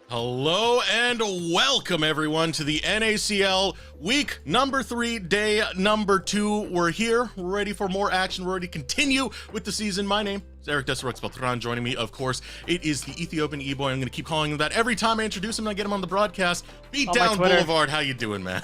Hello and welcome everyone to the NACL week number 3, day number 2. We're here, we're ready for more action, we're ready to continue with the season. My name is Eric Desarex Beltran. Joining me, of course, it is the Ethiopian E-Boy. I'm going to keep calling him that every time I introduce him and I get him on the broadcast. Beatdown Boulevard, how you doing, man?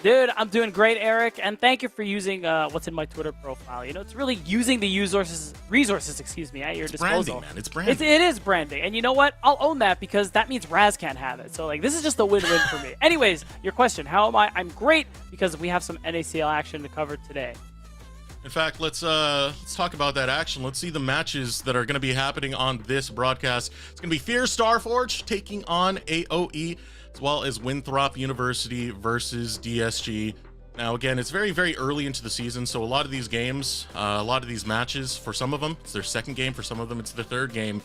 Dude, I'm doing great, Eric, and thank you for using what's in my Twitter reprofile. You know, it's really using the resources, at your disposal. Branding, man. It's branding. It is branding, and you know what? I'll own that because that means Raz can't have it. So, like, this is just a win-win for me. Anyways, your question, how am I? I'm great because we have some NACL action to cover today. In fact, let's talk about that action. Let's see the matches that are going to be happening on this broadcast. It's going to be Fierce Starforge taking on AOE, as well as Winthrop University versus DSG. Now, again, it's very, very early into the season, so a lot of these games, a lot of these matches, for some of them, it's their second game. For some of them, it's their third game.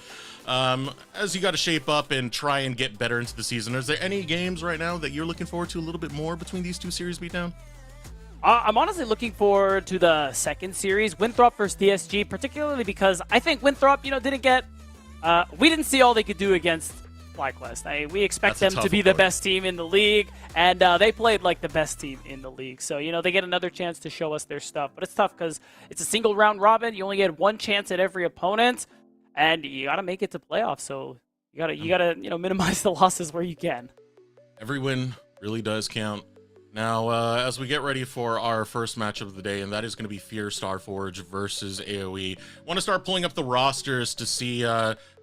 As you got to shape up and try and get better into the season, is there any games right now that you're looking forward to a little bit more between these two series, Beatdown? I'm honestly looking forward to the second series, Winthrop versus DSG, particularly because I think Winthrop, didn't get... we didn't see all they could do against FlyQuest. We expect them to be the best team in the league, and they played like the best team in the league. So, they get another chance to show us their stuff. But it's tough because it's a single round robin. You only get one chance at every opponent, and you got to make it to playoffs. So you gotta minimize the losses where you can. Every win really does count. Now, as we get ready for our first match of the day, and that is going to be Fear Starforge versus AOE, I want to start pulling up the rosters to see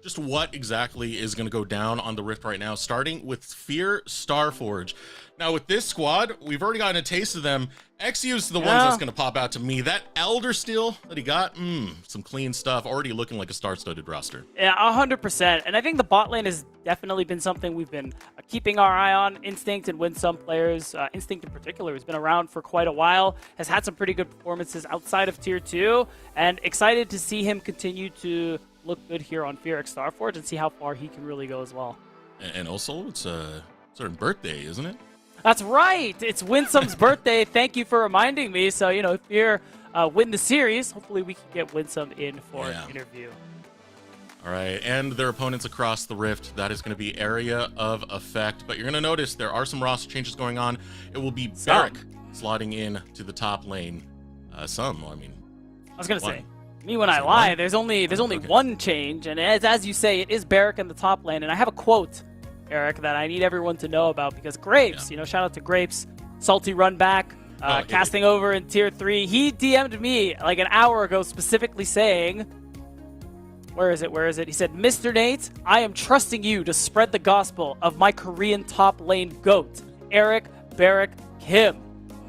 just what exactly is going to go down on the Rift right now, starting with Fear Starforge. Now, with this squad, we've already gotten a taste of them. XU's the ones that's going to pop out to me. That Elder Steel that he got, some clean stuff, already looking like a star-studded roster. Yeah, 100%. And I think the bot lane has definitely been something we've been keeping our eye on. Instinct and Win Some players, Instinct in particular, has been around for quite a while, has had some pretty good performances outside of Tier 2, and excited to see him continue to look good here on Fear X Starforge and see how far he can really go as well. And also, it's a certain birthday, isn't it? That's right. It's Winsome's birthday. Thank you for reminding me. So, if you're win the series, hopefully we can get Winsome in for an interview. All right, and their opponents across the Rift, that is going to be Area of Effect. But you're going to notice there are some roster changes going on. It will be Barrick slotting in to the top lane. I was going to say, me when I lie, there's only one change. And as you say, it is Barrick in the top lane. And I have a quote, Eric, that I need everyone to know about because Grapes, shout out to Grapes, salty run back, casting over in Tier 3. He DM'd me like an hour ago specifically saying, where is it? He said, Mr. Nate, I am trusting you to spread the gospel of my Korean top lane GOAT, Eric Barrick Kim.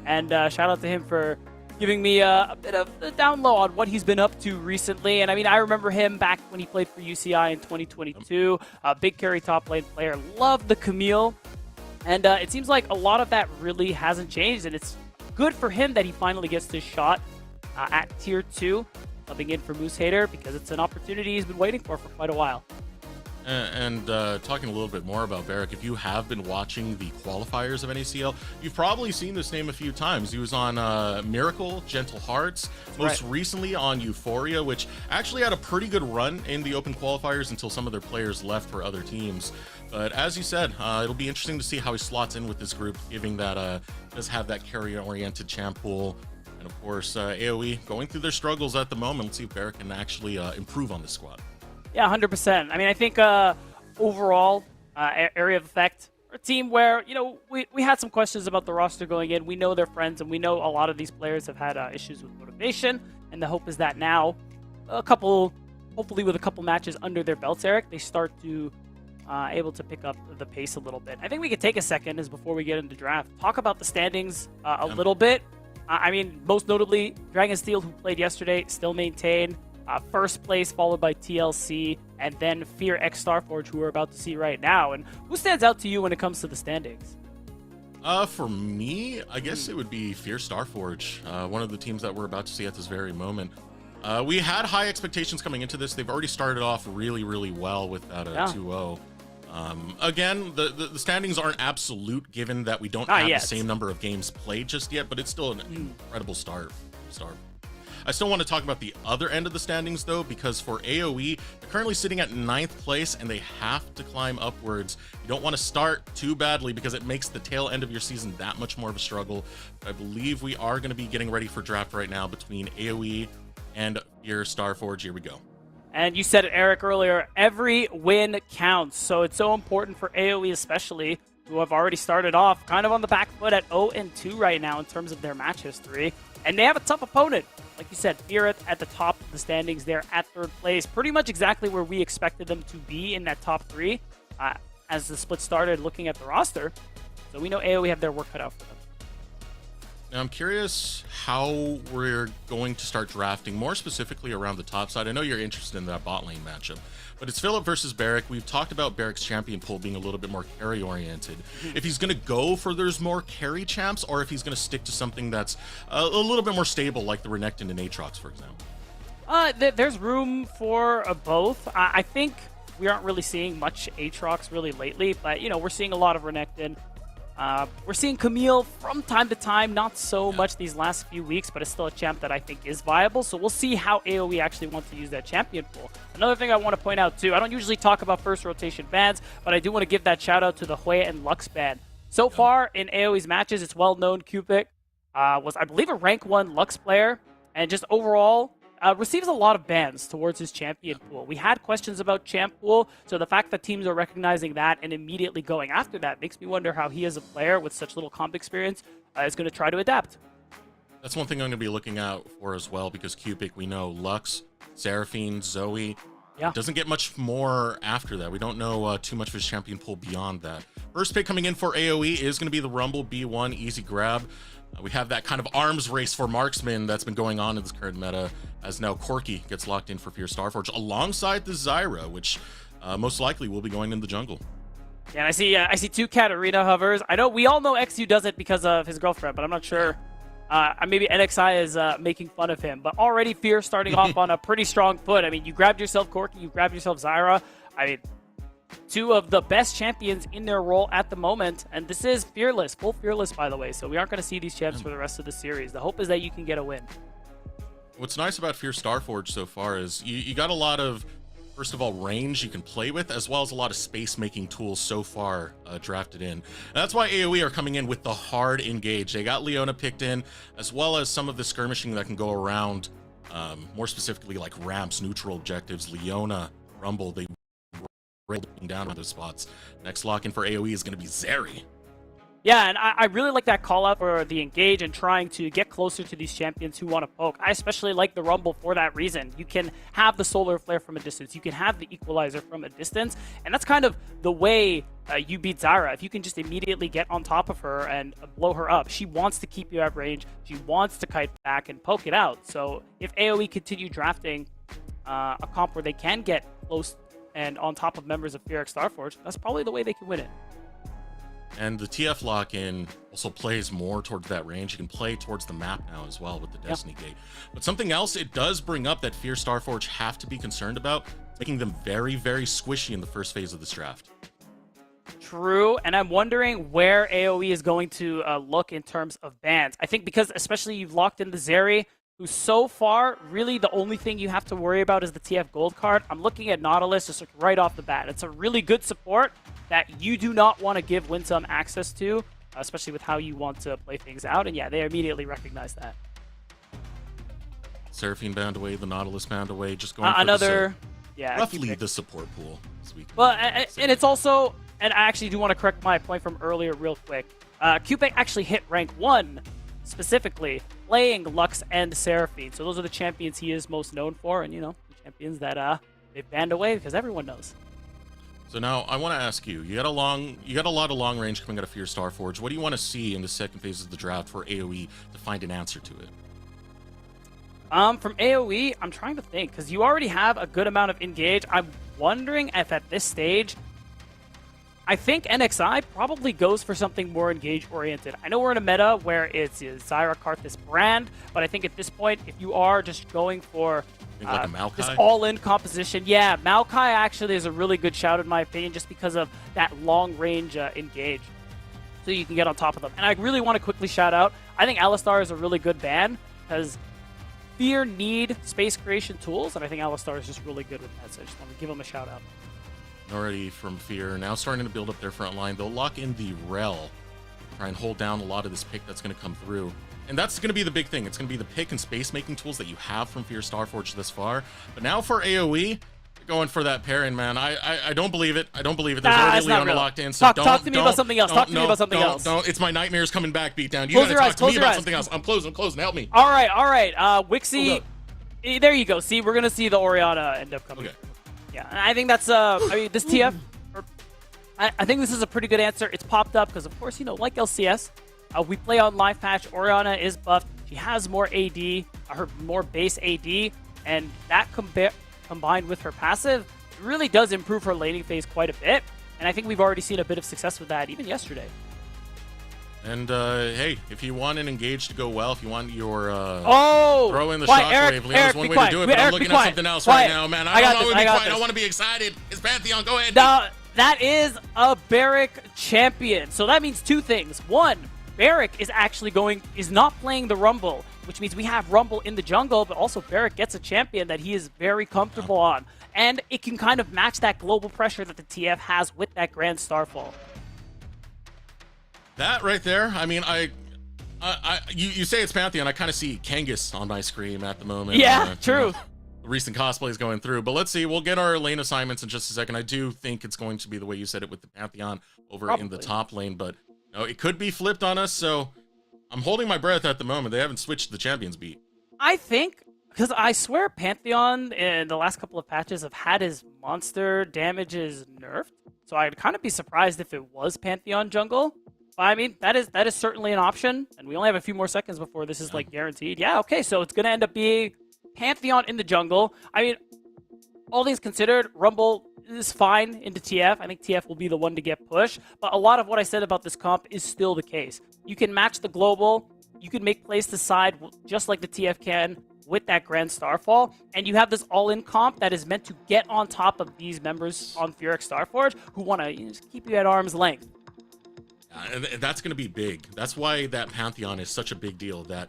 And shout out to him for giving me a bit of a down low on what he's been up to recently. And I remember him back when he played for UCI in 2022. A big carry top lane player. Loved the Camille. And it seems like a lot of that really hasn't changed. And it's good for him that he finally gets this shot at Tier 2, subbing in for Moose Hater, because it's an opportunity he's been waiting for quite a while. And talking a little bit more about Barrick, if you have been watching the qualifiers of NACL, you've probably seen this name a few times. He was on Miracle, Gentle Hearts, most recently on Euphoria, which actually had a pretty good run in the open qualifiers until some of their players left for other teams. But as you said, it'll be interesting to see how he slots in with this group, given that does have that carry-oriented champ pool. And of course, AOE going through their struggles at the moment. Let's see if Barrick can actually improve on this squad. Yeah, 100%. I think overall, Area of Effect are a team where, we had some questions about the roster going in. We know they're friends, and we know a lot of these players have had issues with motivation. And the hope is that now, hopefully with a couple matches under their belts, Eric, they start to able to pick up the pace a little bit. I think we could take a second before we get into draft, talk about the standings a little bit. Most notably, Dragon Steel, who played yesterday, still maintain first place, followed by TLC, and then Fear X Starforge, who we're about to see right now. And who stands out to you when it comes to the standings? For me, I guess it would be Fear Starforge, one of the teams that we're about to see at this very moment. We had high expectations coming into this. They've already started off really, really well with that 2-0. Again, the standings aren't absolute, given that we don't have the same number of games played just yet, but it's still an incredible start. I still want to talk about the other end of the standings, though, because for AoE, they're currently sitting at 9th place, and they have to climb upwards. You don't want to start too badly because it makes the tail end of your season that much more of a struggle. But I believe we are going to be getting ready for draft right now between AoE and your Starforge. Here we go. And you said it, Eric, earlier, every win counts. So it's so important for AoE especially, who have already started off kind of on the back foot at 0-2 right now in terms of their match history. And they have a tough opponent. Like you said, Fear at the top of the standings. They're at 3rd place, pretty much exactly where we expected them to be in that top 3 as the split started looking at the roster. So we know AoE have their work cut out for them. Now, I'm curious how we're going to start drafting, more specifically around the top side. I know you're interested in that bot lane matchup, but it's Philip versus Barrick. We've talked about Barrick's champion pool being a little bit more carry-oriented. If he's going to go for there's more carry champs, or if he's going to stick to something that's a little bit more stable, like the Renekton and Aatrox, for example. There's room for both. I think we aren't really seeing much Aatrox really lately, but, you know, we're seeing a lot of Renekton. We're seeing Camille from time to time, not so much these last few weeks, but it's still a champ that I think is viable. So we'll see how AoE actually wants to use that champion pool. Another thing I want to point out too, I don't usually talk about first rotation bans, but I do want to give that shout out to the Hwei and Lux ban. So far in AoE's matches, it's well known Cupid was, I believe, a rank 1 Lux player, and just overall receives a lot of bans towards his champion pool. We had questions about champ pool, so the fact that teams are recognizing that and immediately going after that makes me wonder how he, as a player with such little comp experience, is going to try to adapt. That's one thing I'm going to be looking out for as well, because Cupid, we know Lux, Seraphine, Zoe. Doesn't get much more after that. We don't know too much of his champion pool beyond that. First pick coming in for AoE is going to be the Rumble B1 easy grab. We have that kind of arms race for marksman that's been going on in this current meta, as now Corki gets locked in for Fear Starforge alongside the Zyra, which most likely will be going in the jungle. Yeah, and I see 2 Katarina hovers. I know we all know XU does it because of his girlfriend, but I'm not sure. Maybe NXI is making fun of him, but already Fear starting off on a pretty strong foot. I mean, you grabbed yourself Corki, you grabbed yourself Zyra. I mean, 2 of the best champions in their role at the moment, and this is Fearless, full Fearless, by the way, so we aren't going to see these champs for the rest of the series. The hope is that you can get a win. What's nice about Fear Starforge so far is you got a lot of, first of all, range you can play with, as well as a lot of space-making tools so far drafted in. And that's why AoE are coming in with the hard engage. They got Leona picked in, as well as some of the skirmishing that can go around, more specifically like ramps, neutral objectives, Leona, Rumble. They down on those spots. Next lock in for AoE is going to be Zeri. Yeah, and I really like that call out for the engage and trying to get closer to these champions who want to poke. I especially like the Rumble for that reason. You can have the Solar Flare from a distance. You can have the Equalizer from a distance. And that's kind of the way you beat Zyra. If you can just immediately get on top of her and blow her up. She wants to keep you at range. She wants to kite back and poke it out. So if AoE continue drafting a comp where they can get close and on top of members of Fear Starforge, that's probably the way they can win it. And the TF lock-in also plays more towards that range. You can play towards the map now as well with the Destiny Gate. But something else it does bring up that Fear Starforge have to be concerned about, making them very, very squishy in the first phase of this draft. True, and I'm wondering where AoE is going to look in terms of bans. I think because especially you've locked in the Zeri, who so far, really the only thing you have to worry about is the TF Gold card. I'm looking at Nautilus just right off the bat. It's a really good support that you do not want to give Winsome access to, especially with how you want to play things out. And yeah, they immediately recognize that. Seraphine banned away, the Nautilus banned away, just going for another, roughly the support pool. Well, and it's also, and I actually do want to correct my point from earlier real quick. Cupid actually hit rank 1 specifically playing Lux and Seraphine. So those are the champions he is most known for, and, you know, the champions that they've banned away because everyone knows. So now I want to ask you, you got a lot of long range coming out of Fear Starforge. What do you want to see in the second phase of the draft for AoE to find an answer to it? From AoE, I'm trying to think, because you already have a good amount of engage. I'm wondering if at this stage, I think NXI probably goes for something more engage-oriented. I know we're in a meta where it's Zyra, Karthus, Brand, but I think at this point, if you are just going for like a Maokai? This all-in composition, yeah, Maokai actually is a really good shout in my opinion, just because of that long-range engage. So you can get on top of them. And I really want to quickly shout out, I think Alistar is a really good ban, because Fear need space creation tools, and I think Alistar is just really good with that, so I just want to give him a shout out. Already from Fear, now starting to build up their front line. They'll lock in the Rel, try and hold down a lot of this pick that's going to come through. And that's going to be the big thing. It's going to be the pick and space making tools that you have from Fear Starforge this far. But now for AoE, they're going for that pairing, man. I don't believe it. I don't believe it. There's already Leona locked in. So talk to me about something else. Talk to me about something else. Don't. It's my nightmares coming back, Beatdown. You got to talk to me about something else. I'm closing. Help me. All right. Wixie, there you go. See, we're going to see the Orianna end up coming. Okay. Yeah, and I think that's, this TF, I think this is a pretty good answer. It's popped up because, of course, like LCS, we play on live patch. Orianna is buffed. She has more AD, her more base AD, and that combined with her passive really does improve her laning phase quite a bit. And I think we've already seen a bit of success with that even yesterday. And hey, if you want an engage to go well, if you want your throw in the shockwave, Leona's one way to do it. But I'm looking at something else right now, man. I don't know. I want to be excited. It's Pantheon. Go ahead. Now, that is a Barrack champion. So that means two things. One, Barrack is not playing the Rumble, which means we have Rumble in the jungle, but also Barrack gets a champion that he is very comfortable on. And it can kind of match that global pressure that the TF has with that Grand Starfall. That right there, I mean, you say it's Pantheon, I kind of see Kangas on my screen at the moment. Yeah, true. Recent cosplays going through, but let's see. We'll get our lane assignments in just a second. I do think it's going to be the way you said it with the Pantheon over in the top lane, but it could be flipped on us, so I'm holding my breath at the moment. They haven't switched the champions beat. I think, because I swear Pantheon in the last couple of patches have had his monster damages nerfed, so I'd kind of be surprised if it was Pantheon jungle. But I mean, that is certainly an option, and we only have a few more seconds before this is guaranteed. Yeah, okay, so it's going to end up being Pantheon in the jungle. I mean, all things considered, Rumble is fine into TF. I think TF will be the one to get pushed, but a lot of what I said about this comp is still the case. You can match the global, you can make plays to side just like the TF can with that Grand Starfall, and you have this all-in comp that is meant to get on top of these members on Furic Starforge who want to just keep you at arm's length. And that's going to be big. That's why that Pantheon is such a big deal. That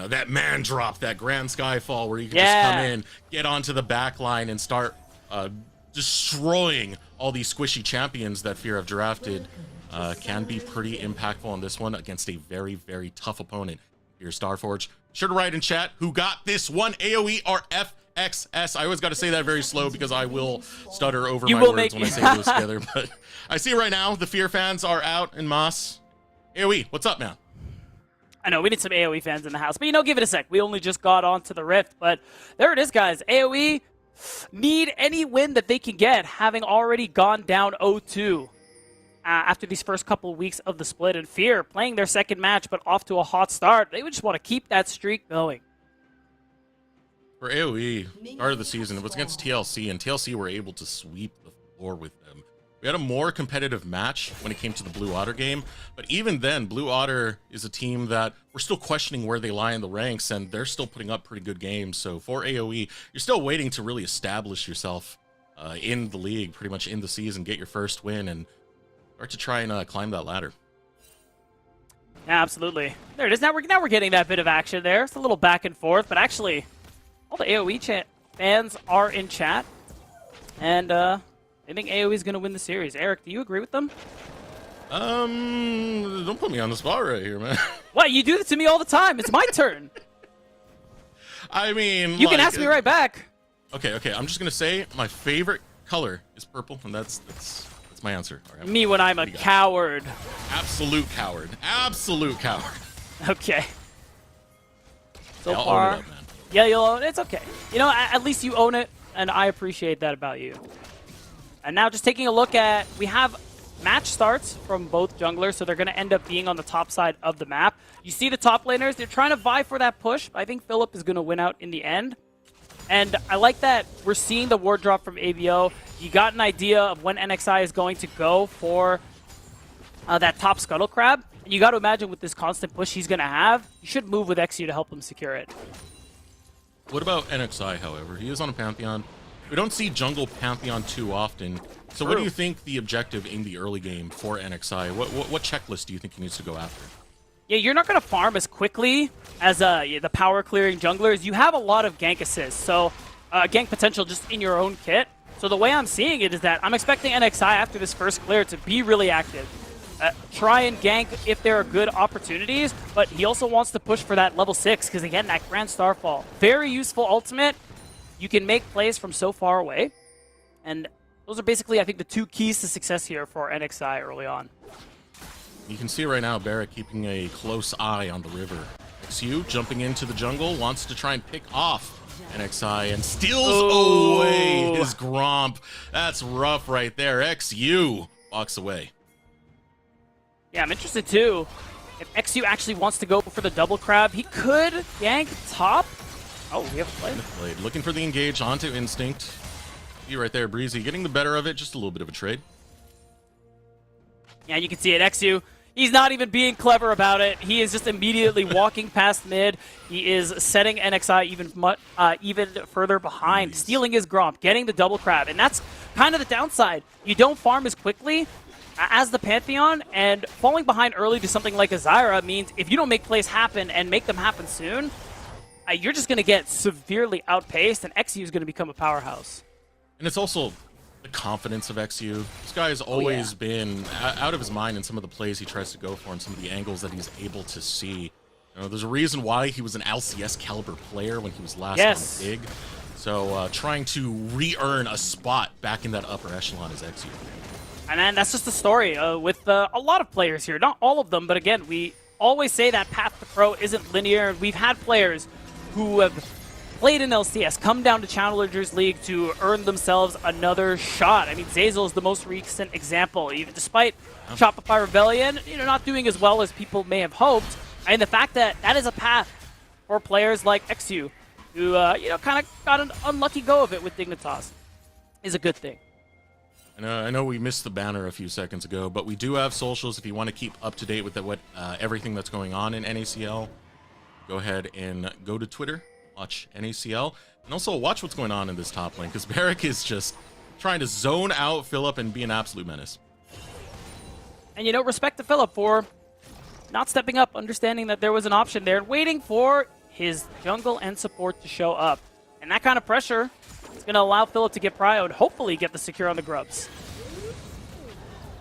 that man drop, that Grand Skyfall, where you can just come in, get onto the back line, and start destroying all these squishy champions that Fear have drafted. Can be pretty impactful on this one against a very, very tough opponent. Fear Starforge. Sure to write in chat who got this one, AoE or FXS. I always got to say that very slow because I will stutter over my words when I say those together. But I see right now the Fear fans are out in Moss. AoE, what's up, man? I know, we need some AoE fans in the house, but give it a sec. We only just got onto the Rift, but there it is, guys. AoE need any win that they can get, having already gone down 0-2 after these first couple of weeks of the split. And Fear playing their second match, but off to a hot start. They would just want to keep that streak going. For AoE, start of the season, it was against TLC, and TLC were able to sweep the floor with them. We had a more competitive match when it came to the Blue Otter game, but even then, Blue Otter is a team that we're still questioning where they lie in the ranks, and they're still putting up pretty good games. So for AoE, you're still waiting to really establish yourself in the league, pretty much in the season, get your first win, and start to try and climb that ladder. Yeah, absolutely. There it is. Now we're getting that bit of action there. It's a little back and forth, but actually, all the AoE fans are in chat, and I think AoE is going to win the series. Eric, do you agree with them? Don't put me on the spot right here, man. What? You do that to me all the time. It's my turn. I mean, you can ask me right back. Okay. I'm just going to say my favorite color is purple, and that's my answer. All right, me when I'm a coward. Absolute coward. Absolute coward. Okay. So yeah, far. I'll own it up, man. Yeah, you'll own it. It's okay. At least you own it, and I appreciate that about you. And now just taking a look at, we have match starts from both junglers, so they're going to end up being on the top side of the map. You see the top laners, they're trying to vie for that push. I think Philip is going to win out in the end. And I like that we're seeing the ward drop from AVO. You got an idea of when NXI is going to go for that top Scuttle Crab. And you got to imagine with this constant push he's going to have, you should move with XU to help him secure it. What about NXI, however? He is on a Pantheon. We don't see jungle Pantheon too often. So what do you think the objective in the early game for NXI? What checklist do you think he needs to go after? Yeah, you're not going to farm as quickly as the power clearing junglers. You have a lot of gank assists, so gank potential just in your own kit. So the way I'm seeing it is that I'm expecting NXI after this first clear to be really active. Try and gank if there are good opportunities, but he also wants to push for that level 6 because, again, that Grand Starfall. Very useful ultimate. You can make plays from so far away, and those are basically, I think, the 2 keys to success here for NXI early on. You can see right now Barrett keeping a close eye on the river. XU jumping into the jungle, wants to try and pick off NXI and steals away his Gromp. That's rough right there. XU walks away. Yeah, I'm interested too. If XU actually wants to go for the double crab, he could gank top. Oh, we have a play. Looking for the engage onto Instinct. You right there, Breezy, getting the better of it. Just a little bit of a trade. Yeah, you can see it. XU, he's not even being clever about it. He is just immediately walking past mid. He is setting NXI even further behind, stealing his Gromp, getting the double crab. And that's kind of the downside. You don't farm as quickly as the Pantheon, and falling behind early to something like a Zyra means if you don't make plays happen and make them happen soon, you're just going to get severely outpaced, and XU is going to become a powerhouse. And it's also the confidence of XU. This guy has always been out of his mind in some of the plays he tries to go for and some of the angles that he's able to see. You know, there's a reason why he was an LCS caliber player when he was last on Big. So trying to re-earn a spot back in that upper echelon is XU. And then that's just the story with a lot of players here. Not all of them, but again, we always say that path to pro isn't linear. We've had players who have played in LCS, come down to Challengers League to earn themselves another shot. I mean, Zeyzal is the most recent example. Even despite Shopify Rebellion, not doing as well as people may have hoped, and the fact that that is a path for players like XU, who kind of got an unlucky go of it with Dignitas, is a good thing. I know we missed the banner a few seconds ago, but we do have socials if you want to keep up to date with everything that's going on in NACL. Go ahead and go to Twitter, watch NACL, and also watch what's going on in this top lane, because Barrick is just trying to zone out Philip and be an absolute menace. And respect to Philip for not stepping up, understanding that there was an option there, and waiting for his jungle and support to show up. And that kind of pressure is going to allow Philip to get prio and hopefully get the secure on the grubs.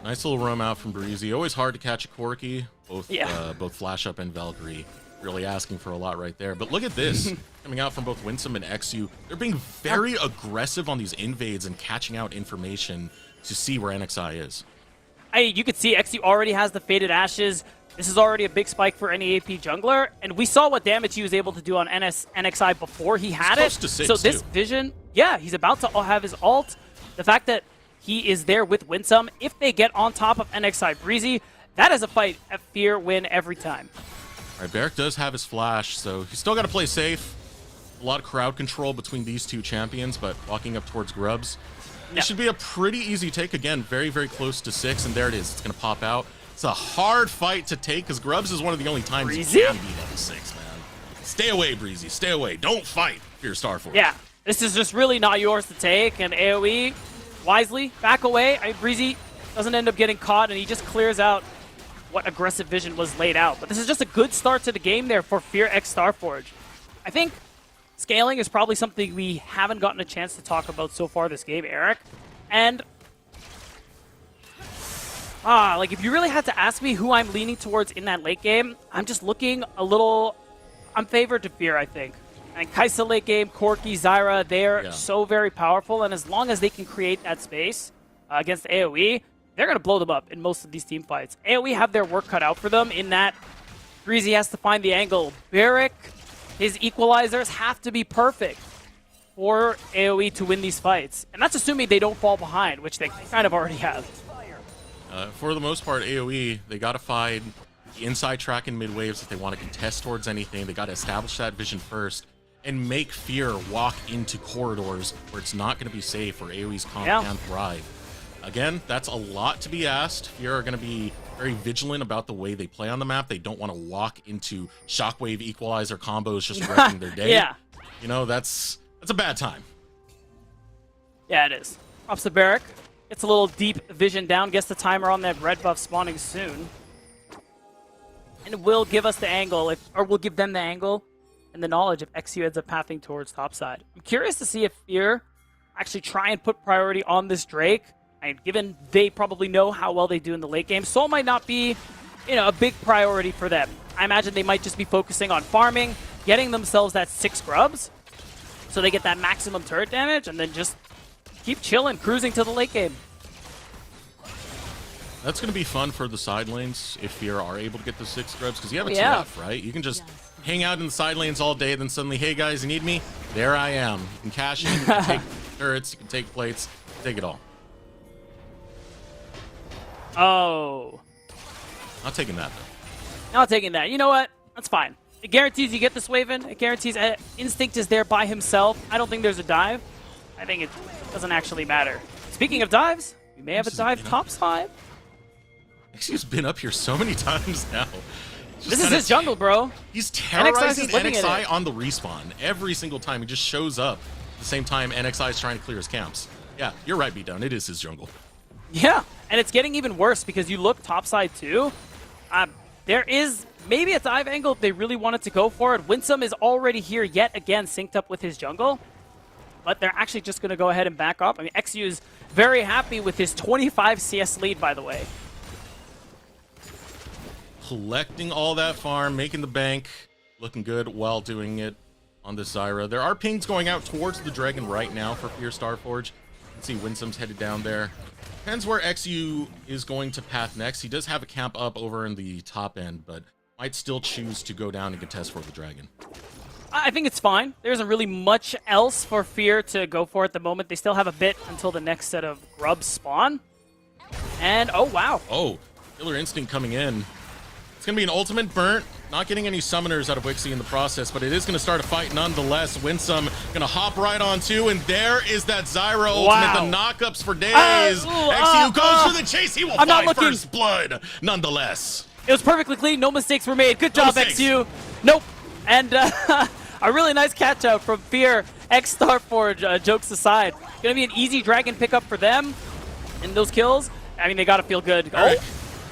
Nice little roam out from Breezy. Always hard to catch a Corki. Both Flash Up and Valkyrie really asking for a lot right there. But look at this. Coming out from both Winsome and XU. They're being very aggressive on these invades and catching out information to see where NXI is. You can see XU already has the Faded Ashes. This is already a big spike for any AP jungler, and we saw what damage he was able to do on NXI before he had it. So this vision, he's about to have his ult. The fact that he is there with Winsome, if they get on top of NXI Breezy, that is a fight, a fear win every time. All right, Barrick does have his flash, so he's still got to play safe. A lot of crowd control between these two champions, but walking up towards Grubs. It should be a pretty easy take. Again, very, very close to 6, and there it is. It's going to pop out. It's a hard fight to take because Grubs is one of the only times Breezy? You can be level 6, man. Stay away, Breezy. Stay away. Don't fight for your Starforge. Yeah, this is just really not yours to take, and AoE, wisely, back away. Breezy doesn't end up getting caught, and he just clears out what aggressive vision was laid out. But this is just a good start to the game there for Fear X Starforge. I think scaling is probably something we haven't gotten a chance to talk about so far this game, Eric. And if you really had to ask me who I'm leaning towards in that late game, I'm just looking I'm favored to Fear, I think. And Kai'Sa late game, Corki, Zyra, they're so very powerful, and as long as they can create that space against AoE, they're going to blow them up in most of these team fights. AoE have their work cut out for them in that Breezy has to find the angle. Barrick, his equalizers have to be perfect for AoE to win these fights. And that's assuming they don't fall behind, which they kind of already have. For the most part, AoE, they got to find the inside track and mid waves if they want to contest towards anything. They got to establish that vision first and make Fear walk into corridors where it's not going to be safe, where AoE's comp can thrive. Again, that's a lot to be asked. Fear are going to be very vigilant about the way they play on the map. They don't want to walk into Shockwave equalizer combos just wrecking their day. That's a bad time. Yeah, it is. Props to Barrick. Gets a little deep vision down. Gets the timer on that red buff spawning soon. and will give us the angle, or will give them the angle and the knowledge if XU ends up pathing towards topside. I'm curious to see if Fear actually try and put priority on this Drake. And given they probably know how well they do in the late game, Soul might not be, a big priority for them. I imagine they might just be focusing on farming, getting themselves that 6 grubs, so they get that maximum turret damage, and then just keep chilling, cruising to the late game. That's going to be fun for the side lanes if you are able to get the 6 grubs, because you have a yeah. TF, right? You can just hang out in the side lanes all day, then suddenly, hey guys, you need me? There I am. You can cash in, you can take turrets, you can take plates, take it all. Oh. Not taking that, though. Not taking that. You know what? That's fine. It guarantees you get this wave in. It guarantees Instinct is there by himself. I don't think there's a dive. I think it doesn't actually matter. Speaking of dives, we may have a dive topside. He's been up here so many times now. This is his jungle, bro. He's terrorizing NXI NXI on the respawn every single time. He just shows up at the same time NXI is trying to clear his camps. Yeah, you're right, Beatdown. It is his jungle. Yeah, and it's getting even worse because you look topside too. There is maybe a dive angle if they really wanted to go for it. Winsome is already here yet again, synced up with his jungle. But they're actually just going to go ahead and back up. I mean, XU is very happy with his 25 CS lead, by the way. Collecting all that farm, making the bank, looking good while doing it on the Zyra. There are pings going out towards the Dragon right now for Fear Starforge. You can see Winsome's headed down there. Depends where XU is going to path next. He does have a camp up over in the top end, but might still choose to go down and contest for the Dragon. I think it's fine. There isn't really much else for Fear to go for at the moment. They still have a bit until the next set of grubs spawn. And, oh, wow. Oh, Killer Instinct coming in. It's going to be an ultimate burnt. Not getting any summoners out of Wixie in the process, but it is going to start a fight nonetheless. Winsome going to hop right on too, and there is that Zyra ultimate. The knockups for days. XU goes for the chase. He will find first blood nonetheless. It was perfectly clean. No mistakes were made. Good job, XU. Nope. And a really nice catch out from Fear. X Starforge, jokes aside. Going to be an easy dragon pickup for them. And those kills, I mean, they got to feel good.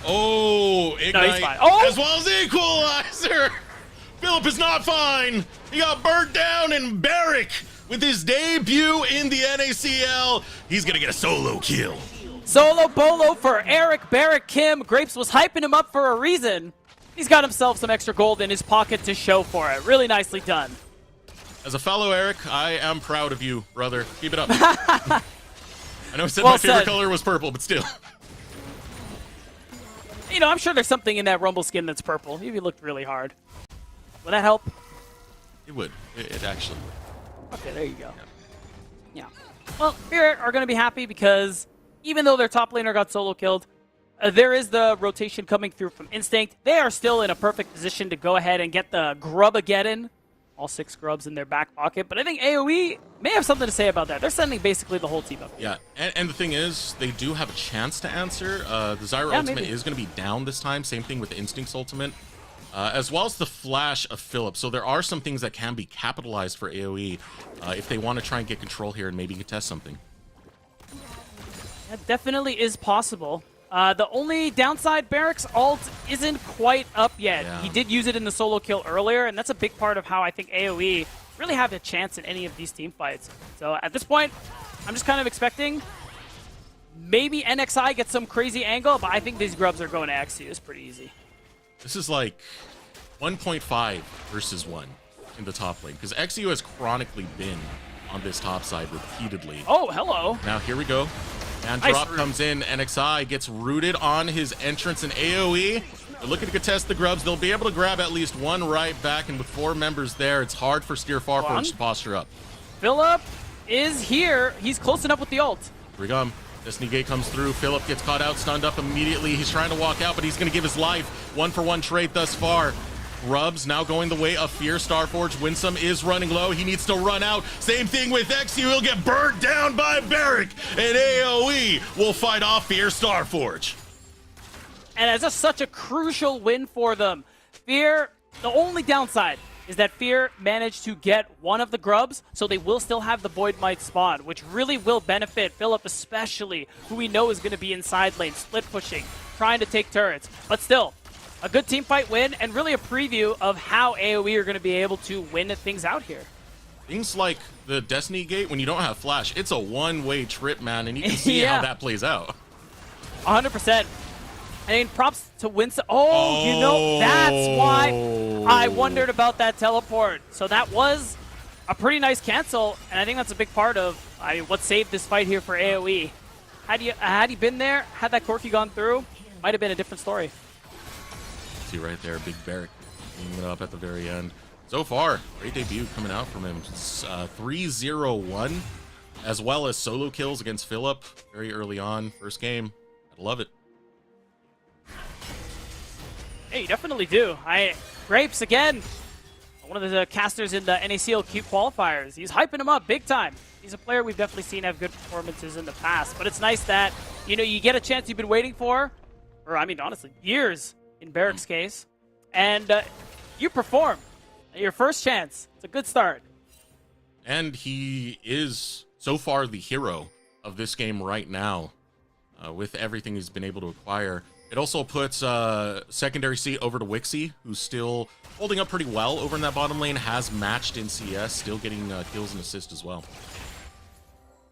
Oh, Ignite, no, he's fine. Oh! As well as Equalizer. Philip is not fine. He got burnt down, and Barrick, with his debut in the NACL, he's going to get a solo kill. Solo bolo for Eric Barrick Kim. Grapes was hyping him up for a reason. He's got himself some extra gold in his pocket to show for it. Really nicely done. As a fellow Eric, I am proud of you, brother. Keep it up. I know I said my favorite color was purple, but still. I'm sure there's something in that Rumble skin that's purple. He looked really hard. Would that help? It would. It actually would. Okay, there you go. Yeah. Well, Fear are going to be happy because even though their top laner got solo killed, there is the rotation coming through from Instinct. They are still in a perfect position to go ahead and get the Grub-ageddon. All 6 grubs in their back pocket. But I think AoE may have something to say about that. They're sending basically the whole team up. Yeah, and the thing is, they do have a chance to answer. The Zyra ultimate is going to be down this time. Same thing with the Instinct's ultimate. As well as the flash of Philip. So there are some things that can be capitalized for AoE if they want to try and get control here and maybe contest something. That definitely is possible. The only downside, Barrick's ult isn't quite up yet. Yeah. He did use it in the solo kill earlier, and that's a big part of how I think AoE really have a chance in any of these team fights. So at this point, I'm just kind of expecting maybe NXI gets some crazy angle, but I think these grubs are going to XU. It's pretty easy. This is like 1.5 versus 1 in the top lane, because XU has chronically been on this top side repeatedly. Oh, hello. Now here we go. And drop comes in. NXI gets rooted on his entrance in AoE. They're looking to contest the grubs. They'll be able to grab at least one right back, and with 4 members there, it's hard for Steer Farforge to posture up. Philip is here. He's close enough with the ult. Here we go. Destiny Gate comes through. Philip gets caught out, stunned up immediately. He's trying to walk out, but he's going to give his life. 1-for-1 trade thus far. Grubs now going the way of Fear Starforge. Winsome is running low. He needs to run out. Same thing with XU. He'll get burnt down by Barrick. And AoE will fight off Fear Starforge. And it's just such a crucial win for them. Fear, the only downside is that Fear managed to get one of the grubs, so they will still have the Void Might spawn, which really will benefit Philip especially, who we know is going to be inside lane, split pushing, trying to take turrets. But still, a good team fight win and really a preview of how AoE are going to be able to win things out here. Things like the Destiny Gate, when you don't have Flash, it's a one-way trip, man, and you can see how that plays out. 100%. I mean, props to Winston. Oh, you know, that's why I wondered about that teleport. So that was a pretty nice cancel, and I think that's a big part of what saved this fight here for AoE. Had he been there, had that Corki gone through, might have been a different story. See right there, Big Barrack cleaning it up at the very end. So far, great debut coming out from him. 3-0-1, as well as solo kills against Philip very early on. First game. I love it. Hey, you definitely do. Grapes, again, one of the casters in the NACL Q qualifiers. He's hyping him up big time. He's a player we've definitely seen have good performances in the past. But it's nice that, you know, you get a chance you've been waiting for, or I mean, honestly, years in Barrack's case, and you perform. Your first chance. It's a good start. And he is, so far, the hero of this game right now, with everything he's been able to acquire. It also puts secondary C over to Wixie, who's still holding up pretty well over in that bottom lane, has matched in CS, still getting kills and assists as well.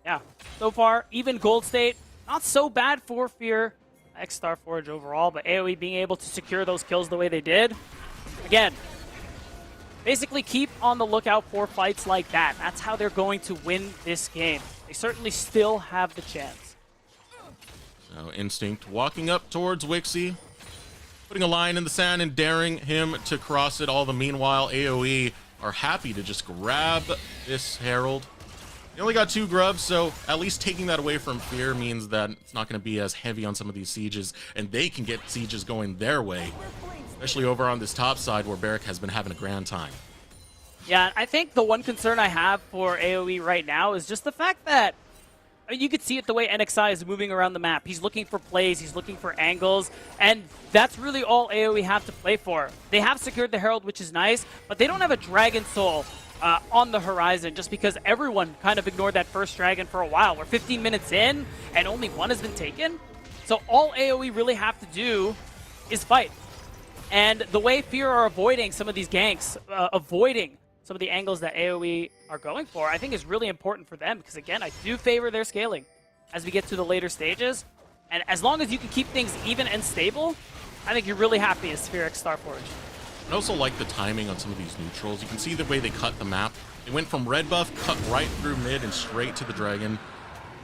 Yeah, so far, even Gold State, not so bad for Fear X Starforge overall, but AoE being able to secure those kills the way they did. Again, basically keep on the lookout for fights like that. That's how they're going to win this game. They certainly still have the chance. So Instinct walking up towards Wixie, putting a line in the sand and daring him to cross it. All the meanwhile, AoE are happy to just grab this Herald. They only got 2 grubs, so at least taking that away from Fear means that it's not going to be as heavy on some of these sieges, and they can get sieges going their way, especially over on this top side where Barrack has been having a grand time. Yeah, I think the one concern I have for AoE right now is just the fact that, I mean, you could see it the way NXI is moving around the map. He's looking for plays, he's looking for angles, and that's really all AoE have to play for. They have secured the Herald, which is nice, but they don't have a Dragon Soul on the horizon just because everyone kind of ignored that first Dragon for a while. We're 15 minutes in, and only 1 has been taken. So all AoE really have to do is fight. And the way Fear are avoiding some of these ganks, avoiding some of the angles that AoE are going for, I think is really important for them because, again, I do favor their scaling as we get to the later stages. And as long as you can keep things even and stable, I think you're really happy as Fear X Starforge. I also like the timing on some of these neutrals. You can see the way they cut the map. They went from red buff, cut right through mid and straight to the dragon.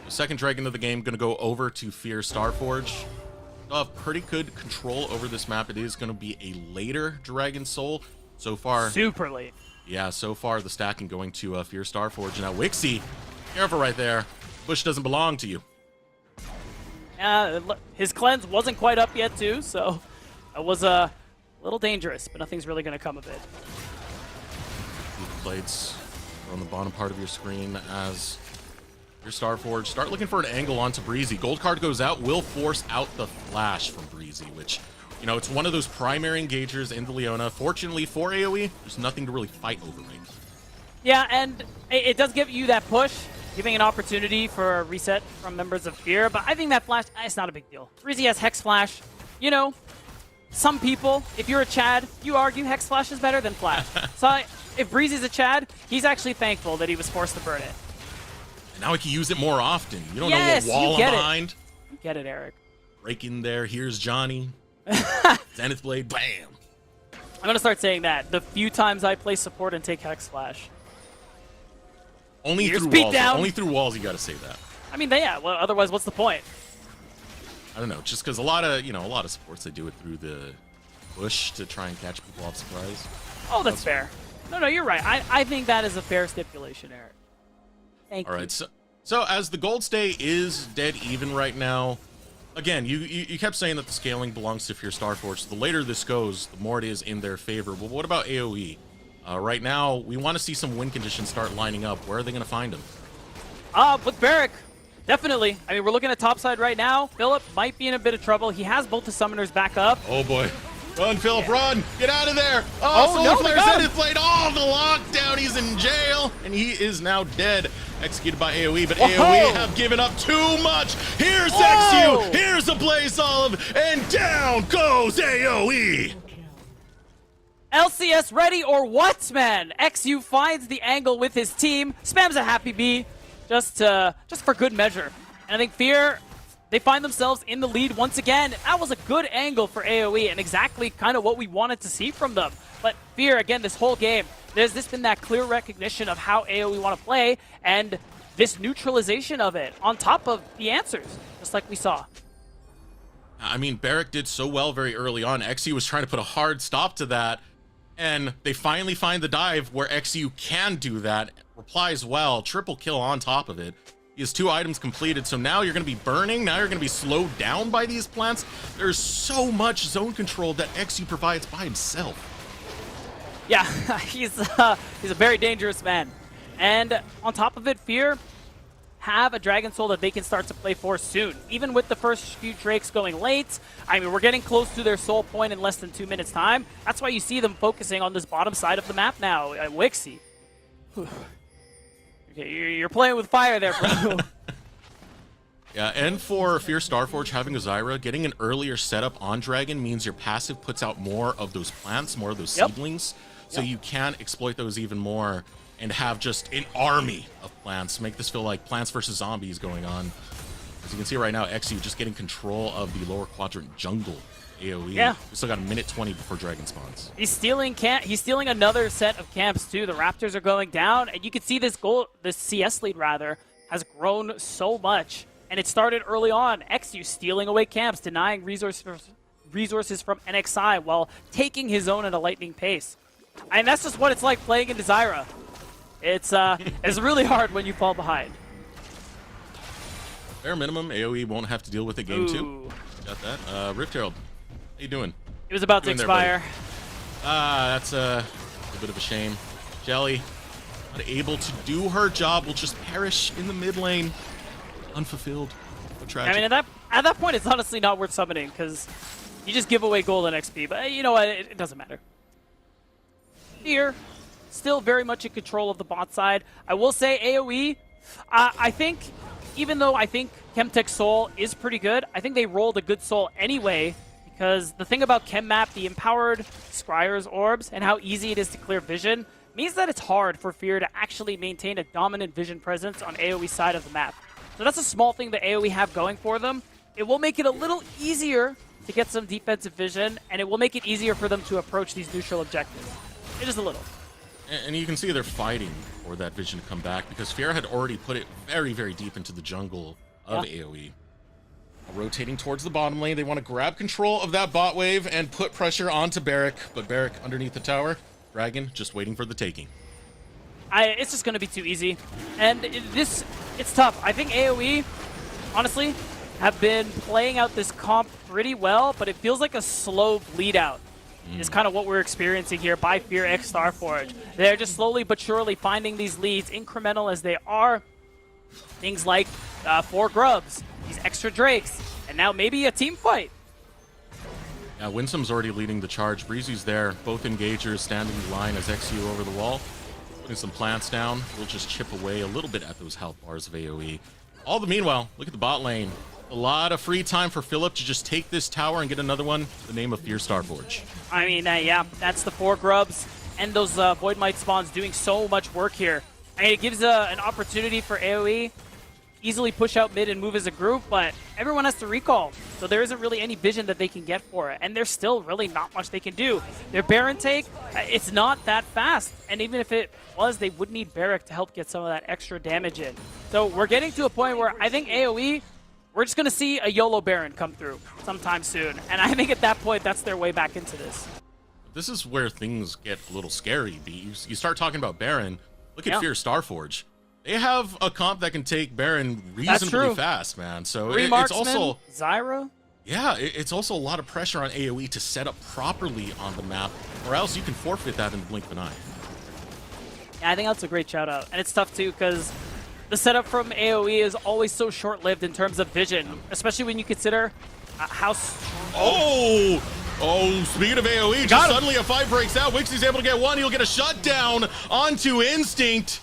The second dragon of the game going to go over to Fear Starforge. They'll have pretty good control over this map. It is going to be a later Dragon Soul. So far, super late. Yeah, so far the stacking going to Fear Starforge. Now Wixie, careful right there. Bush doesn't belong to you. His cleanse wasn't quite up yet too, so it was a little dangerous, but nothing's really going to come of it. Plates on the bottom part of your screen as your Starforge start looking for an angle onto Breezy. Gold card goes out, will force out the flash from Breezy, which, you know, it's one of those primary engagers in the Leona. Fortunately for AoE, there's nothing to really fight over right now. Yeah, and it does give you that push, giving an opportunity for a reset from members of Fear, but I think that flash, it's not a big deal. Breezy has Hex Flash. You know, some people, if you're a Chad, you argue Hex Flash is better than Flash. So if Breezy's a Chad, he's actually thankful that he was forced to burn it. And now he can use it more often. You don't know what wall I'm behind. You get it, Eric. Break in there, here's Johnny. Zenith Blade, bam. I'm going to start saying that. The few times I play support and take Hex Flash. Only through walls. Only through walls you got to say that. I mean, yeah, well, otherwise what's the point? I don't know, just because a lot of supports, they do it through the bush to try and catch people off surprise. Oh, that's fair. No, you're right. I think that is a fair stipulation, Eric. Thank you. All right, so as the gold stay is dead even right now, again, you kept saying that the scaling belongs to Fear Starforge. So the later this goes, the more it is in their favor. But what about AoE? Right now, we want to see some win conditions start lining up. Where are they going to find them? With Barrack, definitely. I mean, we're looking at topside right now. Philip might be in a bit of trouble. He has both the summoners back up. Oh, boy. Run, Philip, run! Get out of there! Oh, Solar no, Flare's headed played. Oh, the lockdown. He's in jail, and he is now dead. Executed by AoE, but AoE have given up too much. Here's XU. Here's the Blaze Olive, and down goes AoE. LCS ready or what, man? XU finds the angle with his team, spams a happy bee, just for good measure. And I think Fear, they find themselves in the lead once again. That was a good angle for AoE and exactly kind of what we wanted to see from them. But Fear, again, this whole game, there's just been that clear recognition of how AoE want to play and this neutralization of it on top of the answers, just like we saw. I mean, Barrick did so well very early on. XU was trying to put a hard stop to that, and they finally find the dive where XU can do that. Replies well, triple kill on top of it. He has 2 items completed, so now you're going to be burning. Now you're going to be slowed down by these plants. There's so much zone control that XU provides by himself. Yeah, he's a very dangerous man. And on top of it, Fear have a Dragon Soul that they can start to play for soon. Even with the first few Drakes going late, I mean, we're getting close to their soul point in less than 2 minutes time. That's why you see them focusing on this bottom side of the map now, Wixie. Okay, you're playing with fire there, bro. Yeah, and for Fear Starforge having a Zyra, getting an earlier setup on Dragon means your passive puts out more of those plants, more of those seedlings, so you can exploit those even more and have just an army of plants. Make this feel like Plants vs. Zombies going on. As you can see right now, XU just getting control of the lower quadrant jungle AoE. Yeah. We still got a minute 20 before Dragon spawns. He's stealing another set of camps too. The Raptors are going down, and you can see this CS lead rather has grown so much. And it started early on. XU stealing away camps, denying resources from NXI while taking his own at a lightning pace. And that's just what it's like playing into Zyra. It's really hard when you fall behind. Bare minimum, AoE won't have to deal with it game 2. Got that. Rift Herald, how you doing? It was about to expire. That's a bit of a shame. Jelly, not able to do her job, will just perish in the mid lane. Unfulfilled. So tragic. I mean, at that point, it's honestly not worth summoning because you just give away golden XP. But you know what? It doesn't matter. Here, still very much in control of the bot side. I will say AoE, I think, even though I think Chemtech Soul is pretty good, I think they rolled a good Soul anyway, because the thing about Chem Map, the empowered Scryer's Orbs, and how easy it is to clear vision, means that it's hard for Fear to actually maintain a dominant vision presence on AoE side of the map. So that's a small thing that AoE have going for them. It will make it a little easier to get some defensive vision, and it will make it easier for them to approach these neutral objectives. Just a little. And you can see they're fighting for that vision to come back because Fear had already put it very, very deep into the jungle of AoE. Rotating towards the bottom lane, they want to grab control of that bot wave and put pressure onto Barrick, but Barrick underneath the tower. Dragon just waiting for the taking. It's just going to be too easy. And it's tough. I think AoE, honestly, have been playing out this comp pretty well, but it feels like a slow bleed out. Is kind of what we're experiencing here by Fear X Starforge. They're just slowly but surely finding these leads, incremental as they are. Things like 4 grubs, these extra drakes, and now maybe a team fight. Yeah, Winsome's already leading the charge. Breezy's there. Both engagers standing in line as XU over the wall. Putting some plants down. We'll just chip away a little bit at those health bars of AoE. All the meanwhile, look at the bot lane. A lot of free time for Philip to just take this tower and get another one. The name of Fear Starforge. I mean, yeah, that's the 4 grubs and those Void Might spawns doing so much work here. I mean, it gives an opportunity for AoE easily push out mid and move as a group, but everyone has to recall, so there isn't really any vision that they can get for it, and there's still really not much they can do. Their Baron take, it's not that fast, and even if it was, they would need Barrick to help get some of that extra damage in. So we're getting to a point where I think AoE, we're just going to see a YOLO Baron come through sometime soon, and I think at that point, that's their way back into this. This is where things get a little scary, B. You start talking about Baron, look at Fear Starforge. They have a comp that can take Baron reasonably fast, man. So it's also Zyra. Yeah, it's also a lot of pressure on AoE to set up properly on the map, or else you can forfeit that in the blink of an eye. Yeah, I think that's a great shout out, and it's tough too because the setup from AoE is always so short-lived in terms of vision, especially when you consider how. Oh, Oh, speaking of AoE, just suddenly a fight breaks out. Wixie's able to get one. He'll get a shutdown onto Instinct.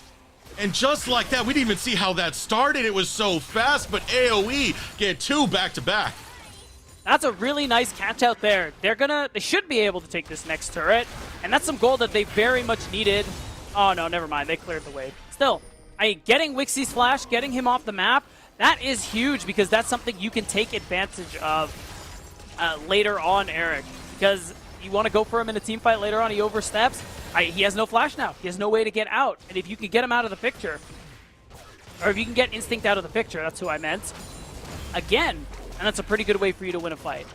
And just like that, we didn't even see how that started. It was so fast, but AoE get 2 back-to-back. That's a really nice catch out there. They should be able to take this next turret, and that's some gold that they very much needed. Oh no, never mind. They cleared the wave. Still, getting Wixie's flash, getting him off the map, that is huge because that's something you can take advantage of later on, Eric. Because you want to go for him in a team fight later on, he oversteps. He has no flash now. He has no way to get out. And if you can get him out of the picture, or if you can get Instinct out of the picture, that's who I meant. Again. And that's a pretty good way for you to win a fight.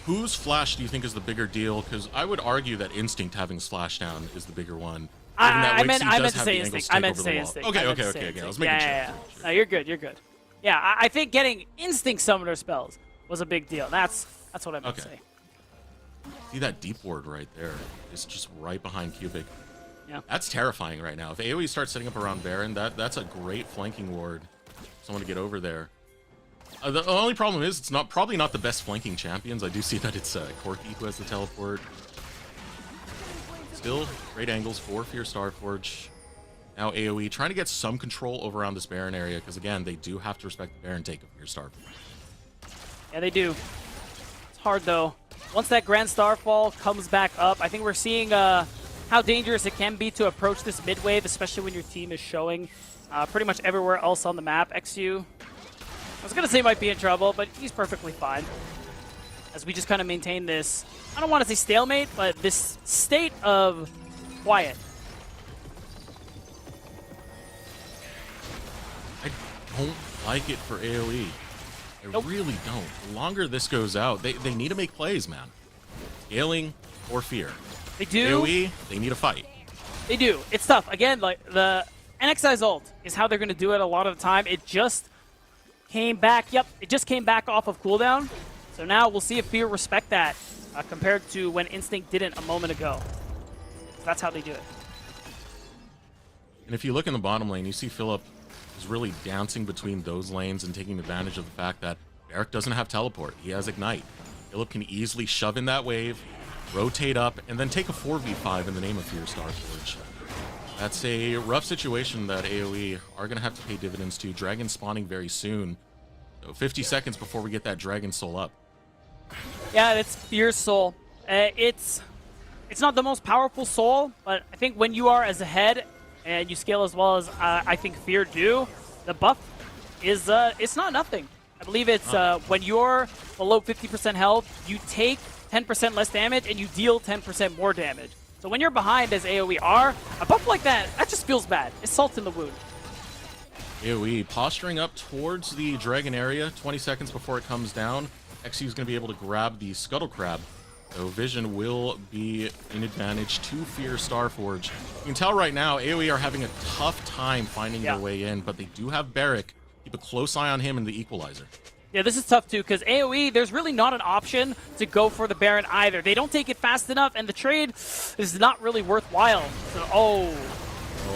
Whose flash do you think is the bigger deal? Because I would argue that Instinct having flash down is the bigger one. I meant to say Instinct. I meant to say Instinct. Okay. I was making sure. No, you're good. You're good. Yeah, I think getting Instinct Summoner spells was a big deal. That's what I meant to say. See that deep ward right there? It's just right behind Cubic. Yeah. That's terrifying right now. If AoE starts setting up around Baron, that's a great flanking ward. Someone to get over there. The only problem is it's probably not the best flanking champions. I do see that it's Corki who has the teleport. Still, great angles for Fierce Starforge. Now AoE trying to get some control over around this Baron area because, again, they do have to respect the Baron take of Fierce Starforge. Yeah, they do. It's hard, though. Once that Grand Starfall comes back up, I think we're seeing how dangerous it can be to approach this mid wave, especially when your team is showing pretty much everywhere else on the map. XU, I was going to say might be in trouble, but he's perfectly fine. As we just kind of maintain this, I don't want to say stalemate, but this state of quiet. I don't like it for AoE. I really don't. The longer this goes out, they need to make plays, man. Scaling or fear. They do. AoE, they need a fight. They do. It's tough. Again, like the NXI's ult is how they're going to do it a lot of the time. It just came back. Yep, it just came back off of cooldown. So now we'll see if Fear respect that compared to when Instinct didn't a moment ago. So that's how they do it. And if you look in the bottom lane, you see Philip is really dancing between those lanes and taking advantage of the fact that Eric doesn't have teleport. He has Ignite. Philip can easily shove in that wave, rotate up, and then take a 4v5 in the name of Fierce Starforge. That's a rough situation that AoE are going to have to pay dividends to. Dragon spawning very soon. So 50 seconds before we get that Dragon Soul up. Yeah, it's Fierce Soul. It's not the most powerful soul, but I think when you are as ahead and you scale as well as I think Fear do, the buff is it's not nothing. I believe it's when you're below 50% health, you take 10% less damage and you deal 10% more damage. So when you're behind as AoE are, a buff like that just feels bad. It's salt in the wound. AoE posturing up towards the Dragon area 20 seconds before it comes down. XU is going to be able to grab the Scuttle Crab. So Vision will be in advantage to Fear Starforge. You can tell right now AoE are having a tough time finding their way in, but they do have Barrick. Keep a close eye on him in the Equalizer. Yeah, this is tough too, because AoE, there's really not an option to go for the Baron either. They don't take it fast enough, and the trade is not really worthwhile. So,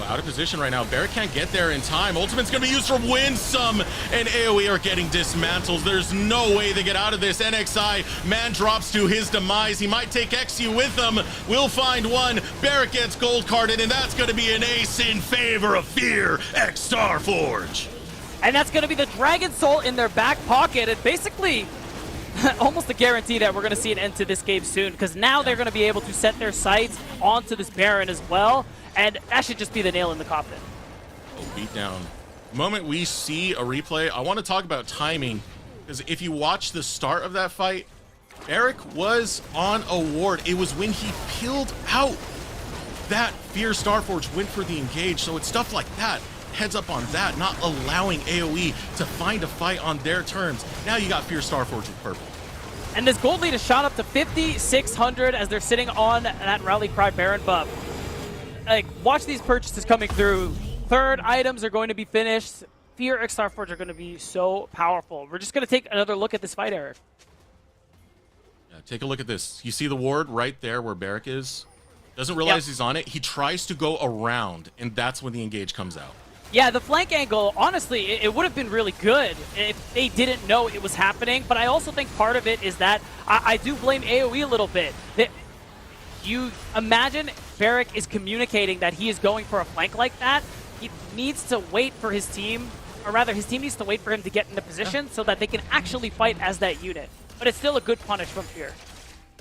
out of position right now. Barrick can't get there in time. Ultimate's going to be used for Winsome, and AoE are getting dismantled. There's no way they get out of this. NXI, man drops to his demise. He might take XU with them. We'll find one. Barrick gets gold carded, and that's going to be an ace in favor of Fear X Starforge. And that's going to be the Dragon Soul in their back pocket. And basically, almost a guarantee that we're going to see an end to this game soon. Because now they're going to be able to set their sights onto this Baron as well. And that should just be the nail in the coffin. Oh, beat down. The moment we see a replay, I want to talk about timing. Because if you watch the start of that fight, Eric was on a ward. It was when he peeled out that Fear Starforge went for the engage. So it's stuff like that. Heads up on that, not allowing AoE to find a fight on their terms. Now you got Fear Starforge with purple. And this gold lead is shot up to 5,600 as they're sitting on that Rally Cry Baron buff. Like, watch these purchases coming through. Third items are going to be finished. Fear X Starforge are going to be so powerful. We're just going to take another look at this fight, Eric. Yeah, take a look at this. You see the ward right there where Barrick is? Doesn't realize he's on it. He tries to go around, and that's when the engage comes out. Yeah, the flank angle, honestly, it would have been really good if they didn't know it was happening. But I also think part of it is that I do blame AoE a little bit. You imagine Barrick is communicating that he is going for a flank like that. He needs to wait for his team, or rather his team needs to wait for him to get into position so that they can actually fight as that unit. But it's still a good punish from Fear.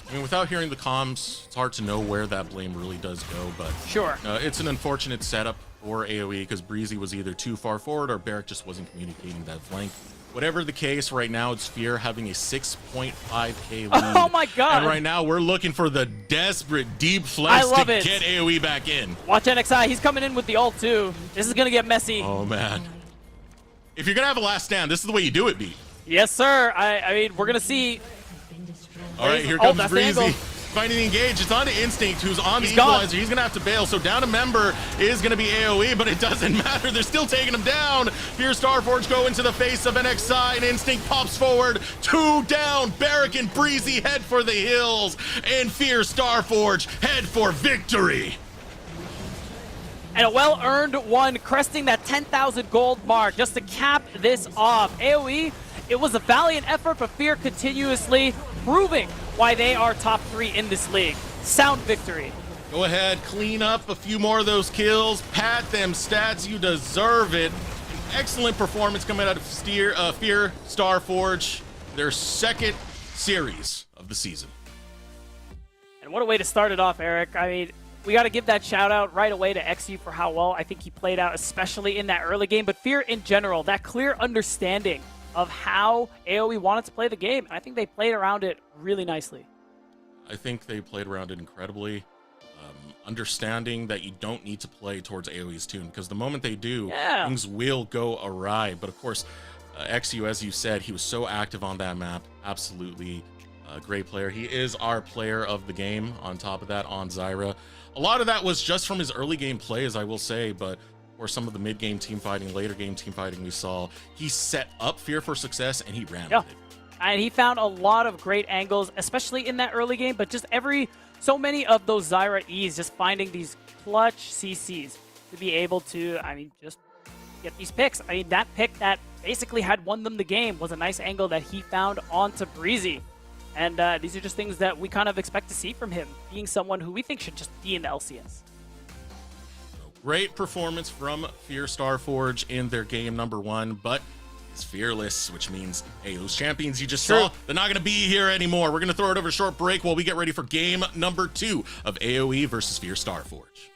I mean, without hearing the comms, it's hard to know where that blame really does go, but sure, it's an unfortunate setup for AoE because Breezy was either too far forward or Barrick just wasn't communicating that flank. Whatever the case, right now it's Fear having a 6.5k lead. Oh my god! And right now we're looking for the desperate deep flex to get AoE back in. Watch NXI, he's coming in with the ult too. This is gonna get messy. Oh man. If you're gonna have a last stand, this is the way you do it, B. Yes, sir. I mean, we're gonna see. All right, here comes Breezy. Finding the engage. It's on to Instinct, who's on the equalizer. He's going to have to bail. So down a member is going to be AoE, but it doesn't matter. They're still taking him down. Fear Starforge go into the face of NXI, and Instinct pops forward. 2 down. Barrick and Breezy head for the hills, and Fear Starforge head for victory. And a well-earned one, cresting that 10,000 gold mark just to cap this off. AoE, it was a valiant effort, but Fear continuously proving why they are top 3 in this league. Sound victory. Go ahead, clean up a few more of those kills, pat them stats, you deserve it. An excellent performance coming out of Fear Starforge, their second series of the season. And what a way to start it off, Eric. I mean, we got to give that shout out right away to XU for how well I think he played out, especially in that early game, but Fear in general, that clear understanding of how AoE wanted to play the game. And I think they played around it really nicely. I think they played around it incredibly. Understanding that you don't need to play towards AoE's tune, because the moment they do, things will go awry. But of course, XU, as you said, he was so active on that map. Absolutely a great player. He is our player of the game. On top of that, on Zyra. A lot of that was just from his early game plays, I will say, but or some of the mid-game team fighting, later game team fighting we saw, he set up Fear for success and he ran with it. And he found a lot of great angles, especially in that early game, but just so many of those Zyra E's, just finding these clutch CCs to be able to, I mean, just get these picks. I mean, that pick that basically had won them the game was a nice angle that he found onto Breezy. And these are just things that we kind of expect to see from him, being someone who we think should just be in the LCS. Great performance from Fear Starforge in their game number 1, but it's fearless, which means, hey, those champions you just saw, they're not going to be here anymore. We're going to throw it over a short break while we get ready for game number 2 of AoE versus Fear Starforge.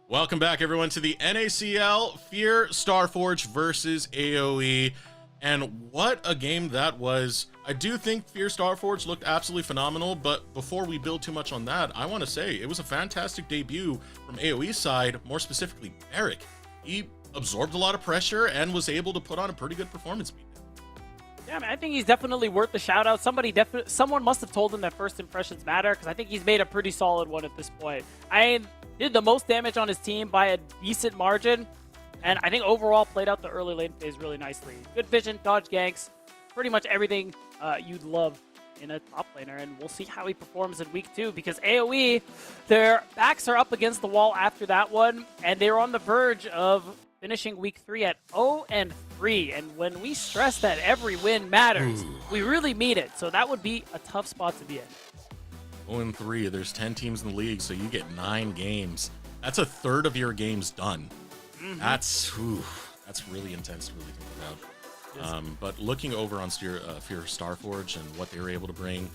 Welcome back, everyone, to the NACL Fear Starforge versus AoE. And what a game that was. I do think Fear Starforge looked absolutely phenomenal, but before we build too much on that, I want to say it was a fantastic debut from AoE's side, more specifically Barrick. He absorbed a lot of pressure and was able to put on a pretty good performance beat. Yeah, I think he's definitely worth the shout out. Someone must have told him that first impressions matter, because I think he's made a pretty solid one at this point. I did the most damage on his team by a decent margin, and I think overall played out the early lane phase really nicely. Good vision, dodge ganks, pretty much everything you'd love in a top laner, and we'll see how he performs in week 2, because AoE, their backs are up against the wall after that one, and they're on the verge of finishing week 3 at 0-3, and when we stress that every win matters, we really mean it, so that would be a tough spot to be in. 0-3, there's 10 teams in the league, so you get 9 games. That's a third of your games done. That's really intense to really think about. But looking over on Fear Starforge and what they were able to bring,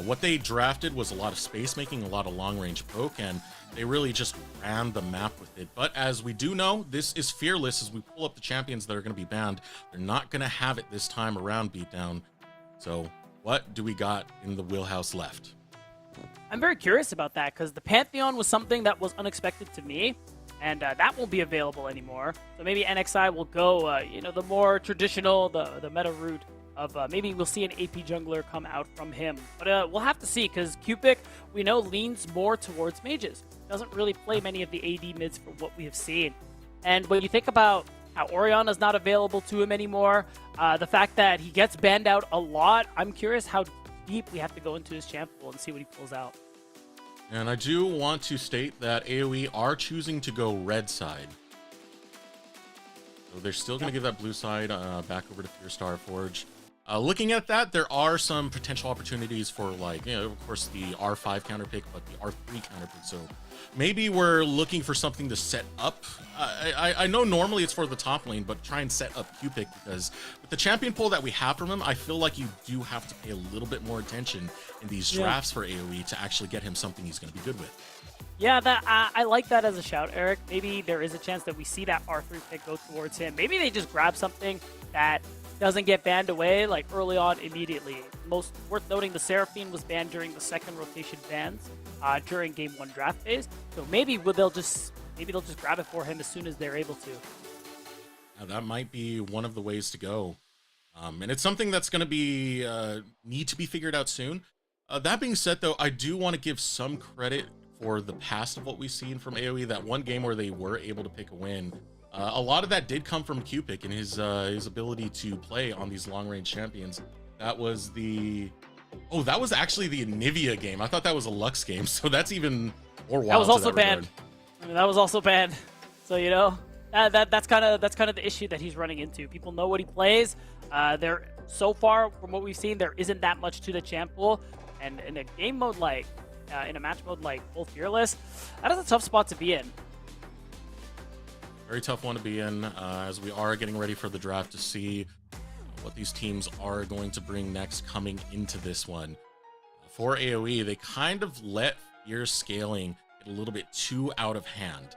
what they drafted was a lot of space making, a lot of long range poke, and they really just ran the map with it. But as we do know, this is Fearless. As we pull up the champions that are going to be banned, they're not going to have it this time around, Beatdown. So what do we got in the wheelhouse left? I'm very curious about that, because the Pantheon was something that was unexpected to me, and that won't be available anymore. So maybe NXI will go, the more traditional, the meta route of maybe we'll see an AP jungler come out from him. But we'll have to see, because Cupic, we know, leans more towards mages. Doesn't really play many of the AD mids for what we have seen. And when you think about how Orianna's not available to him anymore, the fact that he gets banned out a lot, I'm curious how deep we have to go into his champ pool and see what he pulls out. And I do want to state that AoE are choosing to go red side. So they're still going to give that blue side back over to Fear Starforge. Looking at that, there are some potential opportunities for, of course, the R5 counter pick, but the R3 counter pick. So maybe we're looking for something to set up. I know normally it's for the top lane, but try and set up Cupic, because with the champion pool that we have from him, I feel like you do have to pay a little bit more attention in these drafts for AoE to actually get him something he's going to be good with. Yeah, I like that as a shout, Eric. Maybe there is a chance that we see that R3 pick go towards him. Maybe they just grab something that doesn't get banned away like early on immediately. Most worth noting, the Seraphine was banned during the second rotation bans during Game 1 draft phase. So maybe they'll just grab it for him as soon as they're able to. Now, that might be one of the ways to go. And it's something that's going to be need to be figured out soon. That being said, though, I do want to give some credit for the past of what we've seen from AoE. That one game where they were able to pick a win. A lot of that did come from Cupic and his ability to play on these long-range champions. That was the Oh, that was actually the Nivea game. I thought that was a Lux game, so that's even more wild. That was also banned. Regard. I mean, that was also banned. So you know, that's kind of the issue that he's running into. People know what he plays. There so far from what we've seen, there isn't that much to the champ pool, and in a game mode like, in a match mode like full Fearless, that is a tough spot to be in. Very tough one to be in, as we are getting ready for the draft to see what these teams are going to bring next coming into this one. For AoE, they kind of let Fear scaling get a little bit too out of hand.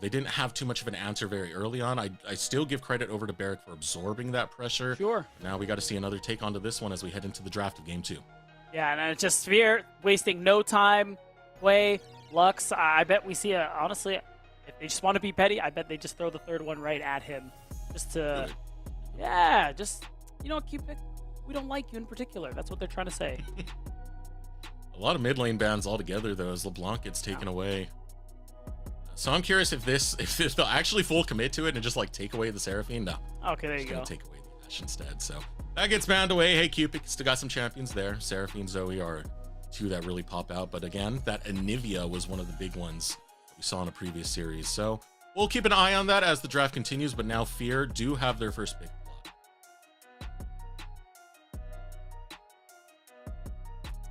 They didn't have too much of an answer very early on. I still give credit over to Barrick for absorbing that pressure. Sure. Now we got to see another take onto this one as we head into the draft of Game 2. Yeah, and it's just Fear wasting no time. Way, Lux, I bet we see honestly, if they just want to be petty, I bet they just throw the third one right at him. Just to, Good. Yeah, just, you know, Cupid, we don't like you in particular. That's what they're trying to say. A lot of mid lane bans altogether, though, as LeBlanc gets taken away. So I'm curious if they'll actually full commit to it and just like take away the Seraphine. No. Okay, there you go. Take away the Ash instead. So that gets banned away. Hey, Cupid still got some champions there. Seraphine, Zoe are two that really pop out. But again, that Anivia was one of the big ones we saw in a previous series. So we'll keep an eye on that as the draft continues. But now Fear do have their first pick.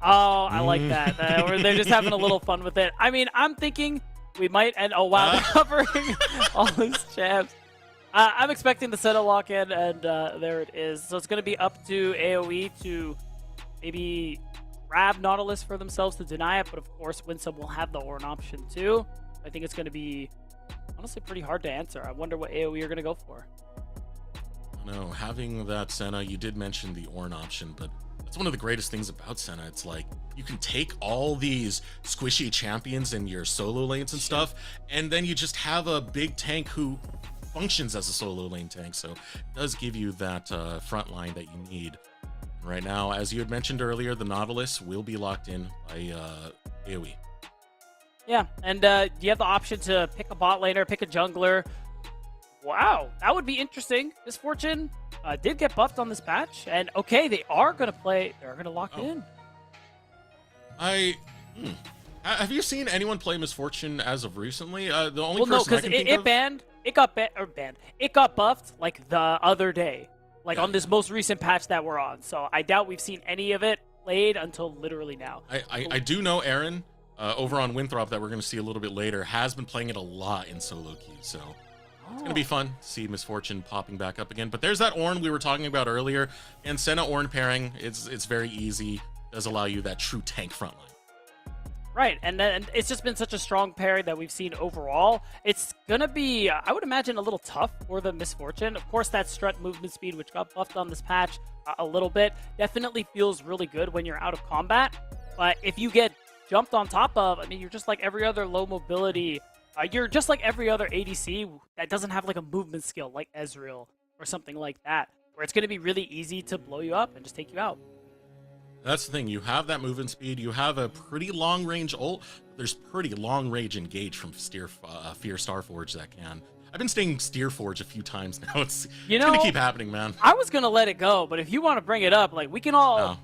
Oh, I like that. They're just having a little fun with it. I mean, I'm thinking we might end. Oh, wow, they're covering all these champs. I'm expecting the Senna lock in, and there it is. So it's going to be up to AoE to maybe grab Nautilus for themselves to deny it, but of course, Winsome will have the Ornn option too. I think it's going to be honestly pretty hard to answer. I wonder what AoE are going to go for. No, having that Senna, you did mention the Ornn option, but that's one of the greatest things about Senna. It's like you can take all these squishy champions in your solo lanes and stuff, and then you just have a big tank who functions as a solo lane tank. So it does give you that front line that you need. Right now, as you had mentioned earlier, the Nautilus will be locked in by AoE. Yeah, and you have the option to pick a bot laner, pick a jungler. Wow, that would be interesting. Misfortune did get buffed on this patch, and okay, they are going to play. They're going to lock in. Have you seen anyone play Misfortune as of recently? The only no, person I can think of... It got buffed like the other day, like on this most recent patch that we're on. So I doubt we've seen any of it played until literally now. I do know Aaron over on Winthrop that we're going to see a little bit later has been playing it a lot in solo queue. So it's going to be fun to see Misfortune popping back up again. But there's that Ornn we were talking about earlier, and Senna Ornn pairing. It's very easy. Does allow you that true tank frontline. Right, and it's just been such a strong pairing that we've seen overall. It's going to be, I would imagine, a little tough for the Misfortune. Of course, that strut movement speed, which got buffed on this patch a little bit, definitely feels really good when you're out of combat. But if you get jumped on top of, I mean, you're just like every other low mobility. You're just like every other ADC that doesn't have like a movement skill like Ezreal or something like that, where it's going to be really easy to blow you up and just take you out. That's the thing. You have that movement speed. You have a pretty long range ult. There's pretty long range engage from Fear Starforge that can. I've been saying Steerforge a few times now. It's going to keep happening, man. I was going to let it go, but if you want to bring it up, like we can all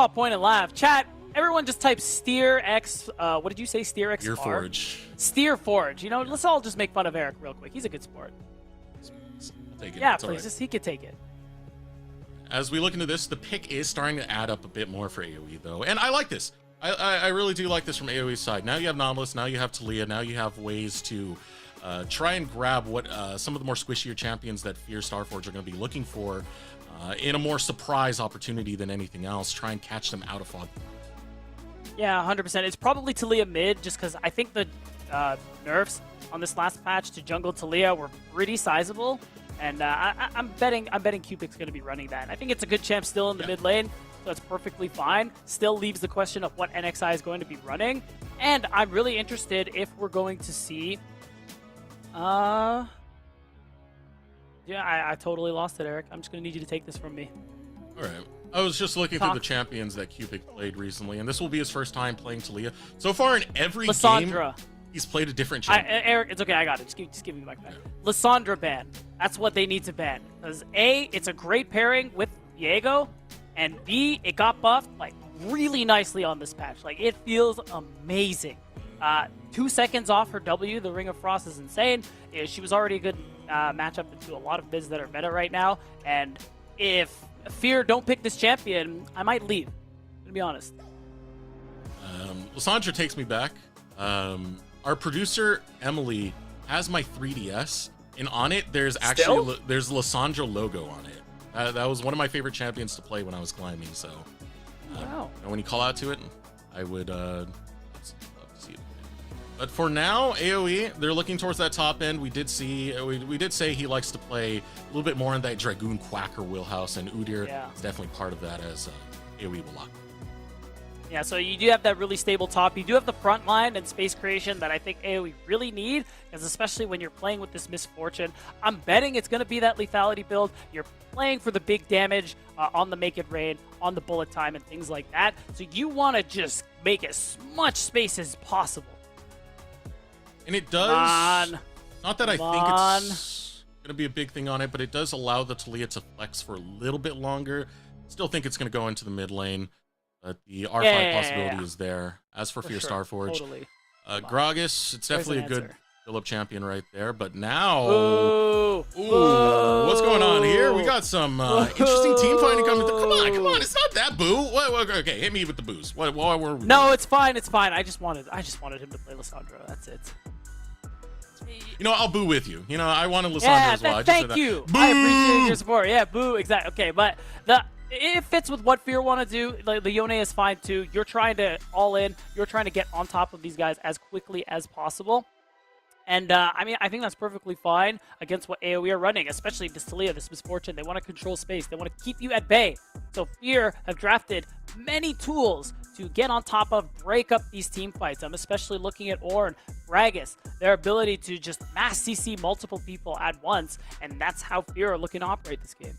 point and laugh. Chat, everyone just type Steer X. What did you say? Steer X. Steerforge. Steerforge. You know, let's all just make fun of Eric real quick. He's a good sport. Take it. Yeah, it's please. right. Just he could take it. As we look into this, the pick is starting to add up a bit more for AoE, though. And I like this. I really do like this from AoE's side. Now you have Nautilus, now you have Talia, now you have ways to try and grab what some of the more squishier champions that Fear Starforge are going to be looking for in a more surprise opportunity than anything else. Try and catch them out of fog. Yeah, 100%. It's probably Talia mid, just because I think the nerfs on this last patch to jungle Talia were pretty sizable. And I'm betting Cupid's going to be running that. And I think it's a good champ still in the mid lane, so that's perfectly fine. Still leaves the question of what NXI is going to be running. And I'm really interested if we're going to see... Yeah, I totally lost it, Eric. I'm just going to need you to take this from me. All right. I was just looking through the champions that Cupid played recently, and this will be his first time playing Talia. So far in every game... He's played a different champion. Eric, it's okay. I got it. Just give me my back. Lissandra ban. That's what they need to ban. Because A, it's a great pairing with Diego, and B, it got buffed like really nicely on this patch. Like, it feels amazing. 2 seconds off her W, the Ring of Frost, is insane. She was already a good matchup into a lot of bids that are meta right now. And if Fear don't pick this champion, I might leave, to be honest. Lysandra takes me back. Our producer, Emily, has my 3DS, and on it, there's actually there's Lysandra logo on it. That was one of my favorite champions to play when I was climbing, so... Wow. And when you call out to it, I would love to see it. But for now, AoE, they're looking towards that top end. We did see, we did say he likes to play a little bit more in that Dragoon Quacker wheelhouse, and Udyr is definitely part of that as AoE will lock. Yeah, so you do have that really stable top. You do have the front line and space creation that I think AoE really need, because especially when you're playing with this Misfortune, I'm betting it's going to be that lethality build. You're playing for the big damage on the Make It Rain, on the bullet time, and things like that. So you want to just make as much space as possible. And it does. Not that I think it's going to be a big thing on it, but it does allow the Taliyah to flex for a little bit longer. Still think it's going to go into the mid lane. But the R5 possibility is there. As for Fear Starforge, totally. Gragas, it's definitely a good build-up champion right there. But now, Boo. What's going on here? We got some interesting team fighting coming. Come on, it's not that boo. Okay, hit me with the boos. What were we? No, it's fine. I just wanted him to play Lysandra. That's it. You know, I'll boo with you. You know, I wanted Lysandra as well. Thank you. I appreciate your support. Yeah, boo. Exactly. Okay, but it fits with what Fear want to do. Like, the Yone is fine too. You're trying to all in. You're trying to get on top of these guys as quickly as possible. And I mean, I think that's perfectly fine against what AoE are running, especially this Taliyah, this Misfortune. They want to control space. They want to keep you at bay. So Fear have drafted many tools to get on top of, break up these team fights. I'm especially looking at Ornn, Gragas, their ability to just mass CC multiple people at once. And that's how Fear are looking to operate this game.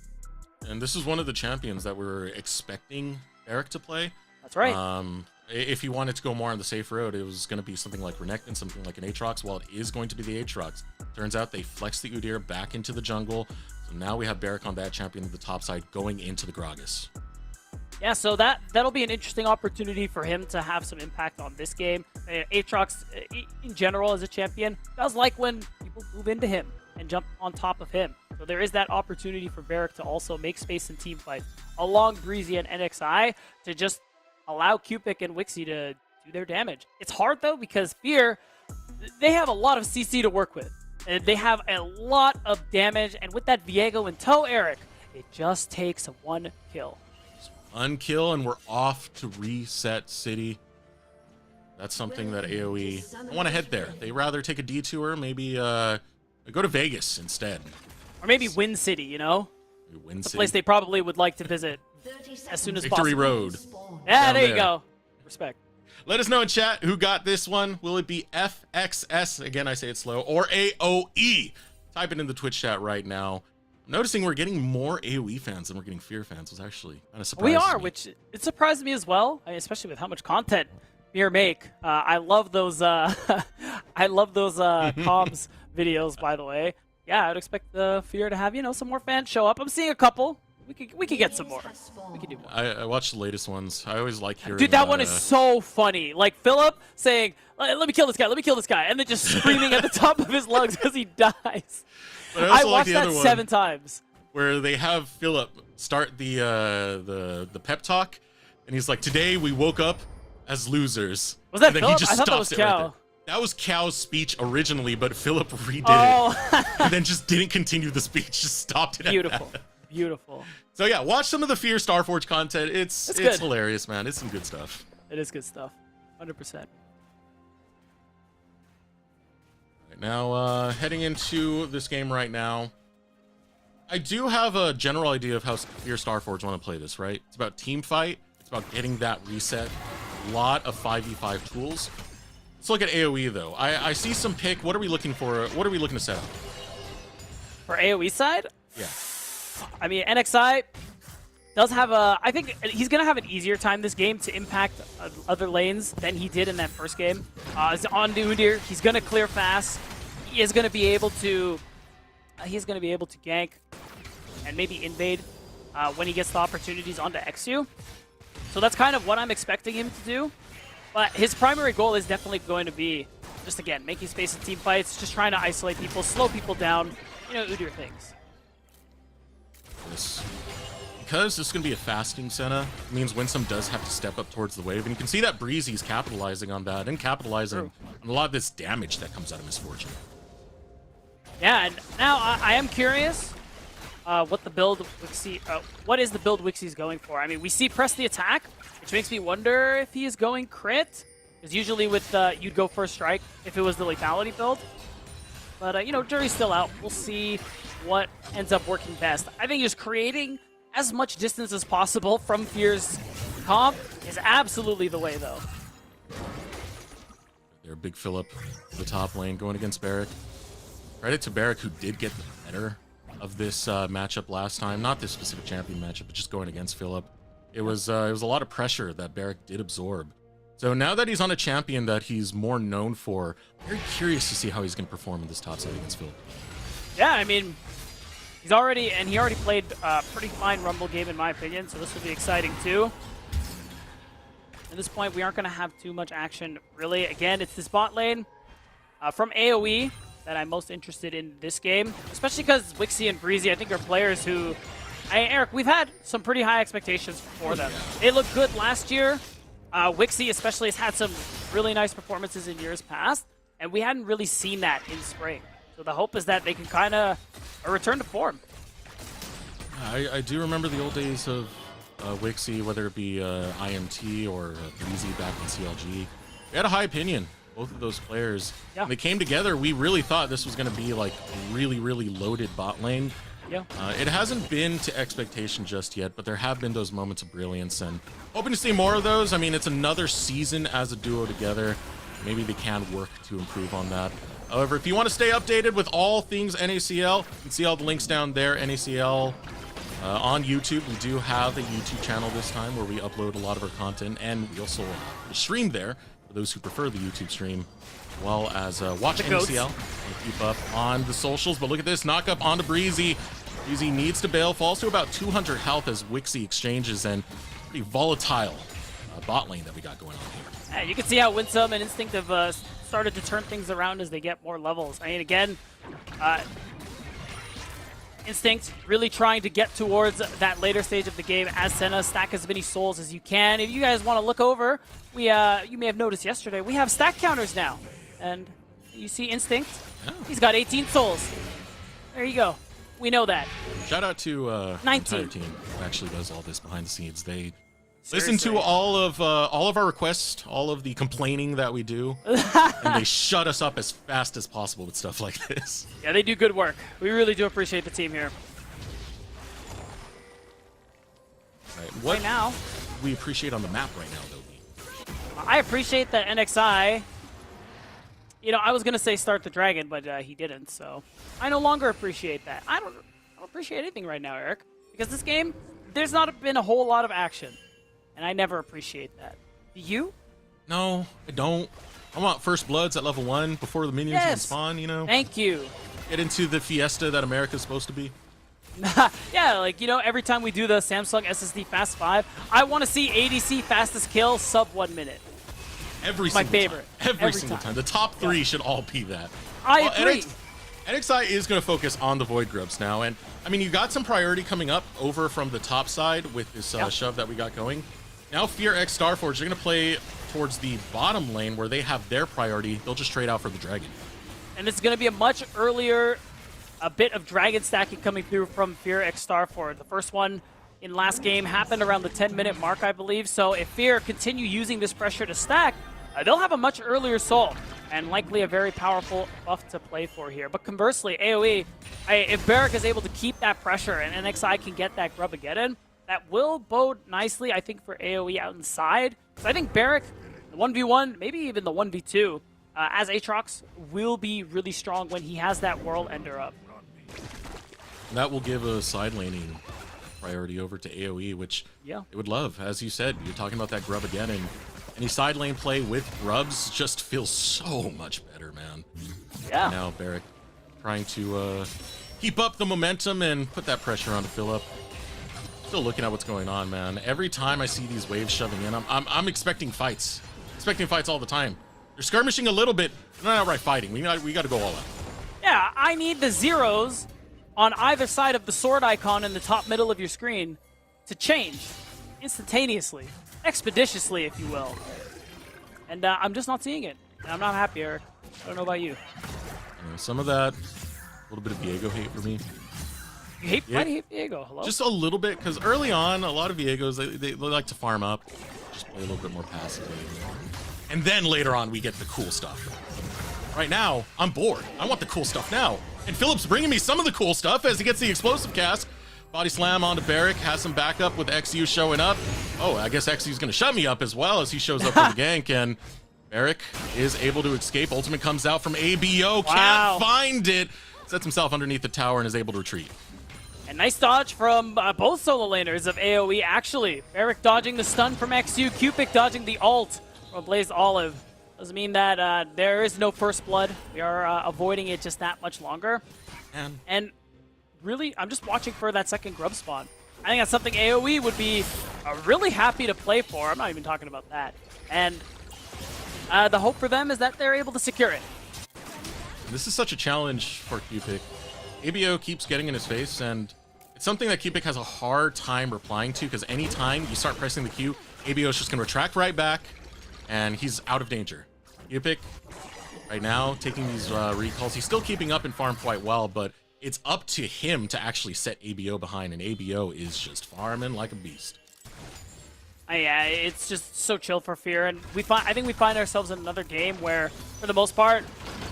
And this is one of the champions that we're expecting Eric to play. That's right. If he wanted to go more on the safe road, it was going to be something like Renekton, something like an Aatrox. While it is going to be the Aatrox, turns out they flexed the Udyr back into the jungle. So now we have Barrack on that champion of the top side going into the Gragas. Yeah, so that'll be an interesting opportunity for him to have some impact on this game. Aatrox, in general, as a champion, does like when people move into him and jump on top of him. So there is that opportunity for Barrack to also make space in team fights along Breezy and NXI to just allow Cupid and Wixie to do their damage. It's hard, though, because Fear, they have a lot of CC to work with. And they have a lot of damage, and with that Viego in tow, Eric, it just takes one kill. One kill, and we're off to reset city. That's something that AoE don't want to head there. They rather take a detour, maybe go to Vegas instead. Or maybe Win City, you know? Win City. A place they probably would like to visit as soon as Victory possible. Road. Yeah, there you go. Respect. Let us know in chat who got this one. Will it be FXS, again I say it slow, or AOE? Type it in the Twitch chat right now. I'm noticing we're getting more AoE fans than we're getting Fear fans. Was actually kind of surprising. We are, which it surprised me as well, especially with how much content Fear make. I love those comms videos, by the way. Yeah, I'd expect the Fear to have, some more fans show up. I'm seeing a couple. We could get some more. We could do more. I watched the latest ones. I always like hearing. Dude, that one is so funny. Like Philip saying, "Let me kill this guy. Let me kill this guy," and then just screaming at the top of his lungs because he dies. I watched that 7 times. Where they have Philip start the pep talk, and he's like, "Today we woke up as losers." Was that and then Philip? He just I thought that stops was it right Cow. there. That was Cow's speech originally, but Philip redid it, and then just didn't continue the speech. Just stopped it. Beautiful. At that. Beautiful. So yeah, watch some of the Fear Starforge content. It's hilarious, man. It's some good stuff. It is good stuff. 100%. Right now, heading into this game right now, I do have a general idea of how Fear Starforge want to play this, right? It's about team fight. It's about getting that reset. A lot of 5v5 tools. Let's look at AoE, though. I see some pick. What are we looking for? What are we looking to set up? For AoE side? Yeah. I mean, NXI does have I think he's going to have an easier time this game to impact other lanes than he did in that first game. It's on Udyr. He's going to clear fast. He is going to be able to gank and maybe invade when he gets the opportunities onto XU. So that's kind of what I'm expecting him to do. But his primary goal is definitely going to be, just again, making space in team fights, just trying to isolate people, slow people down, you know, Udyr things. Because this is going to be a fasting Senna, it means Winsome does have to step up towards the wave. And you can see that Breezy's capitalizing on that and capitalizing on a lot of this damage that comes out of Misfortune. Yeah, and now I am curious what the build Wixie, what is the build Wixie's going for? I mean, we see press the attack, which makes me wonder if he is going crit. Because usually with you'd go first strike if it was the lethality build. But, you know, jury's still out. We'll see what ends up working best. I think just creating as much distance as possible from Fear's comp is absolutely the way, though. There, Big Phillip, the top lane, going against Barrick. Credit to Barrick, who did get the better of this matchup last time. Not this specific champion matchup, but just going against Phillip. It was a lot of pressure that Barrick did absorb. So now that he's on a champion that he's more known for, I'm very curious to see how he's going to perform in this top side against Phillip. Yeah, I mean, he already played a pretty fine Rumble game, in my opinion, so this will be exciting, too. At this point, we aren't going to have too much action, really. Again, it's this bot lane from AoE that I'm most interested in this game, especially because Wixie and Breezy, I think, are players who, Eric, we've had some pretty high expectations for them. They looked good last year. Wixie especially has had some really nice performances in years past, and we hadn't really seen that in spring. So the hope is that they can kind of return to form. I do remember the old days of Wixie, whether it be IMT or Breezy back in CLG. We had a high opinion, both of those players. Yeah. When they came together, we really thought this was going to be like a really, really loaded bot lane. Yeah. It hasn't been to expectation just yet, but there have been those moments of brilliance, and hoping to see more of those. I mean, it's another season as a duo together. Maybe they can work to improve on that. However, if you want to stay updated with all things NACL, you can see all the links down there, NACL on YouTube. We do have a YouTube channel this time where we upload a lot of our content, and we also stream there for those who prefer the YouTube stream, as well as watch NACL and keep up on the socials. But look at this, knock up onto Breezy. Breezy needs to bail, falls to about 200 health as Wixie exchanges, and pretty volatile bot lane that we got going on here. Yeah, you can see how Winsome and Instinct have started to turn things around as they get more levels. I mean, again, Instinct really trying to get towards that later stage of the game as Senna. Stack as many souls as you can. If you guys want to look over, you may have noticed yesterday, we have stack counters now. And you see Instinct, he's got 18 souls. There you go. We know that. Shout out to the 19. entire team who actually does all this behind the scenes. They Seriously. listen to all of our requests, all of the complaining that we do, and they shut us up as fast as possible with stuff like this. Yeah, they do good work. We really do appreciate the team here. Right. What Right now, we appreciate on the map right now, though. I appreciate that NXI. You know, I was gonna say start the dragon, but he didn't. So I no longer appreciate that. I don't appreciate anything right now, Eric, because this game, there's not been a whole lot of action. And I never appreciate that. Do you? No, I don't. I want first bloods at level 1 before the minions even spawn, you know? Thank you. Get into the fiesta that America's supposed to be. Yeah, like, you know, every time we do the Samsung SSD Fast 5, I want to see ADC fastest kill sub 1 minute. Every My single favorite. time. Every single time. The top 3 should all be that. I agree. NXI is going to focus on the Void Grubs now, and I mean, you got some priority coming up over from the top side with this shove that we got going. Now Fear X Starforge, they're going to play towards the bottom lane where they have their priority. They'll just trade out for the dragon. And it's going to be a much earlier bit of dragon stacking coming through from Fear X Starforge. The first one in last game happened around the 10-minute mark, I believe. So if Fear continue using this pressure to stack, they'll have a much earlier soul and likely a very powerful buff to play for here. But conversely, AoE, if Barrick is able to keep that pressure and NXI can get that Grubageddon, that will bode nicely, I think, for AoE out inside. Because I think Barrick, the 1v1, maybe even the 1v2, as Aatrox, will be really strong when he has that World Ender up. That will give a side laning priority over to AoE, which it would love. As you said, you're talking about that grub again, and any side lane play with grubs just feels so much better, man. Yeah. Now Barrick trying to keep up the momentum and put that pressure on to Phillip. Still looking at what's going on, man. Every time I see these waves shoving in, I'm expecting fights. Expecting fights all the time. They're skirmishing a little bit. They're not outright fighting. We got to go all out. Yeah, I need the zeros on either side of the sword icon in the top middle of your screen to change instantaneously, expeditiously, if you will. And I'm just not seeing it. And I'm not happy, Eric. I don't know about you. Some of that, a little bit of Viego hate for me. You hate, why do you hate Viego? Hello? Just a little bit, because early on, a lot of Viegos, they like to farm up, just play a little bit more passively. And then later on, we get the cool stuff. Right now, I'm bored. I want the cool stuff now. And Philip's bringing me some of the cool stuff as he gets the explosive cast. Body slam onto Barrick, has some backup with XU showing up. Oh, I guess XU's going to shut me up as well as he shows up for the gank. And Barrick is able to escape. Ultimate comes out from ABO. Wow. Can't find it. Sets himself underneath the tower and is able to retreat. And nice dodge from both solo laners of AoE, actually. Barrick dodging the stun from XU. Cupid dodging the ult from Blazed Olive. Doesn't mean that there is no first blood. We are avoiding it just that much longer. And really, I'm just watching for that second grub spawn. I think that's something AoE would be really happy to play for. I'm not even talking about that. And the hope for them is that they're able to secure it. This is such a challenge for Cupid. ABO keeps getting in his face, and it's something that Cupid has a hard time replying to, because anytime you start pressing the Q, ABO is just going to retract right back, and he's out of danger. Cupid, right now, taking these recalls. He's still keeping up in farm quite well, but it's up to him to actually set ABO behind, and ABO is just farming like a beast. Yeah, it's just so chill for Fear, and I think we find ourselves in another game where, for the most part,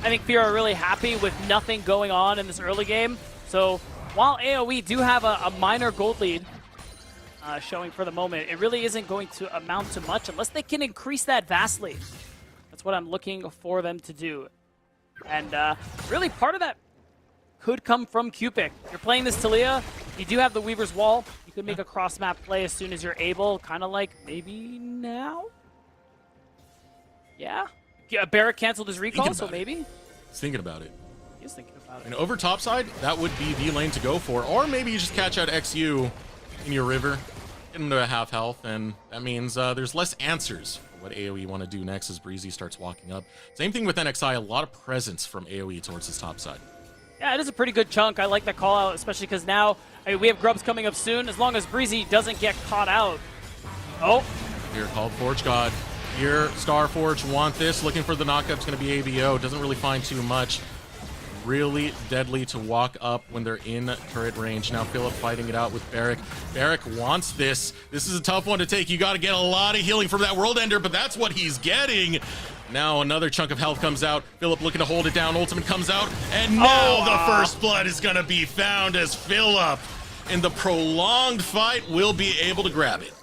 I think Fear are really happy with nothing going on in this early game. So while AoE do have a minor gold lead showing for the moment, it really isn't going to amount to much unless they can increase that vastly. That's what I'm looking for them to do. And really part of that could come from Cupid. You're playing this Talia, you do have the Weaver's Wall. You could make a cross-map play as soon as you're able, kind of like maybe now? Yeah? Barrett canceled his recall, so maybe? He's thinking about it. He is thinking about it. And over topside, that would be the lane to go for. Or maybe you just catch out XU in your river, get him to a half health, and that means there's less answers for what AoE want to do next as Breezy starts walking up. Same thing with NXI, a lot of presence from AoE towards his topside. Yeah, it is a pretty good chunk. I like that call out, especially because now we have Grubs coming up soon. As long as Breezy doesn't get caught out. Oh. Here called Forge God. Here, Starforge want this. Looking for the knockup's going to be ABO. Doesn't really find too much. Really deadly to walk up when they're in turret range. Now Philip fighting it out with Barrick. Barrick wants this. This is a tough one to take. You got to get a lot of healing from that World Ender, but that's what he's getting. Now another chunk of health comes out. Philip looking to hold it down. Ultimate comes out. And now the first blood is going to be found as Philip in the prolonged fight will be able to grab it.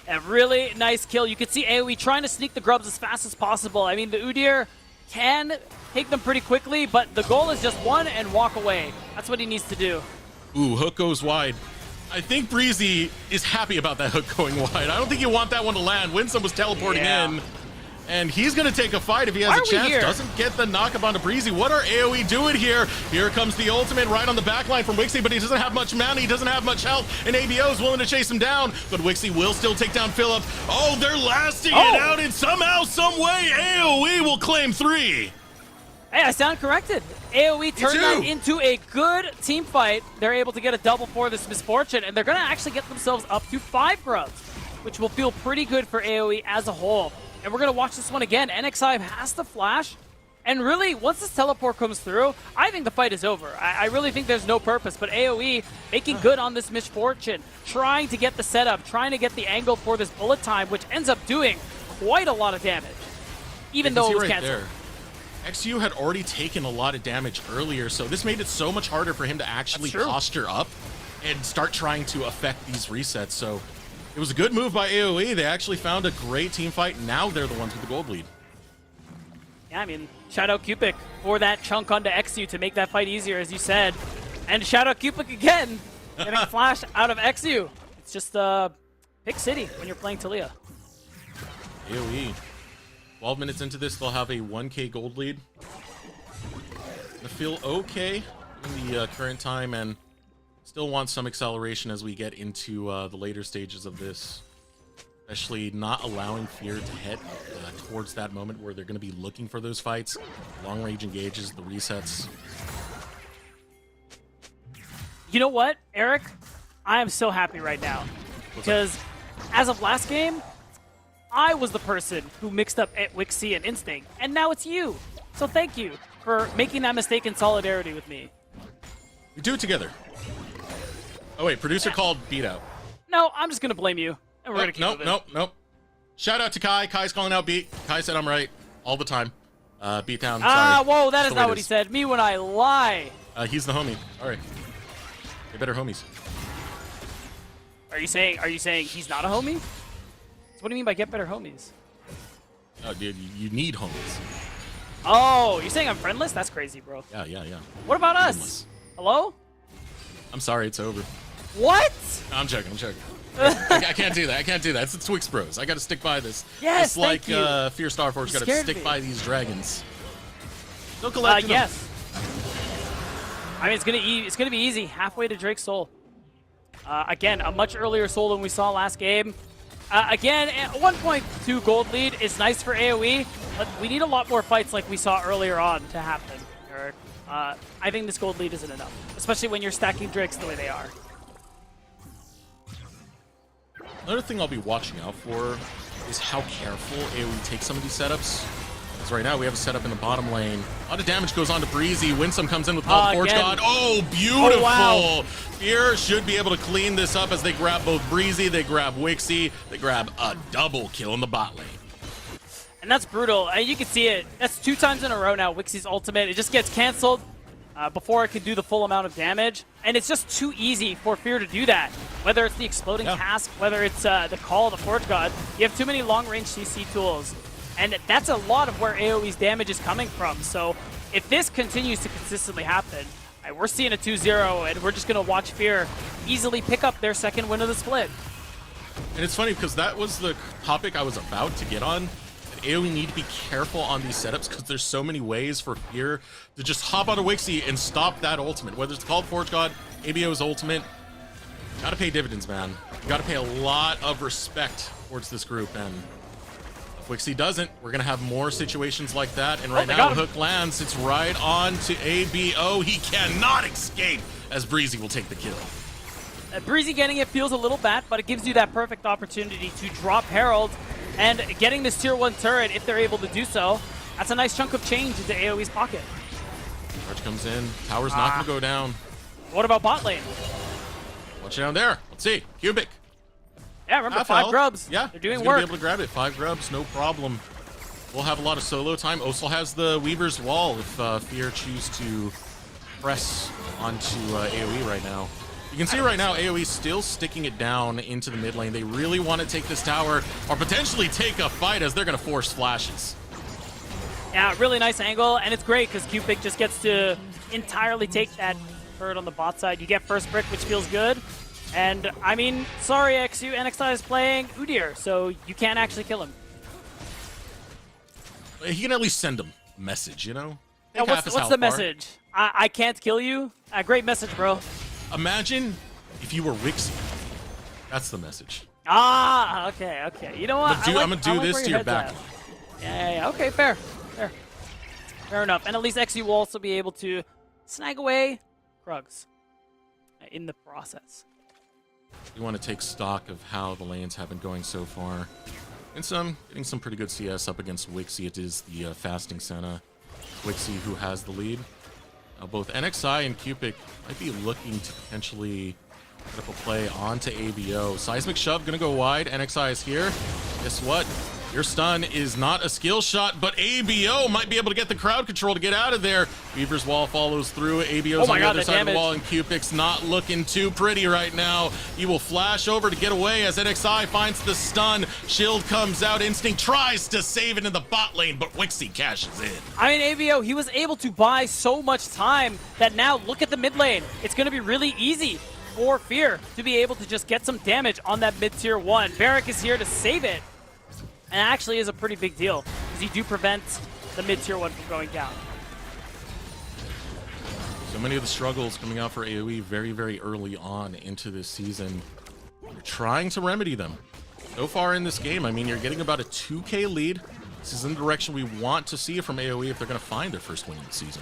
A really nice kill. You can see AoE trying to sneak the Grubs as fast as possible. I mean, the Udyr can take them pretty quickly, but the goal is just one and walk away. That's what he needs to do. Ooh, hook goes wide. I think Breezy is happy about that hook going wide. I don't think you want that one to land. Winsome was teleporting in. And he's going to take a fight if he has a chance. Doesn't get the knockup onto Breezy. What are AoE doing here? Here comes the ultimate right on the backline from Wixie, but he doesn't have much mana. He doesn't have much health, and ABO is willing to chase him down, but Wixie will still take down Philip. Oh, they're lasting it out, and somehow, some way, AoE will claim 3. Hey, I sound corrected. AoE turned that into a good team fight. They're able to get a double for this misfortune, and they're going to actually get themselves up to 5 Grubs, which will feel pretty good for AoE as a whole. And we're going to watch this one again. NXI has the flash. And really, once this teleport comes through, I think the fight is over. I really think there's no purpose. But AoE making good on this misfortune. Trying to get the setup. Trying to get the angle for this bullet time, which ends up doing quite a lot of damage. Even though it was canceled. XU had already taken a lot of damage earlier, so this made it so much harder for him to actually posture up and start trying to affect these resets. So it was a good move by AoE. They actually found a great team fight. Now they're the ones with the gold lead. Yeah, I mean, shout out Cupid for that chunk onto XU to make that fight easier, as you said. And shout out Cupid again, getting a flash out of XU. It's just pick City when you're playing Talia. AoE. 12 minutes into this, they'll have a 1k gold lead. I feel okay in the current time, and Still want some acceleration as we get into the later stages of this. Especially not allowing Fear to head towards that moment where they're going to be looking for those fights. Long range engages, the resets. You know what, Eric? I am so happy right now. Because as of last game, I was the person who mixed up Wixie and Instinct. And now it's you. So thank you for making that mistake in solidarity with me. We do it together. Oh wait, producer called beat out. No, I'm just going to blame you. And we're gonna keep moving. Nope. Shout out to Kai. Kai's calling out beat. Kai said I'm right all the time. Beat down. Whoa, that is not what he said. Me when I lie. He's the homie. All right. They better homies. Are you saying he's not a homie? So what do you mean by get better homies? Oh, dude, you need homies. Oh, you're saying I'm friendless? That's crazy, bro. Yeah. What about us? Hello? I'm sorry, it's over. What? No, I'm joking. I can't do that. It's the Twix Bros. I got to stick by this. Yes, it's like Fear Starforce got to stick by these dragons. Still collecting them. Yes. I mean, it's gonna be easy. Halfway to Drake's soul. Again, a much earlier soul than we saw last game. Again, a 1.2 gold lead is nice for AoE, but we need a lot more fights like we saw earlier on to happen, Eric. I think this gold lead isn't enough, especially when you're stacking Drakes the way they are. Another thing I'll be watching out for is how careful AoE takes some of these setups. Because right now we have a setup in the bottom lane. A lot of damage goes on to Breezy. Winsome comes in with Paul Forge God. Oh, beautiful! Oh, wow. Fear should be able to clean this up as they grab both Breezy, they grab Wixie, they grab a double kill in the bot lane. And that's brutal. You can see it. That's 2 times in a row now. Wixie's ultimate. It just gets canceled before it can do the full amount of damage. And it's just too easy for Fear to do that. Whether it's the exploding cask, whether it's the call of the Forge God, you have too many long-range CC tools. And that's a lot of where AoE's damage is coming from. So if this continues to consistently happen, we're seeing a 2-0, and we're just going to watch Fear easily pick up their second win of the split. And it's funny because that was the topic I was about to get on. AoE need to be careful on these setups because there's so many ways for Fear to just hop on a Wixie and stop that ultimate. Whether it's called Forge God, ABO's ultimate, gotta pay dividends, man. You gotta pay a lot of respect towards this group, and if Wixie doesn't, we're gonna have more situations like that. And right now, the hook lands. It's right on to ABO. He cannot escape as Breezy will take the kill. Breezy getting it feels a little bad, but it gives you that perfect opportunity to drop Herald. And getting this tier 1 turret, if they're able to do so, that's a nice chunk of change into AoE's pocket. Charge comes in. Tower's not going to go down. What about bot lane? Watch it down there. Let's see. Cubic. Yeah, remember, 5 grubs. Yeah, they're doing work. work. Be able to grab it. 5 grubs, no problem. We'll have a lot of solo time. Osel has the Weaver's Wall if Fear choose to press onto AoE right now. You can see right now AoE still sticking it down into the mid lane. They really want to take this tower or potentially take a fight as they're going to force flashes. Yeah, really nice angle, and it's great because Cubic just gets to entirely take that turret on the bot side. You get first brick, which feels good. And, I mean, sorry, XU, NXI is playing Udyr, so you can't actually kill him. He can at least send him a message, you know? Yeah, what's the message? I can't kill you? Great message, bro. Imagine if you were Wixie. That's the message. Okay. You know what? I'm gonna do this to your back. Yeah. Okay, fair enough. And at least XU will also be able to snag away Krugs in the process. You want to take stock of how the lanes have been going so far. And getting some pretty good CS up against Wixie. It is the fasting Senna. Wixie who has the lead. Both NXI and Cupic might be looking to potentially put up a play onto ABO. Seismic Shove gonna go wide. NXI is here. Guess what? Your stun is not a skill shot, but ABO might be able to get the crowd control to get out of there. Weaver's Wall follows through. ABO's on the other side of the wall, and Cupic's not looking too pretty right now. He will flash over to get away as NXI finds the stun. Shield comes out. Instinct tries to save it in the bot lane, but Wixie cashes in. I mean, ABO, he was able to buy so much time that now look at the mid lane. It's going to be really easy for Fear to be able to just get some damage on that mid-tier 1. Varric is here to save it. And it actually is a pretty big deal, because you do prevent the mid-tier 1 from going down. So many of the struggles coming out for AoE very, very early on into this season. You're trying to remedy them. So far in this game, I mean, you're getting about a 2K lead. This is in the direction we want to see from AoE if they're going to find their first win of the season.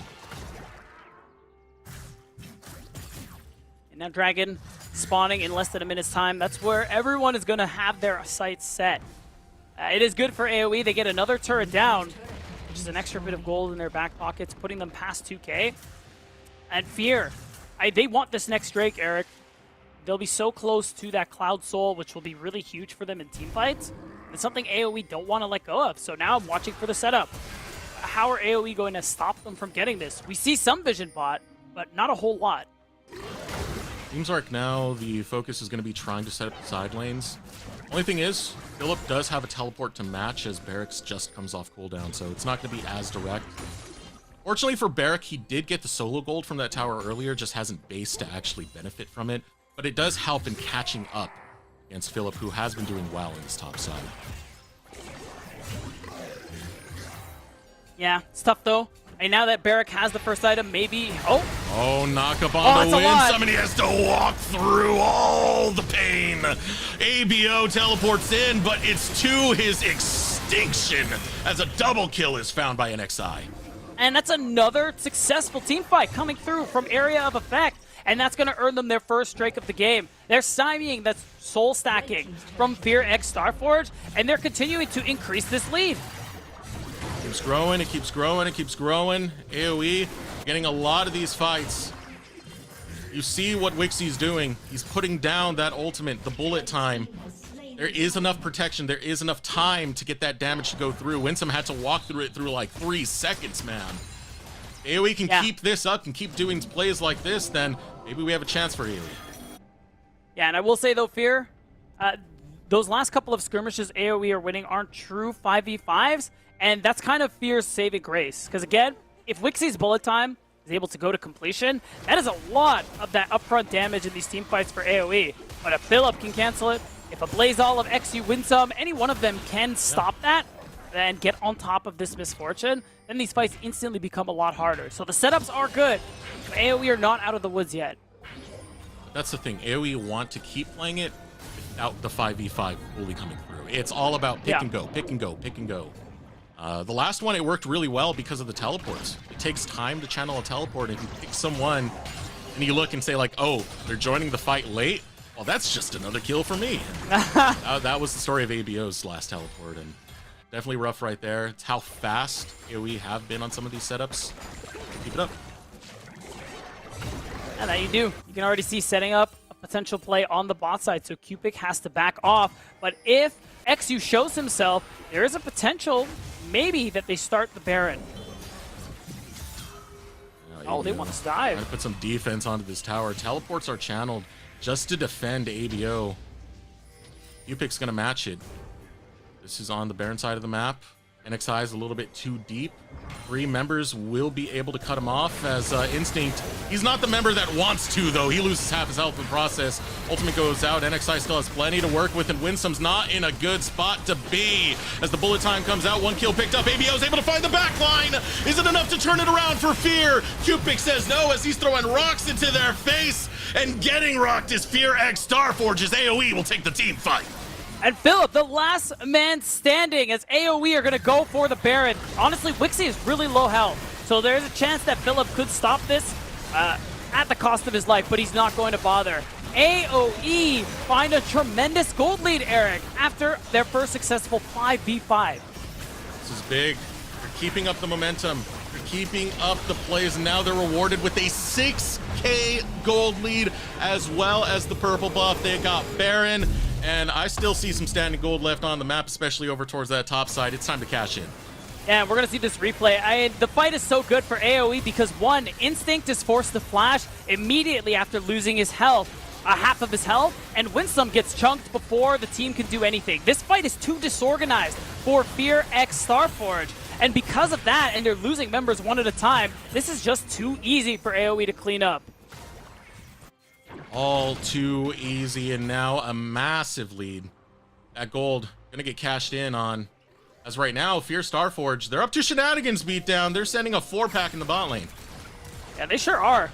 And now Dragon spawning in less than a minute's time. That's where everyone is going to have their sights set. It is good for AoE. They get another turret down, which is an extra bit of gold in their back pockets, putting them past 2K. And Fear, they want this next Drake, Eric. They'll be so close to that Cloud Soul, which will be really huge for them in teamfights. It's something AoE don't want to let go of. So now I'm watching for the setup. How are AoE going to stop them from getting this? We see some Vision bot, but not a whole lot. Seems like now the focus is going to be trying to set up the side lanes. Only thing is, Philip does have a teleport to match as Barracks just comes off cooldown, so it's not going to be as direct. Fortunately for Barrack, he did get the solo gold from that tower earlier, just hasn't based to actually benefit from it. But it does help in catching up against Philip, who has been doing well in this top side. Yeah, it's tough though. And now that Barrack has the first item, maybe... Oh, knock up on the win. Somebody has to walk through all the pain. ABO teleports in, but it's to his extinction as a double kill is found by NXI. And that's another successful team fight coming through from Area of Effect. And that's going to earn them their first Drake of the game. They're stymieing that soul stacking from Fear X Starforge, and they're continuing to increase this lead. It keeps growing, it keeps growing, it keeps growing. AoE getting a lot of these fights. You see what Wixie's doing. He's putting down that ultimate, the bullet time. There is enough protection, there is enough time to get that damage to go through. Winsome had to walk through it through like 3 seconds, man. AoE can keep this up and keep doing plays like this, then maybe we have a chance for AoE. Yeah, and I will say though, Fear, those last couple of skirmishes AoE are winning aren't true 5v5s, and that's kind of Fear's saving grace. Because again, if Wixie's bullet time is able to go to completion, that is a lot of that upfront damage in these team fights for AoE. But if Philip can cancel it, if a Blazall of XU Winsome, any one of them can stop that and get on top of this misfortune, then these fights instantly become a lot harder. So the setups are good, but AoE are not out of the woods yet. That's the thing. AoE want to keep playing it without the 5v5 fully coming through. It's all about pick and go, pick and go, pick and go. The last one, it worked really well because of the teleports. It takes time to channel a teleport. If you pick someone and you look and say like, oh, they're joining the fight late, well, that's just another kill for me. That was the story of ABO's last teleport, and definitely rough right there. It's how fast AoE have been on some of these setups. Keep it up. And that you do. You can already see setting up a potential play on the bot side, so Cupid has to back off. But if XU shows himself, there is a potential maybe that they start the Baron. They want to dive. Trying to put some defense onto this tower. Teleports are channeled just to defend ABO. Upic's going to match it. This is on the Baron side of the map. NXI is a little bit too deep. 3 members will be able to cut him off as Instinct. He's not the member that wants to, though. He loses half his health in the process. Ultimate goes out. NXI still has plenty to work with, and Winsome's not in a good spot to be. As the bullet time comes out, 1 kill picked up. ABO is able to find the back line. Is it enough to turn it around for Fear? Cupid says no as he's throwing rocks into their face. And getting rocked is Fear X Starforge as AoE will take the team fight. And Philip, the last man standing, as AoE are going to go for the Baron. Honestly, Wixie is really low health, so there's a chance that Philip could stop this at the cost of his life, but he's not going to bother. AoE find a tremendous gold lead, Eric, after their first successful 5v5. This is big. They're keeping up the momentum. They're keeping up the plays, and now they're rewarded with a 6K gold lead, as well as the purple buff. They got Baron. And I still see some standing gold left on the map, especially over towards that top side. It's time to cash in. Yeah, we're going to see this replay. The fight is so good for AoE because, one, Instinct is forced to flash immediately after losing his health, half of his health, and Winsome gets chunked before the team can do anything. This fight is too disorganized for Fear X Starforge. And because of that, and they're losing members one at a time, this is just too easy for AoE to clean up. All too easy, and now a massive lead. That gold gonna get cashed in on. As right now, Fear Starforge, they're up to Shenanigans beatdown. They're sending a 4-pack in the bot lane. Yeah, they sure are.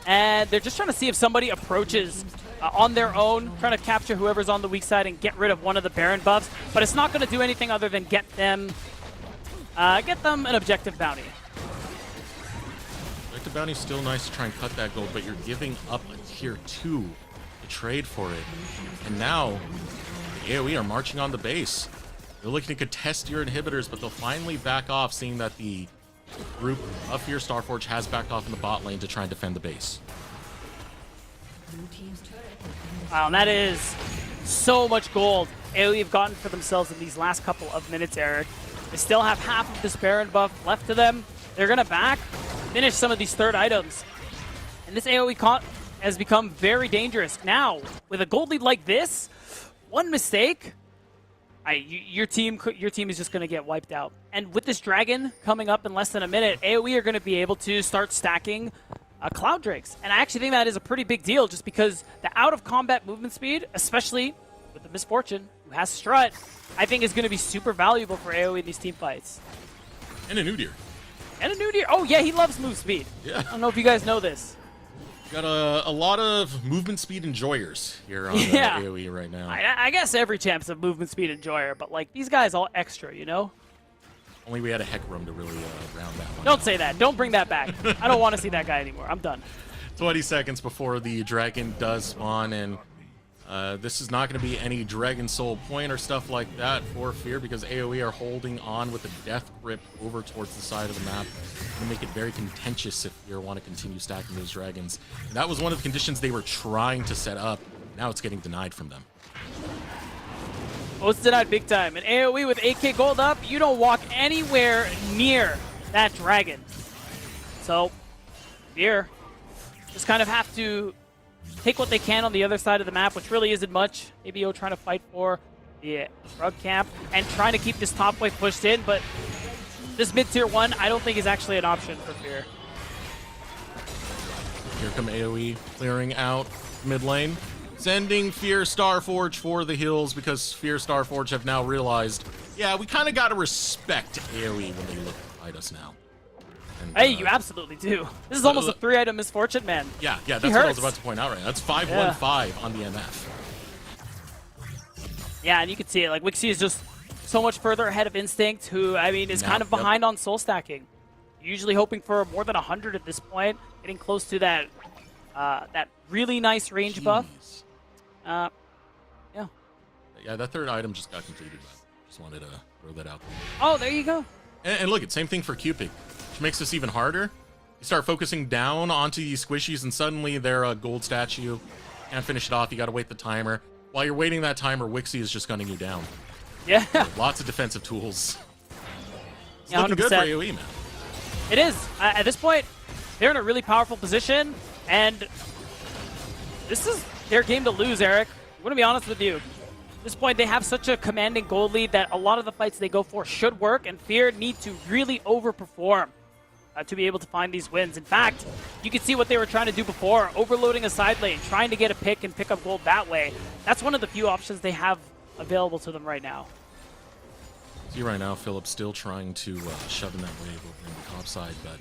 and they're just trying to see if somebody approaches on their own, trying to capture whoever's on the weak side and get rid of one of the Baron buffs. But it's not going to do anything other than get them an objective bounty. Objective bounty's still nice to try and cut that gold, but you're giving up a tier 2 to trade for it. And now, the AoE are marching on the base. They're looking to contest your inhibitors, but they'll finally back off, seeing that the group of Fierce Starforge has backed off in the bot lane to try and defend the base. Wow, and that is so much gold AoE have gotten for themselves in these last couple of minutes, Eric. They still have half of this Baron buff left to them. They're going to finish some of these third items. And this AoE has become very dangerous. Now, with a gold lead like this, one mistake, your team is just going to get wiped out. And with this dragon coming up in less than a minute, AoE are going to be able to start stacking Cloud Drakes. And I actually think that is a pretty big deal, just because the out-of-combat movement speed, especially with the Misfortune, who has Strut, I think is going to be super valuable for AoE in these team fights. And a Nudir. And a Nudir. Oh, yeah, he loves move speed. Yeah. I don't know if you guys know this. Got a lot of movement speed enjoyers here on AoE right now. I guess every champ's a movement speed enjoyer, but like these guys all extra, you know? Only we had a Heck Room to really round that one. Don't say that. Don't bring that back. I don't want to see that guy anymore. I'm done. 20 seconds before the dragon does spawn, and this is not going to be any Dragon Soul point or stuff like that for Fear, because AoE are holding on with a Death Grip over towards the side of the map to make it very contentious if Fear want to continue stacking those dragons. And that was one of the conditions they were trying to set up. Now it's getting denied from them. Oh, it's denied big time. And AoE with 8k gold up, you don't walk anywhere near that dragon. So, Fear just kind of have to take what they can on the other side of the map, which really isn't much. ABO trying to fight for the Rug Camp and trying to keep this top wave pushed in, but this mid-tier 1 I don't think is actually an option for Fear. Here come AoE clearing out mid lane, sending Fear Starforge for the hills, because Fear Starforge have now realized, yeah, we kind of got to respect AoE when they look to fight us now. And, hey, you absolutely do. This is almost a 3-item Misfortune, man. Yeah, that's what I was about to point out right now. That's 515 on the MF. Yeah, and you can see it. Like, Wixie is just so much further ahead of Instinct, who, I mean, is kind of behind on soul stacking. Usually hoping for more than 100 at this point, getting close to that that really nice range buff. Yeah. Yeah, that third item just got completed. Just wanted to throw that out there. Oh, there you go. And look, it's same thing for Cupid, which makes this even harder. You start focusing down onto these squishies, and suddenly they're a gold statue. Can't finish it off. You got to wait the timer. While you're waiting that timer, Wixie is just gunning you down. Yeah. Lots of defensive tools. It's yeah, looking 100%. good for AoE, man. It is. At this point, they're in a really powerful position, and this is their game to lose, Eric. I'm going to be honest with you. At this point, they have such a commanding gold lead that a lot of the fights they go for should work, and Fear need to really overperform to be able to find these wins. In fact, you can see what they were trying to do before, overloading a side lane, trying to get a pick and pick up gold that way. That's one of the few options they have available to them right now. See right now, Philip's still trying to shove in that wave over in the top side, but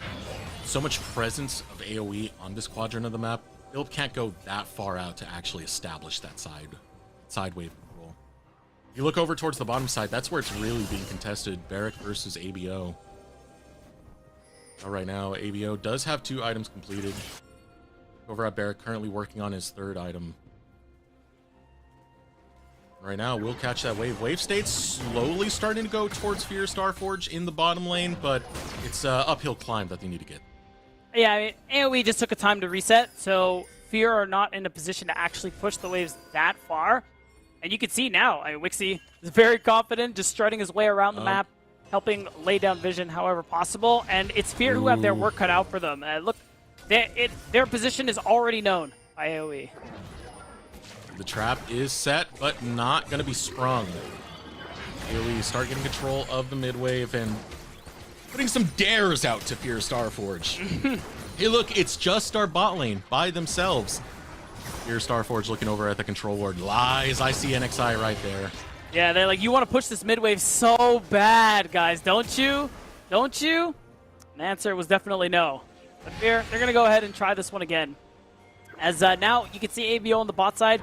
so much presence of AoE on this quadrant of the map, Philip can't go that far out to actually establish that side wave control. You look over towards the bottom side, that's where it's really being contested. Barrack versus ABO. Right now, ABO does have 2 items completed. Over at Barrack, currently working on his 3rd item. Right now, we'll catch that wave. Wave state's slowly starting to go towards Fear Starforge in the bottom lane, but it's an uphill climb that they need to get. Yeah, I mean, AoE just took a time to reset, so Fear are not in a position to actually push the waves that far. And you can see now, I mean, Wixie is very confident, just strutting his way around the map, helping lay down vision however possible. And it's Fear who have their work cut out for them. Look, their position is already known by AoE. The trap is set, but not going to be sprung. AoE start getting control of the mid wave and putting some dares out to Fear Starforge. Hey, look, it's just our bot lane by themselves. Fear Starforge looking over at the control ward. Lies, I see NXI right there. Yeah, they're like, you want to push this mid wave so bad, guys, don't you? Don't you? And the answer was definitely no. But Fear, they're going to go ahead and try this one again. As now you can see ABO on the bot side.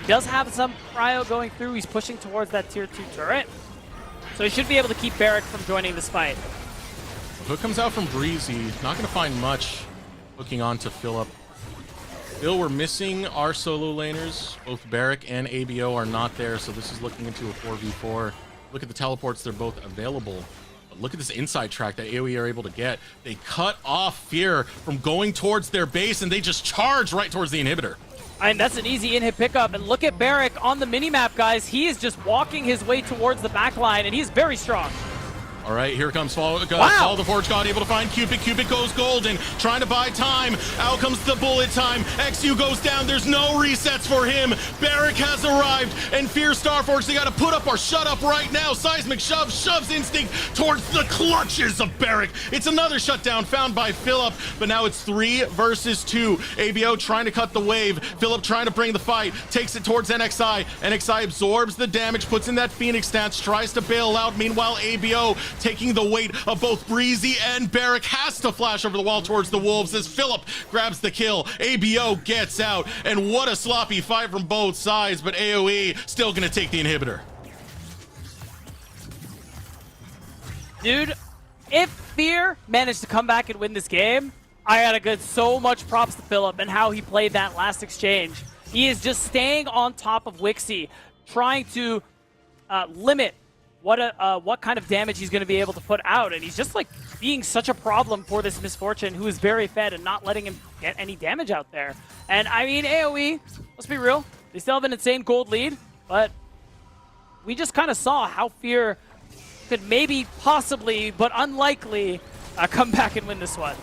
He does have some cryo going through. He's pushing towards that tier 2 turret. So he should be able to keep Barrack from joining this fight. Hook comes out from Breezy. Not going to find much hooking on to Philip. Still, we're missing our solo laners. Both Barrack and ABO are not there, so this is looking into a 4v4. Look at the teleports. They're both available. But look at this inside track that AoE are able to get. They cut off Fear from going towards their base, and they just charge right towards the inhibitor. And that's an easy in-hit pickup. And look at Barrack on the minimap, guys. He is just walking his way towards the back line, and he's very strong. All right, here comes Follow the Forge God, able to find Cupid. Cupid goes golden, trying to buy time. Out comes the bullet time. XU goes down. There's no resets for him. Barrack has arrived, and Fear Starforge, they got to put up or shut up right now. Seismic shove, shoves Instinct towards the clutches of Barrack. It's another shutdown found by Philip, but now it's 3 versus 2. ABO trying to cut the wave. Philip trying to bring the fight, takes it towards NXI. NXI absorbs the damage, puts in that Phoenix stance, tries to bail out. Meanwhile, ABO taking the weight of both Breezy and Barrack, has to flash over the wall towards the Wolves as Philip grabs the kill. ABO gets out, and what a sloppy fight from both sides, but AoE still gonna take the inhibitor. Dude, if Fear managed to come back and win this game, I gotta give so much props to Philip and how he played that last exchange. He is just staying on top of Wixie, trying to limit what kind of damage he's going to be able to put out, and he's just like being such a problem for this Misfortune, who is very fed and not letting him get any damage out there. And I mean, AoE, let's be real, they still have an insane gold lead, but we just kind of saw how Fear could maybe, possibly, but unlikely come back and win this one.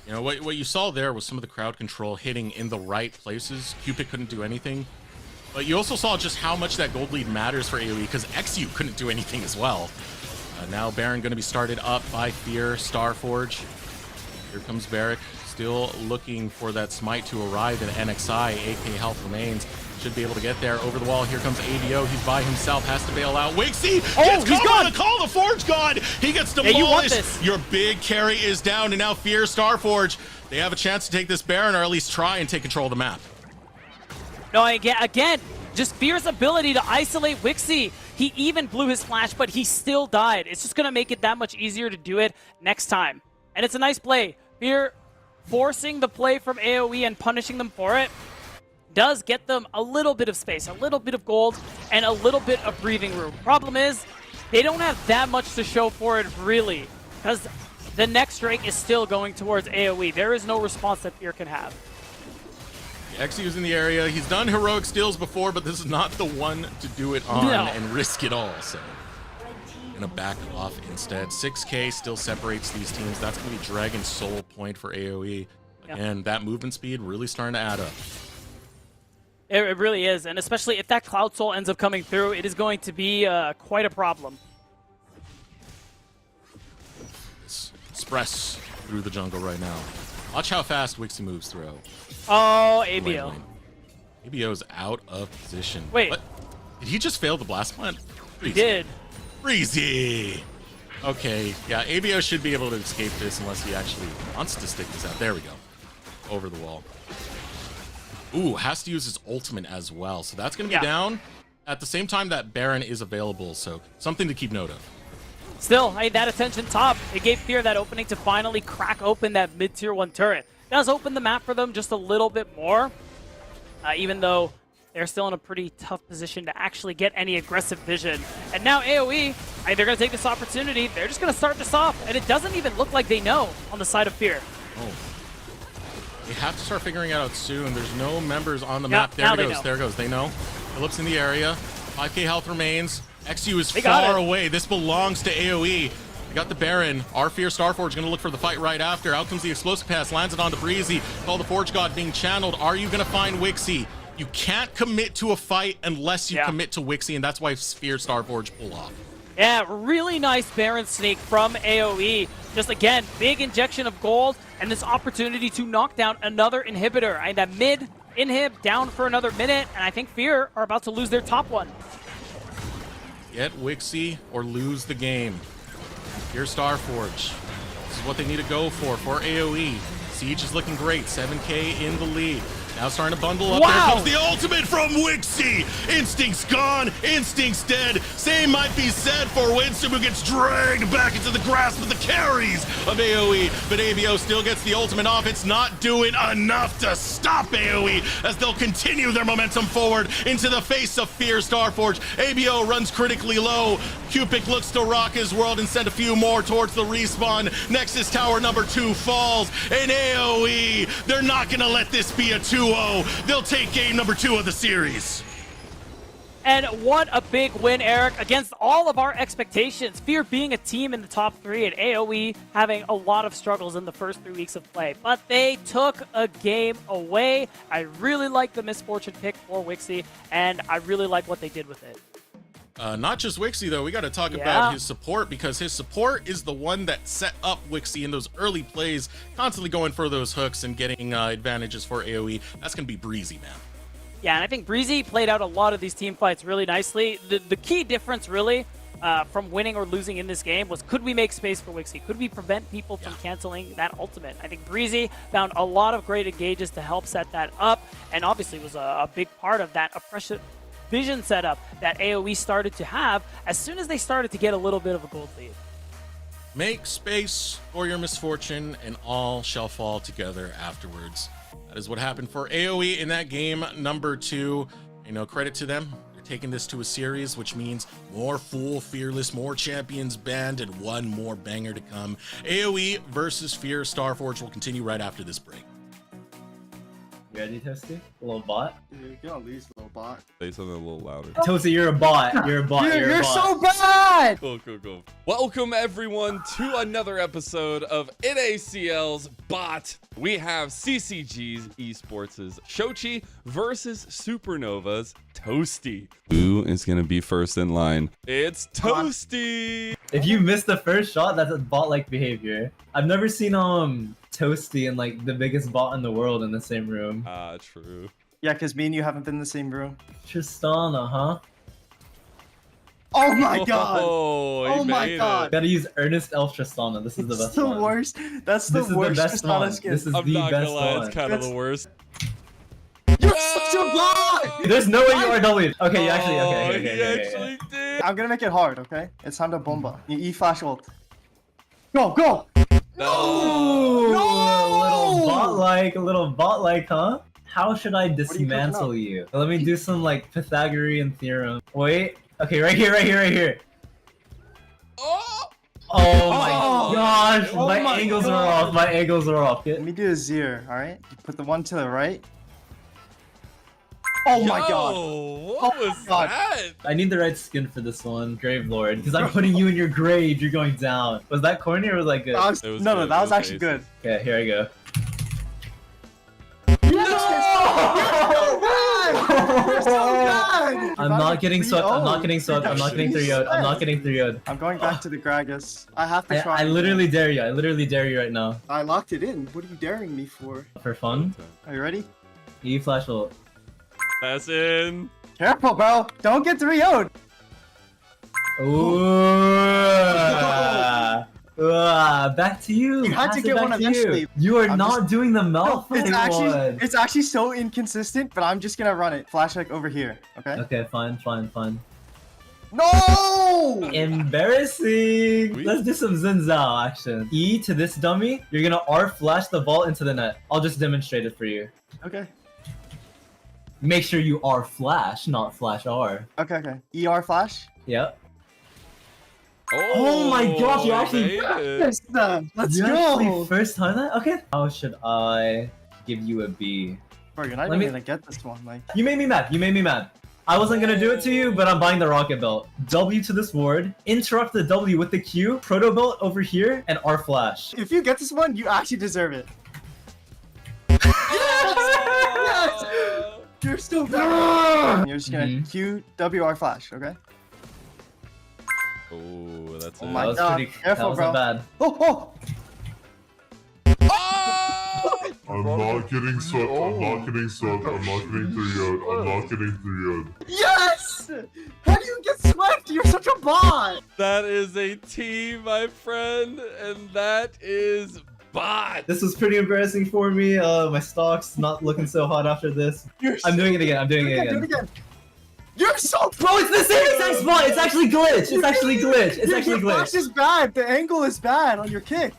You know, what you saw there was some of the crowd control hitting in the right places. Cupid couldn't do anything. But you also saw just how much that gold lead matters for AoE, because XU couldn't do anything as well. Now Baron going to be started up by Fear Starforge. Here comes Barrack, still looking for that smite to arrive in NXI. AK health remains. Should be able to get there over the wall. Here comes ABO. He's by himself, has to bail out. Wixie gets he's caught gone. on the call. The Forge God, he gets demolished. You want this. Your big carry is down, and now Fear Starforge, they have a chance to take this Baron, or at least try and take control of the map. No, again, just Fear's ability to isolate Wixie. He even blew his flash, but he still died. It's just going to make it that much easier to do it next time. And it's a nice play. Fear forcing the play from AoE and punishing them for it does get them a little bit of space, a little bit of gold, and a little bit of breathing room. Problem is, they don't have that much to show for it, really, because the next Drake is still going towards AoE. There is no response that Fear can have. XU's in the area. He's done heroic steals before, but this is not the one to do it on and risk it all. So, gonna back off instead. 6K still separates these teams. That's gonna be Dragon's Soul point for AoE. And that movement speed really starting to add up. It really is, and especially if that Cloud Soul ends up coming through, it is going to be quite a problem. Express through the jungle right now. Watch how fast Wixie moves through. Oh, ABO. ABO's out of position. Wait. What? Did he just fail the blast plant? He did. Breezy. Okay, yeah, ABO should be able to escape this unless he actually wants to stick this out. There we go. Over the wall. Ooh, has to use his ultimate as well. So that's going to be down. At the same time, that Baron is available, so something to keep note of. Still, hey, that attention top, it gave Fear that opening to finally crack open that mid-tier 1 turret. Does open the map for them just a little bit more, even though they're still in a pretty tough position to actually get any aggressive vision. And now AoE, they're going to take this opportunity. They're just going to start this off, and it doesn't even look like they know on the side of Fear. Oh. They have to start figuring it out soon. There's no members on the map. There it goes. There it goes. They know. Philip's in the area. 5K health remains. XU is far away. This belongs to AoE. We got the Baron. Our Fear Starforge going to look for the fight right after. Out comes the explosive pass. Lands it onto Breezy. Call the Forge God being channeled. Are you going to find Wixie? You can't commit to a fight unless you commit to Wixie, and that's why Fear Starforge pull off. Yeah, really nice Baron sneak from AoE. Just again, big injection of gold and this opportunity to knock down another inhibitor. And that mid inhib down for another minute, and I think Fear are about to lose their top one. Get Wixie or lose the game. Fear Starforge. This is what they need to go for AoE. Siege is looking great. 7K in the lead. Now starting to bundle up. Wow. There comes the ultimate from Wixie. Instinct's gone. Instinct's dead. Same might be said for Winston, who gets dragged back into the grasp of the carries of AoE. But ABO still gets the ultimate off. It's not doing enough to stop AoE as they'll continue their momentum forward into the face of Fear Starforge. ABO runs critically low. Cupid looks to rock his world and send a few more towards the respawn. Nexus Tower number 2 falls. And AoE, they're not going to let this be a 2-0. They'll take game number 2 of the series. And what a big win, Eric, against all of our expectations. Fear being a team in the top 3 and AoE having a lot of struggles in the first 3 weeks of play. But they took a game away. I really like the Misfortune pick for Wixie, and I really like what they did with it. Not just Wixie, though. We got to talk about his support, because his support is the one that set up Wixie in those early plays, constantly going for those hooks and getting advantages for AoE. That's going to be Breezy, man. Yeah, and I think Breezy played out a lot of these team fights really nicely. The key difference, really, from winning or losing in this game was, could we make space for Wixie? Could we prevent people from canceling that ultimate? I think Breezy found a lot of great engages to help set that up, and obviously was a big part of that oppression vision setup that AoE started to have as soon as they started to get a little bit of a gold lead. Make space for your misfortune, and all shall fall together afterwards. That is what happened for AoE in that game number 2. Credit to them. They're taking this to a series, which means more full Fearless, more champions banned, and one more banger to come. AoE versus Fear Starforge will continue right after this break. You ready, Toasty? A little bot? Dude, get on these, little bot. Say something a little louder. Toasty, you're a bot. You're a bot. Dude, you're a you're bot. so bad! Cool. Welcome everyone to another episode of NACL's Bot. We have CCG's Esports' Shochi versus Supernova's Toasty. Who is gonna be first in line? It's Toasty! If you miss the first shot, that's a bot-like behavior. I've never seen Toasty and like the biggest bot in the world in the same room. True. Yeah, because me and you haven't been in the same room. Tristana, huh? Oh my god! Oh my made god! it. Gotta use Earnest Elf Tristana. This is the best the one. worst. That's the This is worst the best Tristana one. skin. This is I'm the not best gonna lie, one. it's kind of the worst. You're such a bot! There's no way you are W'd. Okay, you actually. Oh, Okay. he actually did. I'm gonna make it hard, okay? It's time to bomba. You E-flash ult. Go! Ooh, a little bot-like, huh? How should I you cooking dismantle up? you? Let me do some like Pythagorean theorem. Wait. Okay, right here. Oh! Oh my gosh! Oh my my angles God. are off. My angles are off. Let me do a zero, alright? You put the one to the right. Oh my god! What Oh was my God. that? I need the right skin for this one, Grave Lord, because I'm putting you in your grave. You're going down. Was that corny or was that good? That was, It was no, good, that it was was actually good. Okay, here I go. You're so bad! I'm not getting swept. I'm not getting 3-0. swept. I'm not getting 3-0'd. I'm not getting 3-0'd. I'm going back to the Gragas. I have to try. I literally dare you. I literally dare you right now. I locked it in. What are you daring me for? For fun. Are you ready? E flash ult. That's in. Careful, bro. Don't get 3-0'd. Back to you. You had Pass to it get back one to you. eventually. You are I'm not just- doing the Malfoy one. It's actually so inconsistent, but I'm just gonna run it. Flash like over here, okay? Okay, fine. No! Embarrassing. We- Let's do some Xin Zhao action. E to this dummy. You're gonna R flash the vault into the net. I'll just demonstrate it for you. Okay. Make sure you R flash, not flash R. Okay. ER flash. Yep. Oh, my gosh, you actually- made it. Yes, let's You go! actually first time that? Okay. How should I give you a B? Bro, you're not Let even me- gonna get this one. Like, You made me mad. I wasn't gonna do it to you, but I'm buying the rocket belt. W to this ward, interrupt the W with the Q, proto belt over here, and R flash. if you get this one, you actually deserve it. Yes! You're so bad. You're just gonna Mhm. Q W R flash, okay? Oh, that's Oh it. my That was God, pretty. careful, that wasn't bro. bad. Oh! Oh! I'm not getting swept. I'm not getting swept. I'm not getting 3-0'd. I'm not getting 3-0'd. Yes! How do you get swept? You're such a bot! That is a T, my friend, and that is Bot. This was pretty embarrassing for me. My stock's not looking so hot after this. I'm doing it again. I'm doing it again. You're so Bro, it's the same exact spot. It's actually glitch. It's actually glitch. It's actually Your flash glitch. is bad. The angle is bad on your kick.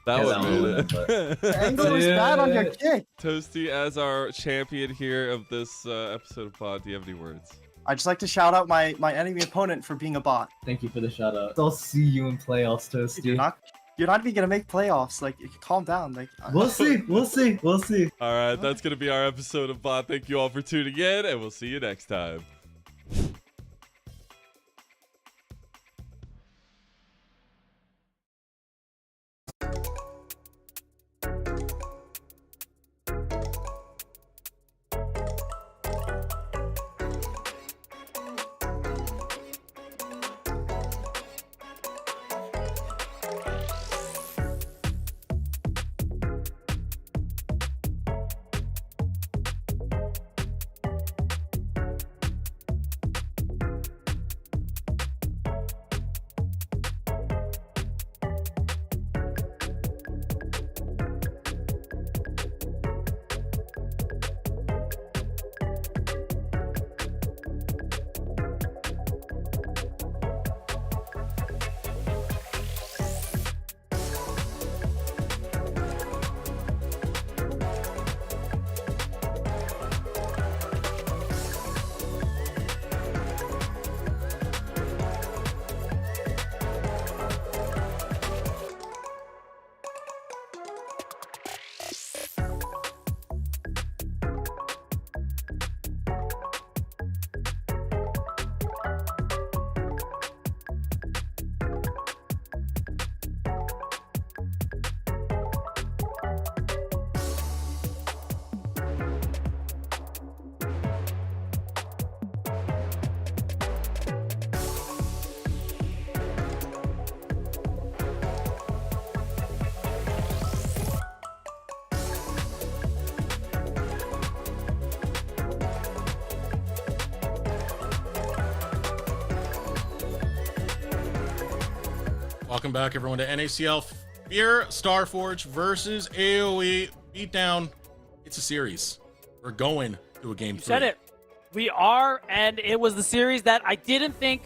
That Yeah, was that The angle is bad on your kick. Toasty, as our champion here of this episode of Pod, do you have any words? I'd just like to shout out my enemy opponent for being a bot. Thank you for the shout out. I'll see you in playoffs, Toasty. You're not even gonna make playoffs. Like, calm down. Like, We'll see. We'll see. We'll see. All right, that's going to be our episode of Bot. Thank you all for tuning in, and we'll see you next time. Welcome back, everyone, to NACL Fear Starforge versus AoE Beatdown. It's a series. We're going to a game You 3. said it. We are, and it was the series that I didn't think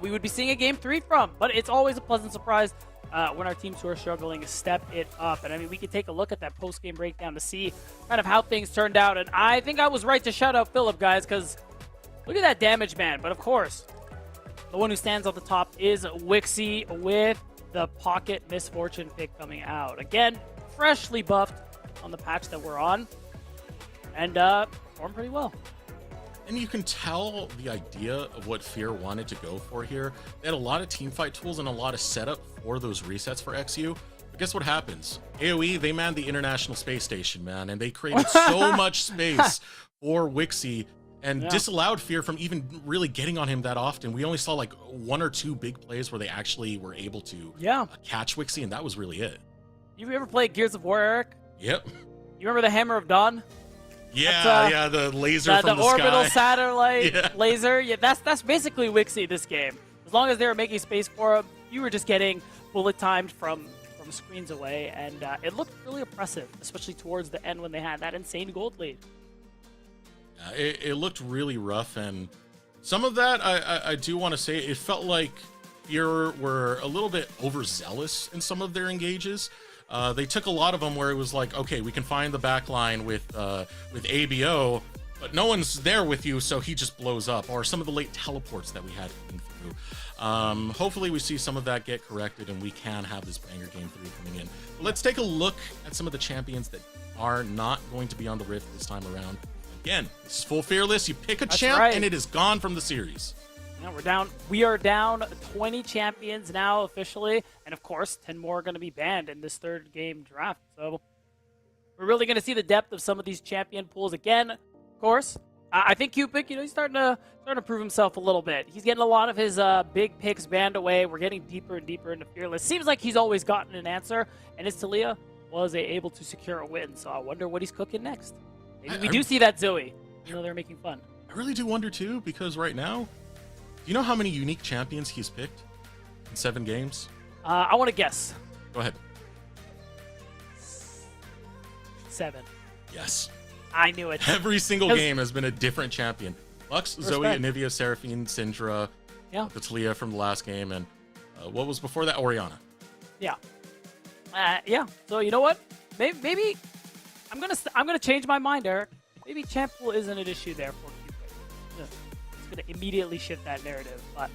we would be seeing a game 3 from. But it's always a pleasant surprise when our teams who are struggling step it up. And I mean, we can take a look at that post-game breakdown to see kind of how things turned out. And I think I was right to shout out Philip, guys, because look at that damage man. But of course, the one who stands on the top is Wixie with the Pocket Misfortune pick coming out. Again, freshly buffed on the patch that we're on. And performed pretty well. And you can tell the idea of what Fear wanted to go for here. They had a lot of teamfight tools and a lot of setup for those resets for XU. But guess what happens? AoE, they manned the International Space Station, man, and they created so much space for Wixie and disallowed Fear from even really getting on him that often. We only saw like 1 or 2 big plays where they actually were able to catch Wixie, and that was really it. You ever played Gears of War, Eric? Yep. You remember the Hammer of Dawn? Yeah, yeah, the laser from the orbital sky. satellite laser. Yeah, that's basically Wixie this game. As long as they were making space for him, you were just getting bullet timed from screens away, and it looked really oppressive, especially towards the end when they had that insane gold lead. It looked really rough, and some of that I do want to say it felt like Fear were a little bit overzealous in some of their engages. They took a lot of them where it was like, okay, we can find the back line with ABO, but no one's there with you, so he just blows up. Or some of the late teleports that we had coming through. Hopefully we see some of that get corrected and we can have this banger game 3 coming in. But let's take a look at some of the champions that are not going to be on the Rift this time around. Again, this is full Fearless. You pick a champ and it is gone from the series. Now we are down 20 champions now officially, and of course 10 more are going to be banned in this 3rd game draft. So we're really going to see the depth of some of these champion pools again. Of course, I think Cupid, he's starting to prove himself a little bit. He's getting a lot of his big picks banned away. We're getting deeper and deeper into Fearless. Seems like he's always gotten an answer, and his Talia was able to secure a win. So I wonder what he's cooking next. Maybe we do see that Zoe. You know, they're making fun. I really do wonder too, because right now, do you know how many unique champions he's picked in 7 games? I want to guess. Go ahead. 7. Yes. I knew it. Every single 'Cause- game has been a different champion. Lux, Zoe, Respect. Anivia, Seraphine, Syndra, Yeah. the Talia from the last game, and what was before that? Oriana. Yeah. Yeah. So you know what? Maybe I'm gonna change my mind, Eric. Maybe champ pool isn't an issue there for Cupid. It's gonna immediately shift that narrative. But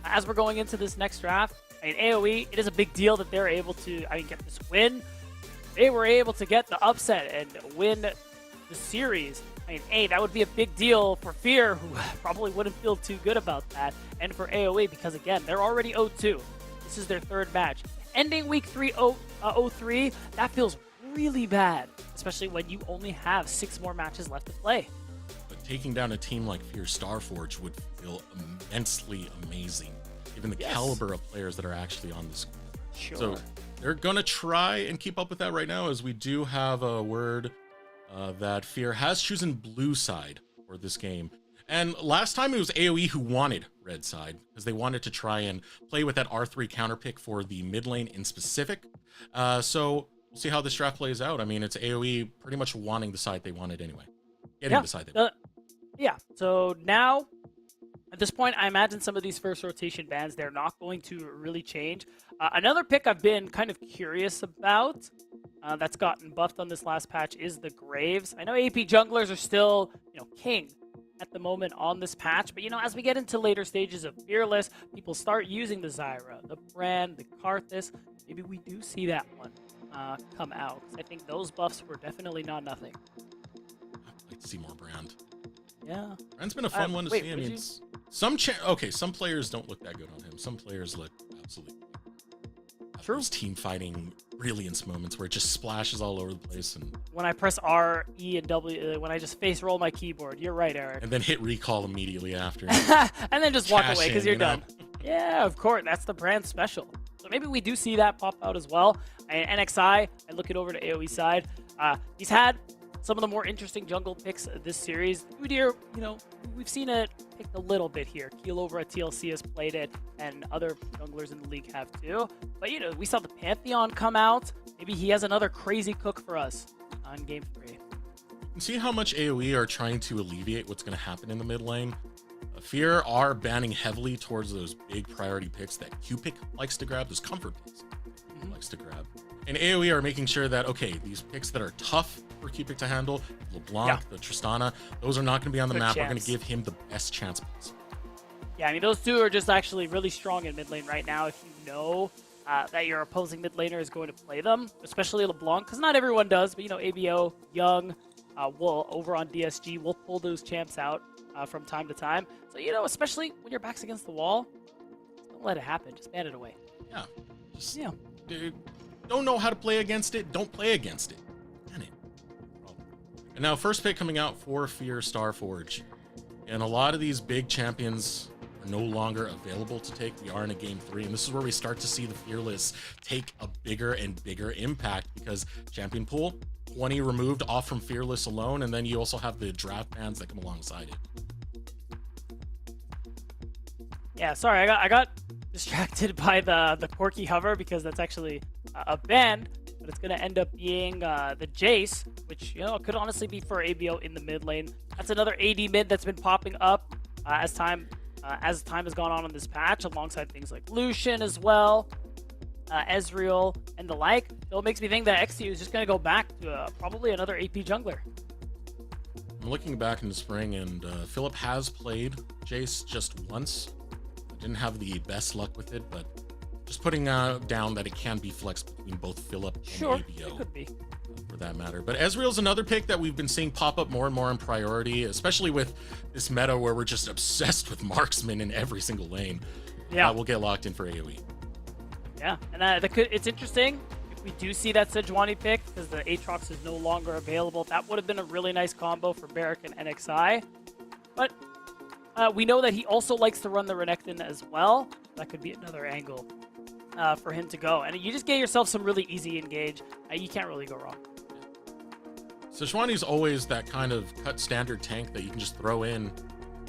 as we're going into this next draft, I mean, AOE, it is a big deal that they're able to, get this win. They were able to get the upset and win the series. I mean, A, that would be a big deal for Fear, who probably wouldn't feel too good about that, and for AOE, because again, they're already 0-2. This is their 3rd match. Ending week 3 0-3, that feels really bad, especially when you only have 6 more matches left to play. But taking down a team like Fear Starforge would feel immensely amazing, given the caliber of players that are actually on the squad. Sure. So they're gonna try and keep up with that right now, as we do have a word that Fear has chosen blue side for this game. And last time it was AoE who wanted red side, because they wanted to try and play with that R3 counter pick for the mid lane in specific. So we'll see how this draft plays out. I mean, it's AoE pretty much wanting the side they wanted anyway. Getting the side they wanted. Yeah, so now, at this point, I imagine some of these first rotation bans, they're not going to really change. Another pick I've been kind of curious about that's gotten buffed on this last patch is the Graves. I know AP junglers are still, king at the moment on this patch, but, as we get into later stages of Fearless, people start using the Zyra, the Brand, the Karthus. Maybe we do see that one come out. I think those buffs were definitely not nothing. I'd like to see more Brand. Yeah. Brand's been a fun one to see. I mean, some players don't look that good on him. Some players look absolutely True. Those team fighting brilliance moments where it just splashes all over the place, and when I press R, E, and W, when I just face roll my keyboard. You're right, Eric. and then hit recall immediately after. And then just walk Cash away because in, you're done. Yeah, of course. That's the Brand special. So maybe we do see that pop out as well. And NXI, I look it over to AoE side. He's had some of the more interesting jungle picks this series. Udyr, we've seen it picked a little bit here. Keel over at TLC has played it, and other junglers in the league have too. But, we saw the Pantheon come out. Maybe he has another crazy cook for us on Game 3. You can see how much AoE are trying to alleviate what's going to happen in the mid lane. Fear are banning heavily towards those big priority picks that Q-Pick likes to grab, those comfort picks he likes to grab. And AoE are making sure that, okay, these picks that are tough for Q-Pick to handle, LeBlanc, the Tristana, those are not going to be on the map. We're going to give him the best chance possible. Yeah, I mean, those two are just actually really strong in mid lane right now if you know that your opposing mid laner is going to play them, especially LeBlanc, because not everyone does, but, ABO, Young, will over on DSG, will pull those champs out from time to time. So, especially when your back's against the wall, don't let it happen. Just ban it away. Yeah. Just, Yeah. Dude, don't know how to play against it, don't play against it. Ban it. And now, first pick coming out for Fear Starforge. And a lot of these big champions are no longer available to take. We are in a Game 3, and this is where we start to see the Fearless take a bigger and bigger impact, because champion pool, 20 removed off from Fearless alone, and then you also have the draft bans that come alongside it. Yeah, sorry, I got distracted by the Corky Hover, because that's actually a ban, but it's going to end up being the Jace, which, could honestly be for ABO in the mid lane. That's another AD mid that's been popping up as time has gone on in this patch, alongside things like Lucian as well, Ezreal, and the like. So it makes me think that XU is just going to go back to probably another AP jungler. I'm looking back in the spring, and Philip has played Jace just once. Didn't have the best luck with it, but just putting down that it can be flexed between both Philip and ABO. It could be. For that matter. But Ezreal's another pick that we've been seeing pop up more and more in priority, especially with this meta where we're just obsessed with marksmen in every single lane. Yeah. We'll get locked in for AoE. Yeah, and it's interesting if we do see that Sejuani pick, because the Aatrox is no longer available. That would have been a really nice combo for Barrack and NXI. But we know that he also likes to run the Renekton as well. That could be another angle for him to go. And you just get yourself some really easy engage. You can't really go wrong. Sejuani's always that kind of cut standard tank that you can just throw in.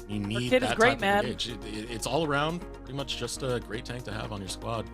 You need kid that is great, type man. of engage. It's all around pretty much just a great tank to have on your squad.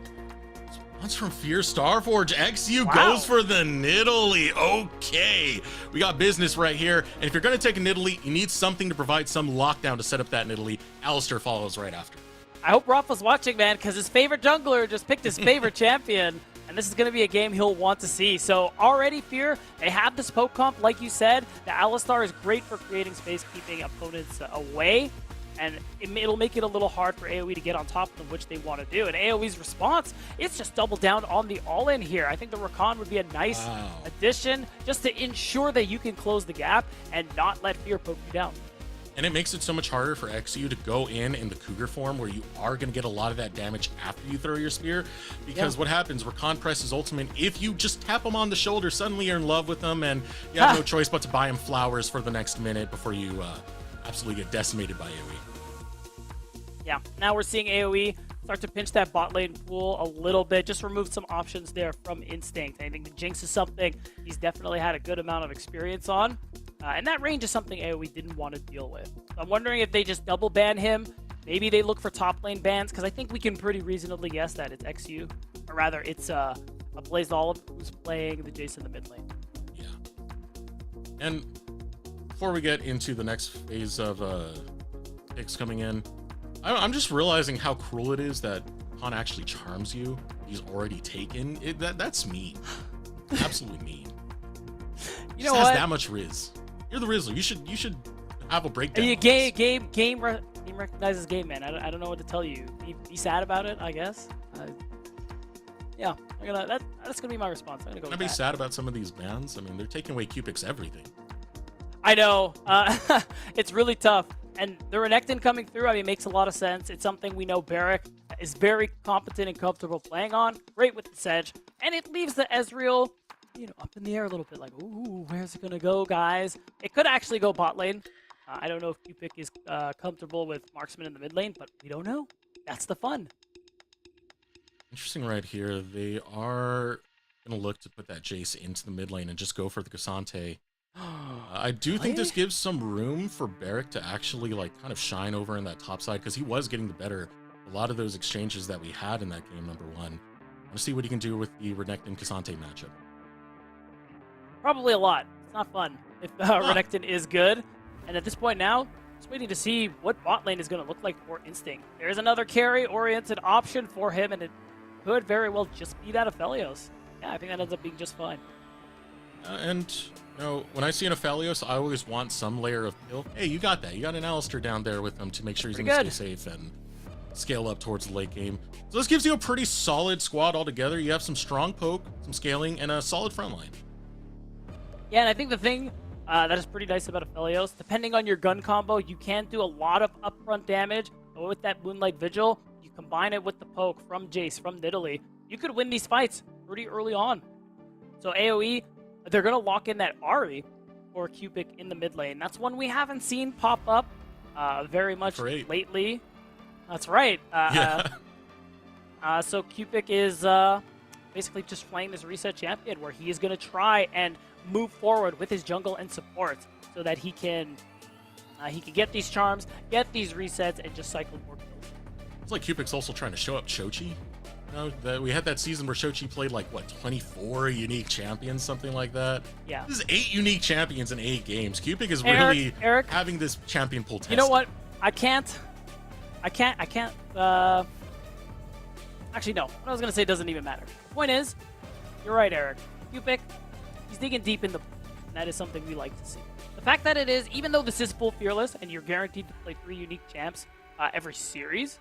Response from Fear Starforge. XU Wow. goes for the Nidalee. Okay. We got business right here. And if you're going to take a Nidalee, you need something to provide some lockdown to set up that Nidalee. Alistair follows right after. I hope Rafa's watching, man, because his favorite jungler just picked his favorite champion. And this is going to be a game he'll want to see. So already, Fear, they have this poke comp, like you said. The Alistar is great for creating space, keeping opponents away. And it'll make it a little hard for AoE to get on top of them, which they want to do. And AoE's response, it's just double down on the all-in here. I think the Rakan would be a nice addition just to ensure that you can close the gap and not let Fear poke you down. And it makes it so much harder for XU to go in the Cougar form where you are going to get a lot of that damage after you throw your spear. Because what happens, Rakan presses ultimate. If you just tap him on the shoulder, suddenly you're in love with him and you have no choice but to buy him flowers for the next minute before you absolutely get decimated by AoE. Yeah, now we're seeing AoE start to pinch that bot lane pool a little bit. Just remove some options there from Instinct. I think the Jinx is something he's definitely had a good amount of experience on. And that range is something AoE didn't want to deal with. So I'm wondering if they just double ban him. Maybe they look for top lane bans, because I think we can pretty reasonably guess that it's XU. Or rather, it's a Blaze Olive who's playing the Jace in the mid lane. Yeah. And before we get into the next phase of picks coming in, I'm just realizing how cruel it is that Khan actually charms you. He's already taken. That's mean. Absolutely mean. You know what? what? Has that much Riz. You're the Rizzler. You should have a breakdown. Game recognizes game, man. I don't know what to tell you. Be sad about it, I guess. Yeah, that's gonna be my response. I'm gonna go. Can I be sad about some of these bans? I mean, they're taking away Cupid's everything. I know. It's really tough. And the Renekton coming through, I mean, makes a lot of sense. It's something we know Barrack is very competent and comfortable playing on. Great with the Sedge. And it leaves the Ezreal, up in the air a little bit, like, ooh, where's it going to go, guys? It could actually go bot lane. I don't know if Q-Pick is comfortable with Marksman in the mid lane, but we don't know. That's the fun. Interesting right here. They are going to look to put that Jace into the mid lane and just go for the Cassante. I do think this gives some room for Barrack to actually kind of shine over in that top side, because he was getting the better a lot of those exchanges that we had in that game number one. I want to see what he can do with the Renekton Cassante matchup. Probably a lot. It's not fun if Renekton is good. And at this point now, just waiting to see what bot lane is going to look like for Instinct. There's another carry-oriented option for him, and it could very well just be that Aphelios. Yeah, I think that ends up being just fine. When I see an Aphelios, I always want some layer of kill. Hey, you got that. You got an Alistair down there with him to make sure he's going to stay safe and scale up towards the late game. So this gives you a pretty solid squad altogether. You have some strong poke, some scaling, and a solid front line. Yeah, and I think the thing that is pretty nice about Aphelios, depending on your gun combo, you can do a lot of upfront damage. But with that Moonlight Vigil, you combine it with the poke from Jace, from Nidalee, you could win these fights pretty early on. So AoE, they're going to lock in that Ahri or Cupid in the mid lane. That's one we haven't seen pop up very much lately. That's right. So Cupid is basically just playing this reset champion where he is going to try and move forward with his jungle and support so that he can get these charms, get these resets, and just cycle more kills. It's like Cupid's also trying to show up Shochi. We had that season where Shochi played 24 unique champions, something like that. Yeah. This is 8 unique champions in 8 games. Cupid is really having this champion pool tested. You know what? I can't. Actually, no. What I was going to say doesn't even matter. The point is, you're right, Eric. Cupid, he's digging deep in the pool. And that is something we like to see. The fact that it is, even though this is full fearless and you're guaranteed to play 3 unique champs every series,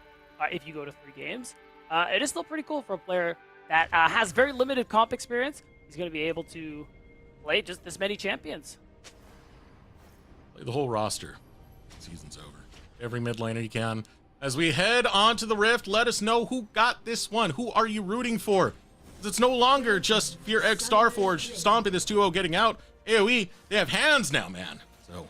if you go to 3 games, it is still pretty cool for a player that has very limited comp experience. He's going to be able to play just this many champions. Play the whole roster. Season's over. Every mid laner you can. As we head on to the Rift, let us know who got this one. Who are you rooting for? It's no longer just Fear X Starforge stomping this 2-0 getting out. AoE, they have hands now, man. So,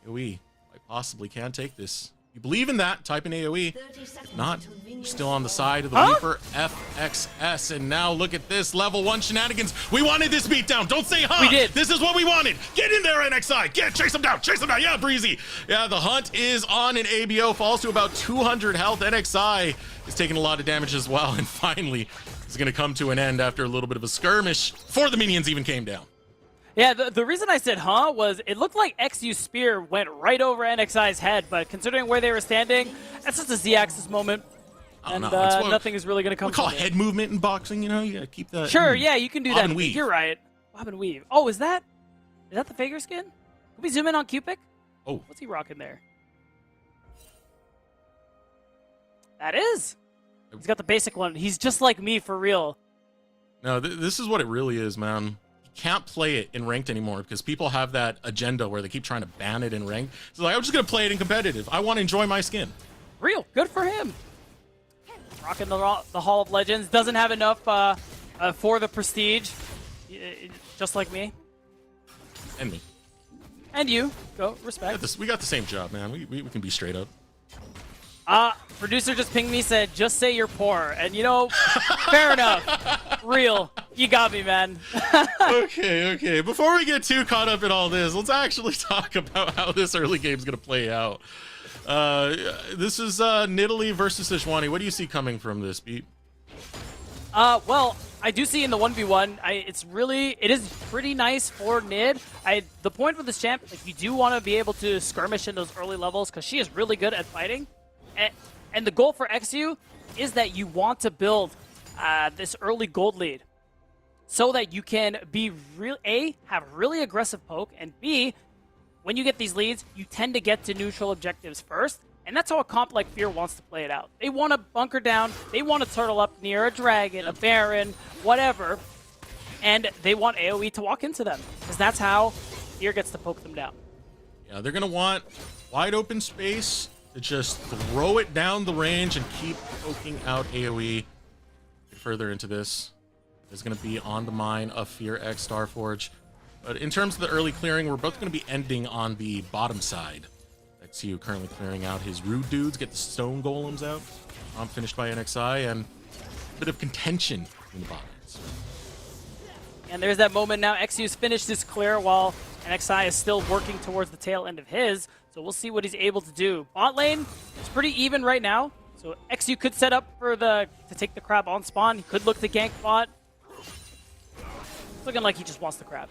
AoE, I possibly can take this. If you believe in that, type in AoE. If not, Still on the side of the Reaper, FXS, and now look at this, level 1 shenanigans. We wanted this beatdown. Don't say huh. We did. This is what we wanted. Get in there, NXI. Chase him down. Yeah, Breezy. Yeah, the hunt is on, and ABO falls to about 200 health. NXI is taking a lot of damage as well, and finally is going to come to an end after a little bit of a skirmish before the minions even came down. Yeah, the reason I said huh was it looked like XU's spear went right over NXI's head, but considering where they were standing, that's just a Z-axis moment. And nothing is really going to come we call from head movement in boxing, you know? You got to keep that. Sure, yeah, you can do Bob that. and weave. You're right. Bob and weave. Oh, is that the Faker skin? Can we zoom in on Cupic? Oh. What's he rocking there? That is. He's got the basic one. He's just like me for real. No, this is what it really is, man. You can't play it in ranked anymore because people have that agenda where they keep trying to ban it in ranked. It's like, I'm just going to play it in competitive. I want to enjoy my skin. Real. Good for him. Rocking the Hall of Legends. Doesn't have enough for the prestige. Just like me. And me. And you. Go. Respect. We got the same job, man. We can be straight up. Producer just pinged me, said, just say you're poor. And you know, fair enough. Real. You got me, man. Okay. Before we get too caught up in all this, let's actually talk about how this early game's going to play out. This is Nidalee versus Sejuani. What do you see coming from this, Beat? Well, I do see in the 1v1, it is pretty nice for Nid. The point with this champ, like, you do want to be able to skirmish in those early levels because she is really good at fighting. And the goal for XU is that you want to build this early gold lead so that you can be have really aggressive poke, and B, when you get these leads, you tend to get to neutral objectives first. And that's how a comp like Fear wants to play it out. They want to bunker down, they want to turtle up near a dragon, a baron, whatever, and they want AoE to walk into them, because that's how Fear gets to poke them down. Yeah, they're going to want wide open space to just throw it down the range and keep poking out AoE. Get further into this is going to be on the mine of Fear X Starforge. But in terms of the early clearing, we're both going to be ending on the bottom side. XU currently clearing out his rude dudes, get the stone golems out. Finished by NXI, and a bit of contention in the bot lanes. And there's that moment now. XU's finished his clear while NXI is still working towards the tail end of his. So we'll see what he's able to do. Bot lane is pretty even right now. So XU could set up for to take the crab on spawn. He could look to gank bot. It's looking like he just wants the crab.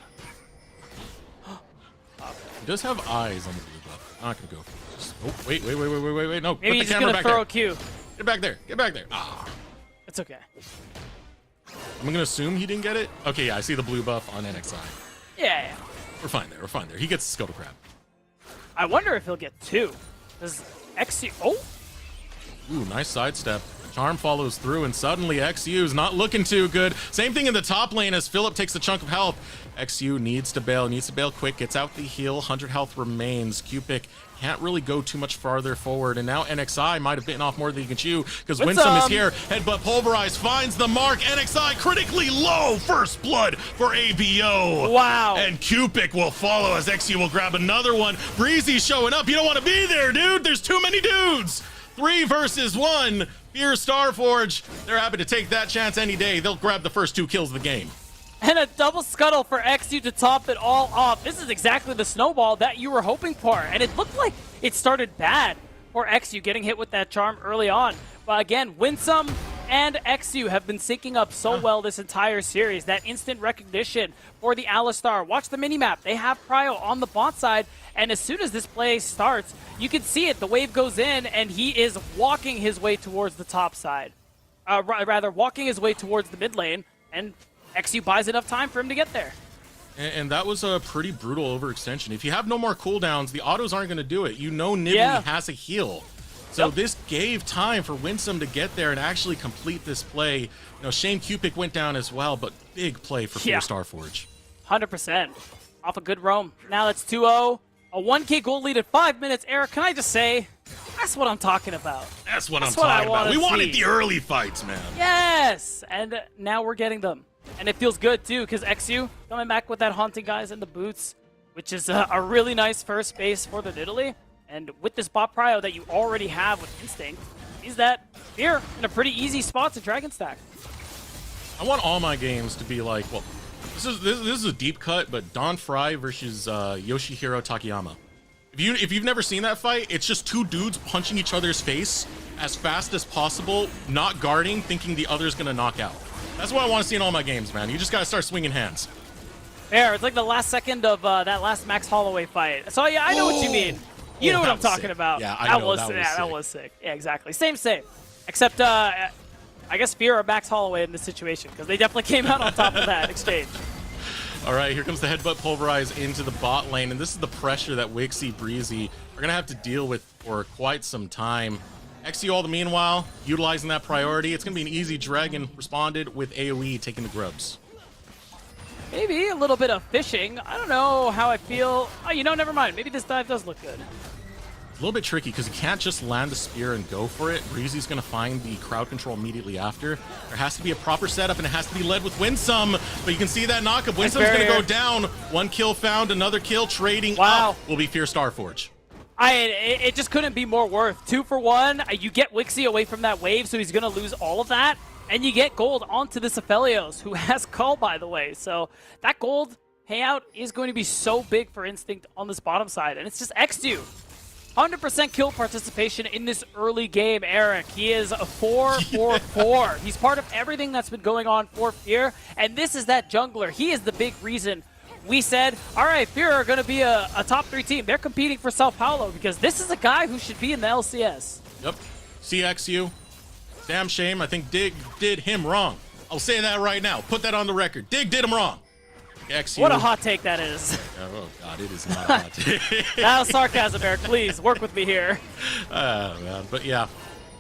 He does have eyes on the blue buff. I'm not gonna go for this. Oh, wait. No, maybe put the he's camera gonna back throw there. a Q. Get back there. Get back there. Ah. It's okay. I'm gonna assume he didn't get it. Okay, yeah, I see the blue buff on NXI. Yeah. We're fine there. He gets the scuttle crab. I wonder if he'll get 2. Does XU... Oh! Ooh, nice sidestep. Charm follows through, and suddenly XU's not looking too good. Same thing in the top lane as Philip takes a chunk of health. XU needs to bail quick, gets out the heal, 100 health remains. Cupic can't really go too much farther forward, and now NXI might have bitten off more than he can chew, because Winsome is here. Headbutt Pulverize finds the mark. NXI critically low. First blood for ABO. Wow. And Cupic will follow as XU will grab another one. Breezy showing up. You don't want to be there, dude. There's too many dudes. 3 versus 1. Fear Starforge. They're happy to take that chance any day. They'll grab the first 2 kills of the game. And a double scuttle for XU to top it all off. This is exactly the snowball that you were hoping for. And it looked like it started bad for XU getting hit with that charm early on. But again, Winsome and XU have been syncing up so well this entire series. That instant recognition for the Alistar. Watch the minimap. They have Prio on the bot side. And as soon as this play starts, you can see it. The wave goes in, and he is walking his way towards the top side. Rather, walking his way towards the mid lane. And XU buys enough time for him to get there. And that was a pretty brutal overextension. If you have no more cooldowns, the autos aren't going to do it. You know Nidalee has a heal. So this gave time for Winsome to get there and actually complete this play. You know, Shane Cupic went down as well, but big play for Fear Starforge. 100%. Off a good roam. Now it's 2-0. A 1K gold lead at 5 minutes. Eric, can I just say, that's what I'm talking about. That's what I'm talking about. We wanted the early fights, man. Yes! And now we're getting them. And it feels good, too, because XU coming back with that Haunting Guys in the boots, which is a really nice first base for the Nidalee. And with this bot prio that you already have with Instinct, is that Fear in a pretty easy spot to Dragon Stack. I want all my games to be like, well, this is a deep cut, but Don Fry versus Yoshihiro Takayama. If you've never seen that fight, it's just two dudes punching each other's face as fast as possible, not guarding, thinking the other's gonna knock out. That's what I want to see in all my games, man. You just gotta start swinging hands. Fair. It's like the last second of that last Max Holloway fight. So yeah, I know what you mean. You know what I'm talking about. Yeah, I know. That was sick. Yeah, exactly. Same. Except I guess Fear or Max Holloway in this situation, because they definitely came out on top of that exchange. All right, here comes the headbutt pulverize into the bot lane, and this is the pressure that Wixie Breezy are gonna have to deal with for quite some time. XU all the meanwhile, utilizing that priority. It's gonna be an easy dragon responded with AoE taking the grubs. Maybe a little bit of fishing. I don't know how I feel. Oh, you know, never mind. Maybe this dive does look good. A little bit tricky because you can't just land the spear and go for it. Breezy's going to find the crowd control immediately after. There has to be a proper setup, and it has to be led with Winsome. But you can see that knockup. Winsome's going to go down. One kill found, another kill. Trading up will be Fear Starforge. It just couldn't be more worth. 2 for 1. You get Wixie away from that wave, so he's going to lose all of that. And you get gold onto this Aphelios, who has Cull, by the way. So that gold payout is going to be so big for Instinct on this bottom side. And it's just XU. 100% kill participation in this early game, Eric. He is a 4-4-4. He's part of everything that's been going on for Fear, and this is that jungler. He is the big reason we said, all right, Fear are going to be a top 3 team. They're competing for Sao Paulo because this is a guy who should be in the LCS. Yep. CXU. Damn shame. I think Dig did him wrong. I'll say that right now. Put that on the record. Dig did him wrong. XU. What a hot take that is. Oh, God, it is not a hot take. That was sarcasm, Eric. Please, work with me here. Man. But yeah,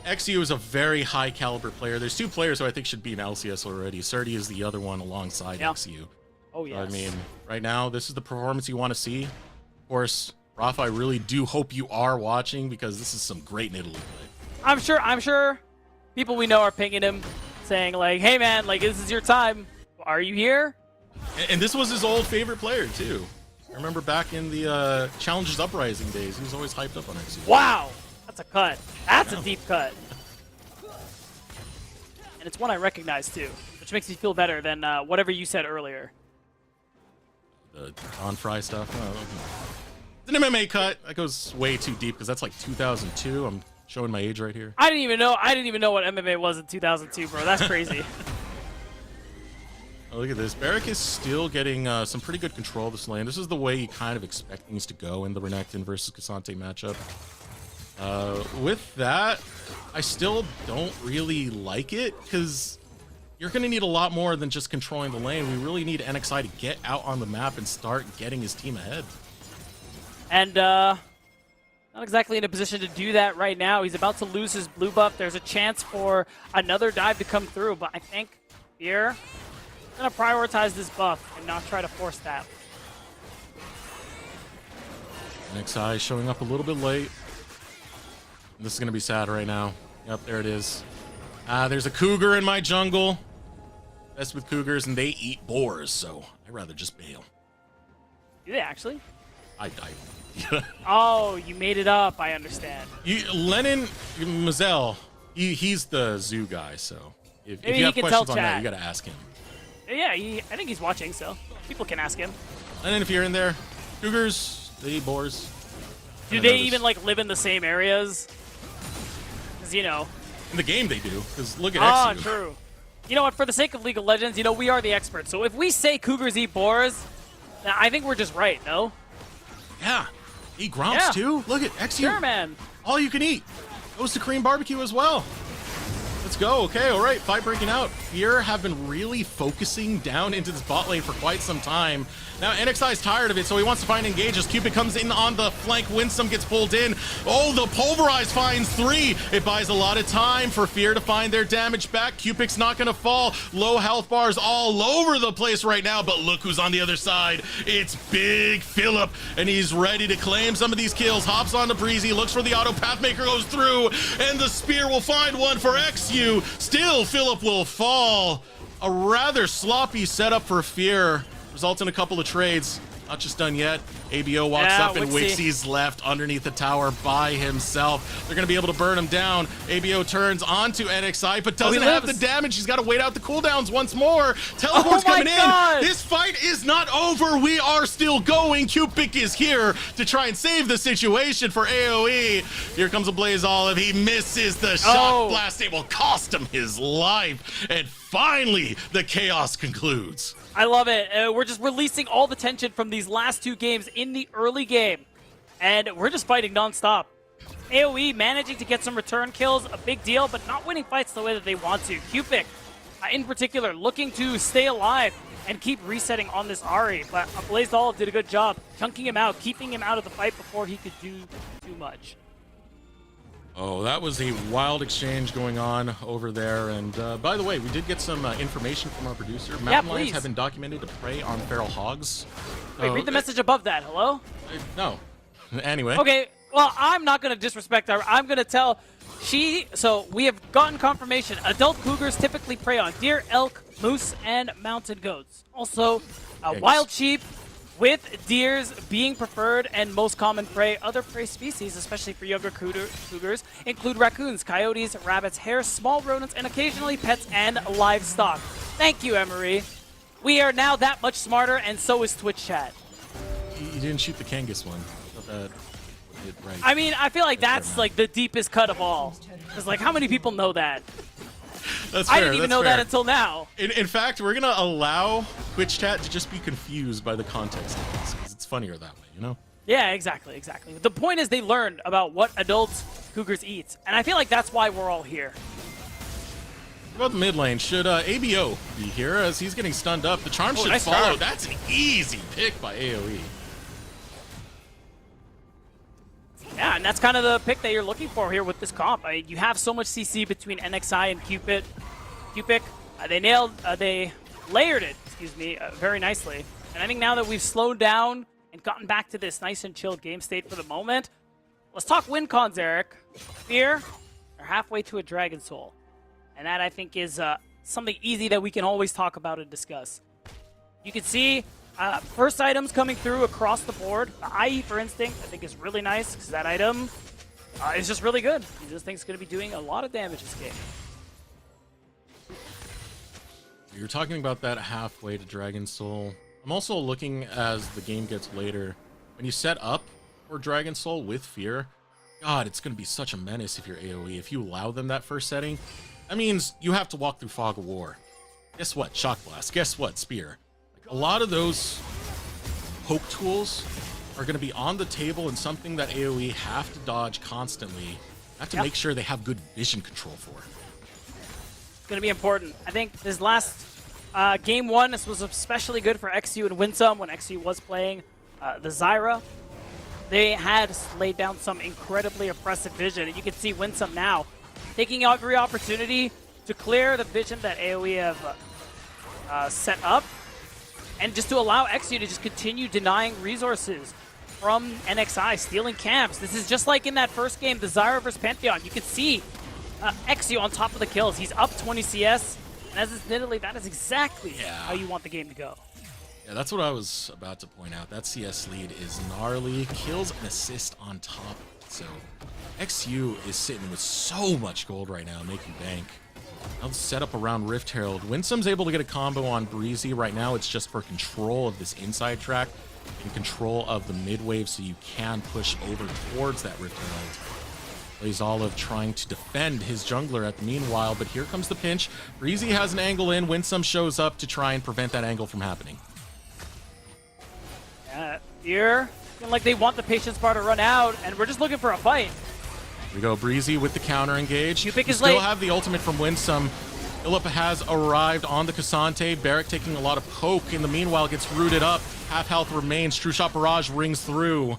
XU is a very high caliber player. There's 2 players who I think should be in LCS already. Surdy is the other one alongside XU. Oh, yes. So, I mean, right now, this is the performance you want to see. Of course, Rafa, I really do hope you are watching because this is some great Nidalee play. I'm sure people we know are pinging him, saying like, hey, man, like, this is your time. Are you here? And this was his old favorite player, too. I remember back in the Challengers Uprising days, he was always hyped up on XU. Wow! That's a cut. That's a deep cut. And it's one I recognize, too, which makes me feel better than whatever you said earlier. The on-fry stuff? It's an MMA cut. That goes way too deep, because that's like 2002. I'm showing my age right here. I didn't even know what MMA was in 2002, bro. That's crazy. Oh, look at this. Barrack is still getting some pretty good control of this lane. This is the way you kind of expect things to go in the Renekton versus Cassante matchup. With that, I still don't really like it, because you're going to need a lot more than just controlling the lane. We really need NXI to get out on the map and start getting his team ahead. And not exactly in a position to do that right now. He's about to lose his blue buff. There's a chance for another dive to come through, but I think here, I'm going to prioritize this buff and not try to force that. NXI showing up a little bit late. This is going to be sad right now. Yep, there it is. There's a cougar in my jungle. Best with cougars, and they eat boars, so I'd rather just bail. Do they actually? I Oh, you made it up. I understand. Lennon Mazel, he's the zoo guy, so if you have questions on that, you got to ask him. Yeah, I think he's watching, so people can ask him. Lennon, if you're in there, cougars, they eat boars. Do they even like live in the same areas? Because you know, in the game they do. Because look at XU. Oh, true. You know what? For the sake of League of Legends, you know we are the experts. So if we say cougars eat boars, I think we're just right. No. Yeah. Eat grumps too? Look at XU. Sure, man. All you can eat. Goes to cream barbecue as well. Let's go. Okay, all right. Fight breaking out. Fear have been really focusing down into this bot lane for quite some time. Now, NXI is tired of it, so he wants to find engages. Cupid comes in on the flank. Winsome gets pulled in. Oh, the Pulverize finds 3. It buys a lot of time for Fear to find their damage back. Cupid's not going to fall. Low health bars all over the place right now, but look who's on the other side. It's Big Phillip, and he's ready to claim some of these kills. Hops on the Breezy, looks for the auto. Pathmaker goes through, and the spear will find one for XU. Still, Phillip will fall. A rather sloppy setup for Fear. Results in a couple of trades. Not just done yet. ABO walks Yeah, up and Wixie. Wixie's left underneath the tower by himself. They're going to be able to burn him down. ABO turns onto NXI, but doesn't have the lives. damage. He's got to wait out the cooldowns once more. Teleport's Oh my coming God. in. This fight is not over. We are still going. Cupid is here to try and save the situation for AoE. Here comes a Blaze Olive. He misses the shock blast. It will cost him his life. And finally, the chaos concludes. I love it. We're just releasing all the tension from these last 2 games in the early game, and we're just fighting nonstop. AoE managing to get some return kills, a big deal, but not winning fights the way that they want to. Cupid, in particular, looking to stay alive and keep resetting on this Ahri, but Blazed Olive did a good job chunking him out, keeping him out of the fight before he could do too much. Oh, that was a wild exchange going on over there. And by the way, we did get some information from our producer. Mountain lions please. have been documented to prey on feral hogs. Wait, read the message above that. Hello? No. Anyway. Okay, well, I'm not going to disrespect her. I'm going to tell so we have gotten confirmation. Adult cougars typically prey on deer, elk, moose, and mountain goats. Also, wild sheep, with deers being preferred and most common prey. Other prey species, especially for younger cougars, include raccoons, coyotes, rabbits, hares, small rodents, and occasionally pets and livestock. Thank you, Emery. We are now that much smarter, and so is Twitch chat. You didn't shoot the Kangas one. Not that it right. I mean, I feel like that's like the deepest cut of all. Because like, how many people know that? That's fair, I didn't even know fair. that until now. In fact, we're going to allow Twitch chat to just be confused by the context of this, because it's funnier that way, you know? Yeah, exactly. The point is they learned about what adult cougars eat. And I feel like that's why we're all here. What about the mid lane? Should ABO be here as he's getting stunned up? The charm should nice follow. charm. That's an easy pick by AoE. Yeah, and that's kind of the pick that you're looking for here with this comp. You have so much CC between NXI and Cupid. They layered it, very nicely. And I think now that we've slowed down and gotten back to this nice and chilled game state for the moment, let's talk win cons, Eric. Fear are halfway to a Dragon Soul. And that, I think, is something easy that we can always talk about and discuss. You can see first items coming through across the board. The IE for Instinct, I think, is really nice because that item is just really good. This thing's going to be doing a lot of damage this game. You're talking about that halfway to Dragon Soul. I'm also looking as the game gets later. When you set up for Dragon Soul with Fear, God, it's going to be such a menace if you're AoE. If you allow them that first setting, that means you have to walk through Fog of War. Guess what? Shock Blast. Guess what? Spear. A lot of those poke tools are going to be on the table and something that AoE have to dodge constantly. Have to make sure they have good vision control for. It's going to be important. I think this last game 1, this was especially good for XU and Winsome when XU was playing the Zyra. They had laid down some incredibly oppressive vision, and you can see Winsome now taking every opportunity to clear the vision that AoE have set up, and just to allow XU to just continue denying resources from NXI, stealing camps. This is just like in that first game, the Zyra vs Pantheon. You can see XU on top of the kills. He's up 20 CS, and as is admittedly, that is exactly how you want the game to go. Yeah, that's what I was about to point out. That CS lead is gnarly. Kills and assist on top. So XU is sitting with so much gold right now, making bank. Now the setup around Rift Herald. Winsome's able to get a combo on Breezy. Right now it's just for control of this inside track and control of the mid wave so you can push over towards that Rift Herald. Blaze Olive trying to defend his jungler at the meanwhile, but here comes the pinch. Breezy has an angle in. Winsome shows up to try and prevent that angle from happening. Here, feeling like they want the Patience bar to run out, and we're just looking for a fight. Here we go, Breezy with the counter engage. You pick We his still late. have the ultimate from Winsome. Philip has arrived on the Cassante. Barrack taking a lot of poke. In the meanwhile, gets rooted up. Half health remains. True Shot Barrage rings through.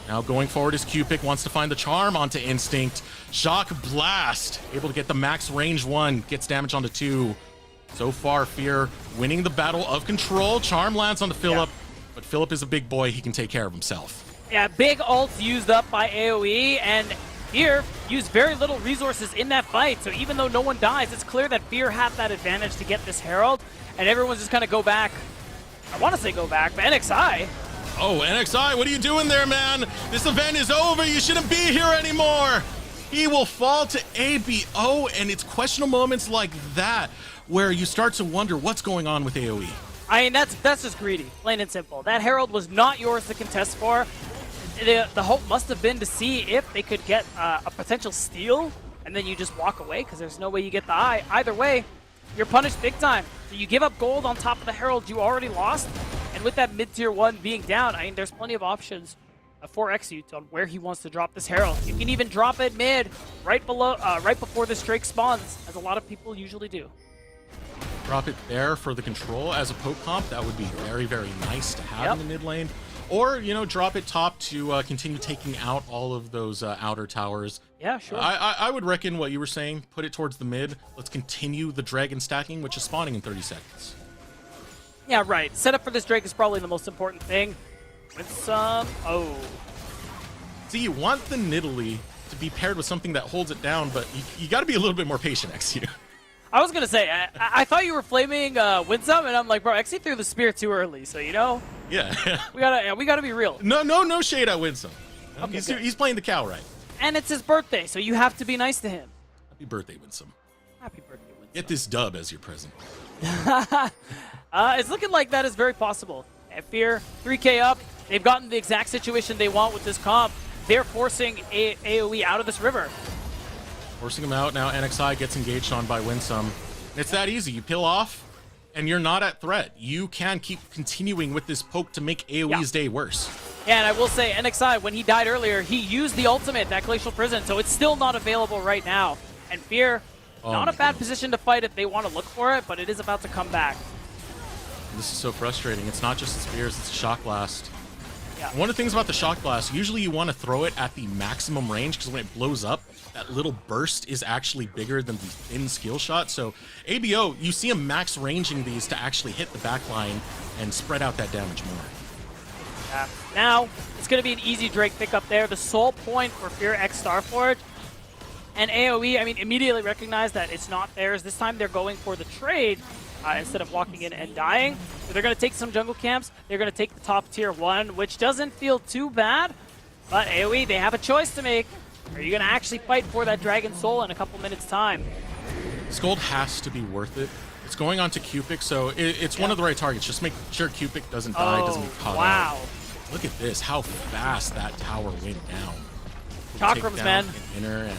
Now going forward is Q-Pick, wants to find the charm onto Instinct. Shock Blast, able to get the max range 1, gets damage onto 2. So far, Fear winning the battle of control. Charm lands onto Philip, but Philip is a big boy. He can take care of himself. Yeah, big ults used up by AoE, and Fear used very little resources in that fight. So even though no one dies, it's clear that Fear had that advantage to get this Herald, and everyone's just kind of go back. I want to say go back, but NXI Oh, NXI, what are you doing there, man? This event is over. You shouldn't be here anymore. He will fall to ABO, and it's questionable moments like that where you start to wonder what's going on with AoE. I mean, that's just greedy, plain and simple. That Herald was not yours to contest for. The hope must have been to see if they could get a potential steal, and then you just walk away because there's no way you get the eye. Either way, you're punished big time. So you give up gold on top of the Herald you already lost, and with that mid-tier 1 being down, I mean, there's plenty of options for Exute on where he wants to drop this Herald. You can even drop it mid, right before this Drake spawns, as a lot of people usually do. Drop it there for the control as a poke comp. That would be very, very nice to have in the mid lane. Or, you know, drop it top to continue taking out all of those outer towers. Yeah, sure. I would reckon what you were saying. Put it towards the mid. Let's continue the dragon stacking, which is spawning in 30 seconds. Yeah, right. Setup for this Drake is probably the most important thing. With some... Oh. See, you want the Nidalee to be paired with something that holds it down, but you got to be a little bit more patient, XU. I was going to say, I thought you were flaming Winsome, and I'm like, bro, XC threw the spear too early, so, you know... Yeah. we gotta be real. No shade at Winsome. Okay, he's playing the cow right. And it's his birthday, so you have to be nice to him. Happy birthday, Winsome. Happy birthday, Winsome. Get this dub as your present. It's looking like that is very possible. At Fear, 3k up. They've gotten the exact situation they want with this comp. They're forcing AoE out of this river. Forcing him out. Now NXI gets engaged on by Winsome. It's that easy. You peel off, and you're not at threat. You can keep continuing with this poke to make AoE's day worse. Yeah, and I will say, NXI, when he died earlier, he used the ultimate, that Glacial Prison, so it's still not available right now. And Fear, not a bad position to fight if they want to look for it, but it is about to come back. This is so frustrating. It's not just the spears, it's a shock blast. Yeah. One of the things about the shock blast, usually you want to throw it at the maximum range because when it blows up, that little burst is actually bigger than the thin skill shot. So ABO, you see him max ranging these to actually hit the back line and spread out that damage more. Yeah. Now, it's going to be an easy Drake pickup there. The sole point for Fear X Starforge. And AoE, I mean, immediately recognize that it's not theirs. This time they're going for the trade instead of walking in and dying. So they're going to take some jungle camps. They're going to take the top tier 1, which doesn't feel too bad. But AoE, they have a choice to make. Are you going to actually fight for that Dragon Soul in a couple minutes' time? This gold has to be worth it. It's going on to Cupid, so it's one of the right targets. Just make sure Cupid doesn't die, doesn't get caught out. Look at this, how fast that tower went down. Chakrams, man. Inner and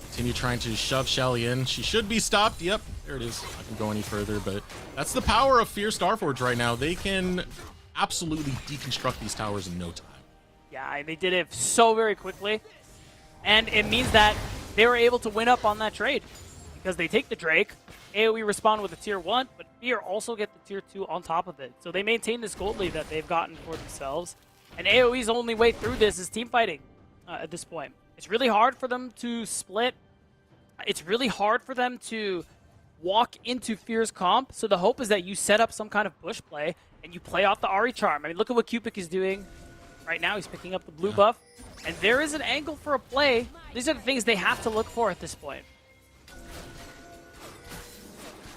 continue trying to shove Shelly in. She should be stopped. Yep, there it is. Not gonna go any further, but that's the power of Fear Starforge right now. They can absolutely deconstruct these towers in no time. Yeah, they did it so very quickly. And it means that they were able to win up on that trade because they take the Drake, AoE respond with a tier 1, but Fear also get the tier 2 on top of it. So they maintain this gold lead that they've gotten for themselves. And AoE's only way through this is team fighting at this point. It's really hard for them to split. It's really hard for them to walk into Fear's comp. So the hope is that you set up some kind of bush play and you play off the Ahri charm. I mean, look at what Cupid is doing right now. He's picking up the blue buff. And there is an angle for a play. These are the things they have to look for at this point.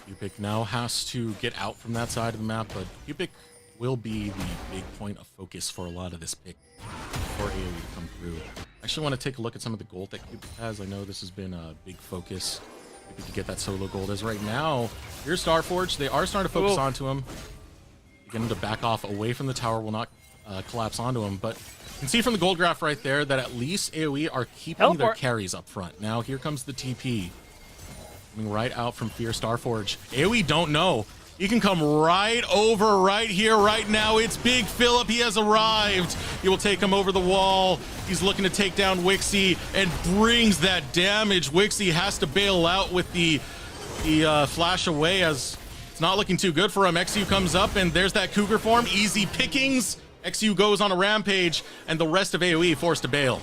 Cupid now has to get out from that side of the map, but Cupid will be the big point of focus for a lot of this pick for AoE to come through. I actually want to take a look at some of the gold that Cupid has. I know this has been a big focus to get that solo gold. As right now, here's Starforge. They are starting to focus onto him. Get him to back off away from the tower, will not collapse onto him, but you can see from the gold graph right there that at least AoE are keeping their carries up front. Now here comes the TP. Coming right out from Fear Starforge. AoE don't know. He can come right over right here, right now. It's Big Phillip. He has arrived. He will take him over the wall. He's looking to take down Wixie and brings that damage. Wixie has to bail out with the flash away as it's not looking too good for him. XU comes up and there's that Cougar form. Easy pickings. XU goes on a rampage and the rest of AoE forced to bail.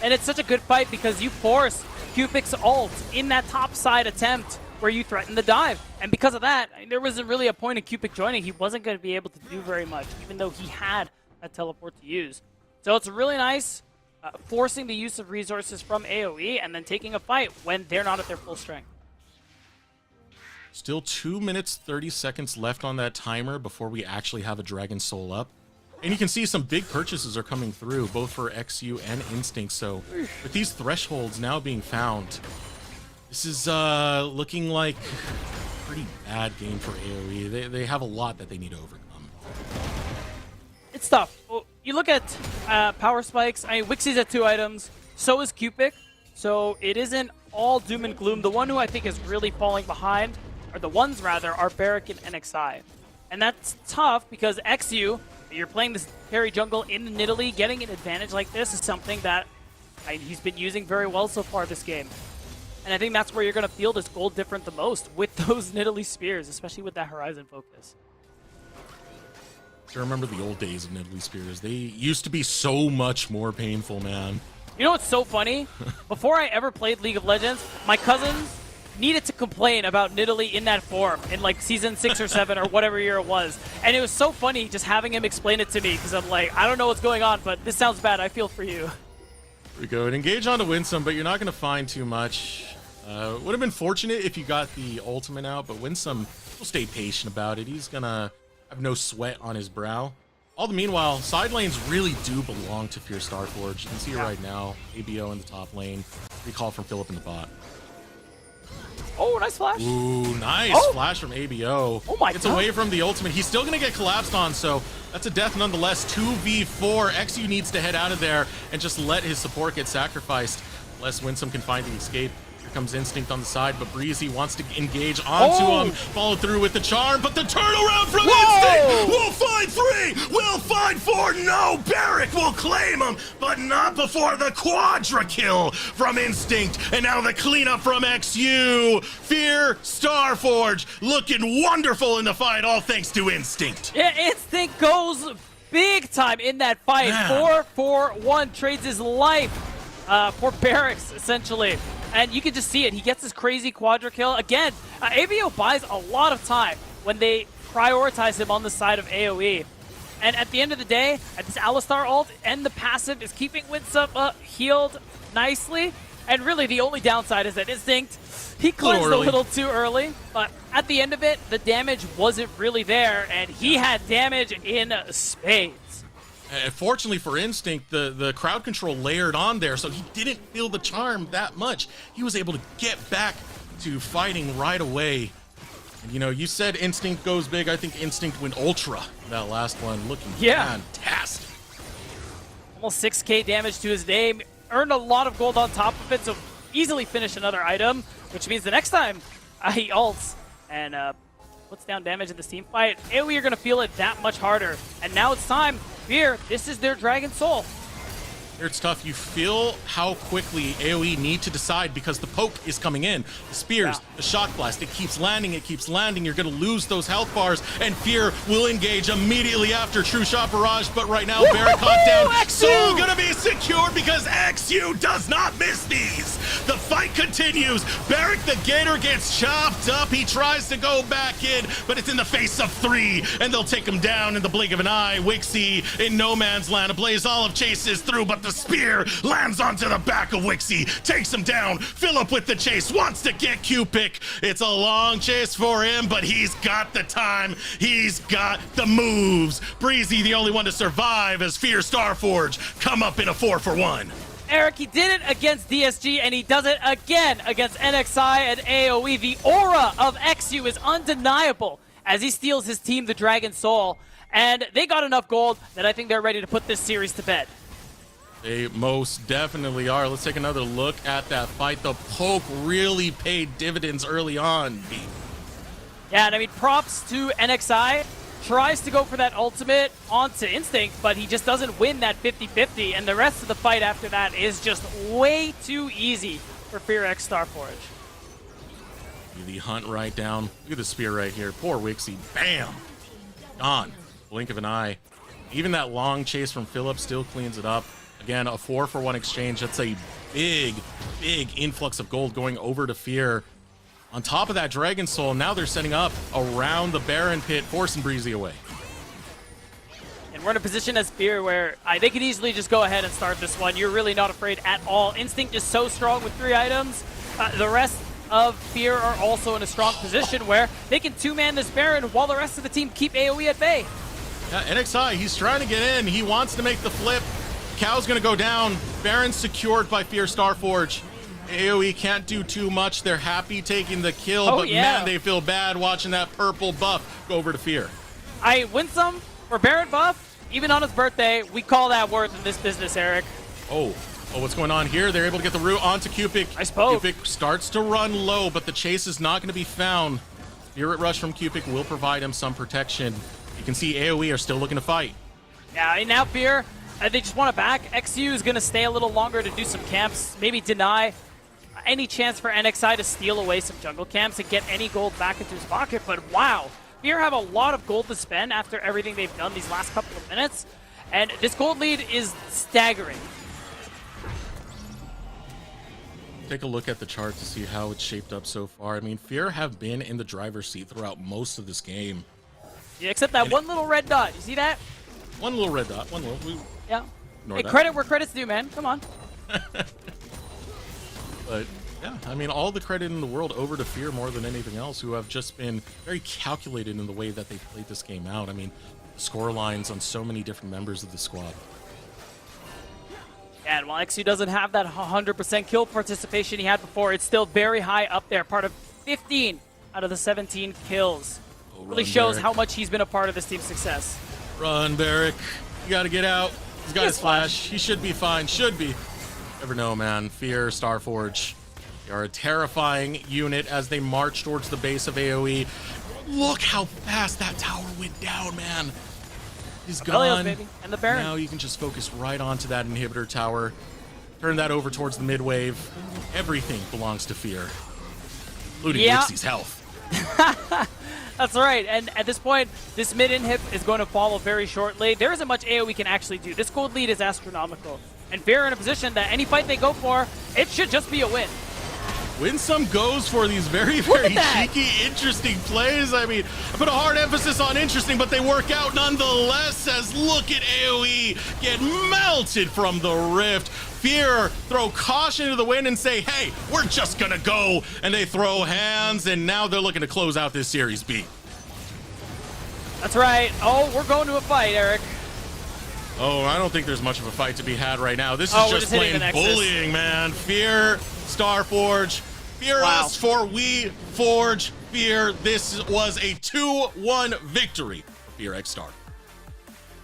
And it's such a good fight because you force Cupid's ult in that top side attempt where you threaten the dive. And because of that, there wasn't really a point of Cupid joining. He wasn't going to be able to do very much, even though he had a teleport to use. So it's really nice forcing the use of resources from AoE and then taking a fight when they're not at their full strength. Still 2 minutes, 30 seconds left on that timer before we actually have a Dragon Soul up. And you can see some big purchases are coming through, both for XU and Instinct. So with these thresholds now being found, this is looking like a pretty bad game for AoE. They have a lot that they need to overcome. It's tough. You look at power spikes. I mean, Wixie's at 2 items. So is Cupic. So it isn't all doom and gloom. The one who I think is really falling behind, or the ones rather, are Barrack and NXI. And that's tough because XU, you're playing this carry jungle in Nidalee, getting an advantage like this is something that he's been using very well so far this game. And I think that's where you're going to feel this gold different the most with those Nidalee spears, especially with that Horizon focus. I remember the old days of Nidalee spears. They used to be so much more painful, man. You know what's so funny? Before I ever played League of Legends, my cousins needed to complain about Nidalee in that form in like season 6 or 7 or whatever year it was. And it was so funny just having him explain it to me because I'm like, I don't know what's going on, but this sounds bad. I feel for you. Here we go. And engage on to Winsome, but you're not going to find too much. Would have been fortunate if you got the ultimate out, but Winsome will stay patient about it. He's going to have no sweat on his brow. All the meanwhile, side lanes really do belong to Fierce Starforge. You can see it right now. ABO in the top lane. Recall from Philip in the bot. Oh, nice flash. Ooh, nice flash from ABO. Oh my Gets God. away from the ultimate. He's still going to get collapsed on, so that's a death nonetheless. 2v4. XU needs to head out of there and just let his support get sacrificed, unless Winsome can find the escape. Here comes Instinct on the side, but Breezy wants to engage onto him. Follow through with the charm, but the turnaround from Instinct will find 3, will find 4. No, Barrack will claim him, but not before the quadra kill from Instinct. And now the cleanup from XU. Fear Starforge looking wonderful in the fight, all thanks to Instinct. Yeah, Instinct goes big time in that fight. 4-4-1 trades his life for Barracks, essentially. And you can just see it. He gets this crazy quadra kill. Again, ABO buys a lot of time when they prioritize him on the side of AoE. And at the end of the day, this Alistar ult and the passive is keeping Winsome healed nicely. And really, the only downside is that Instinct, he cleansed a little too early. But at the end of it, the damage wasn't really there. And he had damage in spades. Fortunately for Instinct, the crowd control layered on there, so he didn't feel the charm that much. He was able to get back to fighting right away. And, you know, you said Instinct goes big. I think Instinct went ultra that last one. Looking fantastic. Almost 6k damage to his name. Earned a lot of gold on top of it, so easily finished another item, which means the next time he ults and puts down damage in this team fight, AoE are going to feel it that much harder. And now it's time. Fear, this is their Dragon Soul. Here it's tough. You feel how quickly AoE need to decide because the poke is coming in. The spears, the shock blast, it keeps landing, it keeps landing. You're going to lose those health bars, and Fear will engage immediately after True Shot Barrage. But right now, Barrack caught down. XU! So going to be secured because XU does not miss these. The fight continues. Barrack the Gator gets chopped up. He tries to go back in, but it's in the face of 3, and they'll take him down in the blink of an eye. Wixie in no man's land. A Blaze Olive chases through, but the spear lands onto the back of Wixie, takes him down. Philip with the chase, wants to get Cupic. It's a long chase for him, but he's got the time. He's got the moves. Breezy, the only one to survive as Fear Starforge come up in a 4-for-1. Eric, he did it against DSG, and he does it again against NXI and AoE. The aura of XU is undeniable as he steals his team the Dragon Soul, and they got enough gold that I think they're ready to put this series to bed. They most definitely are. Let's take another look at that fight. The poke really paid dividends early on. Yeah, and I mean, props to NXI. Tries to go for that ultimate onto Instinct, but he just doesn't win that 50-50, and the rest of the fight after that is just way too easy for Fear X Starforge. The hunt right down. Look at the spear right here. Poor Wixie. Bam! Gone. Blink of an eye. Even that long chase from Philip still cleans it up. Again, a 4-for-1 exchange. That's a big, big influx of gold going over to Fear. On top of that Dragon Soul, now they're setting up around the Baron pit, forcing Breezy away. And we're in a position as Fear where they could easily just go ahead and start this one. You're really not afraid at all. Instinct is so strong with 3 items. The rest of Fear are also in a strong position where they can 2-man this Baron while the rest of the team keep AoE at bay. Yeah, NXI, he's trying to get in. He wants to make the flip. Cow's going to go down. Baron secured by Fear Starforge. AoE can't do too much. They're happy taking the kill, but man, they feel bad watching that purple buff go over to Fear. I win some for Baron buff, even on his birthday. We call that worth in this business, Eric. Oh, what's going on here? They're able to get the root onto Cupid. I suppose. Cupid starts to run low, but the chase is not going to be found. Spirit Rush from Cupid will provide him some protection. You can see AoE are still looking to fight. Yeah, and now Fear, they just want it back. XU is going to stay a little longer to do some camps, maybe deny any chance for NXI to steal away some jungle camps and get any gold back into his pocket. But wow, Fear have a lot of gold to spend after everything they've done these last couple of minutes. And this gold lead is staggering. Take a look at the chart to see how it's shaped up so far. I mean, Fear have been in the driver's seat throughout most of this game. Yeah, except that one little red dot. You see that? One little red dot. One little. Yeah. Ignore Hey, that. credit where credit's due, man. Come on. But yeah, I mean, all the credit in the world over to Fear more than anything else, who have just been very calculated in the way that they played this game out. I mean, score lines on so many different members of the squad. Yeah, and while XU doesn't have that 100% kill participation he had before, it's still very high up there. Part of 15 out of the 17 kills. Really shows how much he's been a part of this team's success. Run, Barrick. You gotta get out. He's got his flash. He should be fine. Should be. Never know, man. Fear, Starforge. They are a terrifying unit as they march towards the base of AoE. Look how fast that tower went down, man. He's gone. Baby. And the Baron. Now you can just focus right onto that inhibitor tower. Turn that over towards the mid wave. Everything belongs to Fear, including Wixie's health. That's right, and at this point, this mid-inhib is going to follow very shortly. There isn't much AoE can actually do. This gold lead is astronomical. And Fear in a position that any fight they go for, it should just be a win. Winsome goes for these very, very cheeky, interesting plays. I mean, I put a hard emphasis on interesting, but they work out nonetheless as look at AoE get melted from the rift. Fear throw caution to the wind and say, hey, we're just gonna go. And they throw hands, and now they're looking to close out this series B. That's right. Oh, we're going to a fight, Eric. Oh, I don't think there's much of a fight to be had right now. This is just plain bullying, man. Fear, Starforge. Fear us for we forge Fear. This was a 2-1 victory. Fear X Star.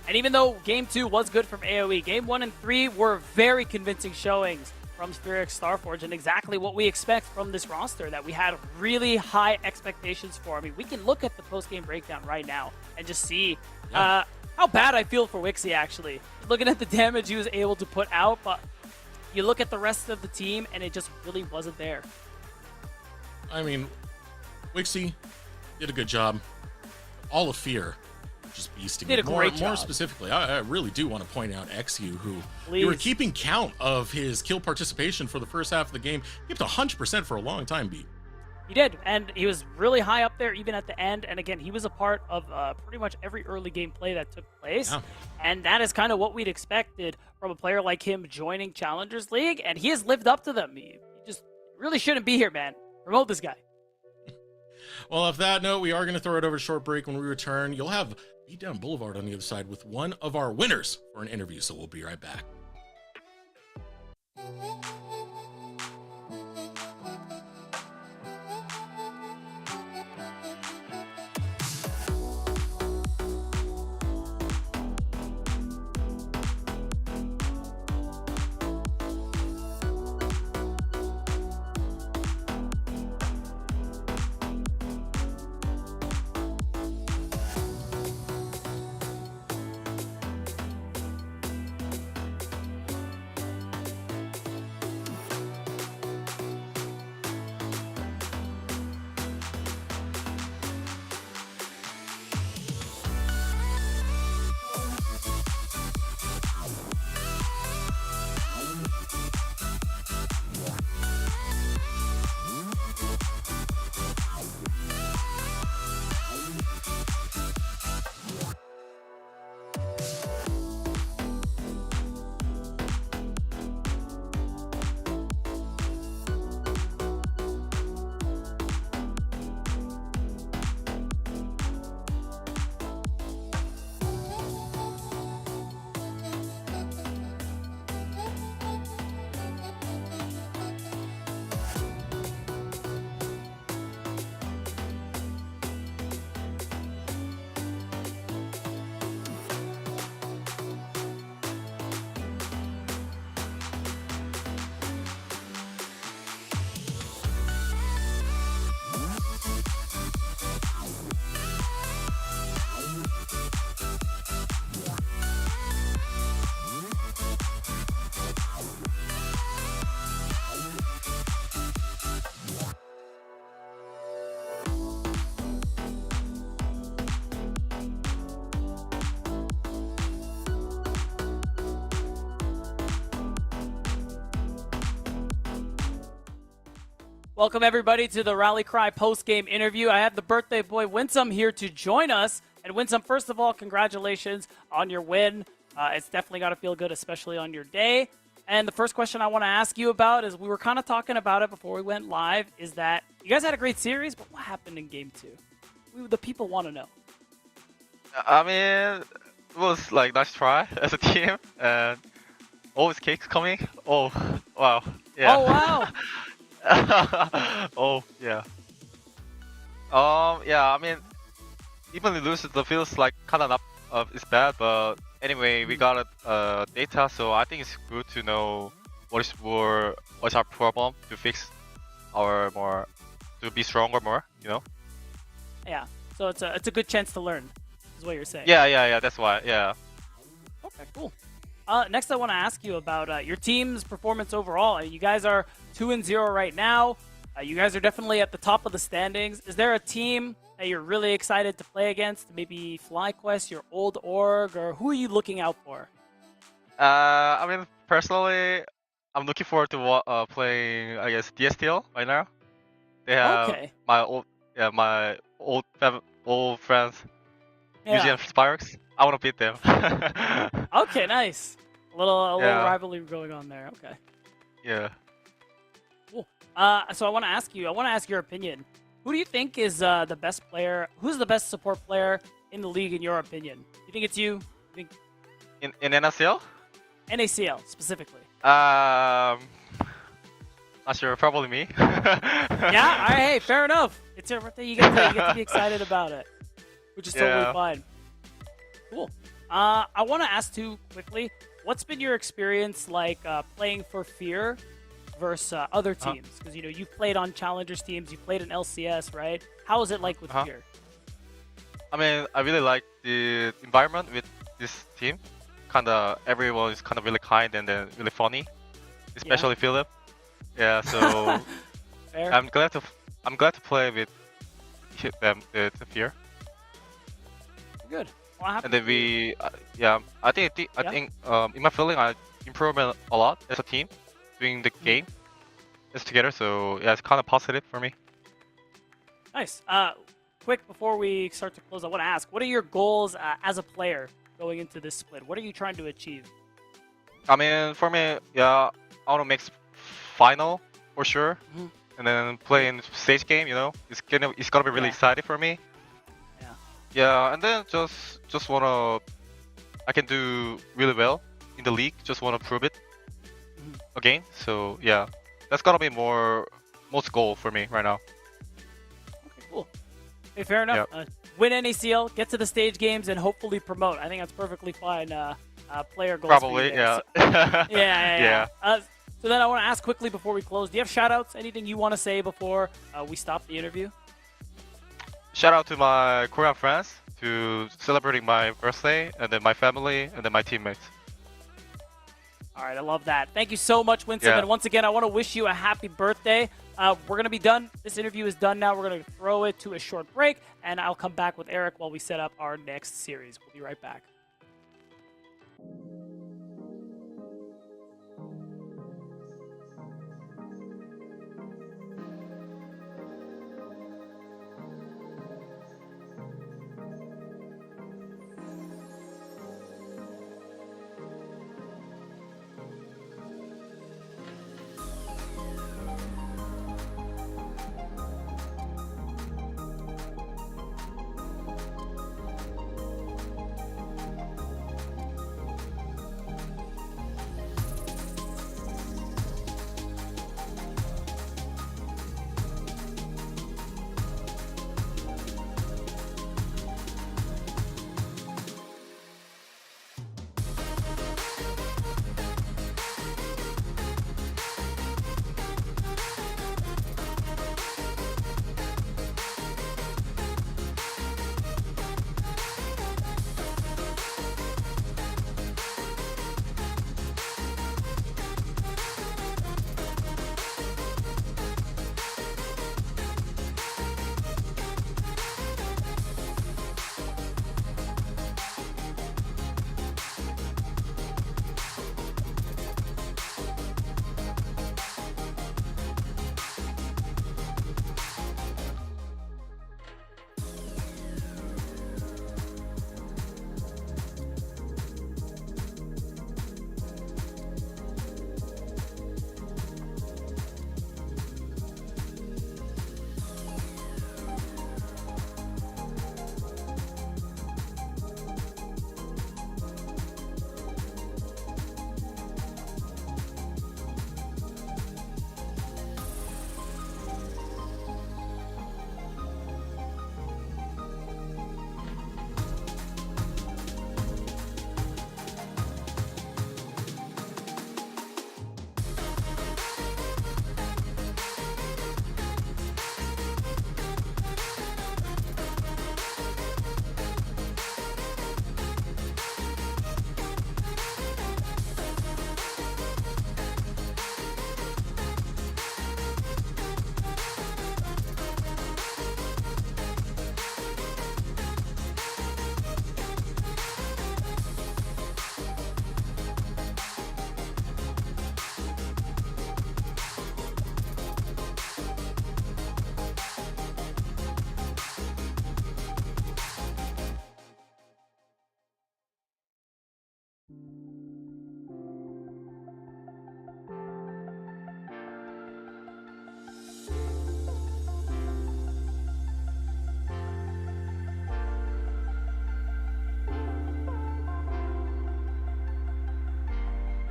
And even though Game 2 was good from AoE, Game 1 and 3 were very convincing showings from Fear X Starforge and exactly what we expect from this roster that we had really high expectations for. I mean, we can look at the post-game breakdown right now and just see how bad I feel for Wixie, actually. Looking at the damage he was able to put out, but you look at the rest of the team and it just really wasn't there. I mean, Wixie did a good job. All of Fear just beasting. Did a great job. More specifically, I really do want to point out XU, who you were keeping count of his kill participation for the first half of the game. He kept 100% for a long time, B. He did, and he was really high up there even at the end. And again, he was a part of pretty much every early game play that took place. Yeah. And that is kind of what we'd expected from a player like him joining Challengers League, and he has lived up to them. He just really shouldn't be here, man. Promote this guy. Well, off that note, we are going to throw it over a short break. When we return, you'll have Beatdown Boulevard on the other side with one of our winners for an interview, so we'll be right back. Welcome, everybody, to the Rally Cry post-game interview. I have the birthday boy, Winsome, here to join us. And Winsome, first of all, congratulations on your win. It's definitely got to feel good, especially on your day. And the first question I want to ask you about is, we were kind of talking about it before we went live, is that you guys had a great series, but what happened in Game 2? The people want to know. I mean, it was like nice try as a team, and always cakes coming. Oh, wow. Yeah. Oh, wow. Oh, yeah. Yeah, I mean, even lose it feels like kind of not it's bad, but anyway, we got data, so I think it's good to know what's our problem to fix to be stronger more, you know? Yeah, so it's a good chance to learn, is what you're saying. Yeah, that's why, yeah. Okay, cool. Next, I want to ask you about your team's performance overall. You guys are 2-0 right now. You guys are definitely at the top of the standings. Is there a team that you're really excited to play against? Maybe FlyQuest, your old org, or who are you looking out for? I mean, personally, I'm looking forward to playing, I guess, DSTL right now. They have my old friends, Museum Sparks. I want to beat them. Okay, nice. A little rivalry going on there. Okay. Yeah. Cool. So I want to ask your opinion. Who do you think is the best player? Who's the best support player in the league, in your opinion? You think it's you? In NACL? NACL, specifically. Not sure. Probably me. Yeah? All right, hey, fair enough. It's your birthday. You get to be excited about it, which is totally fine. Cool. I want to ask, too, quickly, what's been your experience like playing for Fear versus other teams? Because, you've played on Challengers teams, you've played in LCS, right? How is it like with Fear? I mean, I really like the environment with this team. Everyone is kind of really kind and then really funny, especially Philip. Yeah, so I'm glad to play with them, the Fear. Good. And then I think in my feeling, I improved a lot as a team, doing the game together. So yeah, it's kind of positive for me. Nice. Quick, before we start to close, I want to ask, what are your goals as a player going into this split? What are you trying to achieve? I mean, for me, I want to make final for sure, and then play in stage game. It's gonna be really exciting for me. Yeah, and then just wanna, I can do really well in the league. Just wanna prove it again. So yeah, that's gonna be most goal for me right now. Okay, cool. Hey, fair enough. Yep. Win NACL, get to the stage games, and hopefully promote. I think that's perfectly fine. Player goals. Probably, yeah. So, yeah. So then I want to ask quickly before we close. Do you have shout-outs? Anything you want to say before we stop the interview? Shout out to my Korean friends to celebrating my birthday, and then my family, and then my teammates. All right, I love that. Thank you so much, Winsome. And once again, I want to wish you a happy birthday. We're going to be done. This interview is done now. We're going to throw it to a short break, and I'll come back with Eric while we set up our next series. We'll be right back.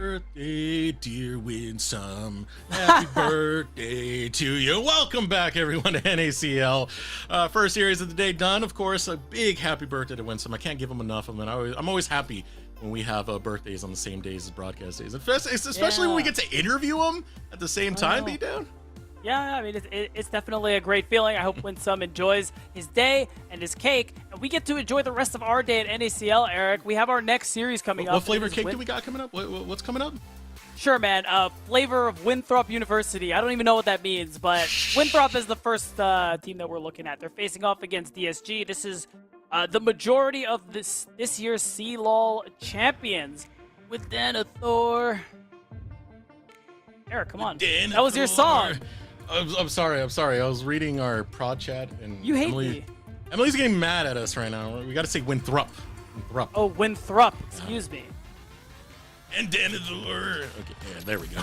birthday, dear Winsome. Happy birthday to you. Welcome back, everyone, to NACL. First series of the day done. Of course, a big happy birthday to Winsome. I can't give him enough of them. I'm always happy when we have birthdays on the same days as broadcast days. Especially when we get to interview them at the same time, B-Down. Yeah, I mean, it's definitely a great feeling. I hope Winsome enjoys his day and his cake, and we get to enjoy the rest of our day at NACL, Eric. We have our next series coming up. What flavor cake do we got coming up? What's coming up? Sure, man. Flavor of Winthrop University. I don't even know what that means, but Winthrop is the first team that we're looking at. They're facing off against DSG. This is the majority of this year's CLOL champions with Denethor. Eric, come on. Denethor. That was your song. I'm sorry. I was reading our prod chat, and you hate me. Emily's getting mad at us right now. We got to say Winthrop. Winthrop. Oh, Winthrop. Excuse me. And Denethor. Okay, yeah, there we go.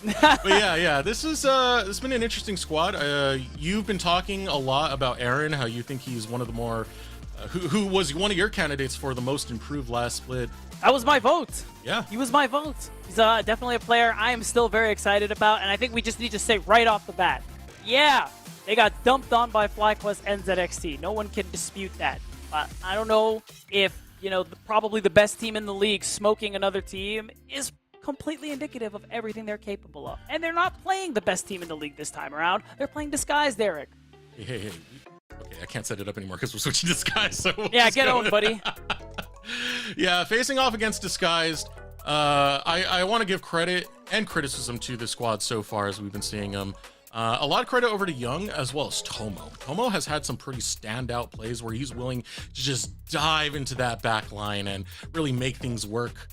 But yeah. This has been an interesting squad. You've been talking a lot about Aaron, how you think he's one of the more, who was one of your candidates for the most improved last split. That was my vote. Yeah. He was my vote. He's definitely a player I am still very excited about, and I think we just need to say right off the bat, yeah, they got dumped on by FlyQuest and ZXT. No one can dispute that. I don't know if, probably the best team in the league smoking another team is completely indicative of everything they're capable of. And they're not playing the best team in the league this time around. They're playing Disguised, Eric. Hey. Okay, I can't set it up anymore because we're switching Disguised. So yeah, get on, buddy. Yeah, facing off against Disguised, I want to give credit and criticism to the squad so far as we've been seeing them. A lot of credit over to Young as well as Tomo. Tomo has had some pretty standout plays where he's willing to just dive into that back line and really make things work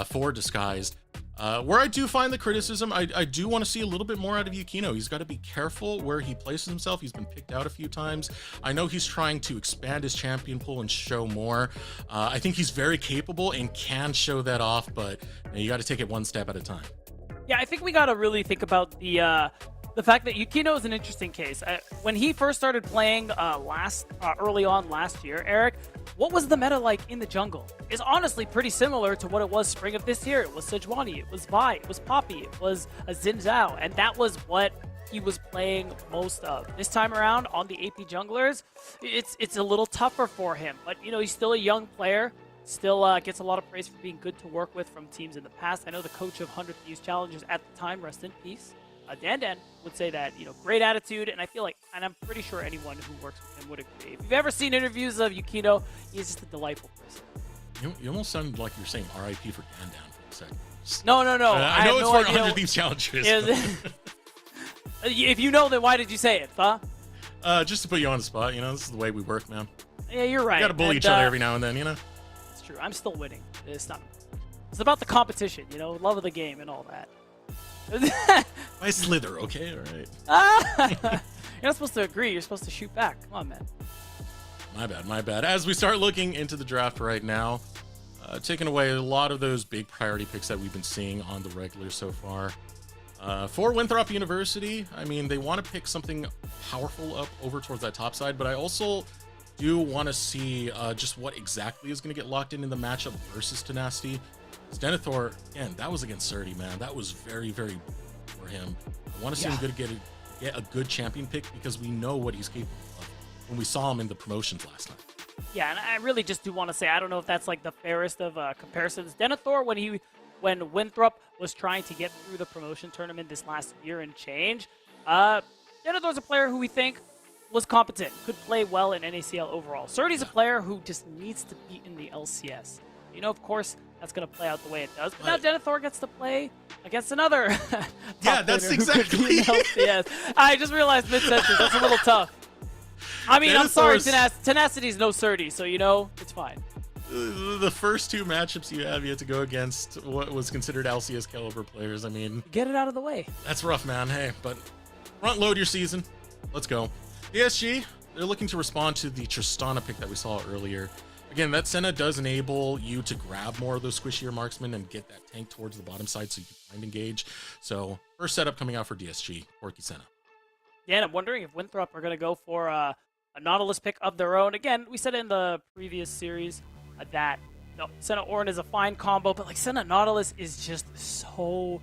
for Disguised. Where I do find the criticism, I do want to see a little bit more out of Yukino. He's got to be careful where he places himself. He's been picked out a few times. I know he's trying to expand his champion pool and show more. I think he's very capable and can show that off, but you got to take it one step at a time. Yeah, I think we got to really think about the fact that Yukino is an interesting case. When he first started playing early on last year, Eric, what was the meta like in the jungle? It's honestly pretty similar to what it was spring of this year. It was Sejuani, it was Vi, it was Poppy, it was Xin Zhao, and that was what he was playing most of. This time around on the AP junglers, it's a little tougher for him, but he's still a young player. Still gets a lot of praise for being good to work with from teams in the past. I know the coach of 100 Thieves Challengers at the time, rest in peace, Dan would say that, great attitude, and I feel like, and I'm pretty sure anyone who works with him would agree. If you've ever seen interviews of Yukino, he's just a delightful person. You almost sound like you're saying RIP for Dan for a second. No. I know it's for 100 Thieves Challengers. If you know, then why did you say it, huh? Just to put you on the spot, this is the way we work, man. Yeah, you're right. We gotta bully each other every now and then, It's true. I'm still winning. It's about the competition, love of the game and all that. I slither, okay? All right. You're not supposed to agree. You're supposed to shoot back. Come on, man. My bad. As we start looking into the draft right now, taking away a lot of those big priority picks that we've been seeing on the regular so far. For Winthrop University, I mean, they want to pick something powerful up over towards that top side, but I also do want to see just what exactly is going to get locked in the matchup versus Tenacity. Denethor, again, that was against Surdy, man. That was very, very for him. I want to see him get a good champion pick because we know what he's capable of when we saw him in the promotions last time. Yeah, and I really just do want to say, I don't know if that's like the fairest of comparisons. Denethor, when Winthrop was trying to get through the promotion tournament this last year and change, Denethor's a player who we think was competent, could play well in NACL overall. Surdy's a player who just needs to be in the LCS. Of course, that's going to play out the way it does. But now Denethor gets to play against another. Yeah, that's exactly it. I just realized mid-sentence. That's a little tough. I mean, I'm sorry, Tenacity's no Surdy, so it's fine. The first two matchups you have to go against what was considered LCS caliber players. I mean, get it out of the way. That's rough, man. Hey, but front load your season. Let's go. DSG, they're looking to respond to the Tristana pick that we saw earlier. Again, that Senna does enable you to grab more of those squishier marksmen and get that tank towards the bottom side so you can find engage. So, first setup coming out for DSG, Porky Senna. Yeah, and I'm wondering if Winthrop are going to go for a Nautilus pick of their own. Again, we said in the previous series that No, Senna Ornn is a fine combo, but like Senna Nautilus is just so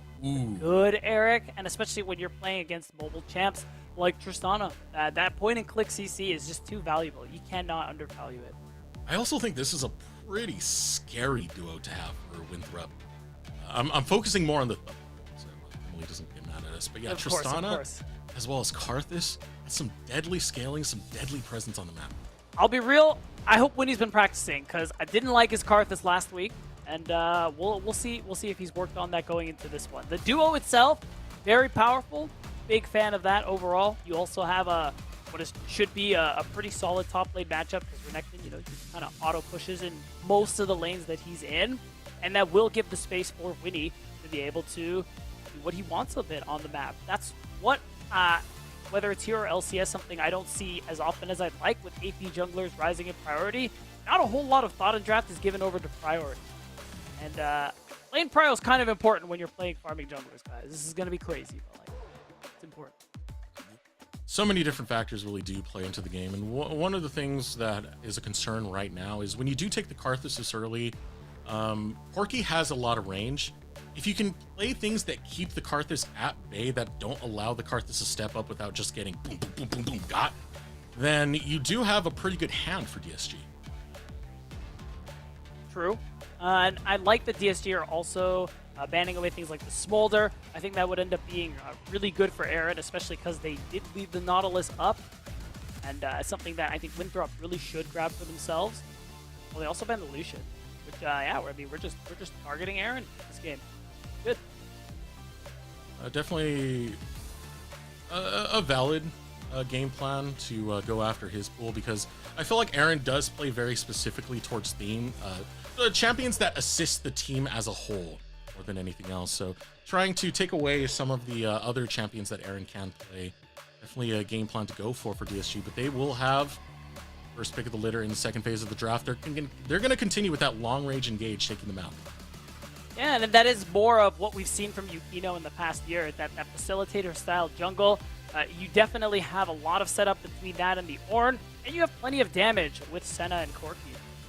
good, Eric, and especially when you're playing against mobile champs like Tristana. That point and click CC is just too valuable. You cannot undervalue it. I also think this is a pretty scary duo to have for Winthrop. I'm focusing more on the so Emily doesn't get mad at us, but yeah, Of course, Tristana of course. as well as Karthus has some deadly scaling, some deadly presence on the map. I'll be real. I hope Winnie's been practicing because I didn't like his Karthus last week, and we'll see if he's worked on that going into this one. The duo itself, very powerful. Big fan of that overall. You also have should be a pretty solid top lane matchup because Renekton, just kind of auto pushes in most of the lanes that he's in, and that will give the space for Winnie to be able to do what he wants a bit on the map. That's what. Whether it's here or LCS, something I don't see as often as I'd like with AP junglers rising in priority. Not a whole lot of thought and draft is given over to priority. And lane prio is kind of important when you're playing farming junglers, guys. This is going to be crazy, but it's important. So many different factors really do play into the game, and one of the things that is a concern right now is when you do take the Karthus this early, Porky has a lot of range. If you can play things that keep the Karthus at bay, that don't allow the Karthus to step up without just getting boom, boom, boom, boom, boom, got, then you do have a pretty good hand for DSG. True. And I like that DSG are also banning away things like the Smolder. I think that would end up being really good for Aaron, especially because they did leave the Nautilus up. And something that I think Winthrop really should grab for themselves. Well, they also banned the Lucian. Which, we're just targeting Aaron this game. Good. Definitely a valid game plan to go after his pool, because I feel like Aaron does play very specifically towards theme, champions that assist the team as a whole more than anything else. So trying to take away some of the other champions that Aaron can play, definitely a game plan to go for DSG, but they will have first pick of the litter in the second phase of the draft. They're going to continue with that long range engage, taking them out. Yeah, and that is more of what we've seen from Yukino in the past year, that facilitator style jungle. You definitely have a lot of setup between that and the Ornn, and you have plenty of damage with Senna and Corki.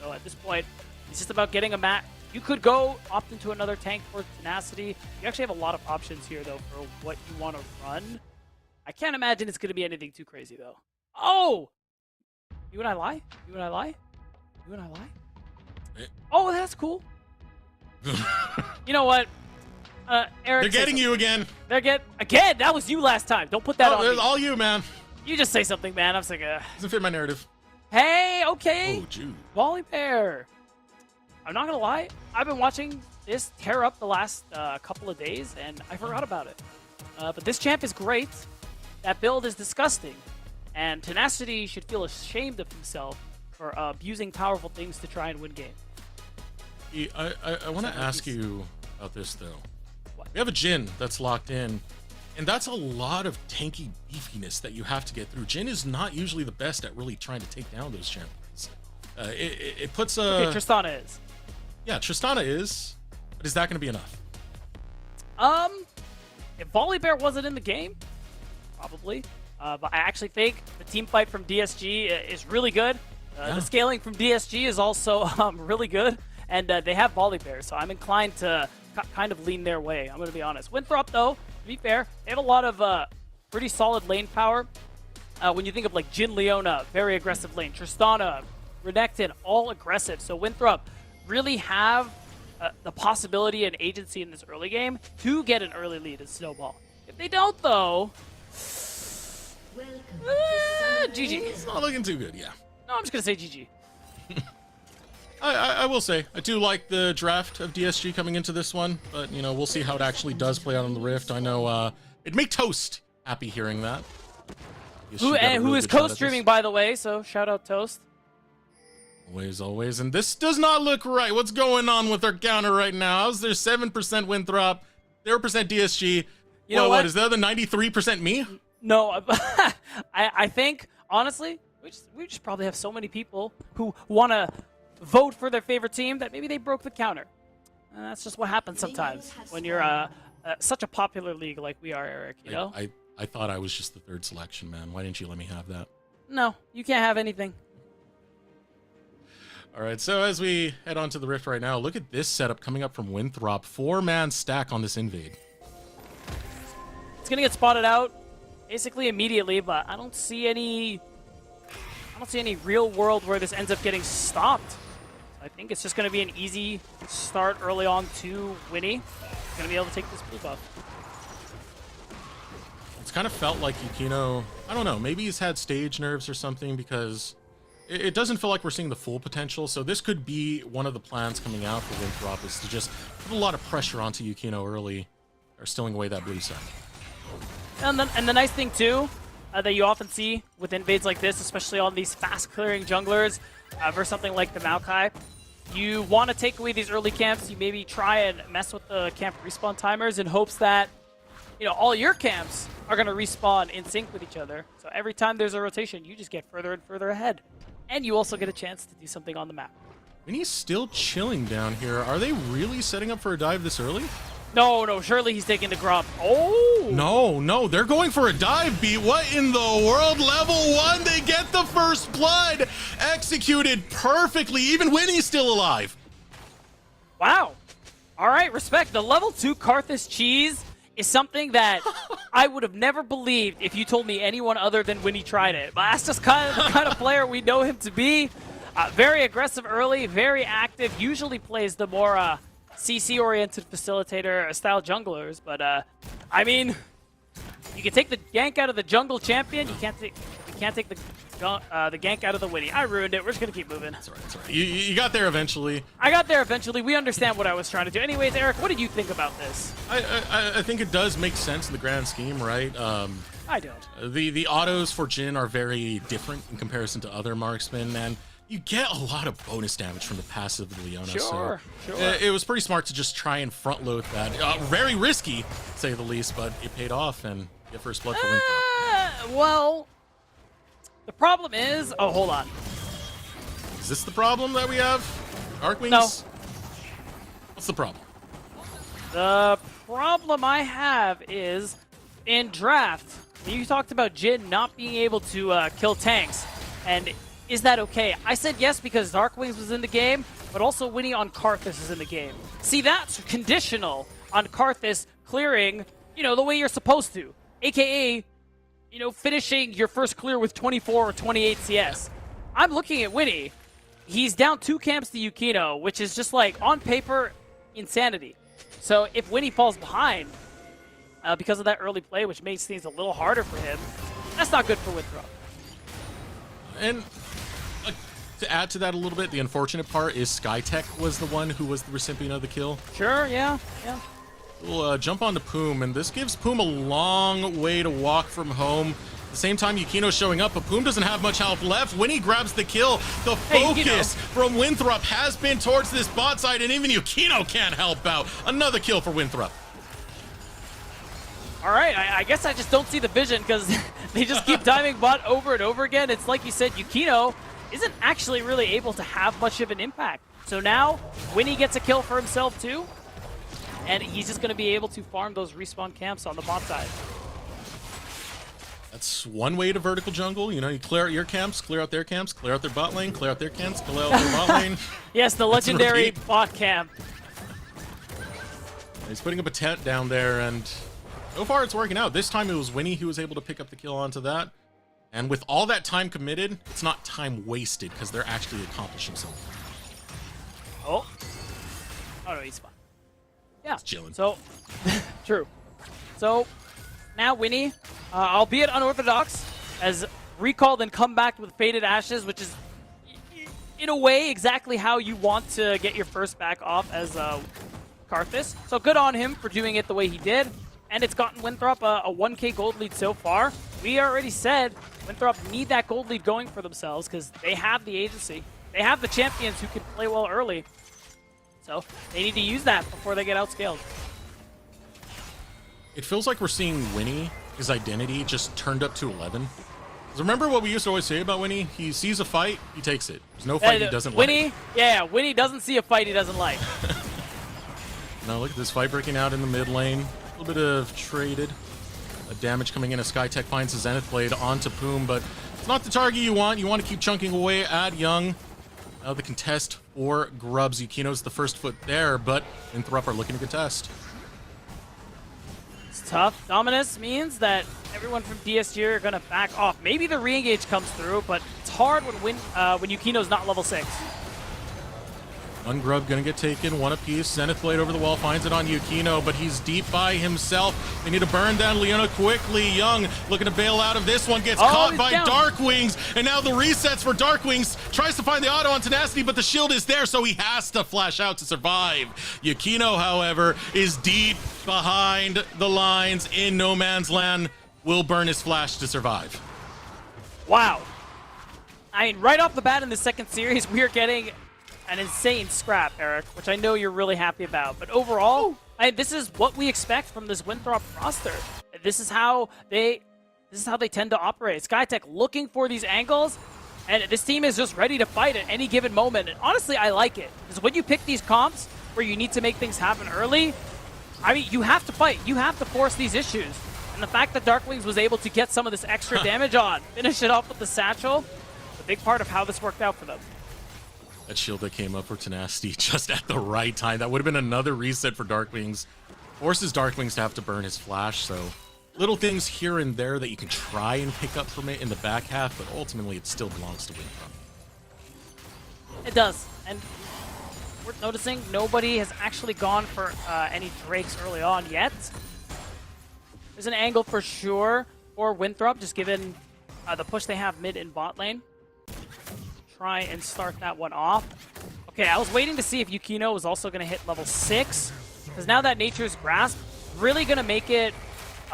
So at this point, it's just about getting a mat. You could go opt into another tank for Tenacity. You actually have a lot of options here, though, for what you want to run. I can't imagine it's going to be anything too crazy, though. Oh! You and I lie? You and I lie? You and I lie? Oh, that's cool. You know what? Eric, they're getting you again. Again, that was you last time. Don't put that on me. All you, man. You just say something, man. I'm sick of... Doesn't fit my narrative. Hey, okay. Oh, Jude. Wally Bear. I'm not going to lie. I've been watching this tear up the last couple of days, and I forgot about it. But this champ is great. That build is disgusting. And Tenacity should feel ashamed of himself for abusing powerful things to try and win games. I want to ask you about this, though. What? We have a Jhin that's locked in, and that's a lot of tanky beefiness that you have to get through. Jhin is not usually the best at really trying to take down those champions. It puts a... Okay, Tristana is. Yeah, Tristana is, but is that going to be enough? If Volibear wasn't in the game, probably. But I actually think the team fight from DSG is really good. The scaling from DSG is also really good. And they have Volibear, so I'm inclined to kind of lean their way. I'm going to be honest. Winthrop, though, to be fair, they have a lot of pretty solid lane power. When you think of like Jhin Leona, very aggressive lane. Tristana, Renekton, all aggressive. So Winthrop really have the possibility and agency in this early game to get an early lead in Snowball. If they don't, though, GG. It's not looking too good, yeah. No, I'm just going to say GG. I will say, I do like the draft of DSG coming into this one, but, we'll see how it actually does play out on the Rift. I know it'd make Toast happy hearing that. Who is co-streaming, by the way, so shout out Toast. Always. And this does not look right. What's going on with our counter right now? How's there 7% Winthrop, 0% DSG? You know what? Is the other 93% me? No, I think, honestly, we just probably have so many people who want to vote for their favorite team that maybe they broke the counter. And that's just what happens sometimes when you're such a popular league like we are, Eric, you know? I thought I was just the third selection, man. Why didn't you let me have that? No, you can't have anything. All right, so as we head on to the Rift right now, look at this setup coming up from Winthrop. 4-man stack on this invade. It's gonna get spotted out basically immediately, but I don't see any real world where this ends up getting stopped. I think it's just gonna be an easy start early on to Winnie. He's gonna be able to take this blue buff. It's kind of felt like Yukino, I don't know, maybe he's had stage nerves or something, because it doesn't feel like we're seeing the full potential. So this could be one of the plans coming out for Winthrop, is to just put a lot of pressure onto Yukino early, or stealing away that blue side. And the nice thing too, that you often see with invades like this, especially on these fast clearing junglers versus something like the Maokai, you want to take away these early camps. You maybe try and mess with the camp respawn timers in hopes that, you know, all your camps are going to respawn in sync with each other. So every time there's a rotation, you just get further and further ahead. And you also get a chance to do something on the map. And he's still chilling down here. Are they really setting up for a dive this early? No, surely he's taking the grub. Oh! No, they're going for a dive beat. What in the world? Level 1, they get the first blood. Executed perfectly. Even Winnie's still alive. Wow. All right, respect. The level 2 Karthus cheese is something that I would have never believed if you told me anyone other than Winnie tried it. But that's just kind of the kind of player we know him to be. Very aggressive early, very active, usually plays the more CC-oriented facilitator style junglers, but I mean, you can take the gank out of the jungle champion. You can't take the gank out of the Winnie. I ruined it. We're just gonna keep moving. That's all right. That's all right. You got there eventually. I got there eventually. We understand what I was trying to do. Anyways, Eric, what did you think about this? I think it does make sense in the grand scheme, right? I don't. The autos for Jhin are very different in comparison to other marksmen, and you get a lot of bonus damage from the passive of Leona. Sure. It was pretty smart to just try and front load that. Very risky, to say the least, but it paid off, and get first blood for Winthrop. Well, the problem is... Oh, hold on. Is this the problem that we have? Arcwings? No. What's the problem? The problem I have is in draft, you talked about Jhin not being able to kill tanks, and is that okay? I said yes because Darkwings was in the game, but also Winnie on Karthus is in the game. See, that's conditional on Karthus clearing, you know, the way you're supposed to, aka, you know, finishing your first clear with 24 or 28 CS. I'm looking at Winnie. He's down 2 camps to Yukino, which is just like, on paper, insanity. So if Winnie falls behind because of that early play, which makes things a little harder for him, that's not good for Winthrop. And to add to that a little bit, the unfortunate part is Skytech was the one who was the recipient of the kill. Sure, yeah. We'll jump onto Poom, and this gives Poom a long way to walk from home. At the same time, Yukino's showing up, but Poom doesn't have much health left. When he grabs the kill, the focus from Winthrop has been towards this bot side, and even Yukino can't help out. Another kill for Winthrop. All right, I guess I just don't see the vision because they just keep diving bot over and over again. It's like you said, Yukino isn't actually really able to have much of an impact. So now, Winnie gets a kill for himself too, and he's just going to be able to farm those respawn camps on the bot side. That's one way to vertical jungle. You know, you clear out your camps, clear out their camps, clear out their bot lane, clear out their camps, clear out their bot lane. Yes, the legendary bot camp. He's putting up a tent down there, and so far it's working out. This time it was Winnie who was able to pick up the kill onto that. And with all that time committed, it's not time wasted because they're actually accomplishing something. Oh no, he's fine. Yeah, He's chilling. So, true. So, now Winnie, albeit unorthodox, has recalled and come back with Faded Ashes, which is, in a way, exactly how you want to get your first back off as Karthus. So good on him for doing it the way he did. And it's gotten Winthrop a 1k gold lead so far. We already said Winthrop need that gold lead going for themselves because they have the agency. They have the champions who can play well early. So they need to use that before they get outscaled. It feels like we're seeing Winnie, his identity, just turned up to 11. Because remember what we used to always say about Winnie? He sees a fight, he takes it. There's no fight he doesn't like. Yeah, Winnie doesn't see a fight he doesn't like. Now look at this fight breaking out in the mid lane. A little bit of traded. Damage coming in as Skytech finds the Zenith Blade onto Poom, but it's not the target you want. You want to keep chunking away at Young. Now the contest for Grubs. Yukino's the first foot there, but Winthrop are looking to contest. It's tough. Dominus means that everyone from DSG are going to back off. Maybe the re-engage comes through, but it's hard when Yukino's not level 6. One Grub gonna get taken, one apiece. Zenith Blade over the wall, finds it on Yukino, but he's deep by himself. They need to burn down Leona quickly. Young looking to bail out of this one, gets caught by down. Darkwings, and now the resets for Darkwings. Tries to find the auto on Tenacity, but the shield is there, so he has to flash out to survive. Yukino, however, is deep behind the lines in no man's land. Will burn his flash to survive. Wow. I mean, right off the bat in the second series, we are getting an insane scrap, Eric, which I know you're really happy about. But overall, this is what we expect from this Winthrop roster. This is how they tend to operate. Skytech looking for these angles, and this team is just ready to fight at any given moment. And honestly, I like it, because when you pick these comps where you need to make things happen early, I mean, you have to fight. You have to force these issues. And the fact that Darkwings was able to get some of this extra damage on, finish it off with the satchel, a big part of how this worked out for them. That shield that came up for Tenacity just at the right time. That would have been another reset for Darkwings. Forces Darkwings to have to burn his flash, so little things here and there that you can try and pick up from it in the back half, but ultimately it still belongs to Winthrop. It does, and worth noticing, nobody has actually gone for any Drakes early on yet. There's an angle for sure for Winthrop, just given the push they have mid and bot lane. Try and start that one off. Okay, I was waiting to see if Yukino was also going to hit level 6, because now that Nature's Grasp really going to make it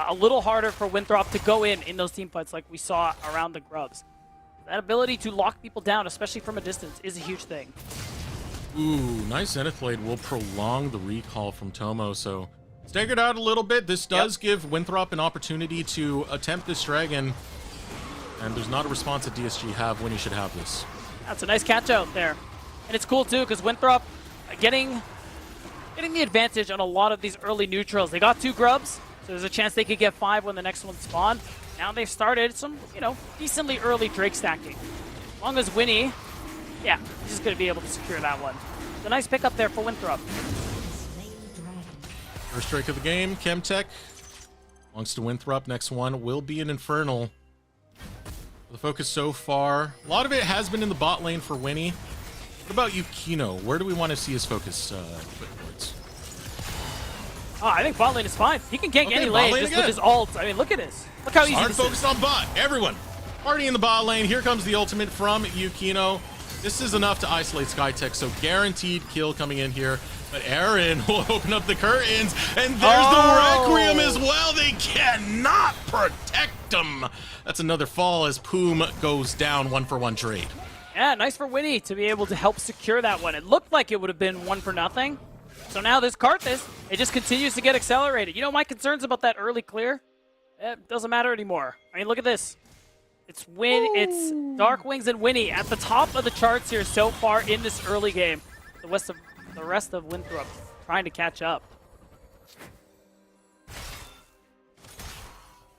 a little harder for Winthrop to go in those team fights like we saw around the Grubs. That ability to lock people down, especially from a distance, is a huge thing. Ooh, nice Zenith Blade will prolong the recall from Tomo, so staggered out a little bit. This does give Winthrop an opportunity to attempt this dragon, and there's not a response that DSG have when he should have this. That's a nice catch out there. And it's cool too, because Winthrop getting the advantage on a lot of these early neutrals. They got 2 Grubs, so there's a chance they could get 5 when the next one spawned. Now they've started some, decently early Drake stacking. As long as Winnie, he's just going to be able to secure that one. It's a nice pickup there for Winthrop. First Drake of the game, Chemtech. Belongs to Winthrop. Next one will be an Infernal. The focus so far, a lot of it has been in the bot lane for Winnie. What about Yukino? Where do we want to see his focus put towards? Oh, I think bot lane is fine. He can gank any lane just with his ult. I mean, look at this. Look how easy Hard this focused on bot. Everyone, party in the bot lane. Here comes the ultimate from Yukino. This is enough to isolate Skytech, so guaranteed kill coming in here. But Aaron will open up the curtains, and there's the Requiem as well. They cannot protect him. That's another fall as Poom goes down 1-for-1 trade. Yeah, nice for Winnie to be able to help secure that one. It looked like it would have been 1-for-0. So now this Karthus, it just continues to get accelerated. You know, my concerns about that early clear, it doesn't matter anymore. I mean, look at this. It's Darkwings and Winnie at the top of the charts here so far in this early game. The rest of Winthrop trying to catch up.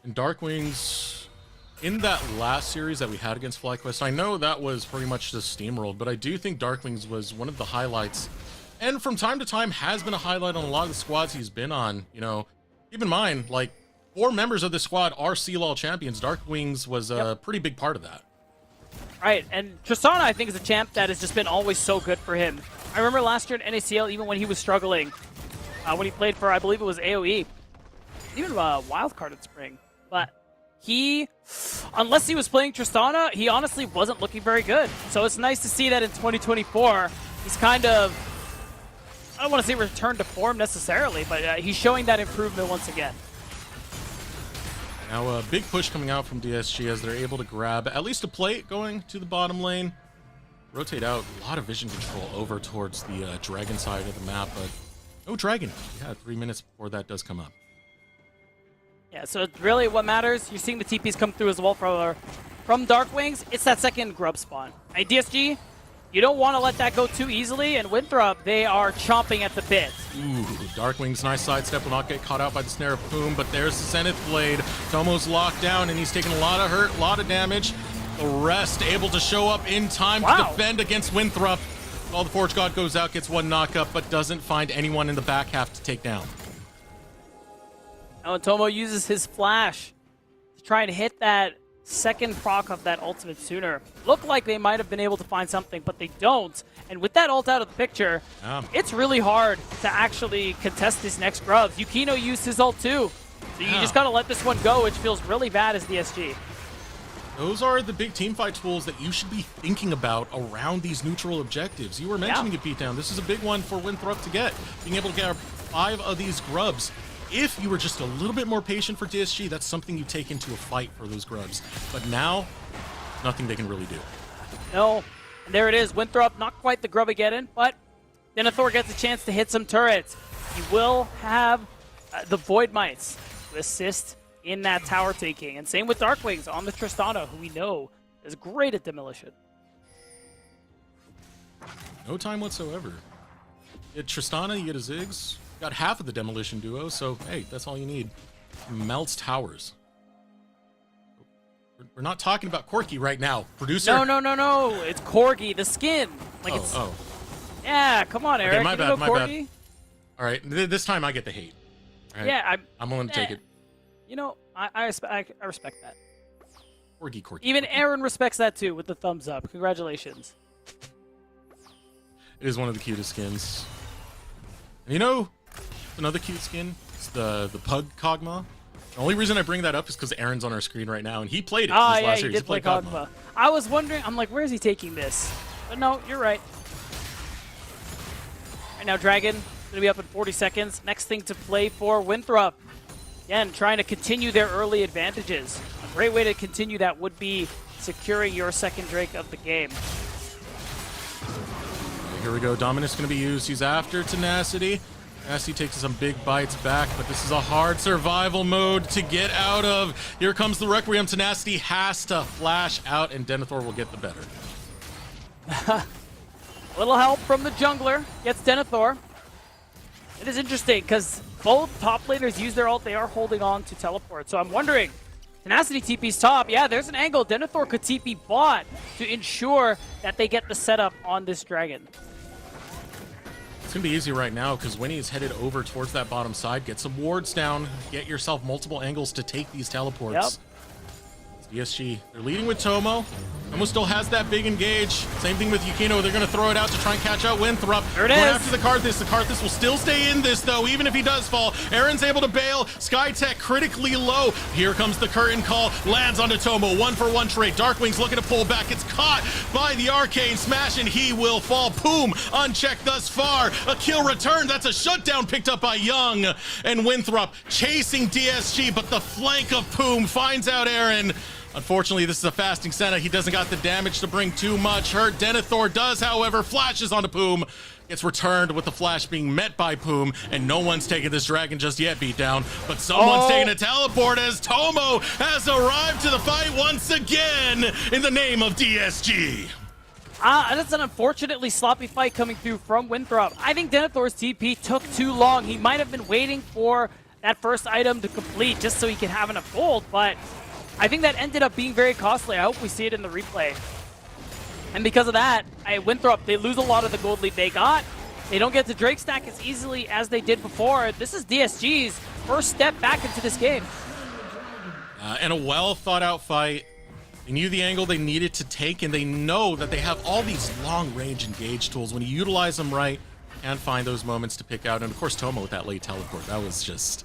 And Darkwings, in that last series that we had against FlyQuest, I know that was pretty much just steamrolled, but I do think Darkwings was one of the highlights, and from time to time has been a highlight on a lot of the squads he's been on. Keep in mind, like, 4 members of the squad are CLOL champions. Darkwings was a pretty big part of that. Right, and Tristana, I think, is a champ that has just been always so good for him. I remember last year at NACL, even when he was struggling, when he played for, I believe it was AoE, even Wildcard at Spring. But he, unless he was playing Tristana, he honestly wasn't looking very good. So it's nice to see that in 2024, he's kind of, I don't want to say returned to form necessarily, but he's showing that improvement once again. Now a big push coming out from DSG as they're able to grab at least a plate going to the bottom lane. Rotate out, a lot of vision control over towards the dragon side of the map, but no dragon. Yeah, 3 minutes before that does come up. Yeah, so really what matters, you're seeing the TPs come through as well from Darkwings. It's that second Grub spawn. Hey, DSG, you don't want to let that go too easily, and Winthrop, they are chomping at the bit. Ooh, Darkwing's nice sidestep will not get caught out by the snare of Poom, but there's the Zenith Blade. Tomo's locked down, and he's taking a lot of hurt, a lot of damage. The rest able to show up in time to defend against Winthrop. While the Forge God goes out, gets one knockup, but doesn't find anyone in the back half to take down. Now Tomo uses his flash to try and hit that second proc of that ultimate sooner. Looked like they might have been able to find something, but they don't. And with that ult out of the picture, it's really hard to actually contest this next grubs. Yukino used his ult too. So you just gotta let this one go, which feels really bad as DSG. Those are the big teamfight tools that you should be thinking about around these neutral objectives. You were mentioning it, Beatdown. This is a big one for Winthrop to get. Being able to get 5 of these grubs. If you were just a little bit more patient for DSG, that's something you take into a fight for those grubs. But now, nothing they can really do. No, and there it is. Winthrop, not quite the Grub-ageddon, but Denethor gets a chance to hit some turrets. He will have the Void Mites to assist in that tower taking. And same with Darkwings on the Tristana, who we know is great at demolition. No time whatsoever. You get Tristana, you get a Ziggs. Got half of the demolition duo, so hey, that's all you need. Melts towers. We're not talking about Corki right now, producer. No. It's Corgi, the skin. Like Yeah, come on, Eric. Okay, my bad. Corgi? All right, this time I get the hate. Right? Yeah, I'm willing to take it. You know, I respect that. Corgi. Even Aaron respects that too with the thumbs up. Congratulations. It is one of the cutest skins. And you know, another cute skin. It's the Pug Kog'Maw. The only reason I bring that up is because Aaron's on our screen right now, and he played it. Yeah, he did play Kog'Maw. I was wondering, I'm like, where is he taking this? But no, you're right. Right now, Dragon gonna be up in 40 seconds. Next thing to play for Winthrop. Again, trying to continue their early advantages. A great way to continue that would be securing your second Drake of the game. Here we go. Dominus going to be used. He's after Tenacity. Tenacity takes some big bites back, but this is a hard survival mode to get out of. Here comes the Requiem. Tenacity has to flash out, and Denethor will get the better. A little help from the jungler. Gets Denethor. It is interesting, because both top laners use their ult. They are holding on to teleport. So I'm wondering, Tenacity TP's top. Yeah, there's an angle. Denethor could TP bot to ensure that they get the setup on this dragon. It's going to be easy right now because Winnie is headed over towards that bottom side. Get some wards down. Get yourself multiple angles to take these teleports. Yep. DSG, they're leading with Tomo. Tomo still has that big engage. Same thing with Yukino. They're going to throw it out to try and catch out Winthrop. There it Going is. after the Karthus. The Karthus will still stay in this, though, even if he does fall. Aaron's able to bail. Skytech critically low. Here comes the curtain call. Lands onto Tomo. 1-for-1 trade. Darkwing's looking to pull back. It's caught by the Arcane Smash, and he will fall. Poom, unchecked thus far. A kill return. That's a shutdown picked up by Young. And Winthrop chasing DSG, but the flank of Poom finds out Aaron. Unfortunately, this is a fasting Senna. He doesn't got the damage to bring too much hurt. Denethor does, however, flashes onto Poom. Gets returned with the flash being met by Poom, and no one's taking this dragon just yet, Beatdown. But someone's taking a teleport as Tomo has arrived to the fight once again in the name of DSG. That's an unfortunately sloppy fight coming through from Winthrop. I think Denethor's TP took too long. He might have been waiting for that first item to complete just so he can have enough gold, but I think that ended up being very costly. I hope we see it in the replay. And because of that, Winthrop, they lose a lot of the gold lead they got. They don't get to Drake stack as easily as they did before. This is DSG's first step back into this game. And a well thought out fight. They knew the angle they needed to take, and they know that they have all these long range engage tools. When you utilize them right, and find those moments to pick out. And of course, Tomo with that late teleport. That was just...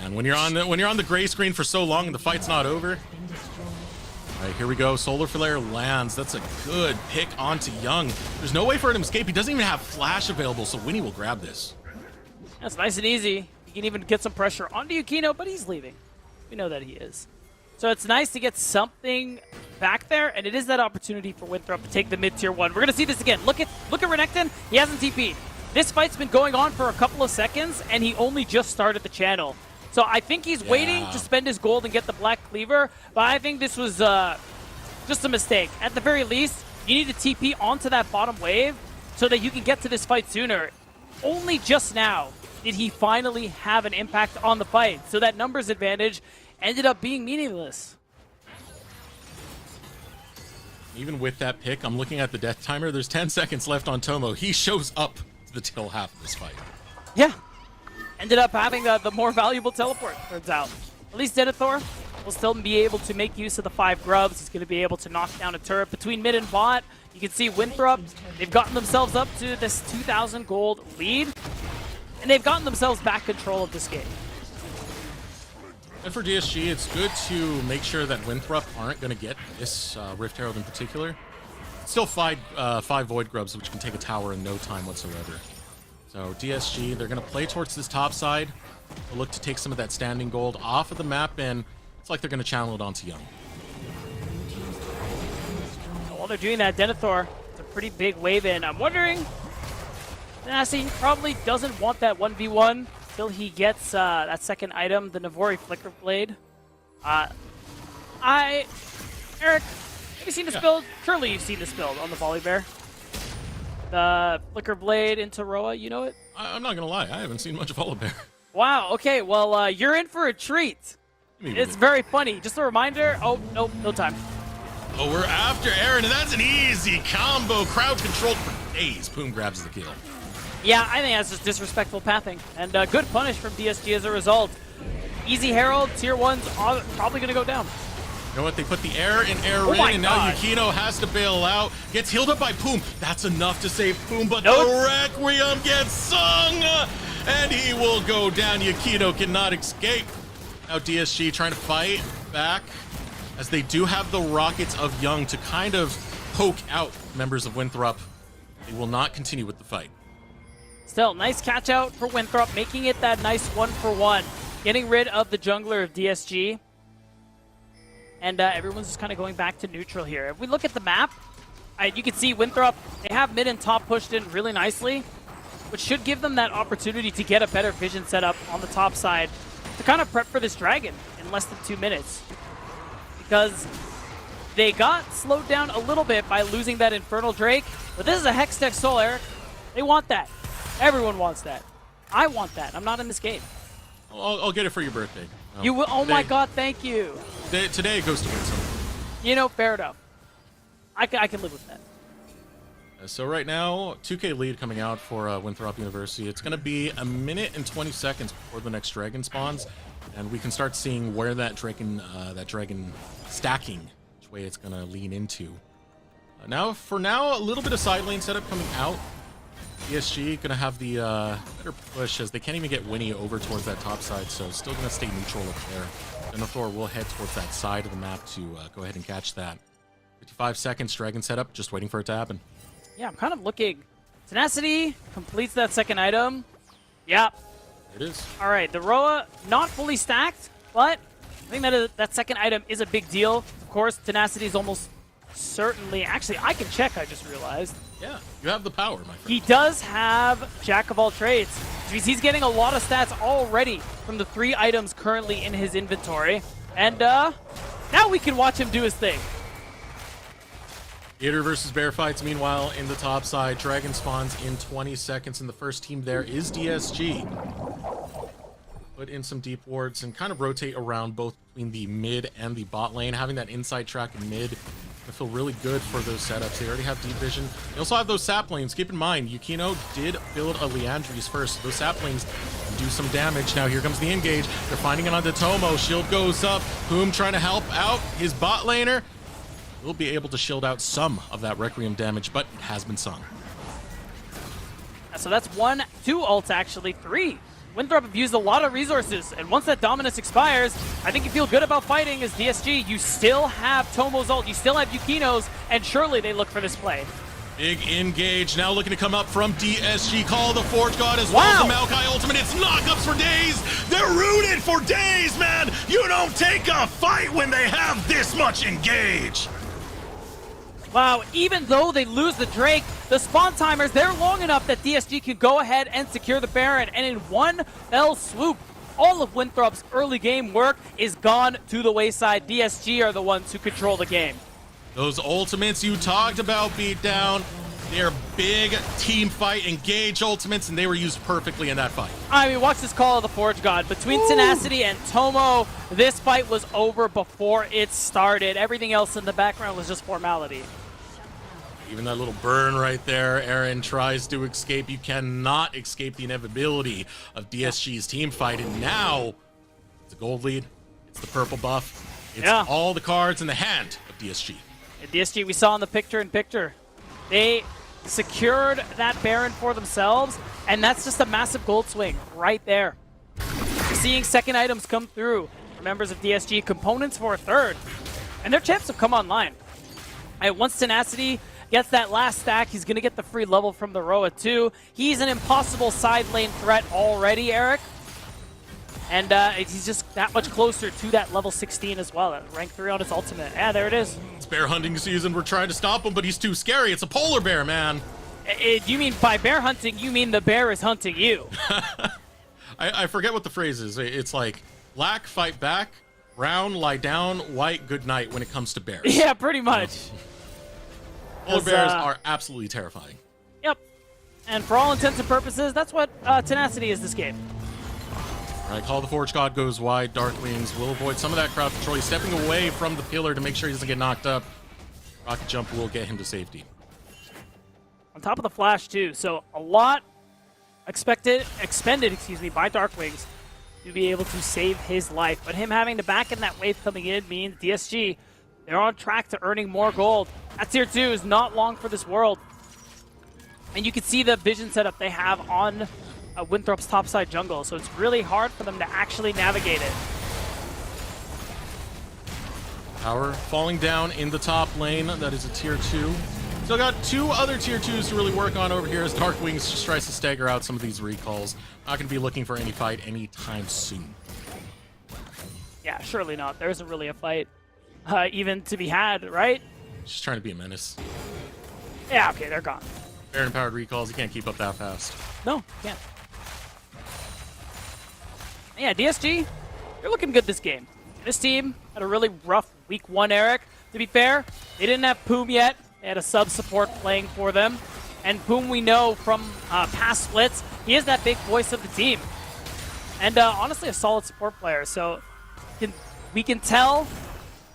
And when you're on the gray screen for so long and the fight's not over. All right, here we go. Solar Flare lands. That's a good pick onto Young. There's no way for him to escape. He doesn't even have flash available, so Winnie will grab this. That's nice and easy. You can even get some pressure onto Yukino, but he's leaving. We know that he is. So it's nice to get something back there, and it is that opportunity for Winthrop to take the mid-tier one. We're going to see this again. Look at Renekton. He hasn't TP'd. This fight's been going on for a couple of seconds, and he only just started the channel. So I think he's waiting to spend his gold and get the Black Cleaver, but I think this was just a mistake. At the very least, you need to TP onto that bottom wave so that you can get to this fight sooner. Only just now did he finally have an impact on the fight, so that numbers advantage ended up being meaningless. Even with that pick, I'm looking at the death timer. There's 10 seconds left on Tomo. He shows up to the tail half of this fight. Yeah. Ended up having the more valuable teleport, turns out. At least Denethor will still be able to make use of the 5 grubs. He's going to be able to knock down a turret between mid and bot. You can see Winthrop, they've gotten themselves up to this 2,000 gold lead. And they've gotten themselves back control of this game. And for DSG, it's good to make sure that Winthrop aren't going to get this Rift Herald in particular. Still 5 Void Grubs, which can take a tower in no time whatsoever. So DSG, they're going to play towards this top side. They'll look to take some of that standing gold off of the map, and it's like they're going to channel it onto Young. So while they're doing that, Denethor, it's a pretty big wave in. I'm wondering, Nasty probably doesn't want that 1v1 till he gets that second item, the Navori Flicker Blade. Eric, have you seen this build? Surely you've seen this build on the Volibear. The Flicker Blade into Roa, you know it? I'm not going to lie, I haven't seen much of Volibear. Wow, okay, well, you're in for a treat. It's very funny. Just a reminder. Oh, nope, no time. Oh, we're after Aaron, and that's an easy combo. Crowd controlled for days. Poom grabs the kill. Yeah, I think that's just disrespectful pathing. And good punish from DSG as a result. Easy Herald, tier 1's probably going to go down. You know what? They put the air in, and now Yukino has to bail out. Gets healed up by Poom. That's enough to save Poom, but the Requiem gets sung, and he will go down. Yukino cannot escape. Now DSG trying to fight back, as they do have the Rockets of Young to kind of poke out members of Winthrop. They will not continue with the fight. Still, nice catch out for Winthrop, making it that nice 1-for-1. Getting rid of the jungler of DSG. And everyone's just kind of going back to neutral here. If we look at the map, you can see Winthrop, they have mid and top pushed in really nicely, which should give them that opportunity to get a better vision setup on the top side to kind of prep for this dragon in less than 2 minutes. Because they got slowed down a little bit by losing that Infernal Drake, but this is a Hextech Soul, Eric. They want that. Everyone wants that. I want that. I'm not in this game. I'll get it for your birthday. You will? Oh my God, thank you. Today it goes to Winsome. You know, fair enough. I can live with that. So right now, 2K lead coming out for Winthrop University. It's going to be 1 minute and 20 seconds before the next dragon spawns, and we can start seeing where that dragon stacking, which way it's going to lean into. For now, a little bit of side lane setup coming out. ESG going to have the better push, as they can't even get Winnie over towards that top side, so still going to stay neutral up there. Denethor will head towards that side of the map to go ahead and catch that. 55 seconds, dragon setup, just waiting for it to happen. Yeah, I'm kind of looking. Tenacity completes that second item. Yeah. It is. All right, the Roa not fully stacked, but I think that second item is a big deal. Of course, Tenacity is almost certainly... Actually, I can check, I just realized. Yeah, you have the power, my friend. He does have Jack of all trades, which means he's getting a lot of stats already from the 3 items currently in his inventory. And now we can watch him do his thing. Gator versus Bear fights, meanwhile, in the top side. Dragon spawns in 20 seconds, and the first team there is DSG. Put in some deep wards and kind of rotate around both between the mid and the bot lane. Having that inside track in mid, I feel really good for those setups. They already have deep vision. They also have those saplings. Keep in mind, Yukino did build a Leandries first. Those saplings do some damage. Now here comes the engage. They're finding it on Tomo. Shield goes up. Poom trying to help out his bot laner. Will be able to shield out some of that Requiem damage, but it has been sung. So that's 1, 2 ults actually, 3. Winthrop have used a lot of resources, and once that dominance expires, I think you feel good about fighting as DSG. You still have Tomo's ult, you still have Yukino's, and surely they look for this play. Big engage, now looking to come up from DSG. Call the Forge God as well as the Maokai ultimate. It's knockups for days. They're rooted for days, man. You don't take a fight when they have this much engage. Wow, even though they lose the Drake, the spawn timers, they're long enough that DSG can go ahead and secure the Baron, and in one fell swoop, all of Winthrop's early game work is gone to the wayside. DSG are the ones who control the game. Those ultimates you talked about, beat down. They are big team fight, engage ultimates, and they were used perfectly in that fight. I mean, watch this call of the Forge God. Between Tenacity and Tomo, this fight was over before it started. Everything else in the background was just formality. Even that little burn right there, Aaron tries to escape. You cannot escape the inevitability of DSG's team fight, and now it's a gold lead, it's the purple buff, it's all the cards in the hand of DSG. And DSG, we saw in the picture-in-picture, they secured that Baron for themselves, and that's just a massive gold swing right there. We're seeing second items come through for members of DSG, components for a third, and their champs have come online. And once Tenacity gets that last stack, he's going to get the free level from the Roa too. He's an impossible side lane threat already, Eric. And he's just that much closer to that level 16 as well, at rank 3 on his ultimate. Yeah, there it is. It's bear hunting season. We're trying to stop him, but he's too scary. It's a polar bear, man. You mean by bear hunting, you mean the bear is hunting you. I forget what the phrase is. It's like, black, fight back, brown, lie down, white, good night when it comes to bears. Yeah, pretty much. Polar bears are absolutely terrifying. Yep. And for all intents and purposes, that's what Tenacity is this game. All right, Call of the Forge God goes wide. Darkwings will avoid some of that crowd control. He's stepping away from the pillar to make sure he doesn't get knocked up. Rocket Jump will get him to safety. On top of the flash, too. So a lot expended by Darkwings to be able to save his life. But him having to back in that wave coming in means DSG, they're on track to earning more gold. That tier 2 is not long for this world. And you can see the vision setup they have on Winthrop's topside jungle, so it's really hard for them to actually navigate it. Power falling down in the top lane. That is a tier 2. Still got 2 other tier 2s to really work on over here as Darkwings just tries to stagger out some of these recalls. Not going to be looking for any fight anytime soon. Yeah, surely not. There isn't really a fight even to be had, right? Just trying to be a menace. Yeah, okay, they're gone. Baron-powered recalls, you can't keep up that fast. No, can't. Yeah, DSG, they're looking good this game. This team had a really rough week 1, Eric. To be fair, they didn't have Poom yet. They had a sub-support playing for them. And Poom, we know from past splits, he is that big voice of the team. And honestly, a solid support player. So we can tell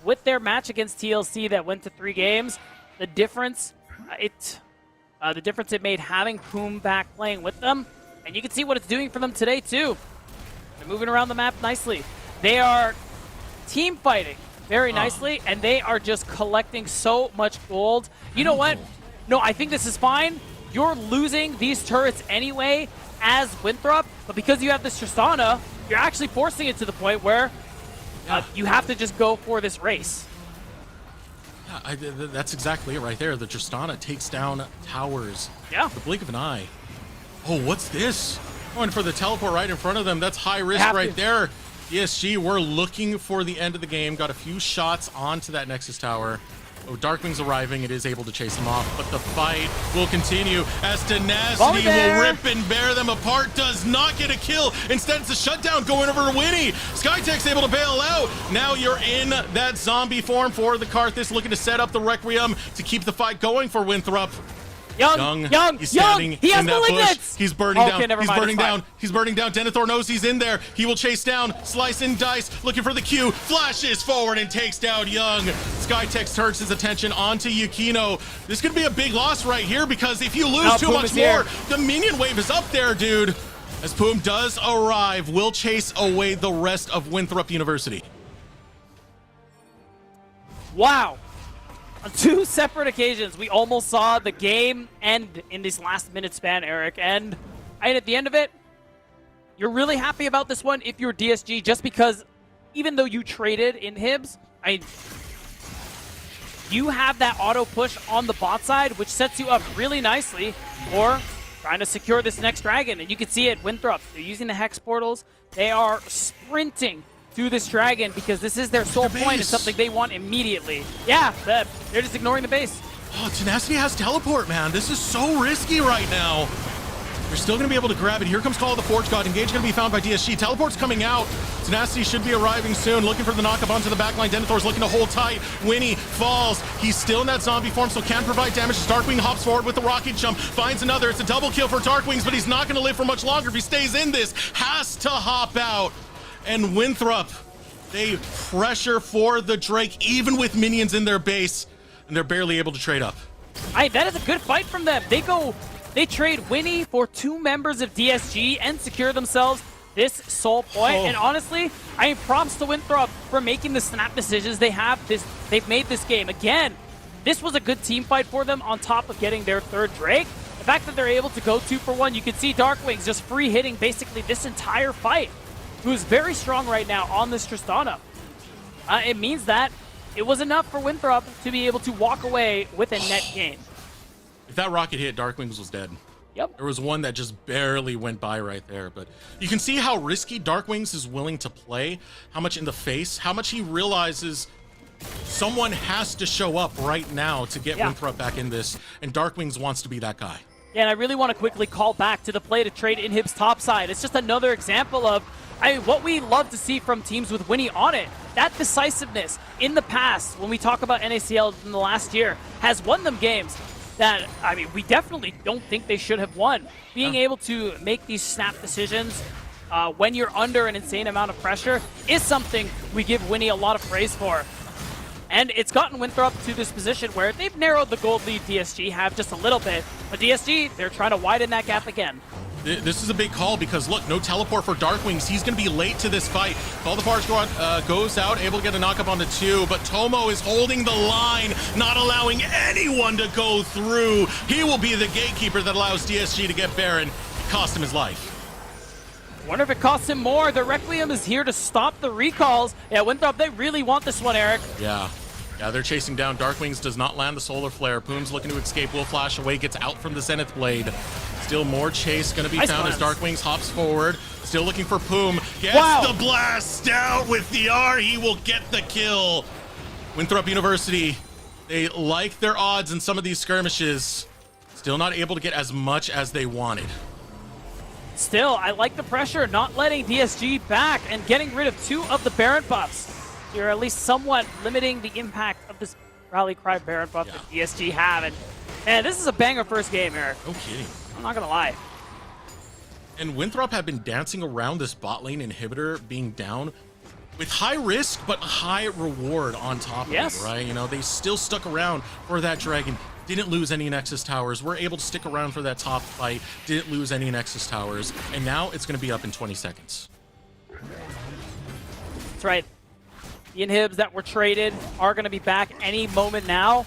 with their match against TLC that went to 3 games, the difference it made having Poom back playing with them. And you can see what it's doing for them today, too. They're moving around the map nicely. They are team fighting very nicely, and they are just collecting so much gold. You know what? No, I think this is fine. You're losing these turrets anyway as Winthrop, but because you have this Tristana, you're actually forcing it to the point where you have to just go for this race. Yeah, that's exactly it right there. The Tristana takes down towers. Yeah. The blink of an eye. Oh, what's this? Going for the teleport right in front of them. That's high risk right there. DSG, we're looking for the end of the game. Got a few shots onto that Nexus tower. Oh, Darkwing's arriving. It is able to chase him off, but the fight will continue as Tenacity will rip and bear them apart. Does not get a kill. Instead, it's a shutdown going over to Winnie. Skytech's able to bail out. Now you're in that zombie form for the Karthus, looking to set up the Requiem to keep the fight going for Winthrop. Young, he's standing he has in that bush. He's burning down. He's burning down. He's burning down. Denethor knows he's in there. He will chase down, slice and dice, looking for the Q, flashes forward and takes down Young. Skytex turns his attention onto Yukino. This could be a big loss right here because if you lose too much more, the minion wave is up there, dude. As Poom does arrive, will chase away the rest of Winthrop University. Wow. On 2 separate occasions, we almost saw the game end in this last minute span, Eric. And at the end of it, you're really happy about this one if you're DSG, just because even though you traded in Hibs, you have that auto push on the bot side, which sets you up really nicely for trying to secure this next dragon. And you can see it, Winthrop, they're using the Hex portals. They are sprinting to this dragon because this is their sole point. It's something they want immediately. Yeah, they're just ignoring the base. Oh, Tenacity has teleport, man. This is so risky right now. They're still going to be able to grab it. Here comes Call of the Forge God. Engage going to be found by DSG. Teleport's coming out. Tenacity should be arriving soon. Looking for the knockup onto the backline. Denethor's looking to hold tight. Winnie falls. He's still in that zombie form, so can provide damage. Darkwing hops forward with the rocket jump. Finds another. It's a double kill for Darkwings, but he's not going to live for much longer if he stays in this. Has to hop out. And Winthrop, they pressure for the Drake, even with minions in their base, and they're barely able to trade up. That is a good fight from them. They trade Winnie for 2 members of DSG and secure themselves this soul point. And honestly, I mean, props to Winthrop for making the snap decisions they've made this game. Again, this was a good team fight for them on top of getting their 3rd Drake. The fact that they're able to go 2 for 1, you can see Darkwings just free hitting basically this entire fight, who's very strong right now on this Tristana. It means that it was enough for Winthrop to be able to walk away with a net gain. If that rocket hit, Darkwings was dead. Yep. There was one that just barely went by right there, but you can see how risky Darkwings is willing to play, how much in the face, how much he realizes someone has to show up right now to get Winthrop back in this, and Darkwings wants to be that guy. Yeah, and I really want to quickly call back to the play to trade Inhib's top side. It's just another example of what we love to see from teams with Winnie on it. That decisiveness in the past, when we talk about NACL in the last year, has won them games that, I mean, we definitely don't think they should have won. Being able to make these snap decisions when you're under an insane amount of pressure is something we give Winnie a lot of praise for. And it's gotten Winthrop to this position where they've narrowed the gold lead DSG have just a little bit. But DSG, they're trying to widen that gap again. This is a big call because, look, no teleport for Darkwings. He's going to be late to this fight. Call the Forge God goes out, able to get a knockup onto 2, but Tomo is holding the line, not allowing anyone to go through. He will be the gatekeeper that allows DSG to get Baron. It cost him his life. Wonder if it costs him more. The Requiem is here to stop the recalls. Yeah, Winthrop, they really want this one, Eric. Yeah, they're chasing down. Darkwings does not land the Solar Flare. Poom's looking to escape, will flash away, gets out from the Zenith Blade. Still more chase going to be found as Darkwings hops forward. Still looking for Poom. Gets the blast out with the R. He will get the kill. Winthrop University, they like their odds in some of these skirmishes. Still not able to get as much as they wanted. Still, I like the pressure, not letting DSG back and getting rid of 2 of the Baron buffs. You're at least somewhat limiting the impact of this Rally Cry Baron buff that DSG have. And man, this is a banger first game, Eric. No kidding. I'm not gonna lie. And Winthrop have been dancing around this bot lane inhibitor being down with high risk but high reward on top of it, right? You know, they still stuck around for that dragon. Didn't lose any Nexus towers. Were able to stick around for that top fight. Didn't lose any Nexus towers. And now it's going to be up in 20 seconds. That's right. The inhibs that were traded are going to be back any moment now.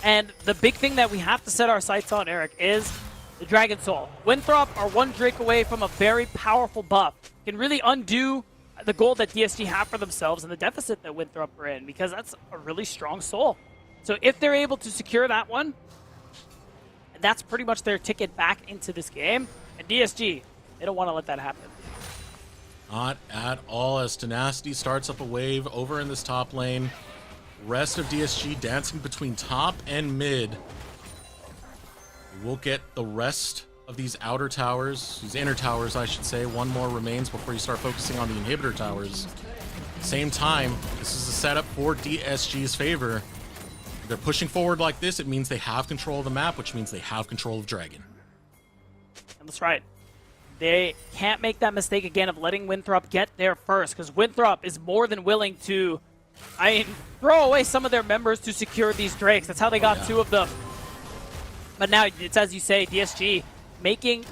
And the big thing that we have to set our sights on, Eric, is the Dragon Soul. Winthrop are 1 Drake away from a very powerful buff. Can really undo the goal that DSG have for themselves and the deficit that Winthrop are in, because that's a really strong soul. So if they're able to secure that one, that's pretty much their ticket back into this game. And DSG, they don't want to let that happen. Not at all, as Tenacity starts up a wave over in this top lane. Rest of DSG dancing between top and mid. We'll get the rest of these outer towers, these inner towers, I should say. 1 more remains before you start focusing on the inhibitor towers. Same time, this is a setup for DSG's favor. If they're pushing forward like this, it means they have control of the map, which means they have control of Dragon. And that's right. They can't make that mistake again of letting Winthrop get there first, because Winthrop is more than willing to, throw away some of their members to secure these Drakes. That's how they got 2 of them. But now, it's as you say, DSG making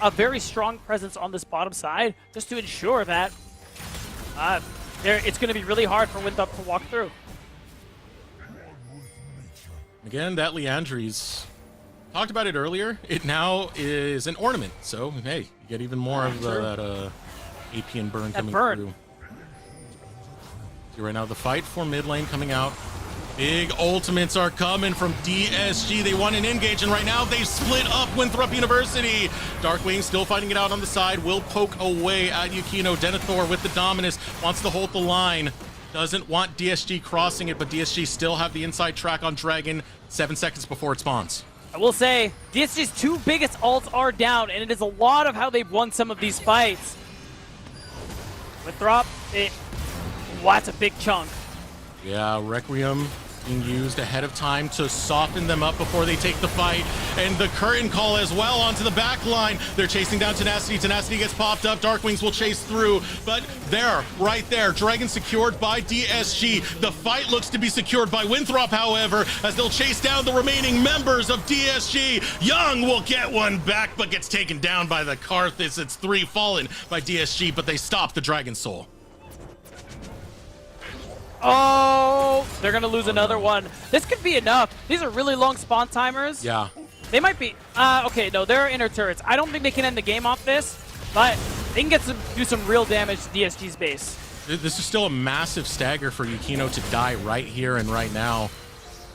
a very strong presence on this bottom side just to ensure that it's going to be really hard for Winthrop to walk through. Again, that Leandries, talked about it earlier, it now is an ornament. So, hey, you get even more of that AP and burn coming through. See right now the fight for mid lane coming out. Big ultimates are coming from DSG. They want an engage, and right now they've split up Winthrop University. Darkwing still fighting it out on the side. Will poke away at Yukino. Denethor with the Dominus wants to hold the line. Doesn't want DSG crossing it, but DSG still have the inside track on Dragon 7 seconds before it spawns. I will say, DSG's 2 biggest ults are down, and it is a lot of how they've won some of these fights. Winthrop, wow, that's a big chunk. Yeah, Requiem being used ahead of time to soften them up before they take the fight. And the curtain call as well onto the back line. They're chasing down Tenacity. Tenacity gets popped up. Darkwings will chase through. But there, right there, Dragon secured by DSG. The fight looks to be secured by Winthrop, however, as they'll chase down the remaining members of DSG. Young will get one back, but gets taken down by the Karthus. It's 3 fallen by DSG, but they stop the Dragon Soul. Oh, they're going to lose another one. This could be enough. These are really long spawn timers. Yeah. They might be. Okay, no, they're inner turrets. I don't think they can end the game off this, but they can do some real damage to DSG's base. This is still a massive stagger for Yukino to die right here and right now.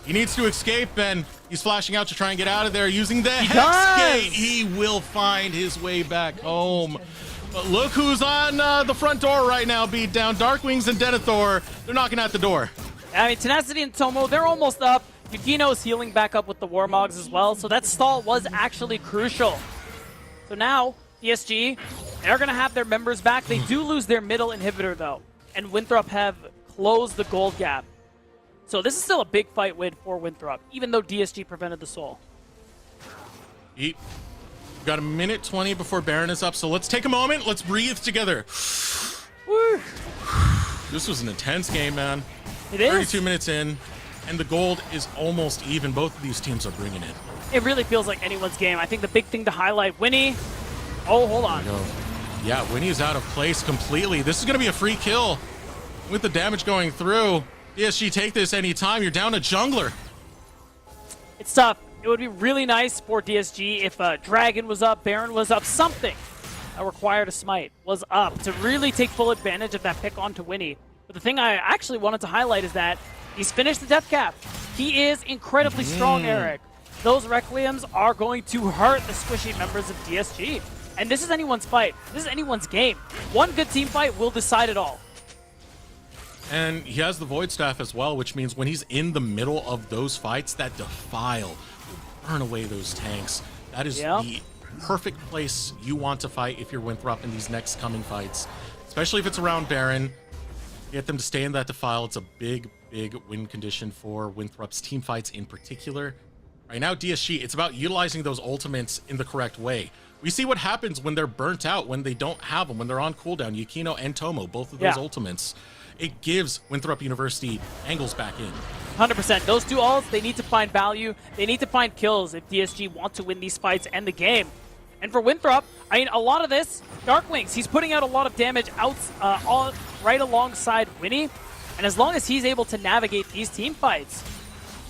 He needs to escape, and he's flashing out to try and get out of there using the Hex Gate. He will find his way back home. But look who's on the front door right now, beat down. Darkwings and Denethor, they're knocking at the door. I mean, Tenacity and Tomo, they're almost up. Yukino's healing back up with the Warmogs as well, so that stall was actually crucial. So now, DSG, they're going to have their members back. They do lose their middle inhibitor, though, and Winthrop have closed the gold gap. So this is still a big fight win for Winthrop, even though DSG prevented the soul. We've got a minute 20 before Baron is up, so let's take a moment. Let's breathe together. Woo. This was an intense game, man. It is. 32 minutes in, and the gold is almost even. Both of these teams are bringing it. It really feels like anyone's game. I think the big thing to highlight, Winnie. Oh, hold on. Yeah, Winnie is out of place completely. This is going to be a free kill with the damage going through. DSG take this anytime. You're down a jungler. It's tough. It would be really nice for DSG if Dragon was up, Baron was up, something that required a smite was up to really take full advantage of that pick onto Winnie. But the thing I actually wanted to highlight is that he's finished the death cap. He is incredibly strong, Eric. Those Requiems are going to hurt the squishy members of DSG. And this is anyone's fight. This is anyone's game. One good team fight will decide it all. And he has the Void Staff as well, which means when he's in the middle of those fights, that Defile will burn away those tanks. That is the perfect place you want to fight if you're Winthrop in these next coming fights. Especially if it's around Baron. Get them to stay in that Defile. It's a big, big win condition for Winthrop's team fights in particular. Right now, DSG, it's about utilizing those ultimates in the correct way. We see what happens when they're burnt out, when they don't have them, when they're on cooldown. Yukino and Tomo, both of those ultimates. It gives Winthrop University angles back in. 100%. Those two ults, they need to find value. They need to find kills if DSG want to win these fights and the game. And for Winthrop, I mean, a lot of this, Darkwings, he's putting out a lot of damage out right alongside Winnie. And as long as he's able to navigate these team fights,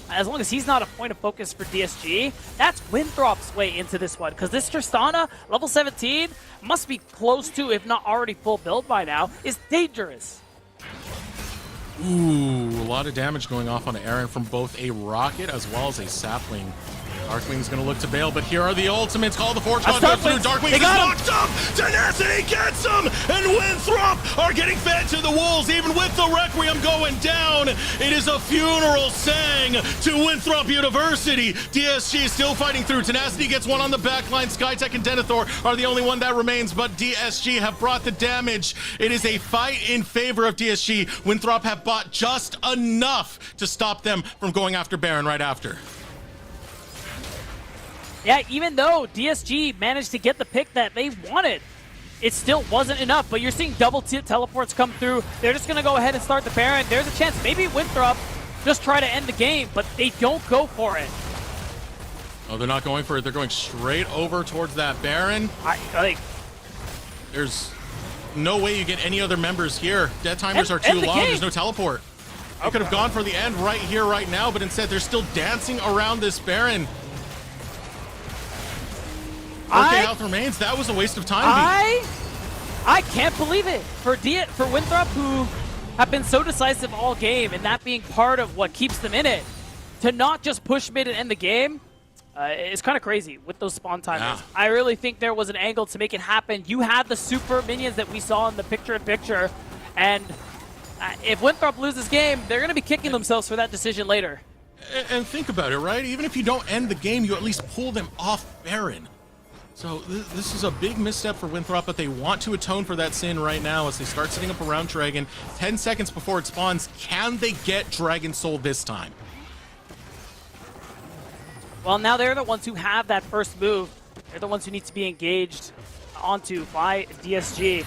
as long as he's not a point of focus for DSG, that's Winthrop's way into this one. Because this Tristana, level 17, must be close to, if not already full build by now, is dangerous. Ooh, a lot of damage going off on Aaron from both a rocket as well as a sapling. Darkwing's gonna look to bail, but here are the ultimates. Call the Forge Con, go through. Darkwing is knocked up! Tenacity gets him! And Winthrop are getting fed to the wolves, even with the Requiem going down. It is a funeral sang to Winthrop University. DSG is still fighting through. Tenacity gets one on the back line. Skytech and Denethor are the only one that remains, but DSG have brought the damage. It is a fight in favor of DSG. Winthrop have bought just enough to stop them from going after Baron right after. Yeah, even though DSG managed to get the pick that they wanted, it still wasn't enough. But you're seeing double teleports come through. They're just going to go ahead and start the Baron. There's a chance maybe Winthrop just try to end the game, but they don't go for it. Oh, they're not going for it. They're going straight over towards that Baron. There's no way you get any other members here. Death timers are too long. There's no teleport. I could have gone for the end right here, right now, but instead they're still dancing around this Baron. Health remains. That was a waste of time. I can't believe it for Winthrop, who have been so decisive all game, and that being part of what keeps them in it, to not just push mid and end the game is kind of crazy with those spawn timers. Yeah. I really think there was an angle to make it happen. You had the super minions that we saw in the picture-in-picture, and if Winthrop loses game, they're going to be kicking themselves for that decision later. And think about it, right? Even if you don't end the game, you at least pull them off Baron. So this is a big misstep for Winthrop, but they want to atone for that sin right now as they start setting up a round dragon. 10 seconds before it spawns, can they get Dragon Soul this time? Well, now they're the ones who have that first move. They're the ones who need to be engaged onto by DSG.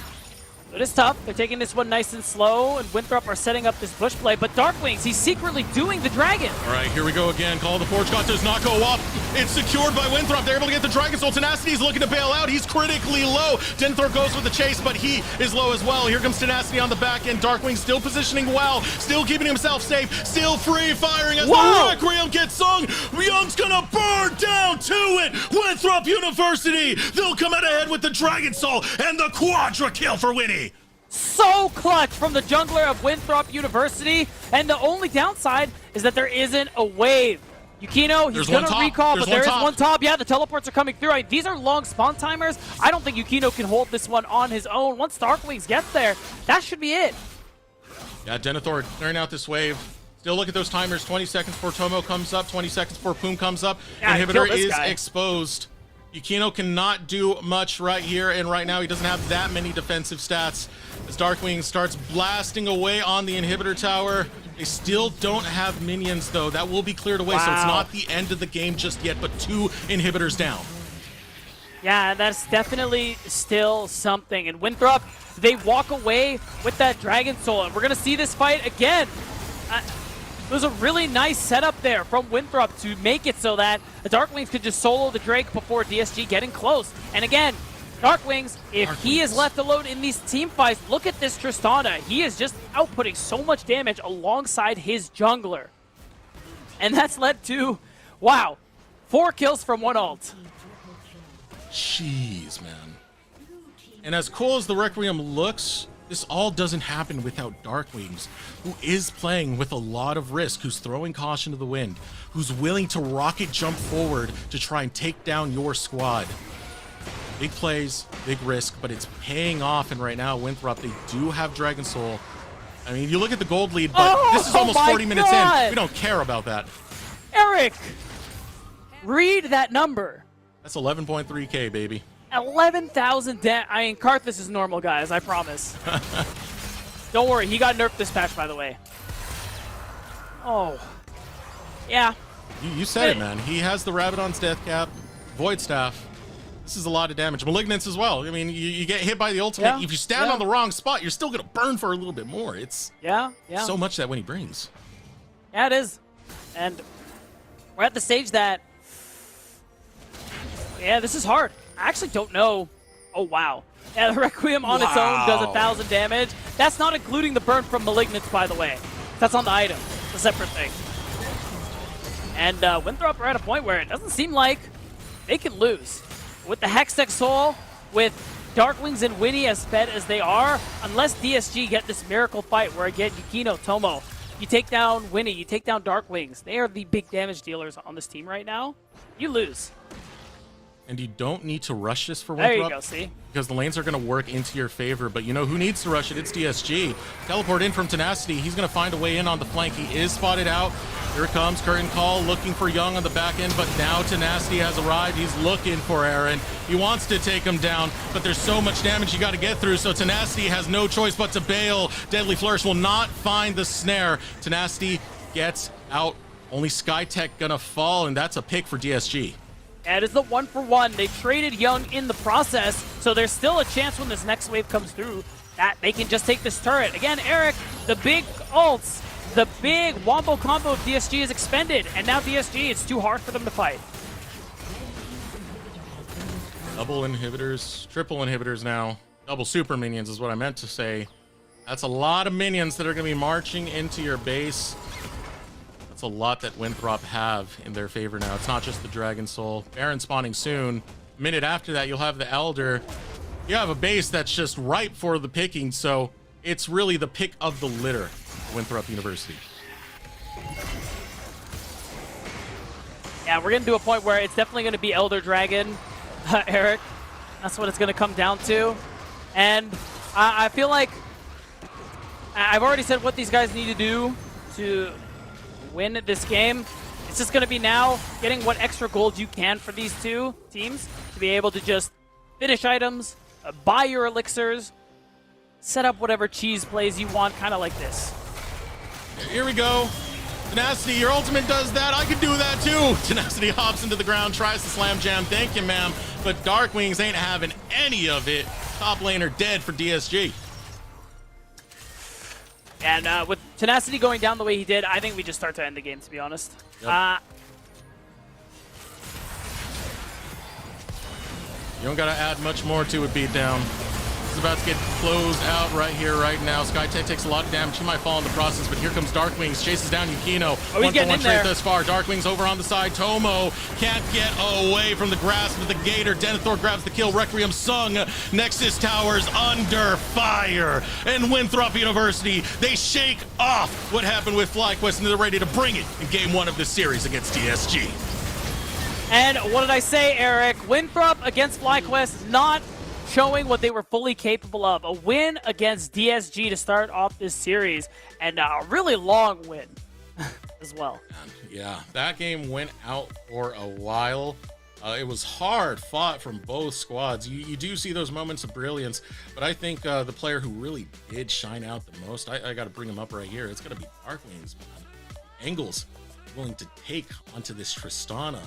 It is tough. They're taking this one nice and slow, and Winthrop are setting up this push play. But Darkwings, he's secretly doing the dragon. All right, here we go again. Call of the Forge God does not go up. It's secured by Winthrop. They're able to get the Dragon Soul. Tenacity is looking to bail out. He's critically low. Denthor goes with the chase, but he is low as well. Here comes Tenacity on the back end. Darkwing still positioning well, still keeping himself safe, still free firing as the Requiem gets sung. Young's gonna burn down to it. Winthrop University, they'll come out ahead with the Dragon Soul and the quadra kill for Winnie. So clutch from the jungler of Winthrop University, and the only downside is that there isn't a wave. Yukino, he's gonna recall, but there is one top. Yeah, the teleports are coming through. These are long spawn timers. I don't think Yukino can hold this one on his own. Once Darkwings gets there, that should be it. Yeah, Denethor clearing out this wave. Still look at those timers. 20 seconds before Tomo comes up, 20 seconds before Poom comes up. Yeah, Inhibitor is exposed. Yukino cannot do much right here, and right now he doesn't have that many defensive stats. As Darkwing starts blasting away on the inhibitor tower, they still don't have minions though. That will be cleared away, so it's not the end of the game just yet, but 2 inhibitors down. Yeah, that's definitely still something. And Winthrop, they walk away with that Dragon Soul, and we're gonna see this fight again. It was a really nice setup there from Winthrop to make it so that the Darkwings could just solo the Drake before DSG getting close. And again, Darkwings, if he is left alone in these team fights, look at this Tristana. He is just outputting so much damage alongside his jungler. And that's led to, wow, 4 kills from 1 ult. Jeez, man. And as cool as the Requiem looks, this all doesn't happen without Darkwings, who is playing with a lot of risk, who's throwing caution to the wind, who's willing to rocket jump forward to try and take down your squad. Big plays, big risk, but it's paying off, and right now, Winthrop, they do have Dragon Soul. I mean, you look at the gold lead, but this is almost 40 minutes in. We don't care about that. Eric, read that number. That's 11.3K, baby. 11,000 I mean, Karthus is normal, guys, I promise. Don't worry, he got nerfed this patch, by the way. Oh. Yeah. You said it, man. He has the Rabadon's Death Cap, Void Staff. This is a lot of damage. Malignance as well. I mean, you get hit by the ultimate. Yeah. If you stand on the wrong spot, you're still going to burn for a little bit more. It's so much that when he brings. Yeah, it is. And we're at the stage that, yeah, this is hard. I actually don't know. Oh, wow. Yeah, the Requiem on its own does 1,000 damage. That's not including the burn from Malignance, by the way. That's on the item. It's a separate thing. And Winthrop are at a point where it doesn't seem like they can lose. With the Hextech Soul, with Darkwings and Winnie as fed as they are, unless DSG get this miracle fight where again, Yukino, Tomo, you take down Winnie, you take down Darkwings. They are the big damage dealers on this team right now. You lose. And you don't need to rush this for Winthrop. There you go, see? Because the lanes are going to work into your favor. But you know who needs to rush it? It's DSG. Teleport in from Tenacity. He's going to find a way in on the flank. He is spotted out. Here it comes. Curtain Call looking for Young on the back end. But now Tenacity has arrived. He's looking for Aaron. He wants to take him down. But there's so much damage you got to get through. So Tenacity has no choice but to bail. Deadly Flourish will not find the snare. Tenacity gets out. Only Skytech going to fall. And that's a pick for DSG. And it's the 1-for-1. They traded Young in the process, so there's still a chance when this next wave comes through that they can just take this turret. Again, Eric, the big ults, the big wombo combo of DSG is expended, and now DSG, it's too hard for them to fight. Double inhibitors, triple inhibitors now. Double super minions is what I meant to say. That's a lot of minions that are going to be marching into your base. That's a lot that Winthrop have in their favor now. It's not just the Dragon Soul. Baron spawning soon. A minute after that, you'll have the Elder. You have a base that's just ripe for the picking, so it's really the pick of the litter, Winthrop University. Yeah, we're getting to a point where it's definitely going to be Elder Dragon, Eric. That's what it's going to come down to. And I feel like I've already said what these guys need to do to win this game. It's just going to be now getting what extra gold you can for these two teams to be able to just finish items, buy your elixirs, set up whatever cheese plays you want, kind of like this. Here we go. Tenacity, your ultimate does that. I could do that too. Tenacity hops into the ground, tries to slam jam. Thank you, ma'am. But Dark Wings ain't having any of it. Top laner dead for DSG. And with Tenacity going down the way he did, I think we just start to end the game, to be honest. Yep. You don't got to add much more to it, Beatdown. This is about to get closed out right here, right now. SkyTech takes a lot of damage. He might fall in the process, but here comes Darkwings. Chases down Yukino. Oh, he's getting in there. Thus far. Darkwings over on the side. Tomo can't get away from the grasp of the Gator. Denethor grabs the kill. Requiem sung. Nexus Towers under fire. And Winthrop University, they shake off what happened with FlyQuest, and they're ready to bring it in game 1 of this series against DSG. And what did I say, Eric? Winthrop against FlyQuest, not showing what they were fully capable of. A win against DSG to start off this series, and a really long win as well. Yeah, that game went out for a while. It was hard fought from both squads. You do see those moments of brilliance, but I think the player who really did shine out the most, I got to bring him up right here. It's going to be Darkwings, man. Angles willing to take onto this Tristana.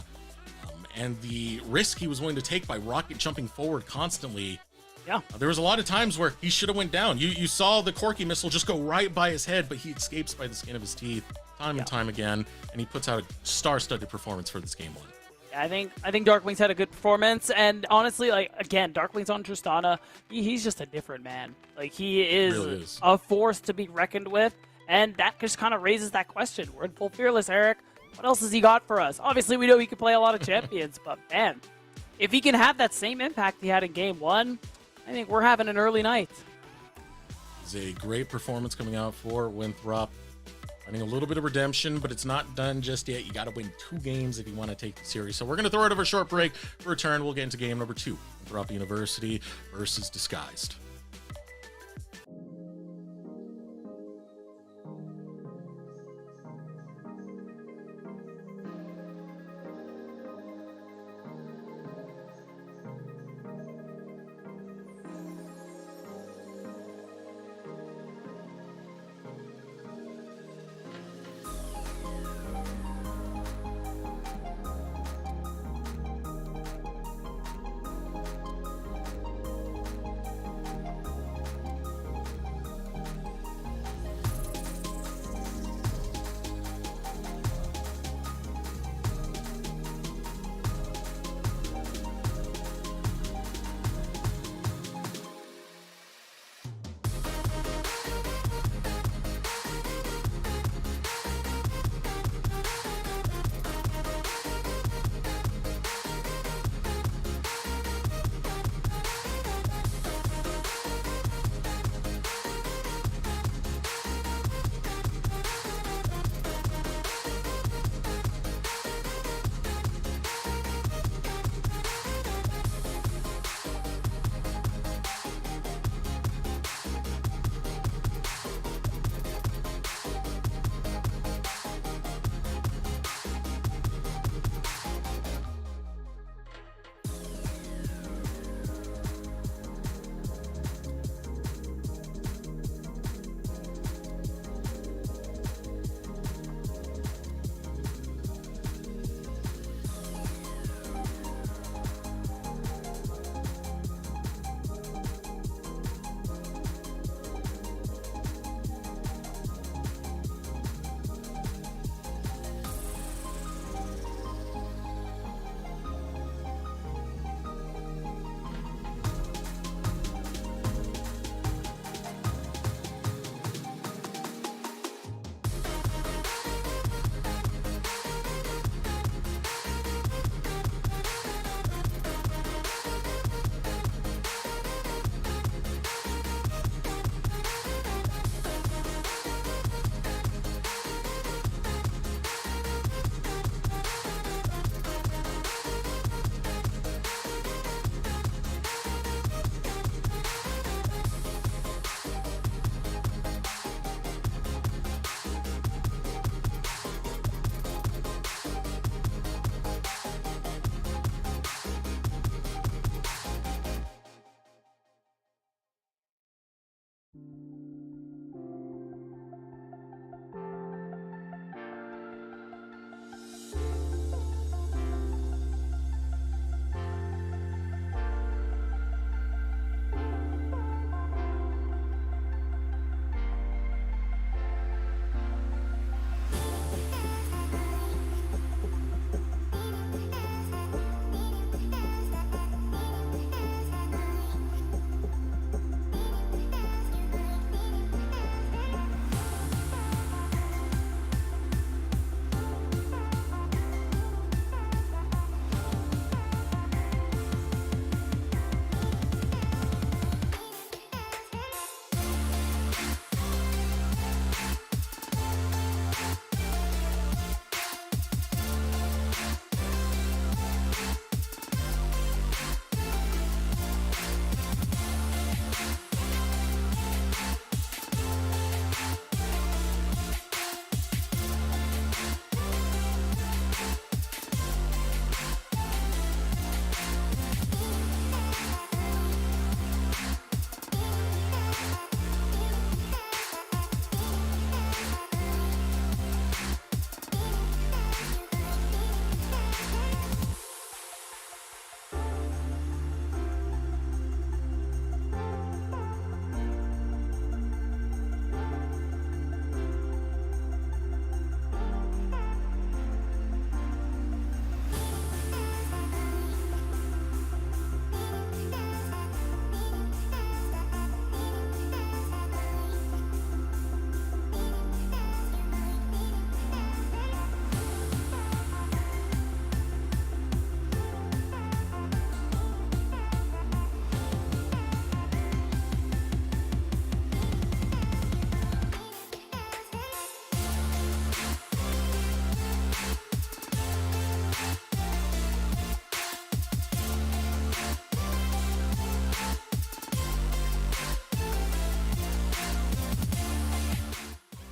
And the risk he was willing to take by rocket jumping forward constantly. Yeah. There was a lot of times where he should have went down. You saw the Corky missile just go right by his head, but he escapes by the skin of his teeth time and time again, and he puts out a star-studded performance for this game 1. Yeah, I think Darkwings had a good performance, and honestly, like, again, Darkwings on Tristana, he's just a different man. Like, he is a force to be reckoned with, and that just kind of raises that question. We're in full Fearless, Eric. What else has he got for us? Obviously, we know he can play a lot of champions, but man, if he can have that same impact he had in game 1, I think we're having an early night. It's a great performance coming out for Winthrop. Finding a little bit of redemption, but it's not done just yet. You got to win 2 games if you want to take the series. So we're going to throw it over a short break. For return, we'll get into game number 2. Winthrop University versus Disguised.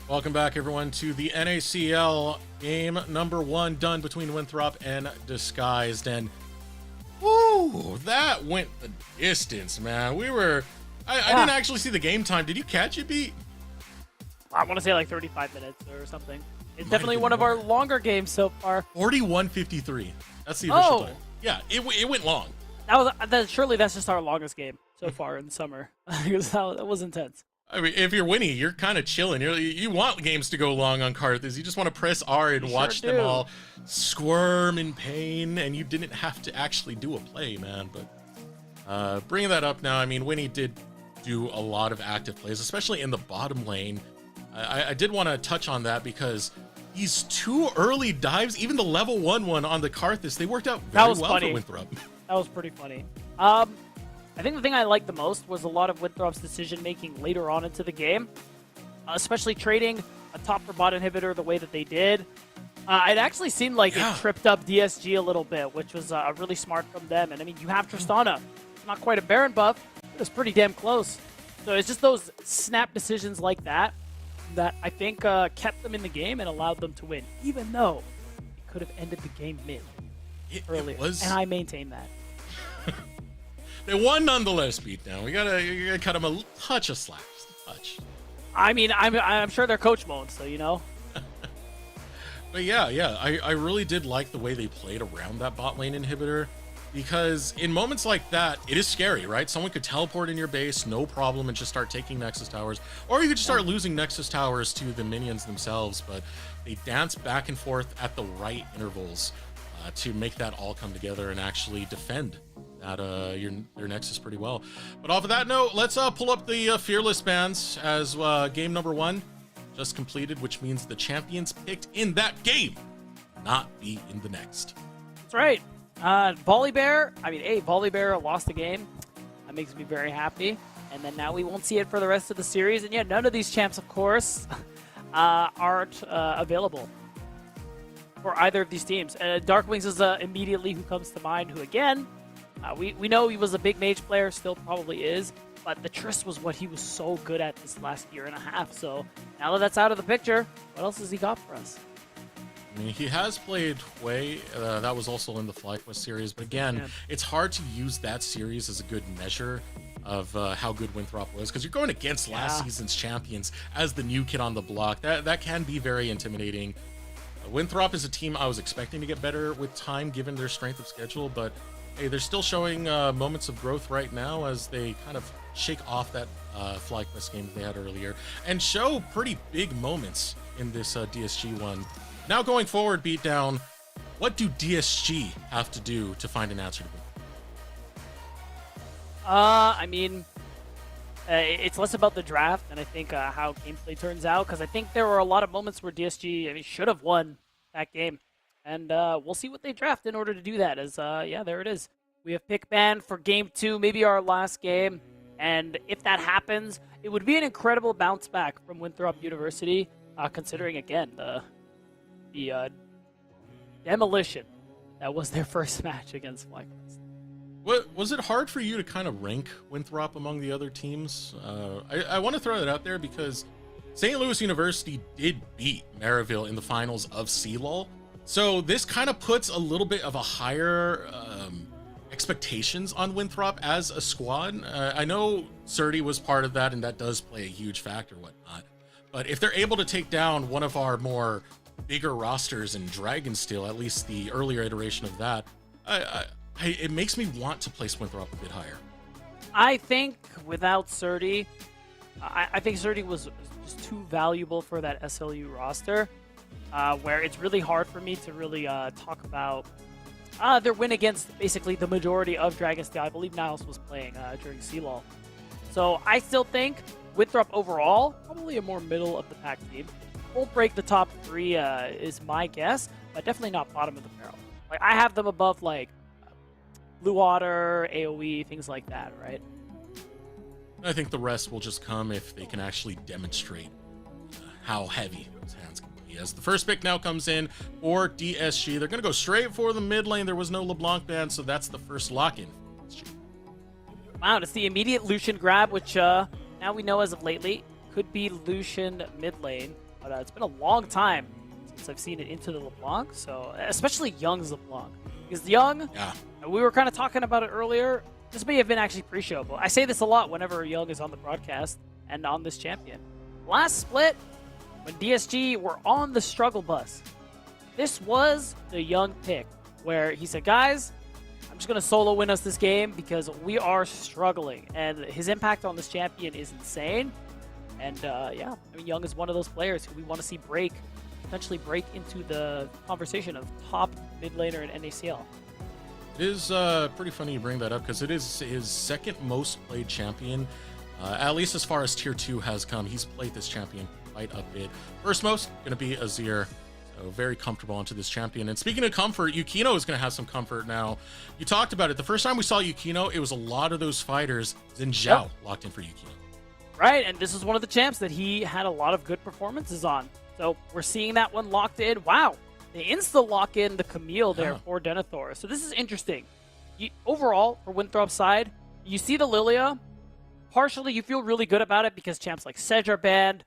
Welcome back, everyone, to the NACL game number 1 done between Winthrop and Disguised. And, woo, that went the distance, man. I didn't actually see the game time. Did you catch it, Beat? I want to say like 35 minutes or something. It's definitely one of our longer games so far. 41:53. That's the official time. Yeah, it went long. Surely that's just our longest game so far in the summer. Because that was intense. I mean, if you're Winnie, you're kind of chilling. You want games to go long on Carthage. You just want to press R and watch them all squirm in pain, and you didn't have to actually do a play, man. But bringing that up now, I mean, Winnie did do a lot of active plays, especially in the bottom lane. I did want to touch on that because these 2 early dives, even the level 1 one on the Carthage, they worked out very well for Winthrop. That was pretty funny. I think the thing I liked the most was a lot of Winthrop's decision-making later on into the game, especially trading a top for bot inhibitor the way that they did. It actually seemed like it tripped up DSG a little bit, which was really smart from them. And I mean, you have Tristana. It's not quite a Baron buff, but it's pretty damn close. So it's just those snap decisions like that I think kept them in the game and allowed them to win, even though it could have ended the game mid earlier. And I maintain that. They won nonetheless, Beat down. You gotta cut them a touch of slack. Just a touch. I mean, I'm sure they're coach mode, so you know. But yeah, I really did like the way they played around that bot lane inhibitor, because in moments like that, it is scary, right? Someone could teleport in your base, no problem, and just start taking Nexus towers, or you could just start losing Nexus towers to the minions themselves. But they dance back and forth at the right intervals to make that all come together and actually defend that your Nexus pretty well. But off of that note, let's pull up the Fearless bands as game number 1 just completed, which means the champions picked in that game not be in the next. That's right. Volibear lost the game. That makes me very happy. And then now we won't see it for the rest of the series. And yet none of these champs, of course, aren't available for either of these teams. Darkwings is immediately who comes to mind, who again, we know he was a big mage player, still probably is, but the Triss was what he was so good at this last year and a half. So now that that's out of the picture, what else has he got for us? I mean, he has played Hui. That was also in the FlyQuest series. But again, it's hard to use that series as a good measure of how good Winthrop was, because you're going against last season's champions as the new kid on the block. That can be very intimidating. Winthrop is a team I was expecting to get better with time, given their strength of schedule, but hey, they're still showing moments of growth right now as they kind of shake off that FlyQuest game that they had earlier and show pretty big moments in this DSG one. Now going forward, Beatdown, what do DSG have to do to find an answer to it? I mean, it's less about the draft and I think how gameplay turns out, because I think there were a lot of moments where DSG should have won that game. And we'll see what they draft in order to do that. As there it is. We have pick ban for game 2, maybe our last game. And if that happens, it would be an incredible bounce back from Winthrop University, considering again the demolition that was their first match against FlyQuest. Was it hard for you to kind of rank Winthrop among the other teams? I want to throw that out there because St. Louis University did beat Maryville in the finals of CLOL. So this kind of puts a little bit of a higher expectations on Winthrop as a squad. I know Surdy was part of that, and that does play a huge factor, whatnot. But if they're able to take down one of our more bigger rosters in Dragonsteel, at least the earlier iteration of that, it makes me want to place Winthrop a bit higher. I think without Surdy, I think Surdy was just too valuable for that SLU roster. Where it's really hard for me to really talk about their win against basically the majority of Dragonsteel. I believe Niles was playing during CLOL. So I still think Winthrop overall, probably a more middle of the pack team. Won't break the top 3 is my guess, but definitely not bottom of the barrel. Like I have them above like Blue Water, AoE, things like that, right? I think the rest will just come if they can actually demonstrate how heavy those hands can be. As the first pick now comes in for DSG, they're going to go straight for the mid lane. There was no LeBlanc ban, so that's the first lock-in. Wow, it's the immediate Lucian grab, which now we know as of lately could be Lucian mid lane. but it's been a long time since I've seen it into the LeBlanc, so especially Young's LeBlanc. Because Young, we were kind of talking about it earlier, this may have been actually pre-show, but I say this a lot whenever Young is on the broadcast and on this champion. Last split, when DSG were on the struggle bus, this was the Young pick, where he said, guys, I'm just going to solo win us this game because we are struggling. And his impact on this champion is insane. And yeah, I mean, Young is one of those players who we want to see potentially break into the conversation of top mid laner in NACL. It is pretty funny you bring that up because it is his second most played champion, at least as far as tier 2 has come. He's played this champion quite a bit. First most, going to be Azir. So very comfortable onto this champion. And speaking of comfort, Yukino is going to have some comfort now. You talked about it. The first time we saw Yukino, it was a lot of those fighters. Xin Zhao locked in for Yukino. Right, and this is one of the champs that he had a lot of good performances on. So we're seeing that one locked in. Wow, they insta lock in the Camille there for Denethor. So this is interesting. Overall, for Winthrop's side, you see the Lilia. Partially, you feel really good about it because champs like Sedge are banned,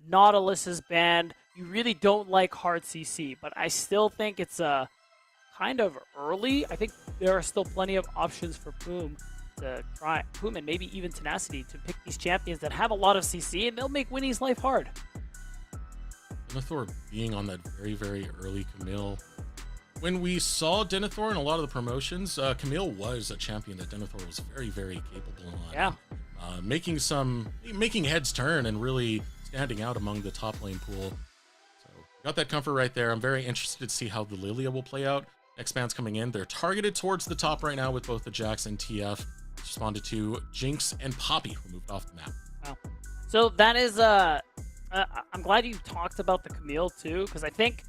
Nautilus is banned. You really don't like hard CC, but I still think it's kind of early. I think there are still plenty of options for Poom to try. Poom and maybe even Tenacity to pick these champions that have a lot of CC, and they'll make Winnie's life hard. Denethor being on that very, very early Camille. When we saw Denethor in a lot of the promotions, Camille was a champion that Denethor was very, very capable on. Yeah. Making heads turn and really standing out among the top lane pool. Got that comfort right there. I'm very interested to see how the Lilia will play out. Next man's coming in. They're targeted towards the top right now with both the Jax and TF. Responded to Jinx and Poppy, who moved off the map. Wow. So that is, I'm glad you talked about the Camille too, because I think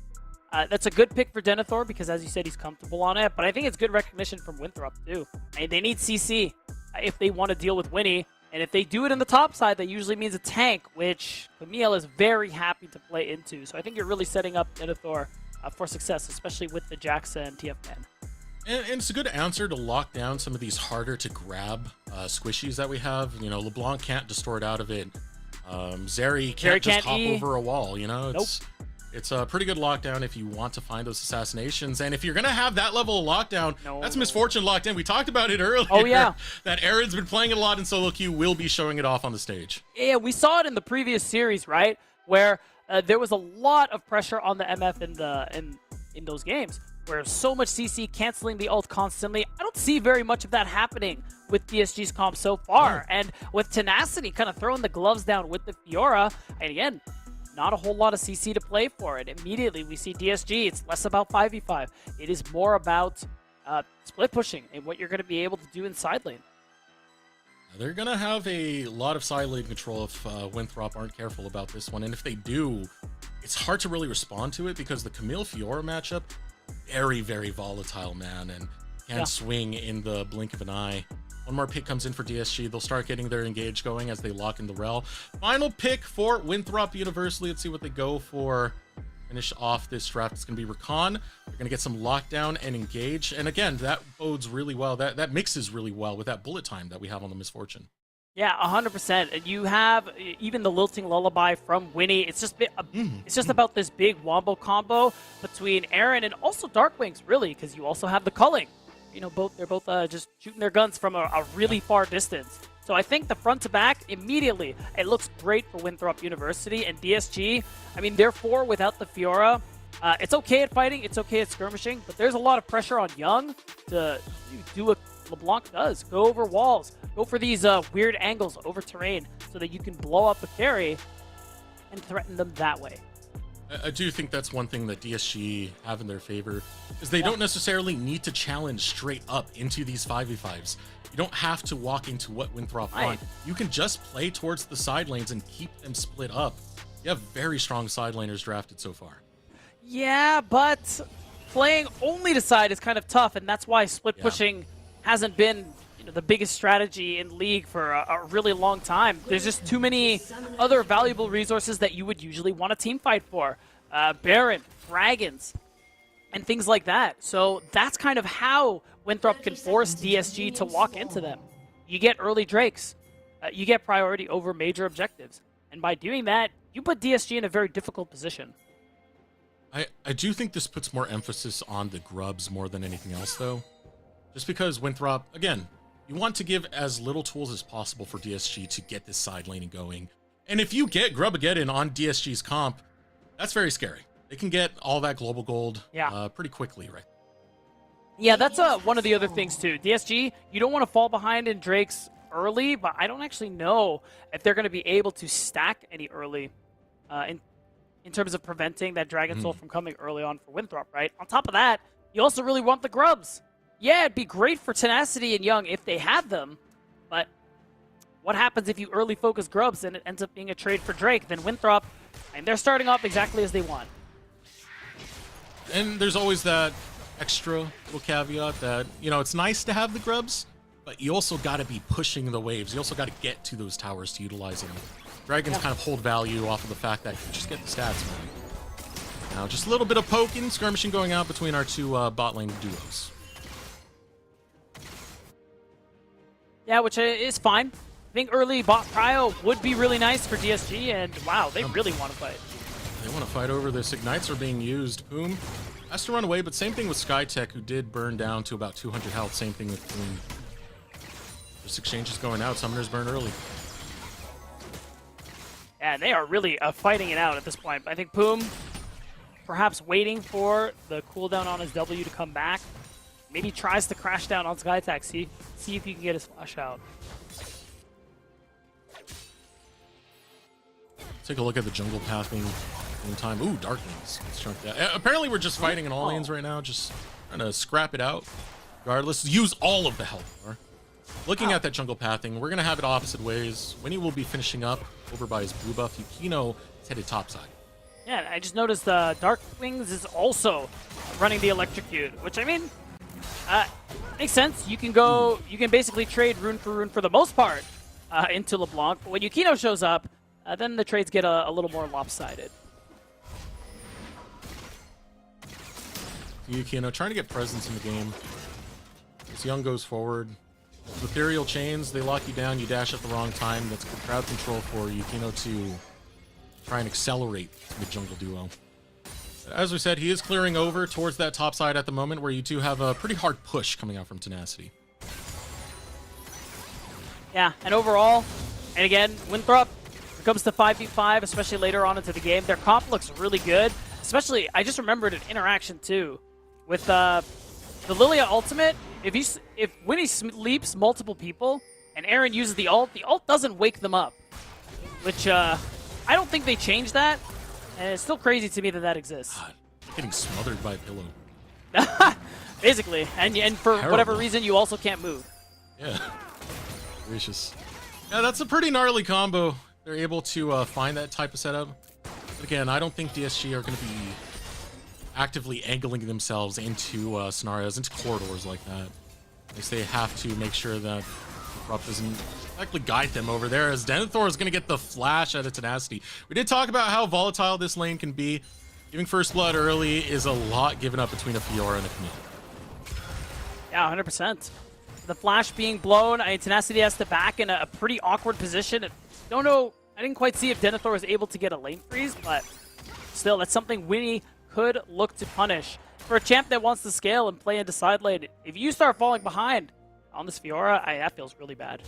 that's a good pick for Denethor because, as you said, he's comfortable on it. But I think it's good recognition from Winthrop too. I mean, they need CC if they want to deal with Winnie. And if they do it in the top side, that usually means a tank, which Camille is very happy to play into. So I think you're really setting up Denethor for success, especially with the Jax and TF man. And it's a good answer to lock down some of these harder to grab squishies that we have. You know, LeBlanc can't distort out of it. Zeri can't just hop over a wall, you know? It's a pretty good lockdown if you want to find those assassinations. And if you're going to have that level of lockdown, that's Misfortune locked in. We talked about it earlier. Oh, yeah. That Aaron's been playing it a lot in solo queue, will be showing it off on the stage. Yeah, we saw it in the previous series, right? Where there was a lot of pressure on the MF in those games, where so much CC canceling the ult constantly. I don't see very much of that happening with DSG's comp so far. And with Tenacity kind of throwing the gloves down with the Fiora, and again, not a whole lot of CC to play for it. Immediately, we see DSG. It's less about 5v5. It is more about split pushing and what you're going to be able to do in side lane. They're going to have a lot of side lane control if Winthrop aren't careful about this one. And if they do, it's hard to really respond to it because the Camille Fiora matchup, very, very volatile, man, and can swing in the blink of an eye. One more pick comes in for DSG. They'll start getting their engage going as they lock in the rel. Final pick for Winthrop University. Let's see what they go for. Finish off this draft. It's going to be Rakan. They're going to get some lockdown and engage. And again, that bodes really well. That mixes really well with that bullet time that we have on the Misfortune. Yeah, 100%. And you have even the Lilting Lullaby from Winnie. It's just about this big wombo combo between Aaron and also Darkwings, really, because you also have the culling. You know, they're both just shooting their guns from a really far distance. So I think the front to back, immediately, it looks great for Winthrop University. And DSG, I mean, therefore, without the Fiora, it's okay at fighting, it's okay at skirmishing, but there's a lot of pressure on Young to do what LeBlanc does. Go over walls, go for these weird angles over terrain so that you can blow up a carry and threaten them that way. I do think that's one thing that DSG have in their favor, is they don't necessarily need to challenge straight up into these 5v5s. You don't have to walk into what Winthrop want. You can just play towards the side lanes and keep them split up. You have very strong side laners drafted so far. Yeah, but playing only to side is kind of tough, and that's why split pushing hasn't been the biggest strategy in League for a really long time. There's just too many other valuable resources that you would usually want a team fight for. Baron, Dragons, and things like that. So that's kind of how Winthrop can force DSG to walk into them. You get early Drakes. You get priority over major objectives. And by doing that, you put DSG in a very difficult position. I do think this puts more emphasis on the grubs more than anything else, though. Just because Winthrop, again, you want to give as little tools as possible for DSG to get this side laning going. And if you get Grubageddon on DSG's comp, that's very scary. They can get all that global gold pretty quickly, right? Yeah, that's one of the other things, too. DSG, you don't want to fall behind in Drake's early, but I don't actually know if they're going to be able to stack any early in terms of preventing that Dragon Soul from coming early on for Winthrop, right? On top of that, you also really want the grubs. Yeah, it'd be great for Tenacity and Young if they had them, but what happens if you early focus grubs and it ends up being a trade for Drake? Then Winthrop, and they're starting off exactly as they want. And there's always that extra little caveat that, you know, it's nice to have the grubs, but you also got to be pushing the waves. You also got to get to those towers to utilize them. Dragons kind of hold value off of the fact that you just get the stats, man. Now, just a little bit of poking, skirmishing going out between our two bot lane duos. Yeah, which is fine. I think early bot prio would be really nice for DSG, and wow, they really want to fight. They want to fight over this. Ignites are being used. Boom has to run away, but same thing with Skytech, who did burn down to about 200 health. Same thing with Boom. Just exchanges going out. Summoners burn early. Yeah, they are really fighting it out at this point. I think Poom perhaps waiting for the cooldown on his W to come back. Maybe tries to crash down on Skytech. See if you can get his flash out. Take a look at the jungle pathing in time. Ooh, Dark Lanes. Let's chunk that. Apparently, we're just fighting in all lanes right now. Just trying to scrap it out. Regardless, use all of the health bar. Looking at that jungle pathing, we're going to have it opposite ways. Winnie will be finishing up over by his blue buff. Yukino is headed topside. Yeah, I just noticed Dark Wings is also running the electrocute, which, I mean, makes sense. You can basically trade rune for the most part into LeBlanc. But when Yukino shows up, then the trades get a little more lopsided. Yukino trying to get presence in the game. As Young goes forward. Ethereal chains, they lock you down, you dash at the wrong time. That's good crowd control for Yukino to try and accelerate the jungle duo. As we said, he is clearing over towards that top side at the moment, where you two have a pretty hard push coming out from Tenacity. Yeah, and overall, and again, Winthrop, when it comes to 5v5, especially later on into the game, their comp looks really good. Especially, I just remembered an interaction too with the Lilia ultimate. If Winnie sleeps multiple people and Aaron uses the ult doesn't wake them up, which I don't think they changed that, and it's still crazy to me that exists. God, getting smothered by a pillow. Basically, and for whatever reason, you also can't move. Yeah, gracious. Yeah, that's a pretty gnarly combo. They're able to find that type of setup. But again, I don't think DSG are going to be actively angling themselves into scenarios, into corridors like that. They have to make sure that Rupp doesn't actually guide them over there, as Denethor is going to get the flash out of Tenacity. We did talk about how volatile this lane can be. Giving first blood early is a lot given up between a Fiora and a Camille. Yeah, 100%. The flash being blown, Tenacity has to back in a pretty awkward position. Don't know, I didn't quite see if Denethor was able to get a lane freeze, but still, that's something Winnie could look to punish. For a champ that wants to scale and play into side lane, if you start falling behind on this Fiora, that feels really bad.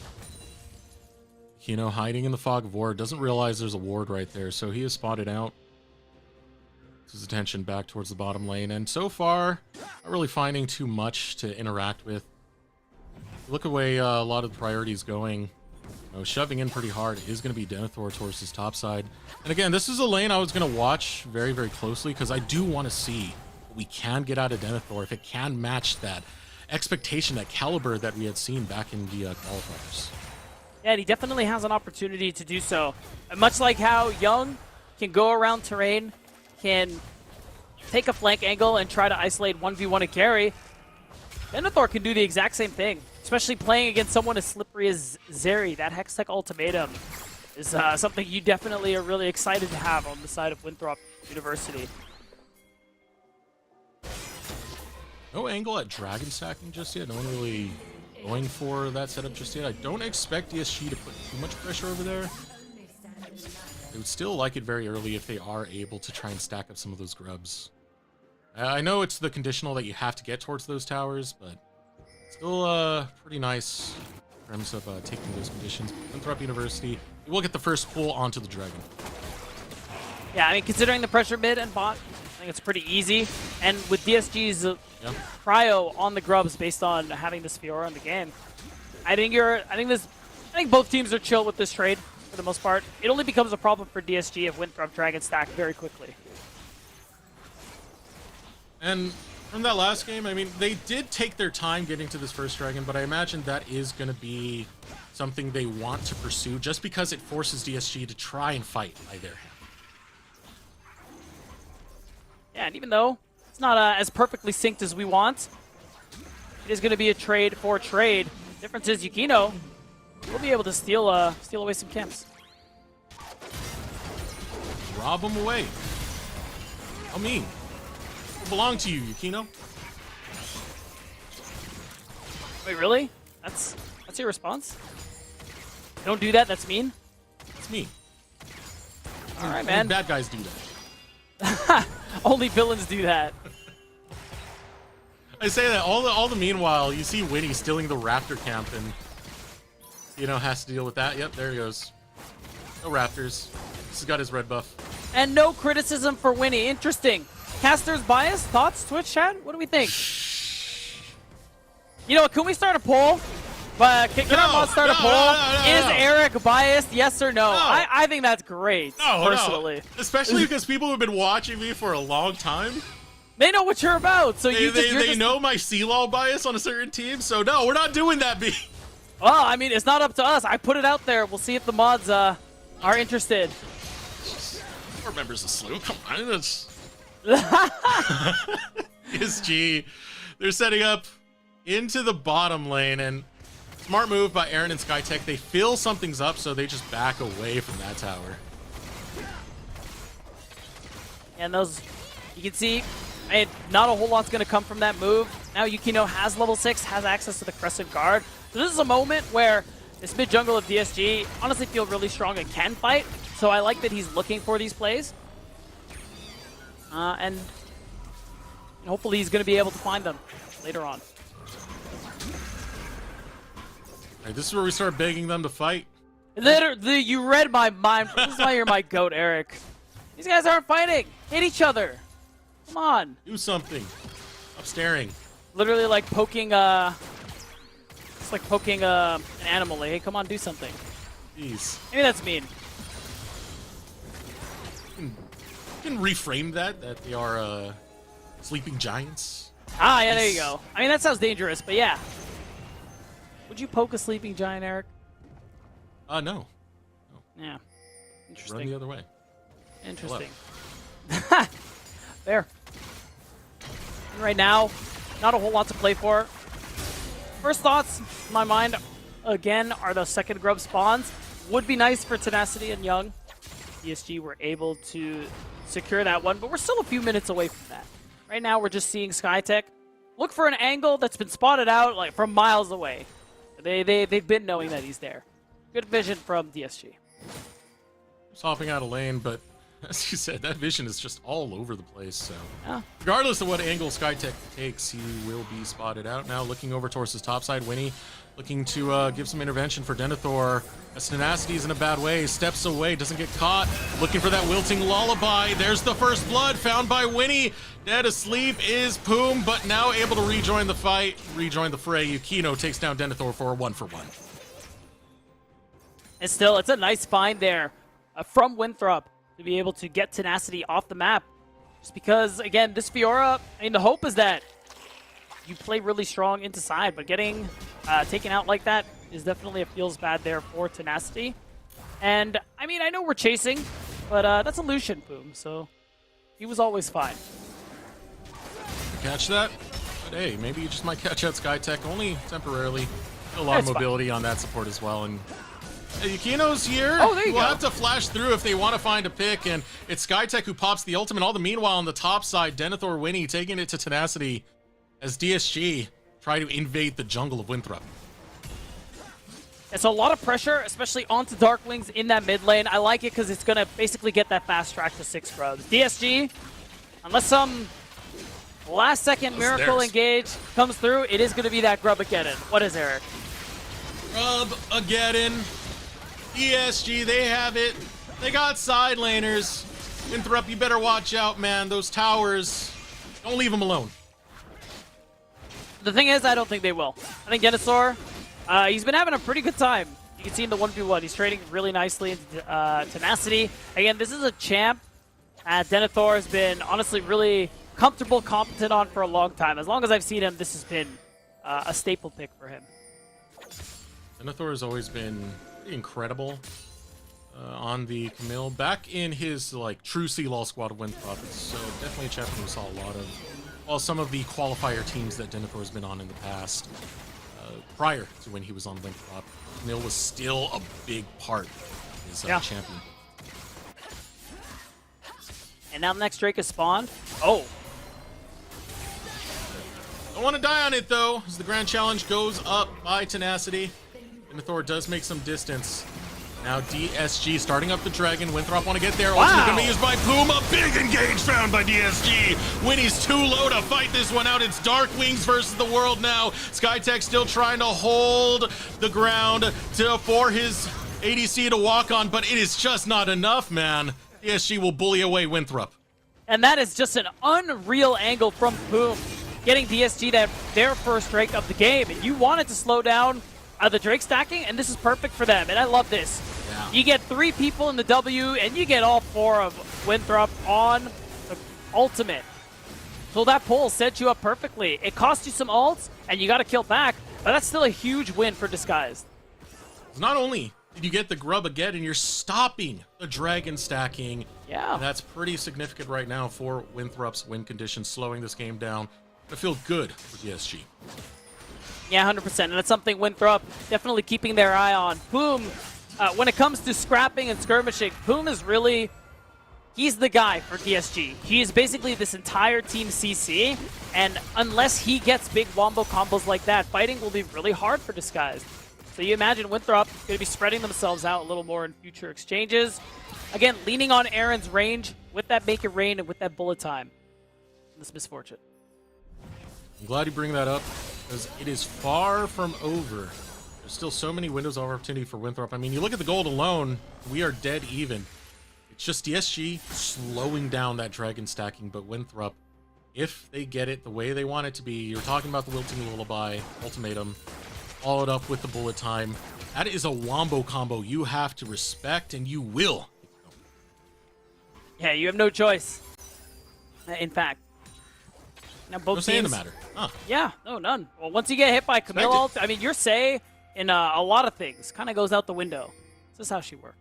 You know, hiding in the fog of war, doesn't realize there's a ward right there, so he is spotted out. His attention back towards the bottom lane, and so far, not really finding too much to interact with. Look away a lot of the priorities going. You know, shoving in pretty hard is going to be Denethor towards his top side. And again, this is a lane I was going to watch very, very closely, because I do want to see what we can get out of Denethor, if it can match that expectation, that caliber that we had seen back in the qualifiers. Yeah, and he definitely has an opportunity to do so. And much like how Young can go around terrain, can take a flank angle and try to isolate 1v1 a carry, Denethor can do the exact same thing, especially playing against someone as slippery as Zeri. That Hextech ultimatum is something you definitely are really excited to have on the side of Winthrop University. No angle at dragon stacking just yet. No one really going for that setup just yet. I don't expect DSG to put too much pressure over there. I would still like it very early if they are able to try and stack up some of those grubs. I know it's the conditional that you have to get towards those towers, but still pretty nice in terms of taking those conditions. Winthrop University, you will get the first pull onto the dragon. Yeah, I mean, considering the pressure mid and bot, I think it's pretty easy. And with DSG's cryo on the grubs based on having this Fiora in the game, I think both teams are chill with this trade for the most part. It only becomes a problem for DSG if Winthrop Dragon stack very quickly. And from that last game, I mean, they did take their time getting to this first dragon, but I imagine that is going to be something they want to pursue just because it forces DSG to try and fight by their hand. Yeah, and even though it's not as perfectly synced as we want, it is going to be a trade for trade. Difference is Yukino will be able to steal away some camps. Rob them away. How mean. It belong to you, Yukino. Wait, really? That's your response? Don't do that, that's mean? It's me. Alright, man. Bad guys do that. Only villains do that. I say that all the meanwhile, you see Winnie stealing the Raptor camp and has to deal with that. Yep, there he goes. No Raptors. This has got his red buff. And no criticism for Winnie. Interesting. Caster's bias? Thoughts? Twitch chat? What do we think? You know what? Can we start a poll? Can our mods start a poll? Is Eric biased? Yes or no? I think that's great, personally. No. Especially because people have been watching me for a long time. They know what you're about, so they know my C-Law bias on a certain team, so no, we're not doing that, B. Well, I mean, it's not up to us. I put it out there. We'll see if the mods are interested. We're members of SLU. Come on, that's... PSG, they're setting up into the bottom lane, and smart move by Aaron and Skytech. They feel something's up, so they just back away from that tower. And those, you can see, not a whole lot's going to come from that move. Now Yukino has level 6, has access to the Crescent Guard. So this is a moment where this mid jungle of DSG honestly feel really strong and can fight. So I like that he's looking for these plays. And hopefully he's going to be able to find them later on. Right, this is where we start begging them to fight. Literally, you read my mind. This is why you're my goat, Eric. These guys aren't fighting. Hit each other. Come on. Do something. Stop staring. Literally like poking, it's like poking an animal. Like, hey, come on, do something. Jeez. Maybe that's mean. You can reframe that they are sleeping giants. Ah, yeah, there you go. I mean, that sounds dangerous, but yeah. Would you poke a sleeping giant, Eric? No. Yeah. Interesting. Run the other way. Interesting. There. And right now, not a whole lot to play for. First thoughts in my mind, again, are the second grub spawns. Would be nice for Tenacity and Young. ESG were able to secure that one, but we're still a few minutes away from that. Right now, we're just seeing Skytech look for an angle that's been spotted out like from miles away. They've been knowing that he's there. Good vision from DSG. Just hopping out of lane, but as you said, that vision is just all over the place. So Yeah. regardless of what angle Skytech takes, he will be spotted out. Now looking over towards his top side, Winnie looking to give some intervention for Denethor. As Tenacity's in a bad way, steps away, doesn't get caught. Looking for that wilting lullaby. There's the first blood found by Winnie. Dead asleep is Poom, but now able to rejoin the fight, rejoin the fray. Yukino takes down Denethor for a 1-for-1. And still, it's a nice find there from Winthrop to be able to get Tenacity off the map. Just because, again, this Fiora, I mean, the hope is that you play really strong into side, but getting taken out like that is definitely, it feels bad there for Tenacity. And, I mean, I know we're chasing, but that's a Lucian Poom, so he was always fine. Catch that? But hey, maybe you just might catch out Skytech, only temporarily. A lot of mobility on that support as well. And Yukino's here. Oh, there you will go. have to flash through if they want to find a pick, and it's Skytech who pops the ultimate. All the meanwhile on the top side, Denethor Winnie taking it to Tenacity as DSG try to invade the jungle of Winthrop. And so a lot of pressure, especially onto Darklings in that mid lane. I like it because it's going to basically get that fast track to 6 grubs. DSG, unless some last-second miracle engage comes through, it is going to be that Grub-ageddon. What is Eric? Grub-ageddon. DSG, they have it. They got side laners. Winthrop, you better watch out, man. Those towers, don't leave them alone. The thing is, I don't think they will. I think Denethor, he's been having a pretty good time. You can see in the 1v1, he's trading really nicely into Tenacity. Again, this is a champ Denethor has been honestly really comfortable, competent on for a long time. As long as I've seen him, this has been a staple pick for him. Denethor has always been pretty incredible on the Camille. Back in his like true CLOL squad of Winthrop, so definitely a champion we saw a lot of. While some of the qualifier teams that Denethor has been on in the past, prior to when he was on Winthrop, Camille was still a big part of his champion. And now the next Drake is spawned. Oh. Don't want to die on it though, as the grand challenge goes up by Tenacity. Denethor does make some distance. Now DSG starting up the dragon. Winthrop want to get there. Ultimate gonna be used by Puma. Big engage found by DSG. Winnie's too low to fight this one out. It's Dark Wings versus the world now. Skytech still trying to hold the ground for his ADC to walk on, but it is just not enough, man. DSG will bully away Winthrop. And that is just an unreal angle from Boom, getting DSG their first Drake of the game. And you wanted to slow down the Drake stacking, and this is perfect for them. And I love this. Yeah. You get 3 people in the W, and you get all 4 of Winthrop on the ultimate. So that pull set you up perfectly. It cost you some ults, and you got to kill back, but that's still a huge win for Disguised. Not only did you get the grub again, and you're stopping the dragon stacking. Yeah. And that's pretty significant right now for Winthrop's win conditions, slowing this game down. I feel good for DSG. Yeah, 100%. And that's something Winthrop definitely keeping their eye on. Boom, when it comes to scrapping and skirmishing, Boom is really, he's the guy for DSG. He is basically this entire team CC, and unless he gets big wombo combos like that, fighting will be really hard for Disguised. So you imagine Winthrop going to be spreading themselves out a little more in future exchanges. Again, leaning on Aaron's range with that Make It Rain and with that bullet time. This misfortune. I'm glad you bring that up, because it is far from over. There's still so many windows of opportunity for Winthrop. I mean, you look at the gold alone, we are dead even. It's just DSG slowing down that dragon stacking, but Winthrop, if they get it the way they want it to be, you're talking about the Wilting Lullaby, Ultimatum, followed up with the bullet time. That is a wombo combo you have to respect, and you will. Yeah, you have no choice. In fact. Now both no say in the teams, matter. Huh. Yeah, no, none. Well, once you get hit by Camille ult, I mean, your say in a lot of things kind of goes out the window. This is how she works.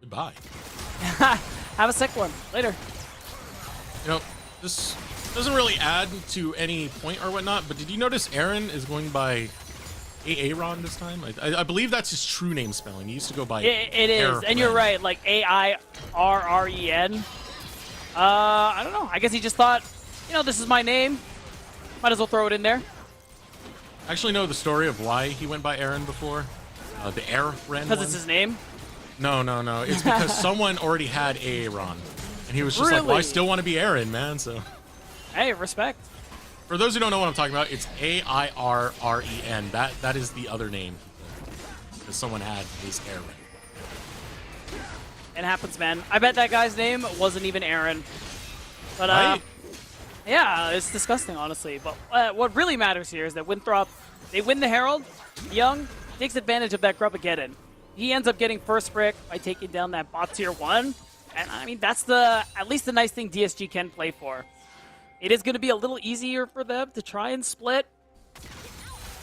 Goodbye. Have a sick one. Later. You know, this doesn't really add to any point or whatnot, but did you notice Aaron is going by Aaron this time? I believe that's his true name spelling. He used to go by It is, and you're right, like AIRREN. I don't know. I guess he just thought, you know, this is my name. Might as well throw it in there. I actually know the story of why he went by Aaron before. The Aaron Because it's his name? No. It's because someone already had Aaron. And he was just like, well, I still want to be Aaron, man. So, hey, respect. For those who don't know what I'm talking about, it's AIRREN. That is the other name. Because someone had his Aaron. It happens, man. I bet that guy's name wasn't even Aaron. But, right? yeah, it's disgusting, honestly. But what really matters here is that Winthrop, they win the Herald. Young takes advantage of that Grub-ageddon. He ends up getting first brick by taking down that bot tier 1. And, I mean, that's at least the nice thing DSG can play for. It is going to be a little easier for them to try and split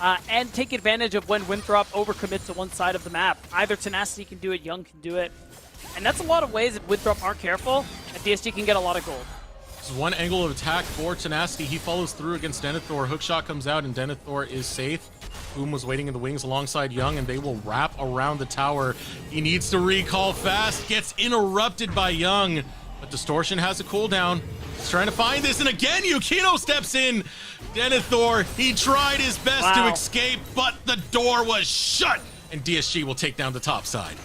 and take advantage of when Winthrop overcommits to one side of the map. Either Tenacity can do it, Young can do it. And that's a lot of ways if Winthrop aren't careful, and DSG can get a lot of gold. This is one angle of attack for Tenacity. He follows through against Denethor. Hookshot comes out, and Denethor is safe. Boom was waiting in the wings alongside Young, and they will wrap around the tower. He needs to recall fast, gets interrupted by Young, but Distortion has a cooldown. He's trying to find this, and again, Yukino steps in. Denethor, he tried his best to escape, but the door was shut, and DSG will take down the top side.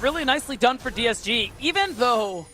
Really nicely done for DSG, even though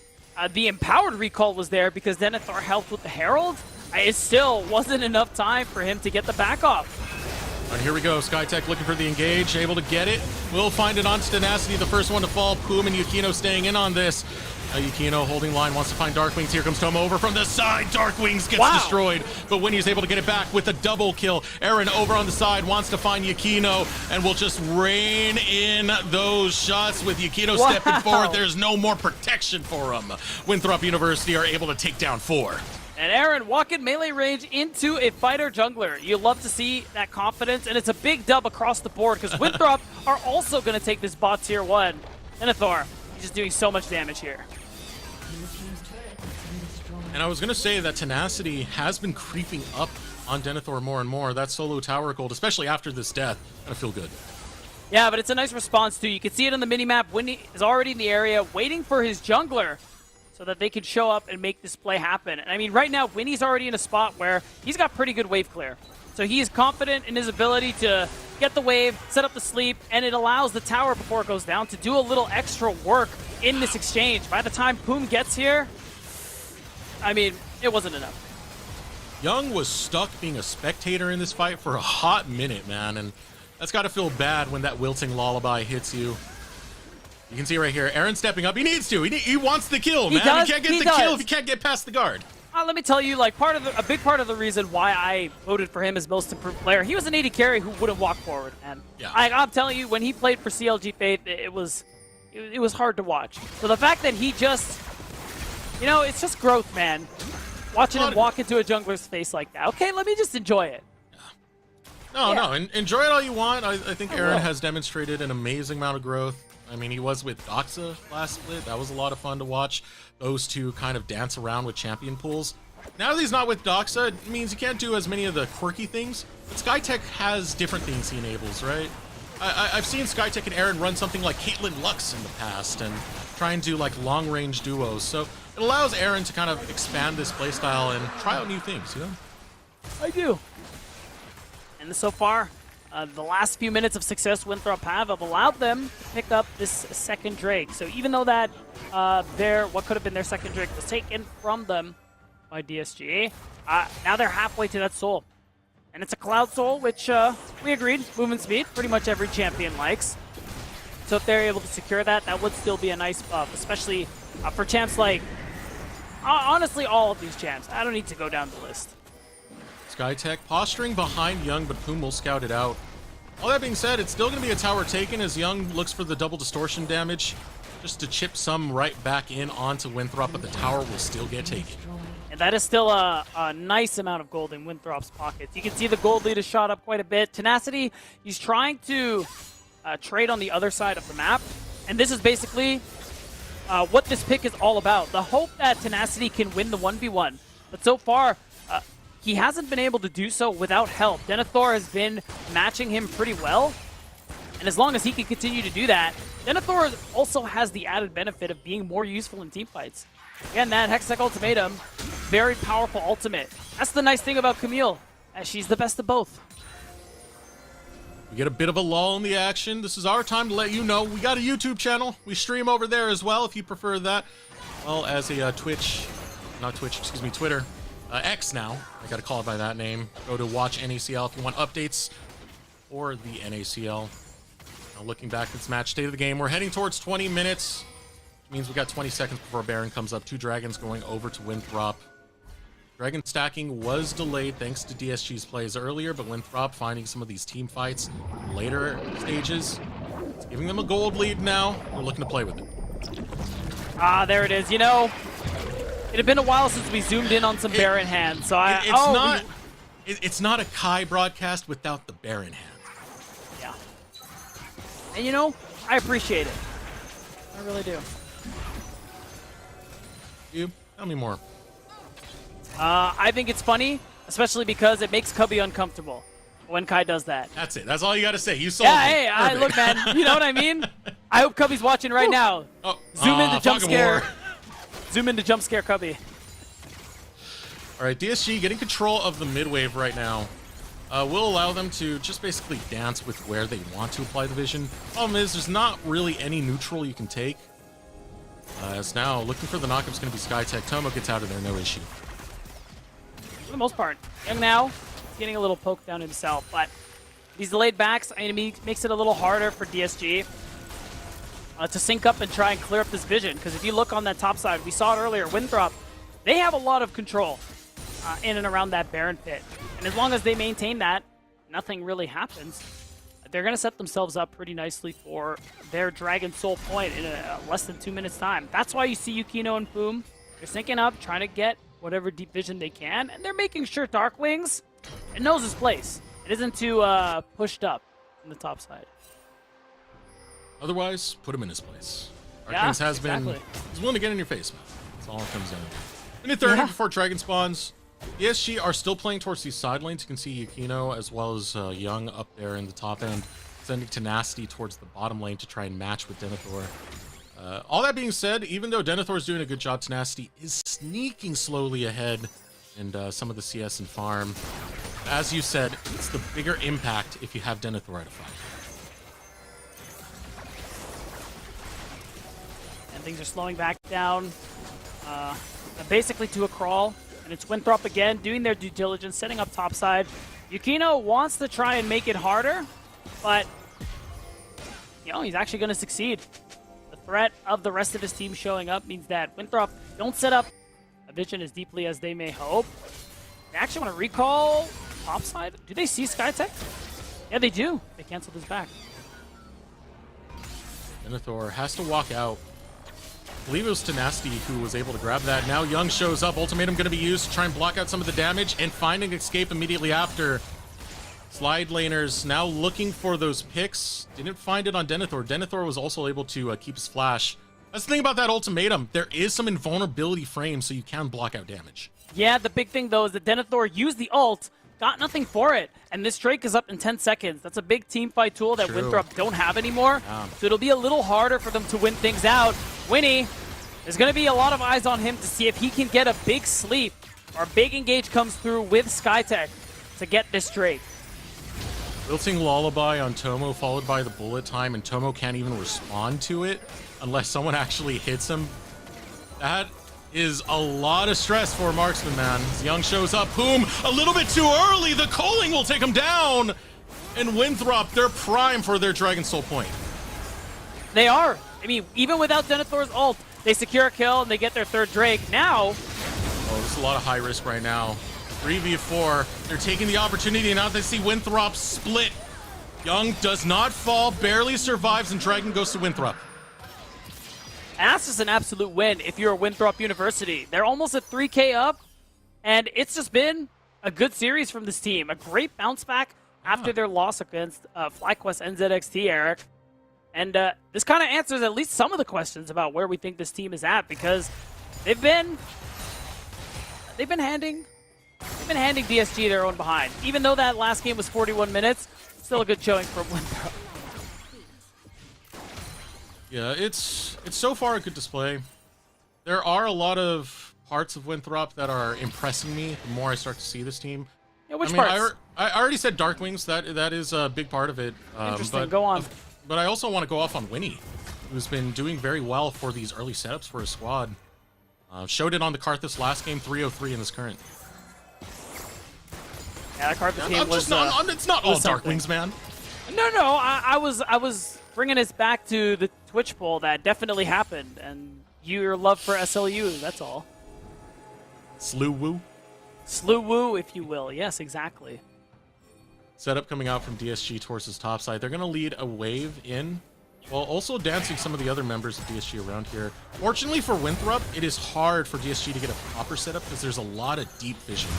the empowered recall was there because Denethor helped with the Herald. It still wasn't enough time for him to get the back off. All right, here we go. Skytech looking for the engage, able to get it. Will find it on Tenacity, the first one to fall. Poom and Yukino staying in on this. Yukino holding line, wants to find Darkwings. Here comes Tomo over from the side. Darkwings gets destroyed, but Winnie's able to get it back with a double kill. Aaron over on the side wants to find Yukino and will just rain in those shots with Yukino stepping forward. There's no more protection for him. Winthrop University are able to take down 4. And Aaron walking melee range into a fighter jungler. You love to see that confidence, and it's a big dub across the board because Winthrop are also going to take this bot tier 1. Denethor, he's just doing so much damage here. And I was going to say that Tenacity has been creeping up on Denethor more and more. That solo tower gold, especially after this death, gonna feel good. Yeah, but it's a nice response too. You can see it on the minimap. Winnie is already in the area waiting for his jungler so that they can show up and make this play happen. And I mean, right now, Winnie's already in a spot where he's got pretty good wave clear. So he is confident in his ability to get the wave, set up the sleep, and it allows the tower before it goes down to do a little extra work in this exchange. By the time Poom gets here, I mean, it wasn't enough. Young was stuck being a spectator in this fight for a hot minute, man, and that's got to feel bad when that wilting lullaby hits you. You can see right here, Aaron stepping up. He needs to. He wants the kill, man. He can't get the kill if he can't get past the guard. Let me tell you, like, a big part of the reason why I voted for him as most improved player, he was an AD carry who wouldn't walk forward, and yeah. I'm telling you, when he played for CLG Faith, it was hard to watch. So the fact that he just, you know, it's just growth, man. Watching him walk into a jungler's face like that. Okay, let me just enjoy it. No, enjoy it all you want. I think Aaron has demonstrated an amazing amount of growth. I mean, he was with Doxa last split. That was a lot of fun to watch. Those two kind of dance around with champion pools. Now that he's not with Doxa, it means he can't do as many of the quirky things. But Skytech has different things he enables, right? I've seen Skytech and Aaron run something like Caitlyn Lux in the past and try and do like long-range duos. So it allows Aaron to kind of expand this playstyle and try out new things, you know? I do. And so far, the last few minutes of success Winthrop have allowed them to pick up this second Drake. So even though that what could have been their second Drake was taken from them by DSG, now they're halfway to that soul. And it's a Cloud Soul, which we agreed, movement speed, pretty much every champion likes. So if they're able to secure that, that would still be a nice buff, especially for champs like, honestly, all of these champs. I don't need to go down the list. Skytech posturing behind Young, but Poom will scout it out. All that being said, it's still going to be a tower taken as Young looks for the double distortion damage just to chip some right back in onto Winthrop, but the tower will still get taken. And that is still a nice amount of gold in Winthrop's pockets. You can see the gold lead has shot up quite a bit. Tenacity, he's trying to trade on the other side of the map, and this is basically what this pick is all about. The hope that Tenacity can win the 1v1, but so far, he hasn't been able to do so without help. Denethor has been matching him pretty well, and as long as he can continue to do that, Denethor also has the added benefit of being more useful in teamfights. Again, that Hextech Ultimatum, very powerful ultimate. That's the nice thing about Camille, as she's the best of both. We get a bit of a lull in the action. This is our time to let you know we got a YouTube channel. We stream over there as well if you prefer that. Well, as a Twitter. X now. I gotta call it by that name. Go to Watch NACL if you want updates or the NACL. Now looking back at this match, state of the game, we're heading towards 20 minutes. Which means we got 20 seconds before Baron comes up. 2 dragons going over to Winthrop. Dragon stacking was delayed thanks to DSG's plays earlier, but Winthrop finding some of these team fights in later stages. It's giving them a gold lead now. We're looking to play with it. There it is. You know, it had been a while since we zoomed in on some Baron hands, so it's not a Kai broadcast without the Baron hand. Yeah. And you know, I appreciate it. I really do. You tell me more. I think it's funny, especially because it makes Cubby uncomfortable when Kai does that. That's it. That's all you got to say. You sold me. Hey, look, man. You know what I mean? I hope Cubby's watching right now. Zoom into jump scare. Zoom into jump scare Cubby. All right, DSG getting control of the mid wave right now. will allow them to just basically dance with where they want to apply the vision. Problem is, there's not really any neutral you can take. As now, looking for the knockup is going to be Skytech. Tomo gets out of there, no issue. For the most part, Young now getting a little poke down himself, but these delayed backs, I mean, makes it a little harder for DSG to sync up and try and clear up this vision. Because if you look on that top side, we saw it earlier, Winthrop, they have a lot of control in and around that Baron pit. And as long as they maintain that, nothing really happens. They're going to set themselves up pretty nicely for their Dragon Soul point in less than 2 minutes time. That's why you see Yukino and Boom. They're syncing up, trying to get whatever deep vision they can, and they're making sure Darkwings, it knows its place. It isn't too pushed up on the top side. Otherwise, put him in his place. Yeah, Darkwings has exactly. been, he's willing to get in your face, man. That's all it comes down to. Minute 30 before Dragon spawns. ESG are still playing towards these side lanes. You can see Yukino as well as Young up there in the top end, sending Tenacity towards the bottom lane to try and match with Denethor. All that being said, even though Denethor is doing a good job, Tenacity is sneaking slowly ahead in some of the CS and farm. As you said, it's the bigger impact if you have Denethor at a fight. And things are slowing back down, basically to a crawl. And it's Winthrop again, doing their due diligence, setting up topside. Yukino wants to try and make it harder, but you know, he's actually going to succeed. The threat of the rest of his team showing up means that Winthrop don't set up a vision as deeply as they may hope. They actually want to recall topside. Do they see Skytech? Yeah, they do. They canceled his back. Denethor has to walk out. I believe it was Tenacity who was able to grab that. Now Young shows up. Ultimatum going to be used to try and block out some of the damage and finding escape immediately after. Slide laners now looking for those picks. Didn't find it on Denethor. Denethor was also able to keep his flash. That's the thing about that ultimatum. There is some invulnerability frame, so you can block out damage. Yeah, the big thing, though, is that Denethor used the ult, got nothing for it, and this Drake is up in 10 seconds. That's a big team fight tool that Winthrop don't have anymore, so it'll be a little harder for them to win things out. Winnie, there's going to be a lot of eyes on him to see if he can get a big sleep or a big engage comes through with Skytech to get this Drake. Wilting Lullaby on Tomo, followed by the bullet time, and Tomo can't even respond to it unless someone actually hits him. That is a lot of stress for Marksman, man. As Young shows up, boom, a little bit too early. The culling will take him down. And Winthrop, they're prime for their Dragon Soul point. They are. I mean, even without Denethor's ult, they secure a kill and they get their third Drake. Now, oh, this is a lot of high risk right now. 3v4. They're taking the opportunity, and now they see Winthrop split. Young does not fall, barely survives, and Dragon goes to Winthrop. And that's just an absolute win if you're a Winthrop University. They're almost at 3K up, and it's just been a good series from this team. A great bounce back after their loss against FlyQuest NZXT, Eric. And this kind of answers at least some of the questions about where we think this team is at, because they've been handing DSG their own behind. Even though that last game was 41 minutes, still a good showing from Winthrop. Yeah, it's so far a good display. There are a lot of parts of Winthrop that are impressing me the more I start to see this team. Yeah, which parts? I already said Darkwings. That is a big part of it. Interesting. But, go on. But I also want to go off on Winnie, who's been doing very well for these early setups for his squad. Showed it on the Karthus last game, 303 in this current. Yeah, that Karthus game was... it's not all Darkwings, man. No, I was bringing us back to the Twitch poll that definitely happened, and your love for SLU, that's all. Slew Woo? Slew Woo, if you will. Yes, exactly. Setup coming out from DSG towards his top side. They're going to lead a wave in, while also dancing some of the other members of DSG around here. Fortunately for Winthrop, it is hard for DSG to get a proper setup because there's a lot of deep vision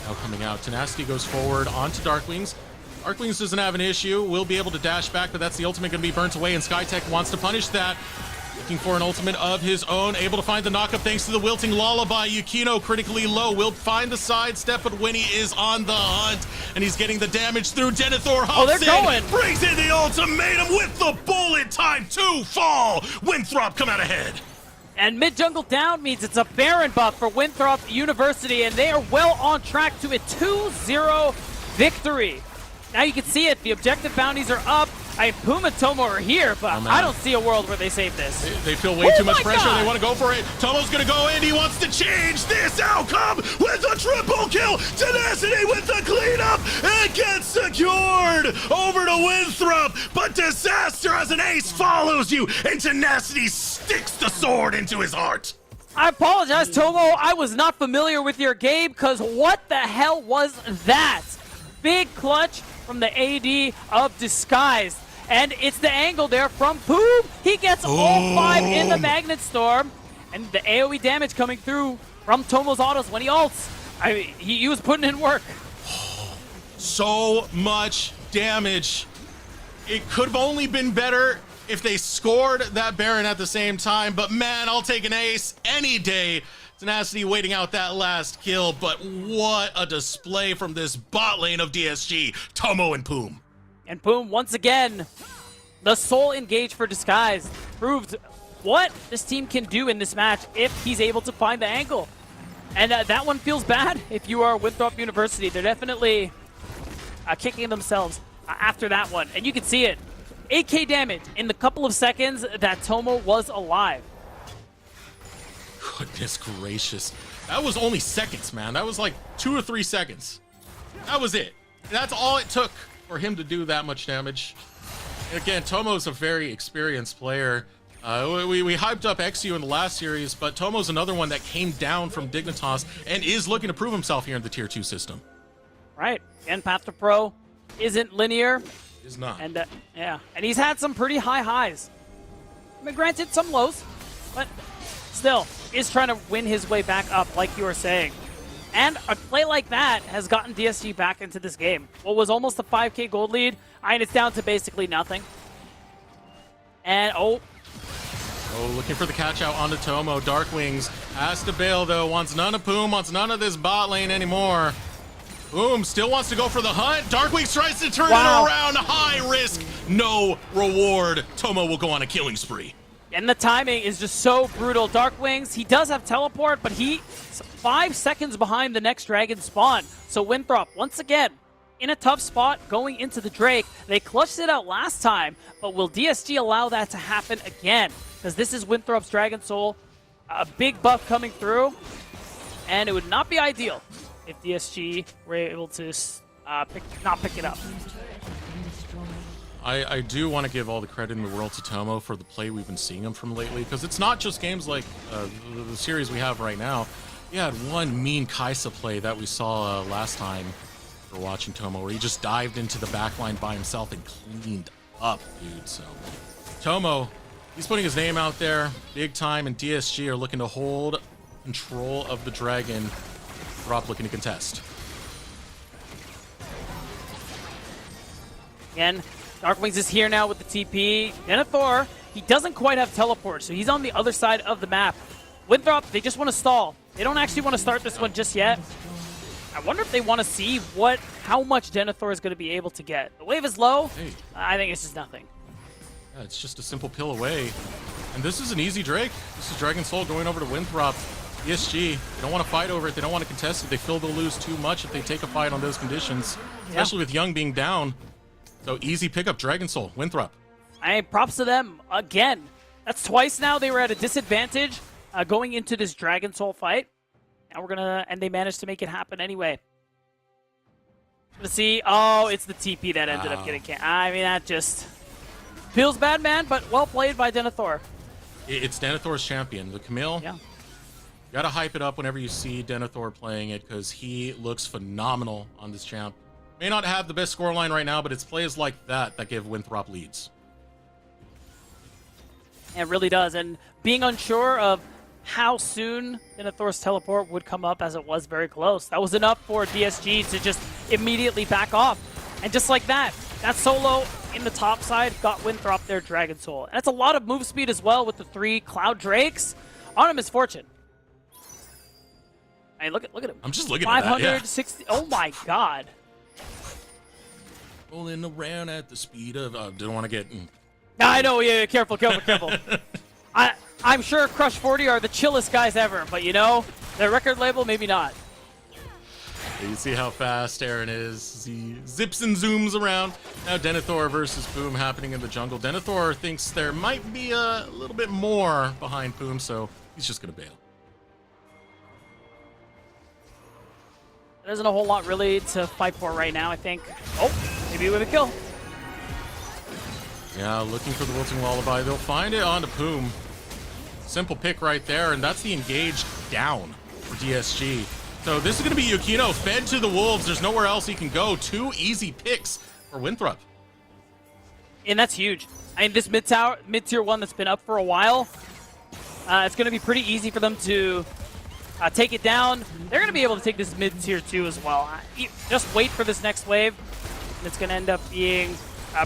now coming out. Tenacity goes forward onto Darkwings. Darkwings doesn't have an issue, will be able to dash back, but that's the ultimate going to be burnt away, and Skytech wants to punish that. Looking for an ultimate of his own, able to find the knockup thanks to the Wilting Lullaby. Yukino critically low, will find the sidestep, but Winnie is on the hunt, and he's getting the damage through. Denethor hops in, brings in the ultimatum with the bullet time to fall. Winthrop come out ahead. And mid-jungle down means it's a Baron buff for Winthrop University, and they are well on track to a 2-0 victory. Now you can see it. The objective bounties are up. Puma and Tomo are here, but I don't see a world where they save this. They feel way too much pressure. They want to go for it. Tomo's going to go in. He wants to change this outcome with a triple kill. Tenacity with the cleanup. It gets secured over to Winthrop, but Disaster as an ace follows you, and Tenacity sticks the sword into his heart. I apologize, Tomo. I was not familiar with your game, because what the hell was that? Big clutch from the AD of Disguised. And it's the angle there from Poom. He gets all 5 in the Magnet Storm. And the AoE damage coming through from Tomo's autos when he ults. I mean, he was putting in work. So much damage. It could have only been better if they scored that Baron at the same time. But man, I'll take an ace any day. Tenacity waiting out that last kill. But what a display from this bot lane of DSG. Tomo and Poom. And Poom, once again, the sole engage for Disguise proved what this team can do in this match if he's able to find the angle. And that one feels bad if you are Winthrop University. They're definitely kicking themselves after that one. And you can see it. 8k damage in the couple of seconds that Tomo was alive. Goodness gracious. That was only seconds, man. That was like 2 or 3 seconds. That was it. That's all it took for him to do that much damage. Again, Tomo's a very experienced player. We hyped up XU in the last series, but Tomo's another one that came down from Dignitas and is looking to prove himself here in the Tier 2 system. Right. And Path to Pro isn't linear. Is not. And yeah, and he's had some pretty high highs. I mean, granted, some lows, but still is trying to win his way back up, like you were saying. And a play like that has gotten DSG back into this game. What was almost a 5k gold lead, and it's down to basically nothing. And looking for the catch out onto Tomo. Darkwings has to bail though. Wants none of Poom, wants none of this bot lane anymore. Poom still wants to go for the hunt. Darkwings tries to turn it around. High risk, no reward. Tomo will go on a killing spree. And the timing is just so brutal. Darkwings, he does have teleport, but he's 5 seconds behind the next dragon spawn. So Winthrop, once again, in a tough spot going into the Drake. They clutched it out last time, but will DSG allow that to happen again? Because this is Winthrop's Dragon Soul, a big buff coming through, and it would not be ideal if DSG were able to not pick it up. I do want to give all the credit in the world to Tomo for the play we've been seeing him from lately, because it's not just games like the series we have right now. He had one mean Kaisa play that we saw last time for watching Tomo, where he just dived into the backline by himself and cleaned up, dude. So Tomo, he's putting his name out there big time, and DSG are looking to hold control of the dragon. Drop looking to contest. Again, Darkwings is here now with the TP. Denethor, he doesn't quite have teleport, so he's on the other side of the map. Winthrop, they just want to stall. They don't actually want to start this one just yet. I wonder if they want to see how much Denethor is going to be able to get. The wave is low. Hey. I think it's just nothing. Yeah, it's just a simple pill away. And this is an easy Drake. This is Dragon Soul going over to Winthrop. ESG, they don't want to fight over it. They don't want to contest it. They feel they'll lose too much if they take a fight on those conditions, especially with Young being down. So easy pickup, Dragon Soul, Winthrop. Props to them again. That's twice now they were at a disadvantage going into this Dragon Soul fight. Now and they managed to make it happen anyway. Let's see. Oh, it's the TP that ended up getting canned. I mean, that just feels bad, man, but well played by Denethor. It's Denethor's champion, the Camille. Yeah. You gotta hype it up whenever you see Denethor playing it, because he looks phenomenal on this champ. May not have the best scoreline right now, but it's plays like that give Winthrop leads. It really does, and being unsure of how soon Denethor's teleport would come up, as it was very close. That was enough for DSG to just immediately back off. And just like that solo in the top side got Winthrop their Dragon Soul. And that's a lot of move speed as well with the 3 Cloud Drakes on a Misfortune. Hey, look at him. I'm just looking at that, 560. Oh my god. Rolling around at the speed of... didn't want to get... I know, yeah, careful. I'm sure Crush 40 are the chillest guys ever, but you know, their record label, maybe not. You see how fast Aaron is. He zips and zooms around. Now Denethor versus Boom happening in the jungle. Denethor thinks there might be a little bit more behind Boom, so he's just going to bail. There isn't a whole lot really to fight for right now, I think. Oh, maybe with a kill. Yeah, looking for the Wilting Lullaby. They'll find it onto Boom. Simple pick right there, and that's the engaged down for DSG. So this is going to be Yukino fed to the Wolves. There's nowhere else he can go. 2 easy picks for Winthrop. And that's huge. I mean, this mid-tier one that's been up for a while, it's going to be pretty easy for them to take it down. They're going to be able to take this mid-tier 2 as well. Just wait for this next wave, and it's going to end up being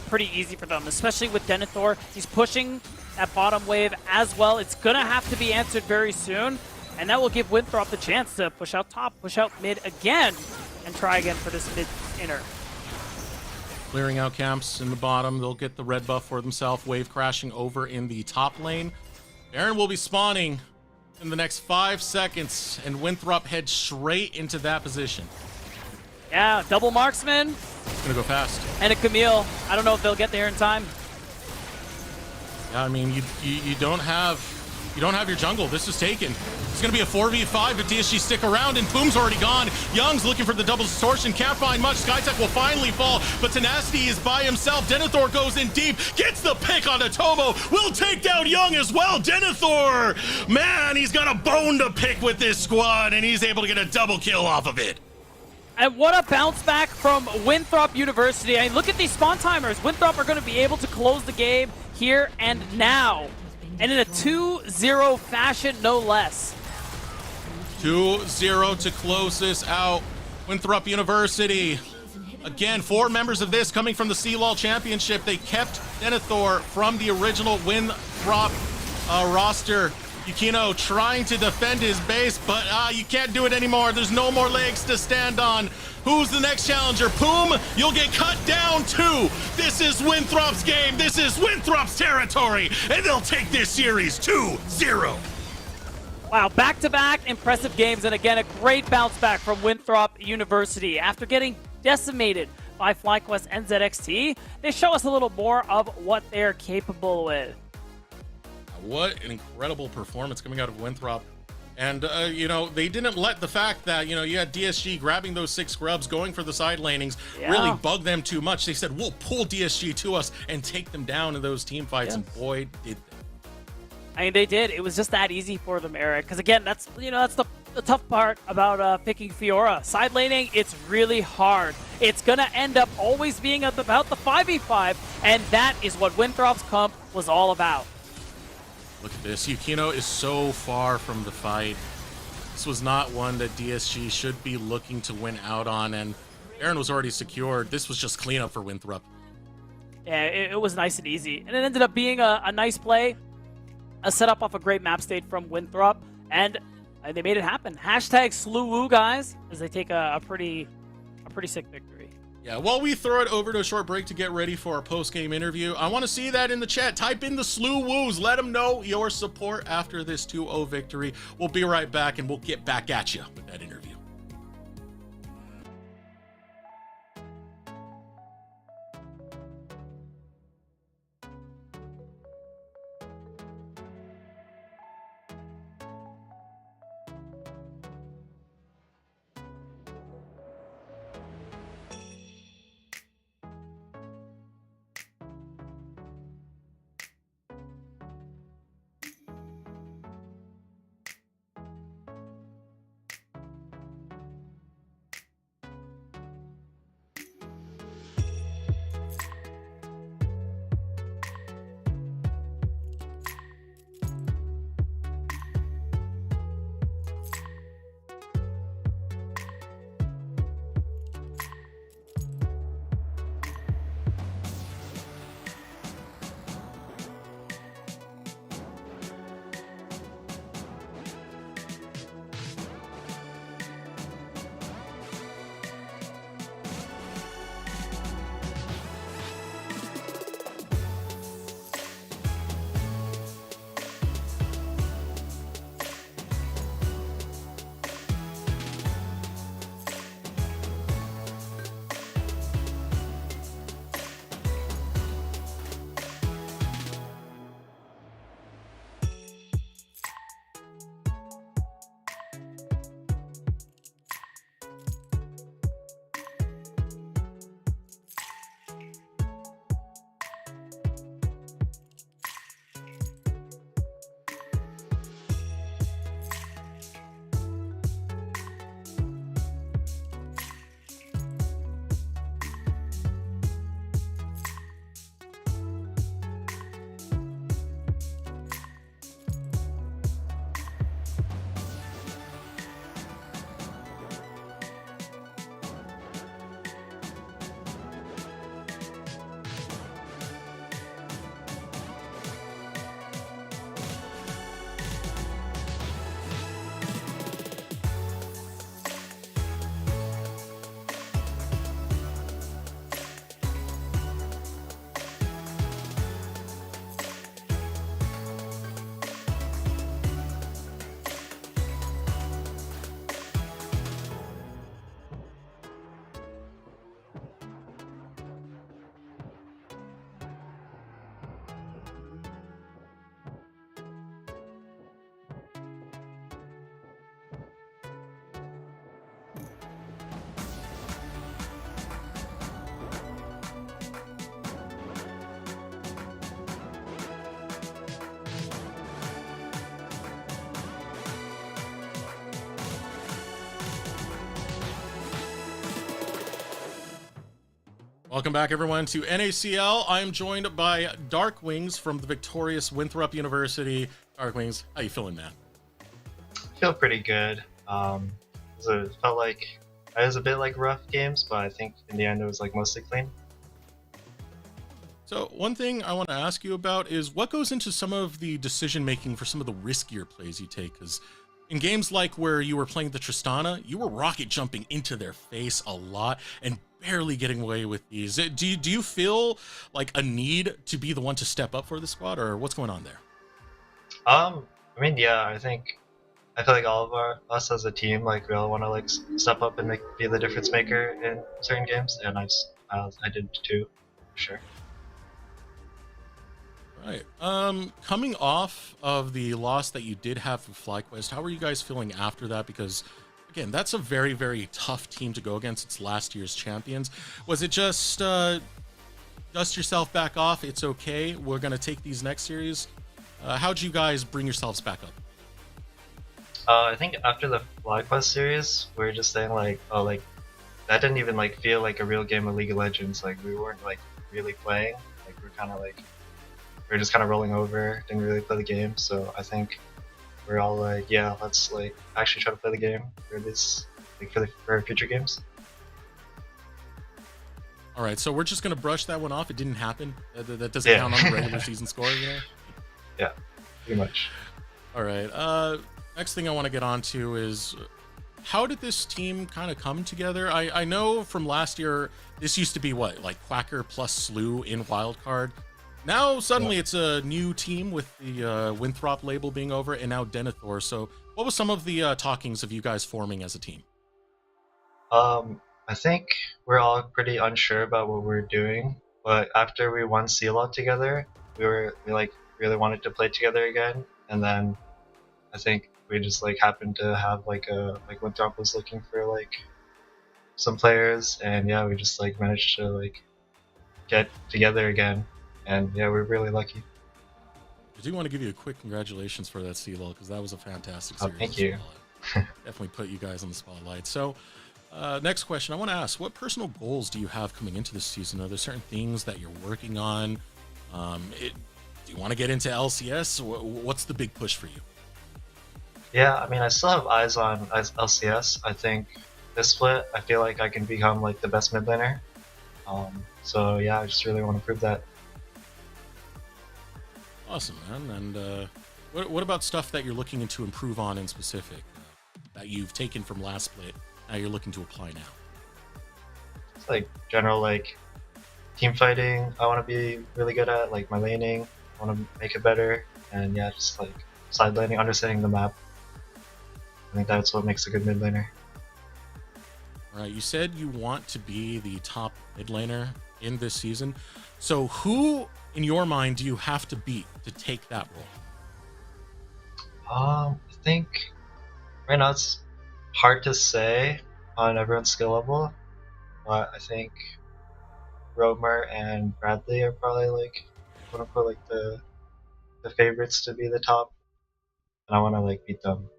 pretty easy for them, especially with Denethor. He's pushing that bottom wave as well. It's going to have to be answered very soon. And that will give Winthrop the chance to push out top, push out mid again, and try again for this mid inner. Clearing out camps in the bottom. They'll get the red buff for themselves. Wave crashing over in the top lane. Baron will be spawning in the next 5 seconds, and Winthrop heads straight into that position. Yeah, double marksman. It's gonna go fast. And a Camille. I don't know if they'll get there in time. Yeah, I mean, you don't have your jungle. This is taken. It's going to be a 4v5 if DSG stick around, and Boom's already gone. Young's looking for the double distortion. Can't find much. Skytech will finally fall, but Tenacity is by himself. Denethor goes in deep. Gets the pick on Atomo. Will take down Young as well. Denethor, man, he's got a bone to pick with this squad, and he's able to get a double kill off of it. And what a bounce back from Winthrop University. I mean, look at these spawn timers. Winthrop are going to be able to close the game here and now. And in a 2-0 fashion, no less. 2-0 to close this out. Winthrop University. Again, 4 members of this coming from the CLOL Championship. They kept Denethor from the original Winthrop roster. Yukino trying to defend his base, but you can't do it anymore. There's no more legs to stand on. Who's the next challenger? Poom, you'll get cut down too. This is Winthrop's game. This is Winthrop's territory, and they'll take this series 2-0. Wow, back-to-back impressive games, and again, a great bounce back from Winthrop University. After getting decimated by FlyQuest and ZXT, they show us a little more of what they're capable with. What an incredible performance coming out of Winthrop. And, you know, they didn't let the fact that, you know, you had DSG grabbing those 6 scrubs, going for the side lanings, really bug them too much. They said, we'll pull DSG to us and take them down in those team fights, and boy, did they. I mean, they did. It was just that easy for them, Eric. Because, again, that's, you know, that's the tough part about picking Fiora. Side laning, it's really hard. It's going to end up always being about the 5v5, and that is what Winthrop's comp was all about. Look at this. Yukino is so far from the fight. This was not one that DSG should be looking to win out on, and Aaron was already secured. This was just cleanup for Winthrop. Yeah, it was nice and easy. And it ended up being a nice play, a setup off a great map state from Winthrop, and they made it happen. Hashtag SlewWoo, guys, as they take a pretty sick victory. Yeah, while we throw it over to a short break to get ready for our post-game interview, I want to see that in the chat. Type in the SlewWoos. Let them know your support after this 2-0 victory. We'll be right back, and we'll get back at you with that interview. Welcome back, everyone, to NACL. I'm joined by Dark Wings from the victorious Winthrop University. Dark Wings, how you feeling, man? Feel pretty good. So it felt like it was a bit like rough games, but I think in the end it was like mostly clean. So one thing I want to ask you about is what goes into some of the decision making for some of the riskier plays you take? Because in games like where you were playing the Tristana, you were rocket jumping into their face a lot and barely getting away with these. Do you feel like a need to be the one to step up for the squad, or what's going on there? I mean, yeah, I feel like all of us as a team, like we all want to like step up and be the difference maker in certain games, and I did too, for sure. Right. Coming off of the loss that you did have for FlyQuest, how are you guys feeling after that? Because again, that's a very, very tough team to go against. It's last year's champions. Was it just dust yourself back off? It's okay. We're gonna take these next series. How'd you guys bring yourselves back up? I think after the FlyQuest series, we were just saying like, oh, like that didn't even like feel like a real game of League of Legends. Like we weren't like really playing. Like we're just kind of rolling over. Didn't really play the game. So I think we're all like, yeah, let's like actually try to play the game for this, like for future games. All right, so we're just gonna brush that one off. It didn't happen. That doesn't count on the regular season score, you know? Yeah, pretty much. All right. Next thing I want to get on to is how did this team kind of come together? I know from last year this used to be what, like Quacker plus Slew in Wildcard. Now suddenly it's a new team with the Winthrop label being over, and now Denethor. So what was some of the talkings of you guys forming as a team? I think we're all pretty unsure about what we're doing, but after we won CLOT together, we like really wanted to play together again, and then I think we just like happened to have like Winthrop was looking for like some players, and yeah, we just like managed to like get together again, and yeah, we're really lucky. I do want to give you a quick congratulations for that CLOL, because that was a fantastic series. Thank you. Definitely put you guys on the spotlight. So next question, I want to ask, what personal goals do you have coming into this season? Are there certain things that you're working on? Do you want to get into LCS? What's the big push for you? Yeah, I mean, I still have eyes on LCS. I think this split, I feel like I can become like the best mid laner. So yeah, I just really want to prove that. Awesome, man. And what about stuff that you're looking to improve on in specific that you've taken from last split, now you're looking to apply now? It's like general like team fighting. I want to be really good at like my laning. I want to make it better, and yeah, just like side laning, understanding the map. I think that's what makes a good mid laner. All right, you said you want to be the top mid laner in this season. So who, in your mind, do you have to beat to take that role? I think right now it's hard to say on everyone's skill level, but I think Romer and Bradley are probably like quote unquote like the favorites to be the top, and I want to like beat them.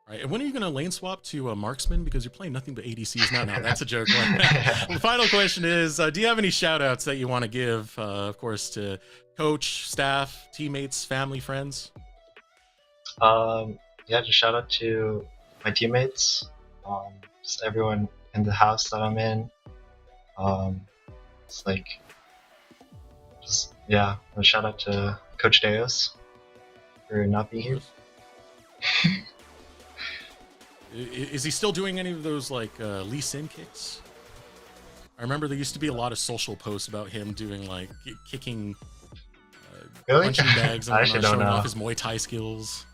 All right, and when are you going to lane swap to a marksman, because you're playing nothing but ADCs now? No, that's a joke. The final question is, do you have any shout outs that you want to give, of course, to coach, staff, teammates, family, friends? Yeah, just shout out to my teammates, just everyone in the house that I'm in. It's like, just yeah, a shout out to Coach Deos for not being here. Is he still doing any of those like Lee Sin kicks? I remember there used to be a lot of social posts about him doing like kicking Really? punching bags and I actually don't showing know. off his Muay Thai skills.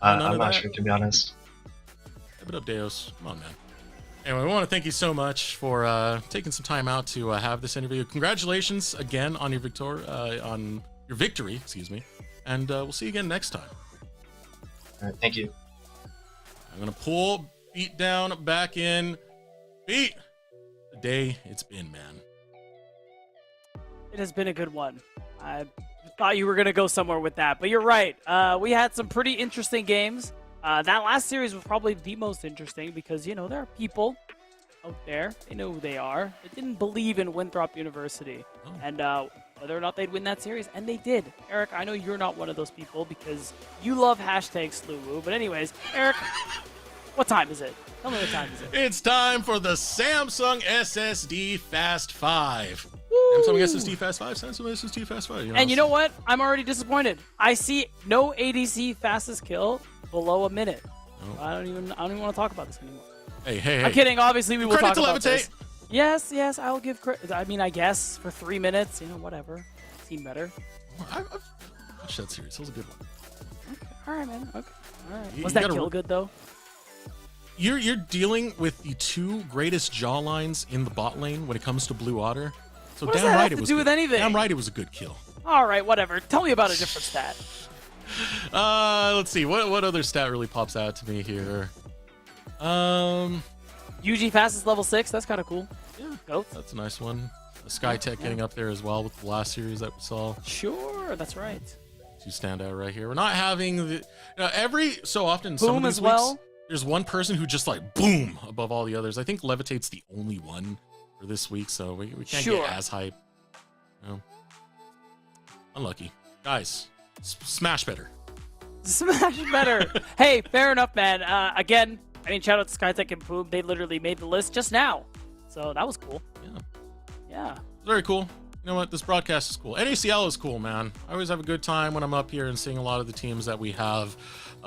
I'm not sure, to be honest. Step it up, Deos. Come on, man. Anyway, we want to thank you so much for taking some time out to have this interview. Congratulations again on your victory, excuse me. And we'll see you again next time. All right, thank you. I'm gonna pull Beat down back in. Beat, the day it's been, man. It has been a good one. I thought you were going to go somewhere with that, but you're right. We had some pretty interesting games. That last series was probably the most interesting because, you know, there are people out there. They know who they are. They didn't believe in Winthrop University and whether or not they'd win that series, and they did. Eric, I know you're not one of those people because you love hashtag SLUWoo, but anyways, Eric, what time is it? Tell me what time is it. It's time for the Samsung SSD Fast 5. Woo! Samsung SSD Fast 5, Samsung SSD Fast 5. And you know what? I'm already disappointed. I see no ADC fastest kill below a minute. Oh. I don't even want to talk about this anymore. Hey. I'm kidding. Obviously, we will Credit talk to about Levitate. this. Yes, I'll give credit. I mean, I guess for 3 minutes, whatever. Seen better. I've watched that series. That was a good one. Okay. All right, man. Okay. All right. You Was that gotta- kill good though? You're dealing with the two greatest jawlines in the bot lane when it comes to Blue Otter. So What does damn that right have it to was do good. with anything? Damn right it was a good kill. All right, whatever. Tell me about a different stat. Let's see. What other stat really pops out to me here? UG fastest level 6. That's kind of cool. Yeah, goats. That's a nice one. The Skytech getting up there as well with the last series that we saw. Sure, that's right. Two stand out right here. We're not having the every so often. Boom some of these as well. weeks, there's one person who just like boom above all the others. I think Levitate's the only one for this week, so we can't Sure. get as hype. No. Unlucky. Guys, smash better. Smash better. Hey, fair enough, man. Again, I mean, shout out to Skytech and Boom. They literally made the list just now. So that was cool. Yeah. Very cool. You know what? This broadcast is cool. NACL is cool, man. I always have a good time when I'm up here and seeing a lot of the teams that we have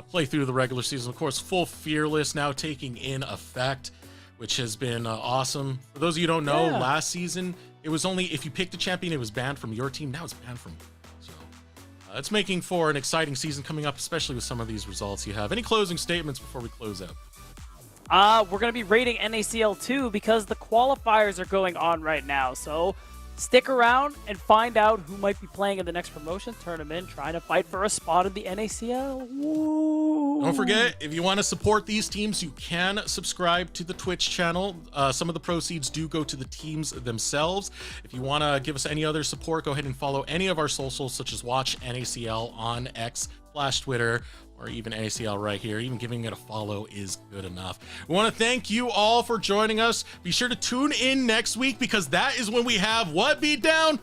play through the regular season. Of course, full Fearless now taking in effect, which has been awesome. For those of you who don't know, last season, it was only if you picked a champion, it was banned from your team. Now it's banned from you. So it's making for an exciting season coming up, especially with some of these results you have. Any closing statements before we close out? We're going to be rating NACL 2 because the qualifiers are going on right now. So stick around and find out who might be playing in the next promotion tournament, trying to fight for a spot in the NACL. Woo! Don't forget, if you want to support these teams, you can subscribe to the Twitch channel. Some of the proceeds do go to the teams themselves. If you want to give us any other support, go ahead and follow any of our socials, such as Watch NACL on X/Twitter, or even NACL right here. Even giving it a follow is good enough. We want to thank you all for joining us. Be sure to tune in next week because that is when we have what beat down?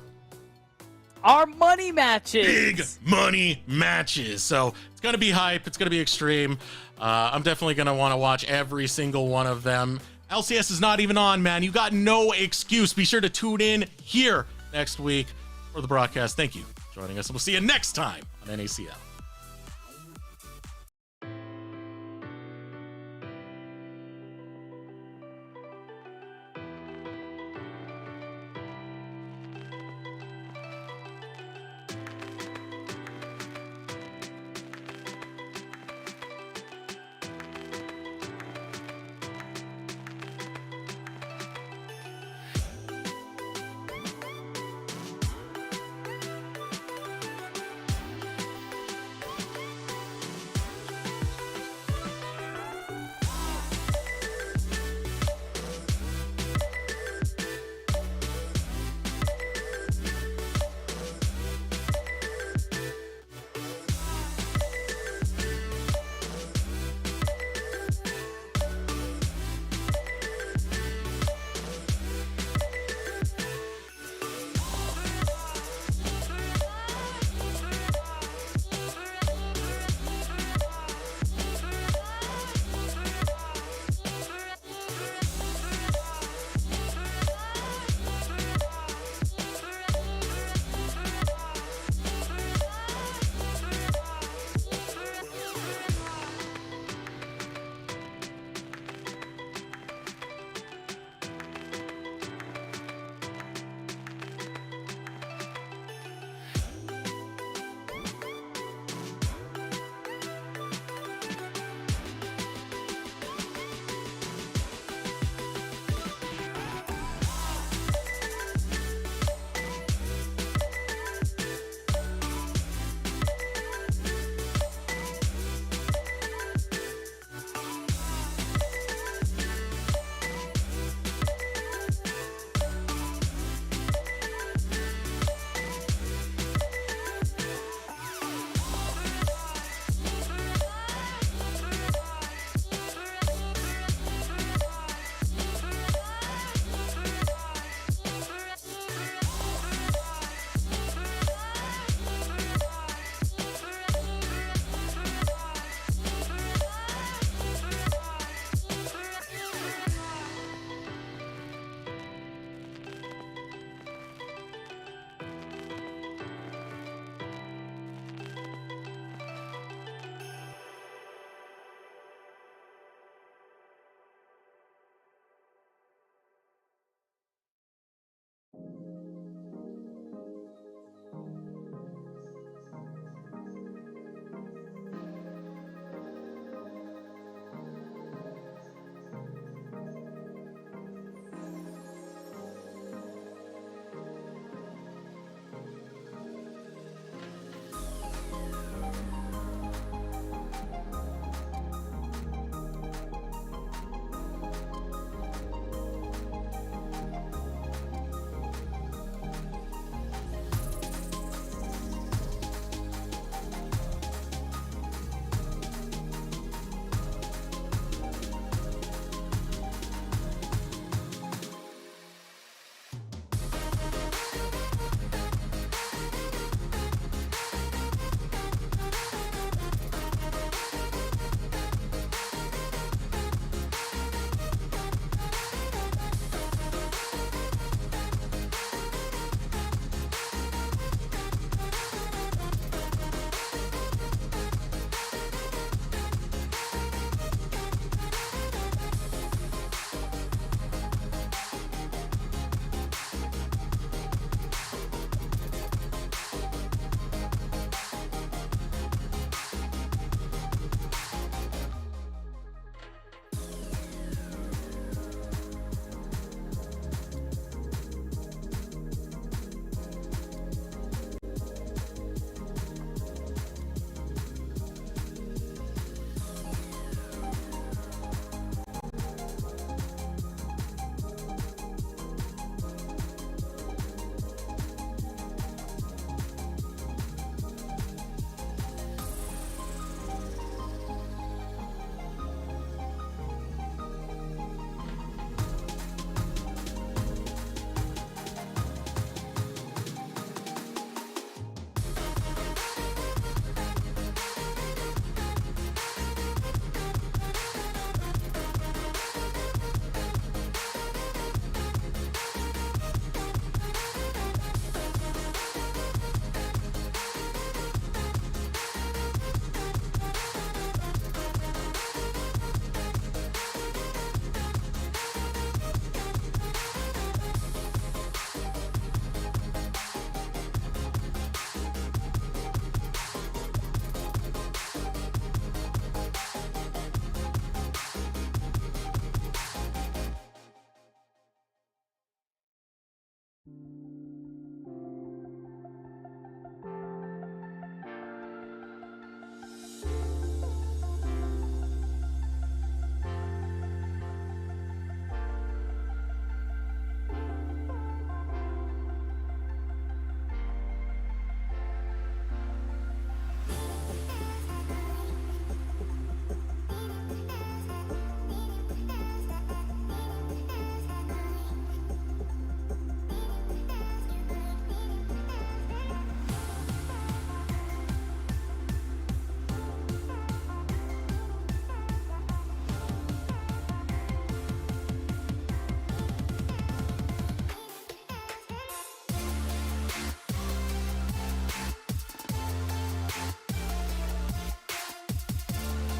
Our money matches. Big money matches. So it's going to be hype. It's going to be extreme. I'm definitely going to want to watch every single one of them. LCS is not even on, man. You got no excuse. Be sure to tune in here next week for the broadcast. Thank you for joining us, and we'll see you next time on NACL.